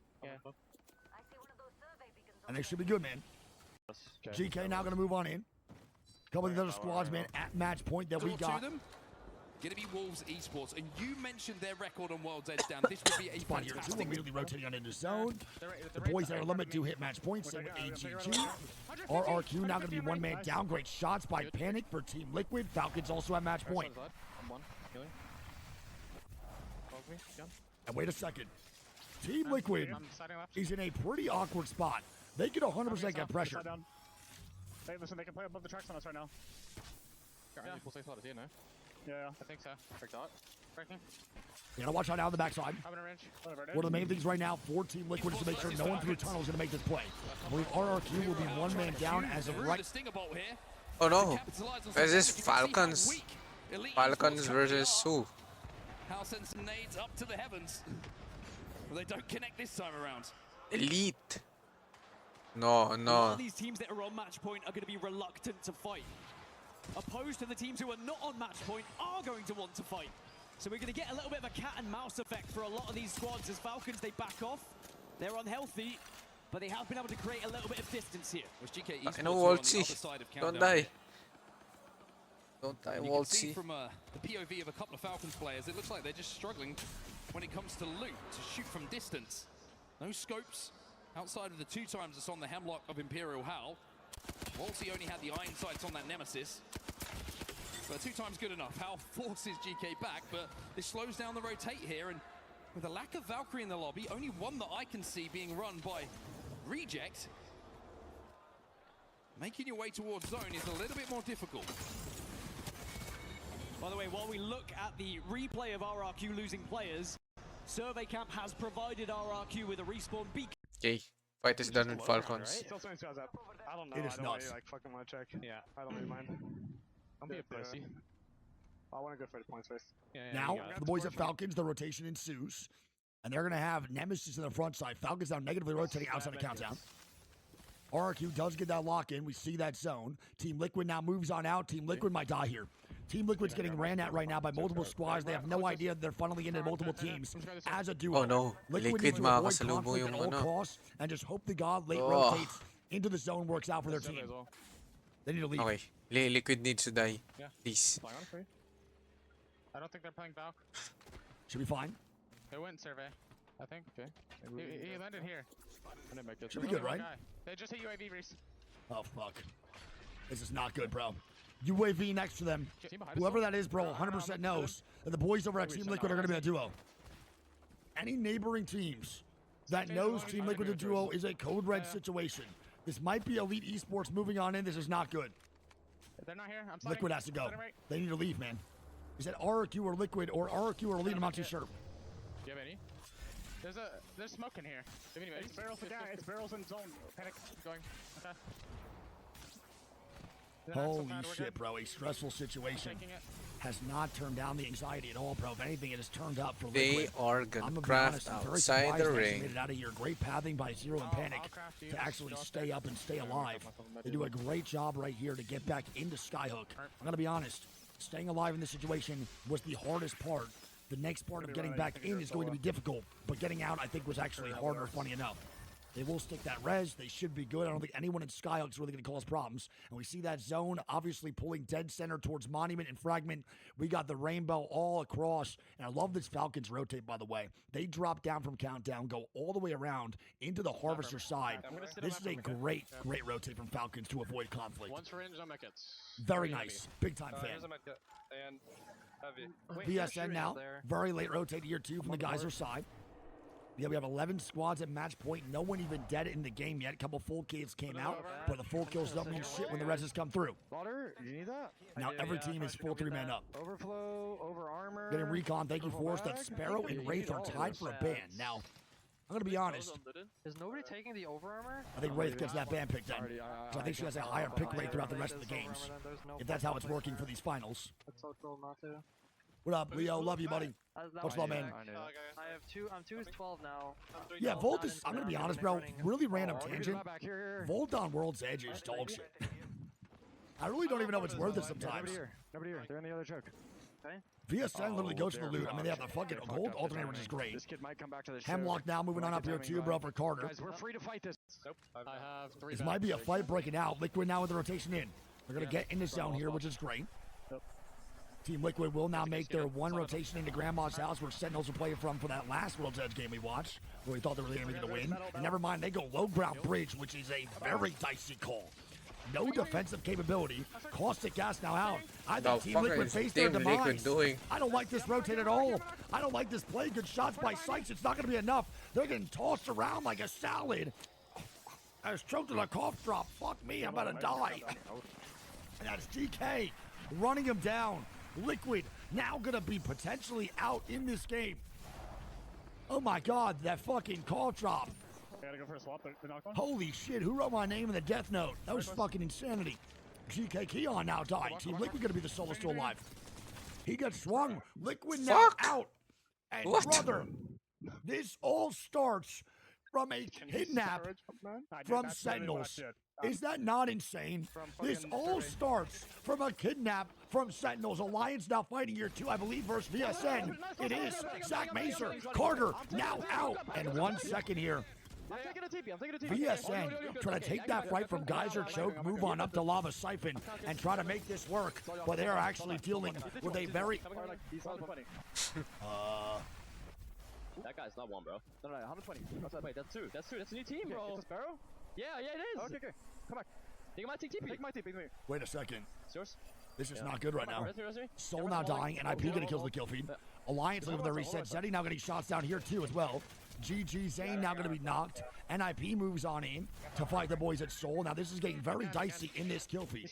S15: And they should be good, man. GK now going to move on in. A couple of the other squads, man, at match point that we got.
S20: Going to be Wolves Esports, and you mentioned their record on World's Edge down. This would be a
S15: spot here too, immediately rotating on into zone. The boys that are limit do hit match points. Same with AGG. RRQ now going to be one man down. Great shots by Panic for Team Liquid. Falcons also at match point. And wait a second. Team Liquid is in a pretty awkward spot. They could 100% get pressure.
S9: Hey, listen, they can play above the tracks on us right now. Yeah.
S12: I think so. Breaking.
S15: You gotta watch out now on the backside. One of the main things right now for Team Liquid is to make sure no one through the tunnel is gonna make this play. I believe RRQ will be one man down as of right.
S1: Oh no. Is this Falcons? Falcons versus who?
S20: House sends some nades up to the heavens. Well, they don't connect this time around.
S1: Elite. No.
S14: A lot of these teams that are on match point are going to be reluctant to fight. Opposed to the teams who are not on match point are going to want to fight. So we're going to get a little bit of a cat and mouse effect for a lot of these squads as Falcons, they back off. They're unhealthy, but they have been able to create a little bit of distance here.
S20: I know Waltzy.
S1: Don't die. Don't die,
S20: You can see
S1: Waltzy.
S20: from the POV of a couple of Falcons players, it looks like they're just struggling when it comes to loot, to shoot from distance. No scopes outside of the 2 times that's on the Hemlock of Imperial Howl. Waltzy only had the iron sights on that Nemesis. But 2 times good enough. Howl forces GK back, but this slows down the rotate here, and with a lack of Valkyrie in the lobby, only one that I can see being run by Reject, making your way towards zone is a little bit more difficult.
S14: By the way, while we look at the replay of RRQ losing players, Survey Camp has provided RRQ with a respawn beacon.
S1: Okay, fight is done with Falcons.
S9: I don't know.
S15: It is
S9: I don't
S15: nuts.
S9: really, like fucking want to check.
S12: Yeah.
S9: I don't really mind.
S12: Don't be a pussy.
S9: I want to go for the points first.
S15: Now, the boys at Falcons, the rotation ensues. And they're going to have Nemesis in the front side. Falcons now negatively rotating outside of countdown. RRQ does get that lock in. We see that zone. Team Liquid now moves on out. Team Liquid might die here. Team Liquid's getting ran at right now by multiple squads. They have no idea they're funneling into multiple teams as a duo.
S1: Oh no,
S15: Liquid
S1: Liquid
S15: needs to avoid
S1: makakasalubong
S15: conflict
S1: yung
S15: at all
S1: ano.
S15: costs and just hope to God late
S1: Oh.
S15: rotates into the zone works out for their team. They need to leave.
S1: Okay. Liquid needs to die.
S12: Yeah.
S1: Please.
S12: Flying on free. I don't think they're playing Valk.
S15: Should be fine.
S12: They went survey, I think. Okay. He landed here.
S15: Should be good, right?
S12: They just hit UAV, Reese.
S15: Oh, fuck. This is not good, bro. UAV next to them. Whoever that is, bro, 100% knows that the boys over at Team Liquid are going to be a duo. Any neighboring teams that knows Team Liquid a duo is a code red situation. This might be Elite Esports moving on in. This is not good.
S12: They're not here. I'm sliding.
S15: Liquid has to go.
S12: Right.
S15: They need to leave, man. He said RQ or Liquid or RQ or Elite. I'm not too sure.
S12: Do you have any? There's smoke in here. It's barrels again. It's barrels in zone. Panic. Going. Okay.
S15: Holy shit, bro. A stressful situation. Has not turned down the anxiety at all, bro. If anything, it has turned up for Liquid.
S1: They are gonna
S15: I'm gonna be
S1: craft
S15: honest, I'm very
S1: outside
S15: surprised
S1: the
S15: they actually
S1: ring.
S15: made it out of here. Great pathing by Zero and Panic to actually stay up and stay alive. They do a great job right here to get back into Skyhook. I'm gonna be honest. Staying alive in this situation was the hardest part. The next part of getting back in is going to be difficult, but getting out, I think, was actually harder, funny enough. They will stick that res. They should be good. I don't think anyone in Skyhook's really going to cause problems. And we see that zone obviously pulling dead center towards Monument and Fragment. We got the rainbow all across. And I love this Falcons rotate, by the way. They drop down from Countdown, go all the way around into the Harvester side. This is a great rotate from Falcons to avoid conflict.
S12: Once we're in, no medkits.
S15: Very nice. Big time fan.
S12: Here's a medkit. And heavy.
S15: VSN now. Very late rotate here, too, from the Geyser side. Yeah, we have 11 squads at match point. No one even dead in the game yet. A couple full kills came out, but the full kills don't mean shit when the reses come through.
S2: Water, you need that?
S15: Now every team is full 3-man up.
S2: Overflow, over armor.
S15: Getting recon, thank you, Forrest. That Sparrow and Wraith are tied for a ban. Now, I'm going to be honest.
S12: Is nobody taking the over armor?
S15: I think Wraith gets that ban pick then. So I think she has a higher pick rate throughout the rest of the games. If that's how it's working for these finals.
S12: That's so cool not to.
S15: What up, Leo? Love you, buddy. What's up, man?
S12: I have two. I'm 2 is 12 now.
S15: Yeah, Volt is, I'm going to be honest, bro. Really random tangent. Volt on World's Edge is dog shit. I really don't even know what's worth it sometimes.
S2: Nobody here. They're in the other choke.
S12: Okay.
S15: VSN literally goes to the loot. I mean, they have the fucking gold alternator, which is great.
S2: This kid might come back to the
S15: Hemlock now moving on up here too, bro, for Carter.
S2: Guys, we're free to fight this.
S12: Nope. I have 3.
S15: This might be a fight breaking out. Liquid now with the rotation in. They're going to get in the zone here, which is great. Team Liquid will now make their one rotation into Grandma's house, where Sentinels were playing from for that last World's Edge game we watched, where we thought they were really going to win. And never mind, they go low ground bridge, which is a very dicey call. No defensive capability. Caustic Gas now out. I think Team Liquid faced their demise. I don't like this rotate at all. I don't like this play. Good shots by Sykes. It's not going to be enough. They're getting tossed around like a salad. I was choked with a cough drop. Fuck me, I'm about to die. And that's GK running him down. Liquid now gonna be potentially out in this game. Oh my god, that fucking call drop.
S12: Gotta go for a swap.
S15: Holy shit, who wrote my name in the death note? That was fucking insanity. GK Keon now died. Team Liquid gonna be the solo still alive. He got swung. Liquid now out. And brother, this all starts from a kidnap from Sentinels. Is that not insane? This all starts from a kidnap from Sentinels. Alliance now fighting here too, I believe, versus VSN. It is Zach Mazer. Carter now out. And 1 second here.
S12: I'm taking a TP.
S15: VSN trying to take that fight from Geyser Choke, move on up to Lava Siphon, and try to make this work. But they are actually dealing with a very...
S12: That guy's not one, bro. No, 120. Wait, that's 2. That's a new team, bro. It's a Sparrow? Yeah, it is. Okay. Come back. Take my TP. Take my TP.
S15: Wait a second.
S12: It's yours?
S15: This is not good right now. Soul now dying, and IP gonna kill the kill feed. Alliance looking for their reset. Zeddy now getting shots down here too as well. GG Zane now gonna be knocked. NIP moves on in to fight the boys at Soul. Now this is getting very dicey in this kill feed.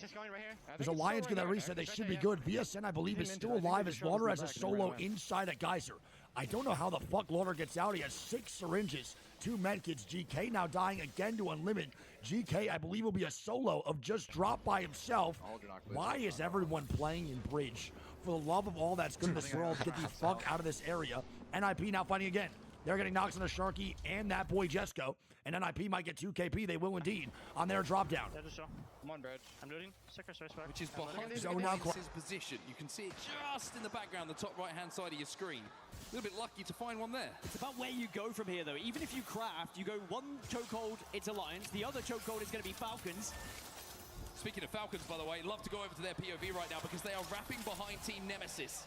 S15: There's Alliance gonna reset. They should be good. VSN, I believe, is still alive as Lauder has a solo inside at Geyser. I don't know how the fuck Lauder gets out. He has 6 syringes, 2 medkits. GK now dying again to Unlimit. GK, I believe, will be a solo of just drop by himself. Why is everyone playing in Bridge? For the love of all that's good in this world, get the fuck out of this area. NIP now fighting again. They're getting knocks on the Sharky and that boy Jesco. And NIP might get 2 KP. They will indeed on their drop down.
S9: Yeah, just show. Come on, Brad. I'm looting. Sticker space back.
S20: Which is behind
S15: Zone now.
S20: his position. You can see it just in the background, the top right-hand side of your screen. A little bit lucky to find one there.
S14: It's about where you go from here, though. Even if you craft, you go one chokehold, it's Alliance. The other chokehold is going to be Falcons.
S20: Speaking of Falcons, by the way, love to go over to their POV right now because they are wrapping behind Team Nemesis.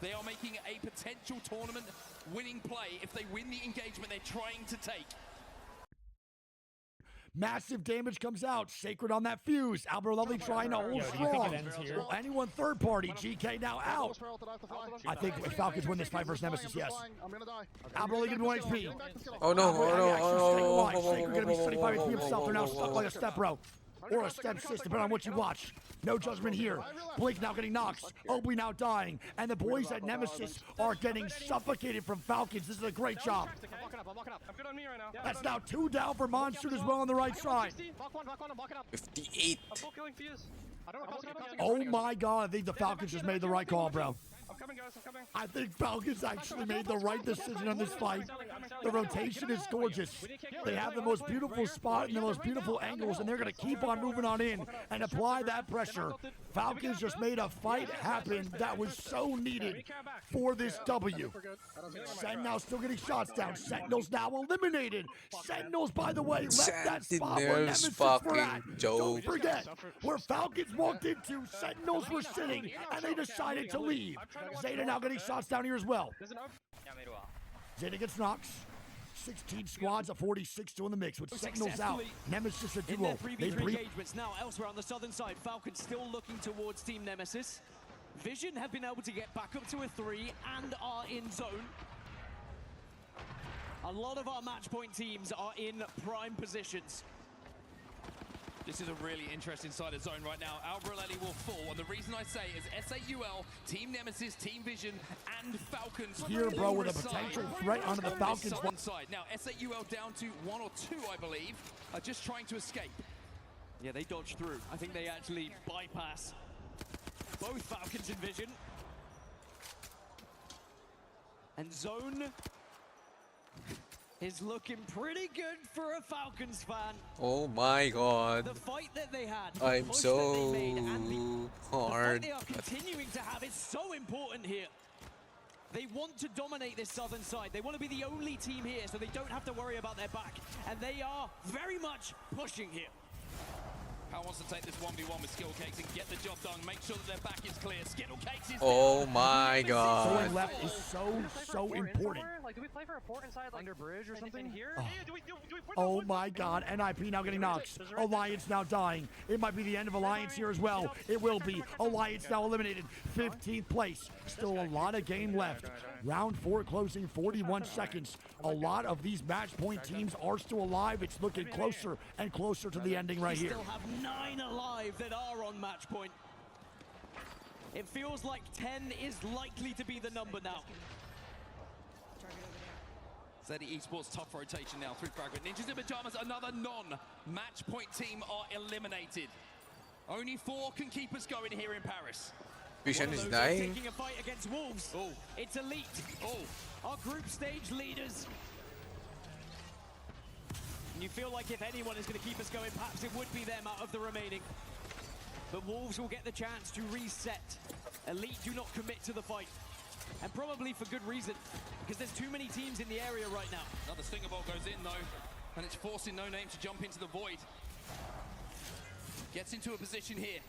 S20: They are making a potential tournament winning play if they win the engagement they're trying to take.
S15: Massive damage comes out. Sacred on that fuse. Albert Lovely trying to hold strong. Will anyone third party? GK now out. I think if Falcons win this fight versus Nemesis, yes. Albert Lovely gonna be 1 HP.
S1: Oh no, oh no,
S15: Sacred gonna be 75 HP himself. They're now stuck like a step bro. Or a step sis, depending on what you watch. No judgment here. Blink now getting knocked. Obi now dying. And the boys at Nemesis are getting suffocated from Falcons. This is a great job.
S9: I'm good on me right now.
S15: That's now 2 down for Monster as well on the right side.
S1: 58.
S9: I'm full killing fuse.
S15: Oh my god, I think the Falcons just made the right call, bro.
S9: I'm coming, guys. I'm coming.
S15: I think Falcons actually made the right decision on this fight. The rotation is gorgeous. They have the most beautiful spot and the most beautiful angles, and they're going to keep on moving on in and apply that pressure. Falcons just made a fight happen that was so needed for this W. Sen now still getting shots down. Sentinels now eliminated. Sentinels, by the way, left that spot where Nemesis were at. Don't forget, where Falcons walked into, Sentinels were sitting, and they decided to leave. Zeta now getting shots down here as well. Zeta gets knocks. 16 squads of 46 still in the mix with Sentinels out. Nemesis a duo.
S14: They engagements now elsewhere on the southern side. Falcons still looking towards Team Nemesis. Vision have been able to get back up to a 3 and are in zone. A lot of our match point teams are in prime positions.
S20: This is a really interesting side of zone right now. Albreleli will fall, and the reason I say is SAUL, Team Nemesis, Team Vision, and Falcons.
S15: Here, bro, with a potential threat onto the Falcons.
S20: Side. Now, SAUL down to 1 or 2, I believe, are just trying to escape.
S14: Yeah, they dodge through. I think they actually bypass both Falcons and Vision. And zone is looking pretty good for a Falcons fan.
S1: Oh my god.
S14: The fight that they had,
S1: I'm so hard.
S14: The fight they are continuing to have is so important here. They want to dominate this southern side. They want to be the only team here so they don't have to worry about their back. And they are very much pushing here.
S20: Power wants to take this 1v1 with Skill Cakes and get the job done. Make sure that their back is clear. Skill Cakes is
S1: oh my god.
S15: Going left is so important.
S9: Like, do we play for a port inside, like, under bridge or something here?
S15: Oh.
S9: Yeah, do we put
S15: Oh my god, NIP now getting knocks. Alliance now dying. It might be the end of Alliance here as well. It will be. Alliance now eliminated. 15th place. Still a lot of game left. Round 4 closing 41 seconds. A lot of these match point teams are still alive. It's looking closer and closer to the ending right here.
S14: Still have 9 alive that are on match point. It feels like 10 is likely to be the number now.
S20: Zeddy Esports tough rotation now through Fragment. Ninjas in Pajamas, another non-match point team are eliminated. Only 4 can keep us going here in Paris.
S1: Vision is dying.
S14: Taking a fight against Wolves.
S20: Oh.
S14: It's Elite.
S20: Oh.
S14: Our group stage leaders. And you feel like if anyone is going to keep us going, perhaps it would be them out of the remaining. But Wolves will get the chance to reset. Elite do not commit to the fight. And probably for good reason, because there's too many teams in the area right now.
S20: Another Stinger Bolt goes in though, and it's forcing No Name to jump into the void. Gets into a position here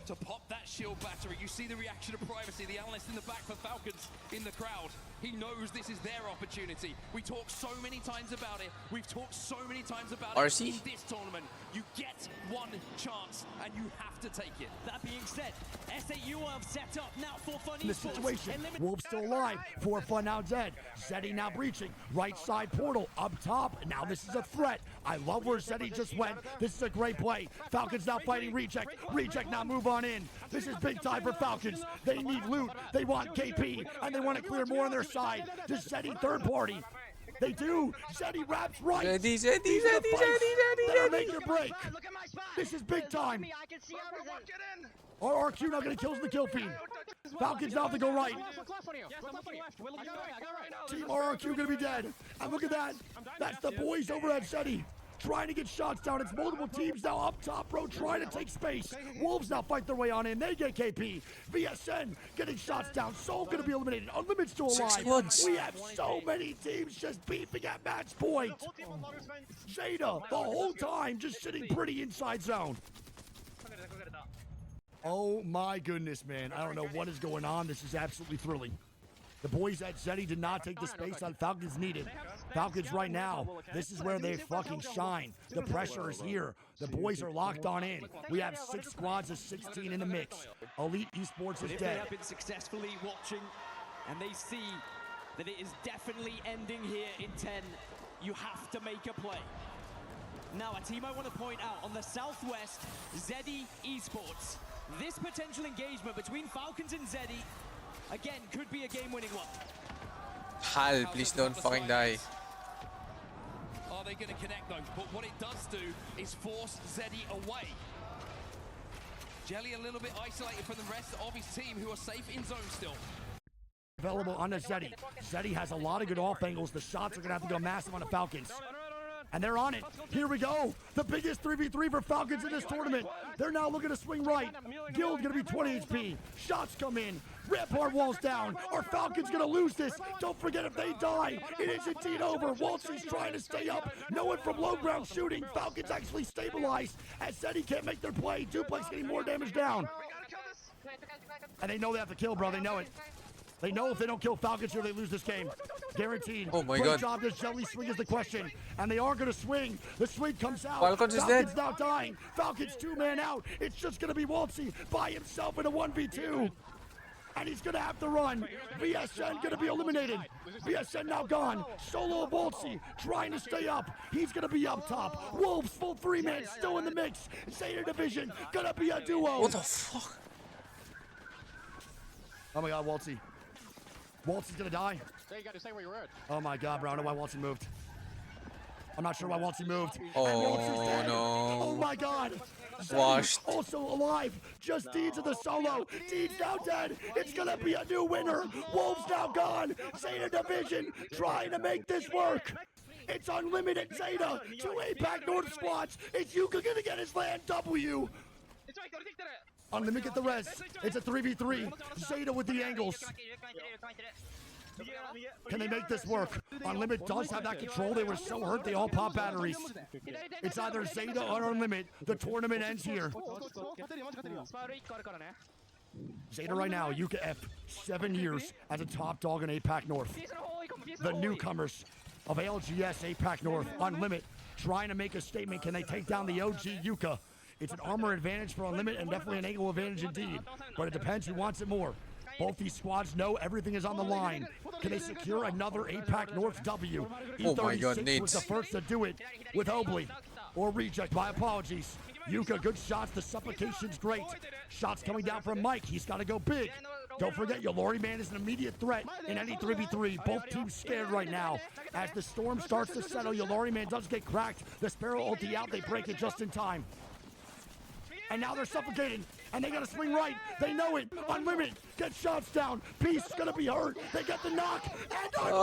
S20: to pop that shield battery. You see the reaction of Privacy, the analyst in the back for Falcons in the crowd. He knows this is their opportunity. We talk so many times about it. We've talked so many times about
S1: RC?
S20: it in this tournament. You get one chance and you have to take it.
S14: That being said, SAU have set up now for Fun
S15: In this
S14: Esports.
S15: situation, Wolves still alive. For Fun now dead. Zeddy now breaching. Right side portal up top. Now this is a threat. I love where Zeddy just went. This is a great play. Falcons now fighting Reject. Reject now move on in. This is big time for Falcons. They need loot. They want KP. And they want to clear more on their side. Just Zeddy third party. They do. Zeddy wraps right.
S1: Zeddy.
S15: These are the fights that'll make or break. This is big time. RRQ not going to kill the kill feed. Falcons now have to go right. Team RRQ going to be dead. And look at that. That's the boys over at Zeddy. Trying to get shots down. It's multiple teams now up top, bro, trying to take space. Wolves now fight their way on in. They get KP. VSN getting shots down. Soul going to be eliminated. Unlimited still alive. We have so many teams just beefing at match point. Zeta, the whole time, just sitting pretty inside zone. Oh my goodness, man. I don't know what is going on. This is absolutely thrilling. The boys at Zeddy did not take the space on Falcons needed. Falcons right now, this is where they fucking shine. The pressure is here. The boys are locked on in. We have 6 squads of 16 in the mix. Elite Esports is
S14: If
S15: dead.
S14: they have been successfully watching and they see that it is definitely ending here in 10, you have to make a play. Now, a team I want to point out on the southwest, Zeddy Esports. This potential engagement between Falcons and Zeddy, again, could be a game-winning one.
S1: Hal, please don't fucking die.
S20: Are they going to connect though? But what it does do is force Zeddy away. Jelly a little bit isolated from the rest of his team who are safe in zone still.
S15: Available on the Zeddy. Zeddy has a lot of good off angles. The shots are going to have to go massive on the Falcons. And they're on it. Here we go. The biggest 3v3 for Falcons in this tournament. They're now looking to swing right. Guild going to be 20 HP. Shots come in. Rampart walls down. Are Falcons going to lose this? Don't forget, if they die, it is indeed over. Waltzy's trying to stay up. No one from low ground shooting. Falcons actually stabilized as Zeddy can't make their play. Duplex getting more damage down. And they know they have to kill, bro. They know it. They know if they don't kill Falcons here, they lose this game. Guaranteed.
S1: Oh my
S15: Great
S1: God.
S15: job. This jelly swing is the question. And they are going to swing. The swing comes out.
S1: Falcons is dead.
S15: now dying. Falcons 2-man out. It's just going to be Waltzy by himself in a 1v2. And he's going to have to run. VSN going to be eliminated. VSN now gone. Solo of Waltzy trying to stay up. He's going to be up top. Wolves full 3-man still in the mix. Zeta Division going to be a duo.
S1: What the fuck?
S15: Oh my God, Waltzy. Waltzy's gonna die.
S12: Hey, you gotta say where you were at.
S15: Oh my God, bro. I don't know why Waltzy moved. I'm not sure why Waltzy moved.
S1: Oh,
S15: And Waltzy's dead.
S1: no.
S15: Oh my God.
S1: Washed.
S15: Also alive. Just Deeds of the solo. Deeds now dead. It's gonna be a new winner. Wolves now gone. Zeta Division trying to make this work. It's unlimited Zeta. 2 APAC North squads. It's Yuka gonna get his land W. Unlimited get the res. It's a 3v3. Zeta with the angles. Can they make this work? Unlimited does have that control. They were so hurt they all pop batteries. It's either Zeta or Unlimited. The tournament ends here. Zeta right now, Yuka F, 7 years as a top dog in APAC North. The newcomers of ALGS APAC North, Unlimited, trying to make a statement. Can they take down the OG Yuka? It's an armor advantage for Unlimited and definitely an angle advantage indeed. But it depends who wants it more. Both these squads know everything is on the line. Can they secure another APAC North W?
S1: Oh my God,
S15: E36
S1: Nate.
S15: was the first to do it with Obley. Or Reject, my apologies. Yuka, good shots. The supplication's great. Shots coming down from Mike. He's got to go big. Don't forget, Yolori Man is an immediate threat in any 3v3. Both teams scared right now. As the storm starts to settle, Yolori Man does get cracked. The Sparrow ulti out. They break it just in time. And now they're suffocating. And they got to swing right. They know it. Unlimited. Get shots down. Peace is going to be hurt. They get the knock. And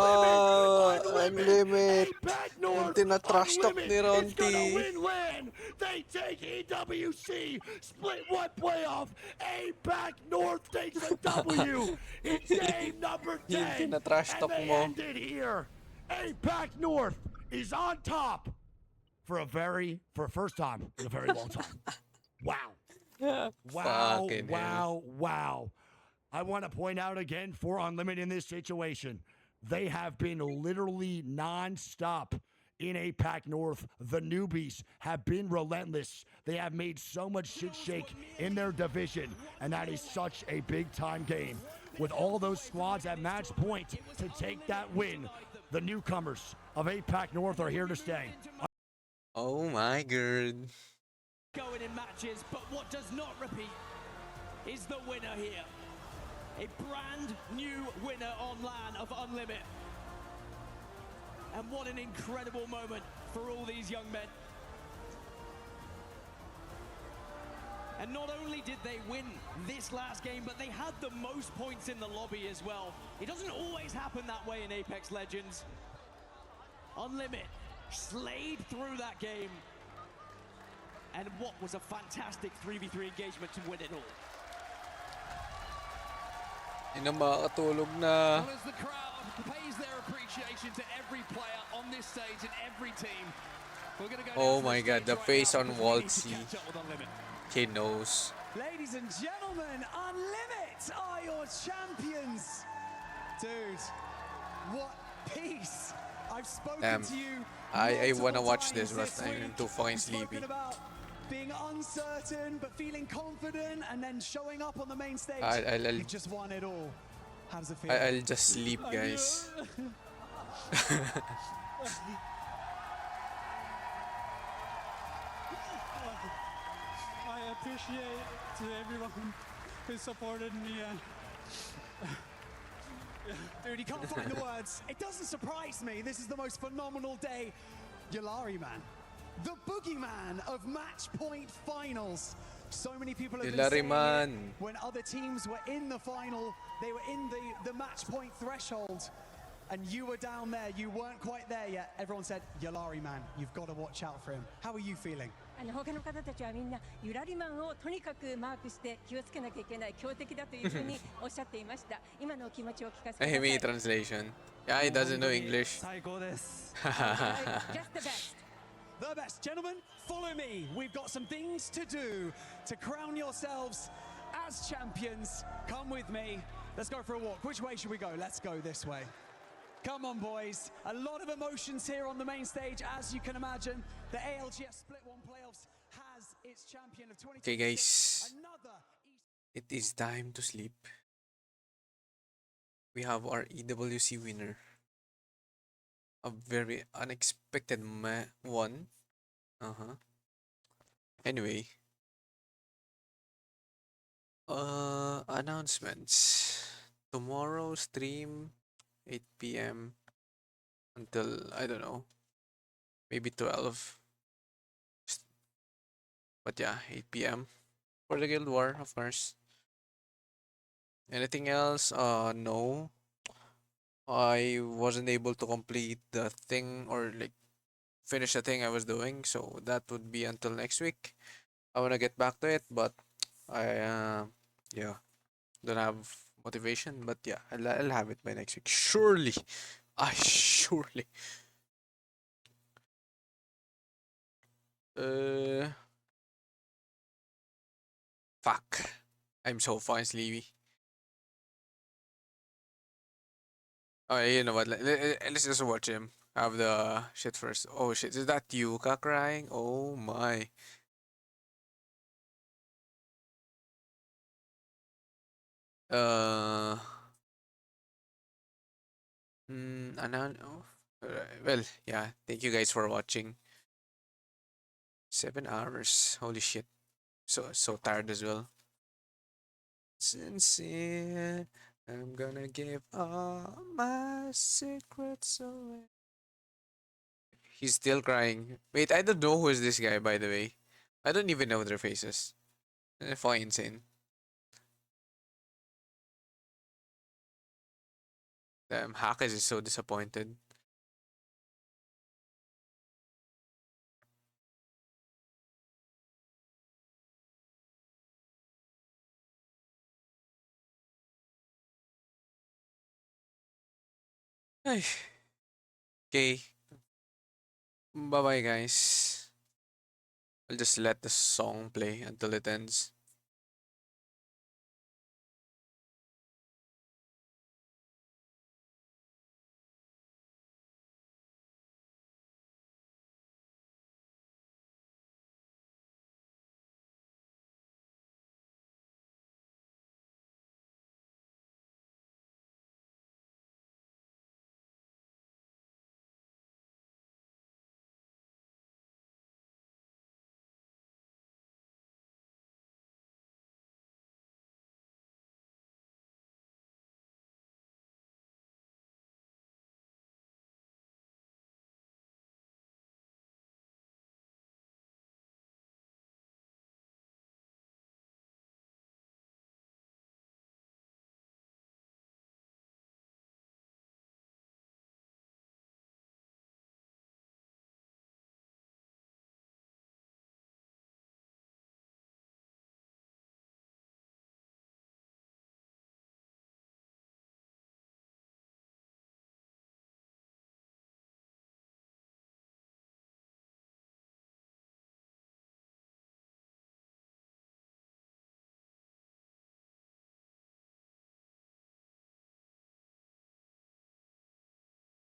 S1: Unlimited.
S15: APAC North.
S1: Tinatrash talk ni
S15: Unlimited is going to
S1: Ronti.
S15: win land. They take EWC. Split one playoff. APAC North takes a W. It's game number 10.
S1: Tinatrash
S15: And
S1: talk
S15: they
S1: mo.
S15: ended here. APAC North is on top for a first time in a very long time. Wow. Wow,
S1: Fucking
S15: wow, wow. I want to point out again for Unlimited in this situation, they have been literally non-stop in APAC North. The newbies have been relentless. They have made so much shit shake in their division, and that is such a big-time game. With all those squads at match point to take that win, the newcomers of APAC North are here to stay.
S1: Oh my God.
S14: Going in matches, but what does not repeat is the winner here. A brand new winner on LAN of Unlimited. And what an incredible moment for all these young men. And not only did they win this last game, but they had the most points in the lobby as well. It doesn't always happen that way in Apex Legends. Unlimit slayed through that game. And what was a fantastic 3v3 engagement to win it all.
S1: Yun ang makakatulog na.
S20: Well, as the crowd pays their appreciation to every player on this stage and every team, we're gonna go
S1: Oh my god, the face on Waltzy. He knows.
S17: Ladies and gentlemen, Unlimit are your champions. Dude, what peace. I've spoken to you.
S1: I wanna watch this, but I'm too fucking sleepy.
S17: Being uncertain but feeling confident and then showing up on the main stage. You just won it all. How does it feel?
S1: I'll just sleep, guys.
S18: I appreciate to everyone who supported me.
S17: Dude, you can't find the words. It doesn't surprise me. This is the most phenomenal day. Yllari, man. The boogeyman of match point finals. So many people have been saying it. When other teams were in the final, they were in the match point threshold. And you were down there. You weren't quite there yet. Everyone said, Yllari, man, you've got to watch out for him. How are you feeling?
S4: 他の方たちはみんなユラリマンをとにかくマークして気をつけなきゃいけない強敵だというふうにおっしゃっていました。今のお気持ちを聞かせてください。
S1: Hey, translation. Yeah, he doesn't know English.
S17: Just the best. The best. Gentlemen, follow me. We've got some things to do to crown yourselves as champions. Come with me. Let's go for a walk. Which way should we go? Let's go this way. Come on, boys. A lot of emotions here on the main stage, as you can imagine. The ALGS Split 1 Playoffs has its champion of 20.
S1: Okay, guys. It is time to sleep. We have our EWC winner. A very unexpected one. Anyway. Announcements. Tomorrow stream 8 p.m. until, I don't know, maybe 12. But yeah, 8 p.m. for the Guild War, of course. Anything else? No. I wasn't able to complete the thing or like finish the thing I was doing, so that would be until next week. I wanna get back to it, but I yeah, don't have motivation. But yeah, I'll have it by next week. Surely, surely. Fuck. I'm so fucking sleepy. Oh, you know what? Let's just watch him have the shit first. Oh shit, is that Yuka crying? Oh my. Well, yeah. Thank you guys for watching. 7 hours. Holy shit. So tired as well. Sincere. I'm gonna give all my secrets away. He's still crying. Wait, I don't know who is this guy, by the way. I don't even know their faces. Fucking insane. Damn, Hackers is so disappointed. Okay. Bye bye, guys. I'll just let the song play until it ends.